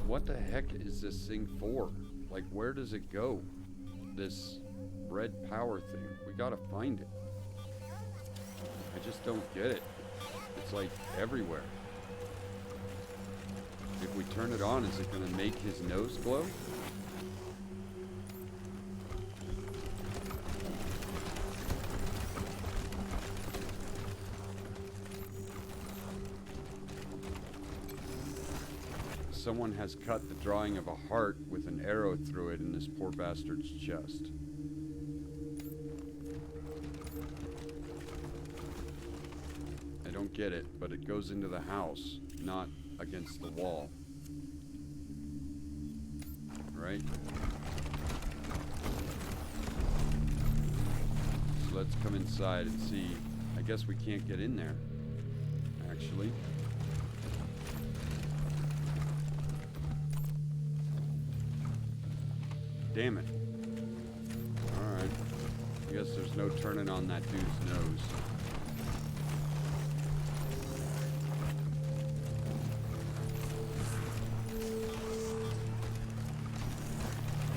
What the heck is this thing for? Like, where does it go? This red power thing. We gotta find it. I just don't get it. It's like everywhere. If we turn it on, is it gonna make his nose glow? Someone has cut the drawing of a heart with an arrow through it in this poor bastard's chest. I don't get it, but it goes into the house, not against the wall. Right? So let's come inside and see. I guess we can't get in there, actually. Damn it. Alright. I guess there's no turning on that dude's nose.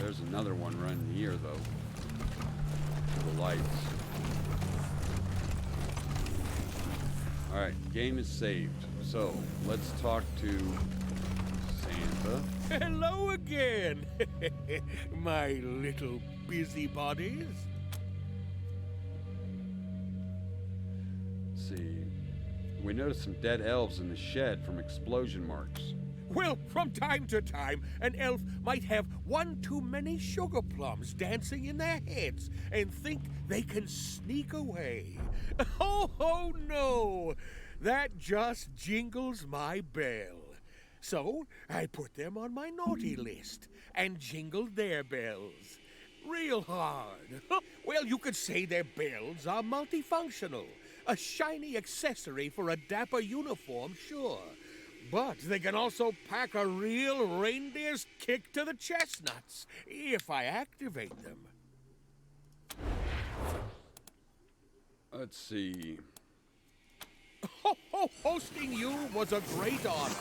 There's another one running here, though. To the lights. Alright, game is saved. So, let's talk to Santa. Hello again, my little busybodies. See, we noticed some dead elves in the shed from explosion marks. Well, from time to time, an elf might have one too many sugar plums dancing in their heads and think they can sneak away. Oh no! That just jingles my bell. So, I put them on my naughty list and jingled their bells. Real hard. Well, you could say their bells are multifunctional. A shiny accessory for a dapper uniform, sure. But they can also pack a real reindeer's kick to the chestnuts if I activate them. Let's see. Hosting you was a great honor.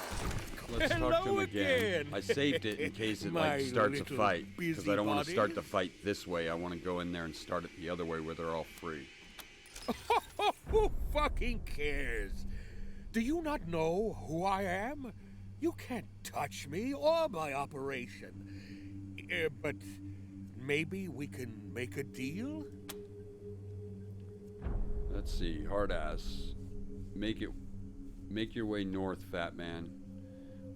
Let's talk to him again. I saved it in case it starts a fight, because I don't want to start the fight this way. I want to go in there and start it the other way where they're all free. Who fucking cares? Do you not know who I am? You can't touch me or my operation. But maybe we can make a deal? Let's see, hard ass. Make your way north, fat man.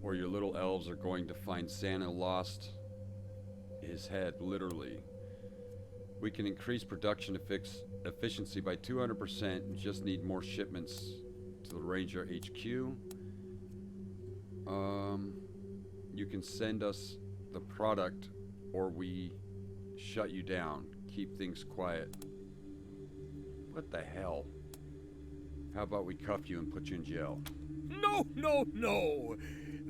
Or your little elves are going to find Santa lost his head, literally. We can increase production efficiency by 200% and just need more shipments to the Ranger HQ. You can send us the product or we shut you down. Keep things quiet. What the hell? How about we cuff you and put you in jail? No!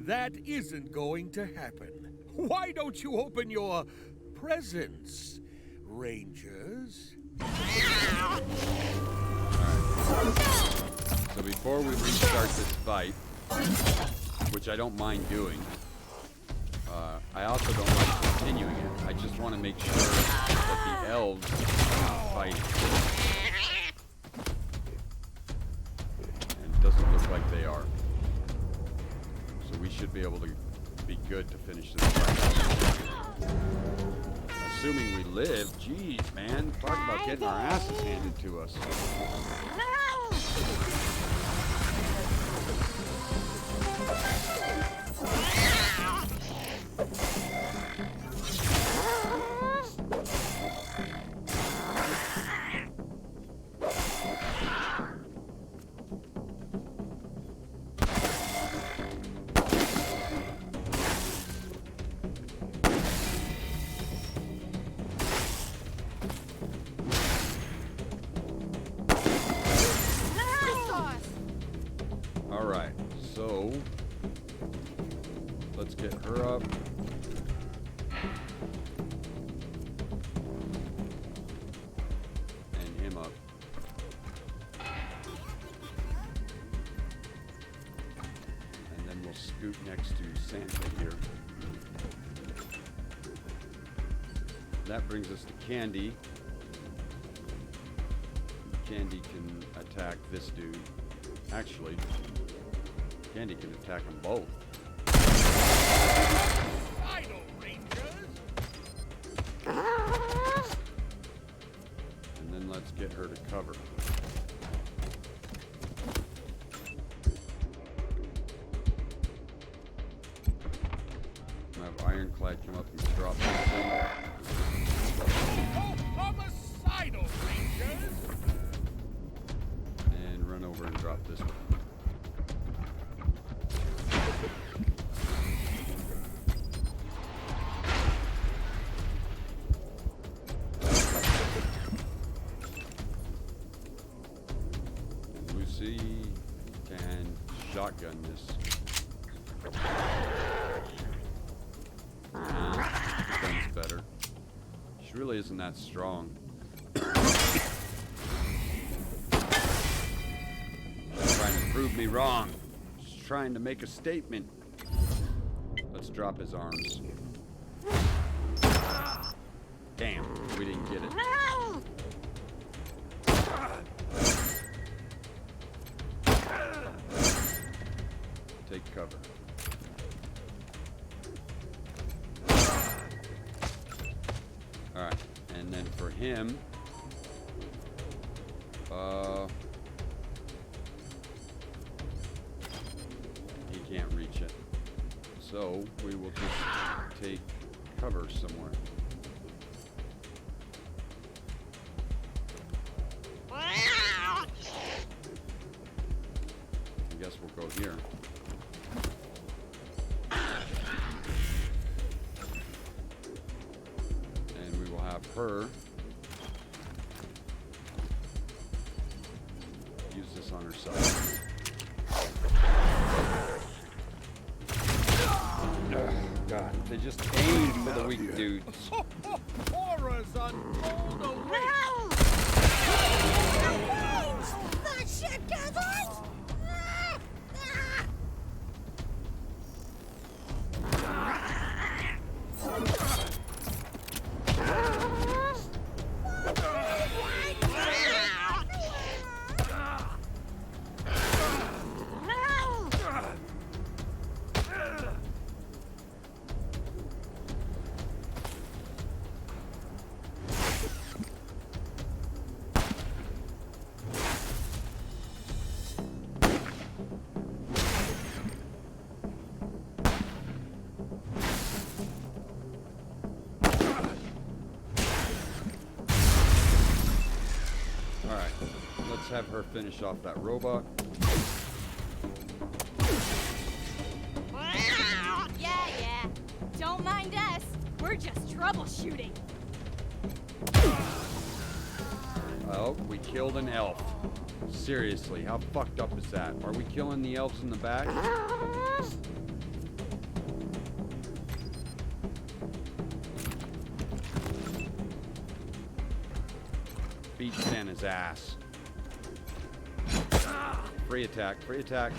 That isn't going to happen. Why don't you open your presents, Rangers? Alright. So before we restart this fight, which I don't mind doing, I also don't like continuing it. I just want to make sure that the elves fight. And it doesn't look like they are. So we should be able to be good to finish this fight. Assuming we live. Jeez, man. Talk about getting our asses handed to us. Alright, so let's get her up. And him up. And then we'll scoot next to Santa here. That brings us to Candy. Candy can attack this dude. Actually, Candy can attack them both. Final Rangers! And then let's get her to cover. I'll have Ironclad come up and drop this thing. Oh, homicidal Rangers! And run over and drop this one. And Lucy can shotgun this. Defense better. She really isn't that strong. She's trying to prove me wrong. She's trying to make a statement. Let's drop his arms. Damn, we didn't get it. Take cover. Alright, and then for him, he can't reach it. So we will just take cover somewhere. I guess we'll go here. And we will have her use this on herself. Oh, God, they just aim for the weak dudes. Horrors untold await! That shit does it! Have her finish off that robot. Yeah. Don't mind us. We're just troubleshooting. Oh, we killed an elf. Seriously, how fucked up is that? Are we killing the elves in the back? Beat Santa's ass. Free attack, free attack.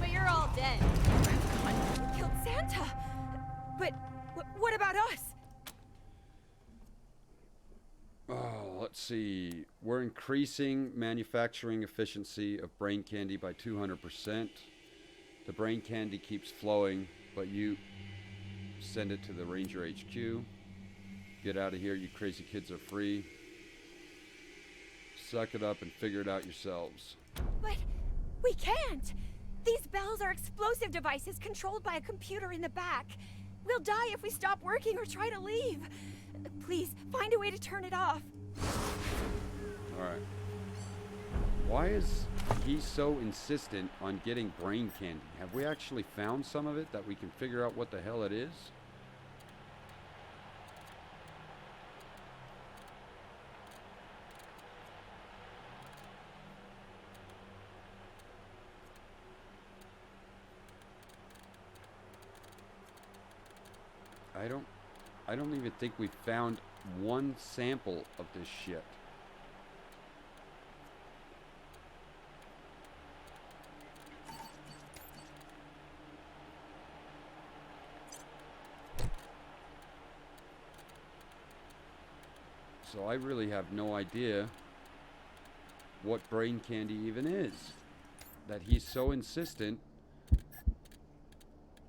But you're all dead. We killed Santa. But what about us? Oh, let's see. We're increasing manufacturing efficiency of brain candy by 200%. The brain candy keeps flowing, but you send it to the Ranger HQ. Get out of here, you crazy kids are free. Suck it up and figure it out yourselves. But we can't. These bells are explosive devices controlled by a computer in the back. We'll die if we stop working or try to leave. Please, find a way to turn it off. Alright. Why is he so insistent on getting brain candy? Have we actually found some of it that we can figure out what the hell it is? I don't even think we found one sample of this shit. So I really have no idea what brain candy even is that he's so insistent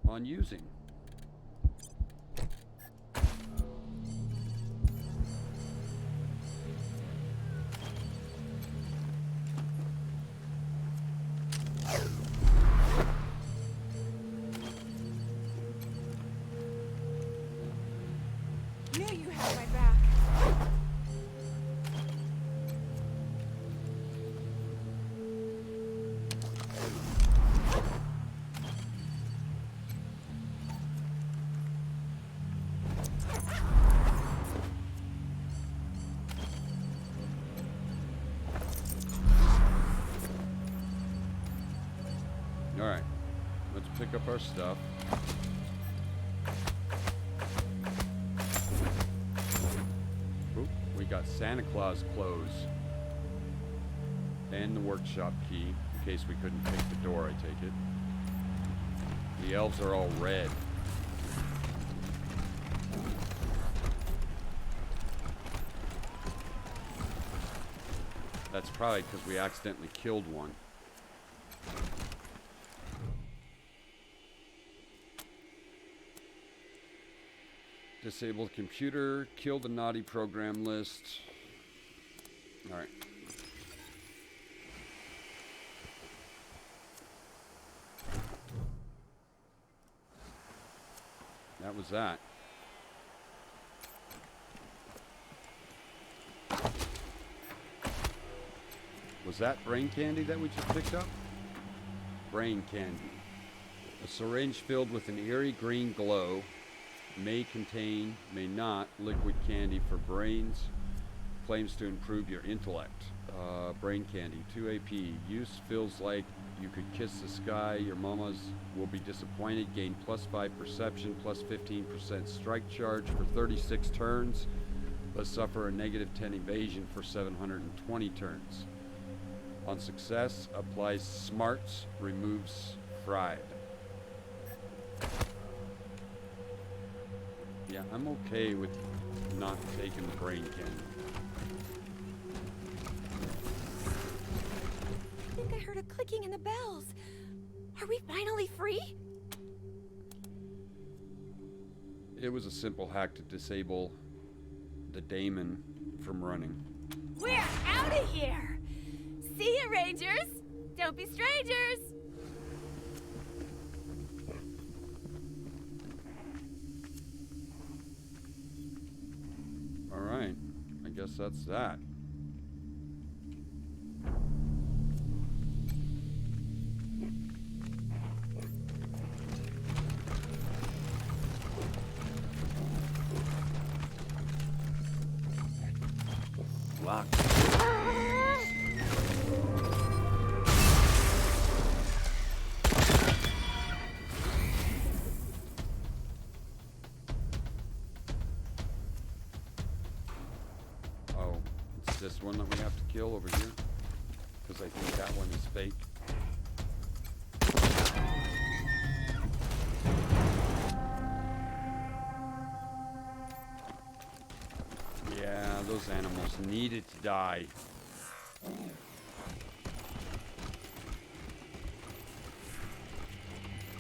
on using. Knew you had my back. Alright, let's pick up our stuff. Oop, we got Santa Claus clothes. And the workshop key, in case we couldn't pick the door, I take it. The elves are all red. That's probably because we accidentally killed one. Disable the computer, kill the naughty program list. Alright. That was that. Was that brain candy that we just picked up? Brain candy. A syringe filled with an eerie green glow may contain, may not, liquid candy for brains. Claims to improve your intellect. Brain candy, 2 AP. Use feels like you could kiss the sky. Your mamas will be disappointed. Gain +5 perception, +15% strike charge for 36 turns, but suffer a -10 evasion for 720 turns. On success, applies smarts, removes fried. Yeah, I'm okay with not taking the brain candy. I think I heard a clicking in the bells. Are we finally free? It was a simple hack to disable the daemon from running. We're out of here! See ya, Rangers! Don't be strangers! Alright, I guess that's that. Locked. Oh, it's this one that we have to kill over here? Because I think that one is fake. Yeah, those animals needed to die.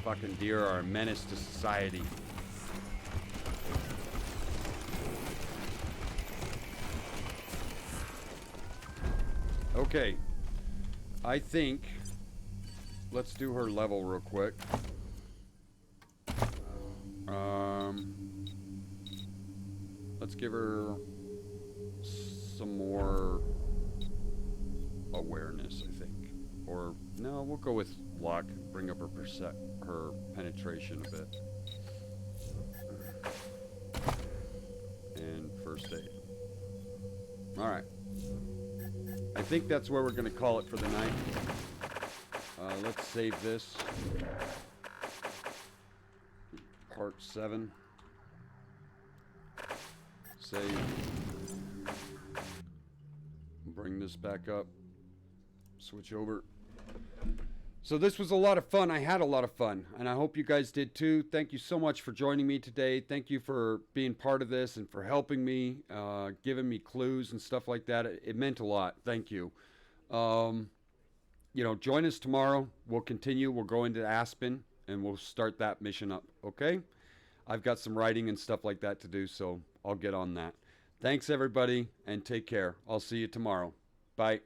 Fucking deer are a menace to society. Okay, I think let's do her level real quick. Let's give her some more awareness, I think. Or no, we'll go with luck. Bring up her penetration a bit. And first aid. All right. I think that's where we're going to call it for the night. Let's save this. Part 7. Save. Bring this back up. Switch over. So this was a lot of fun. I had a lot of fun, and I hope you guys did too. Thank you so much for joining me today. Thank you for being part of this and for helping me, giving me clues and stuff like that. It meant a lot. Thank you. You know, join us tomorrow. We'll continue. We'll go into Aspen, and we'll start that mission up, okay? I've got some writing and stuff like that to do, so I'll get on that. Thanks, everybody, and take care. I'll see you tomorrow. Bye.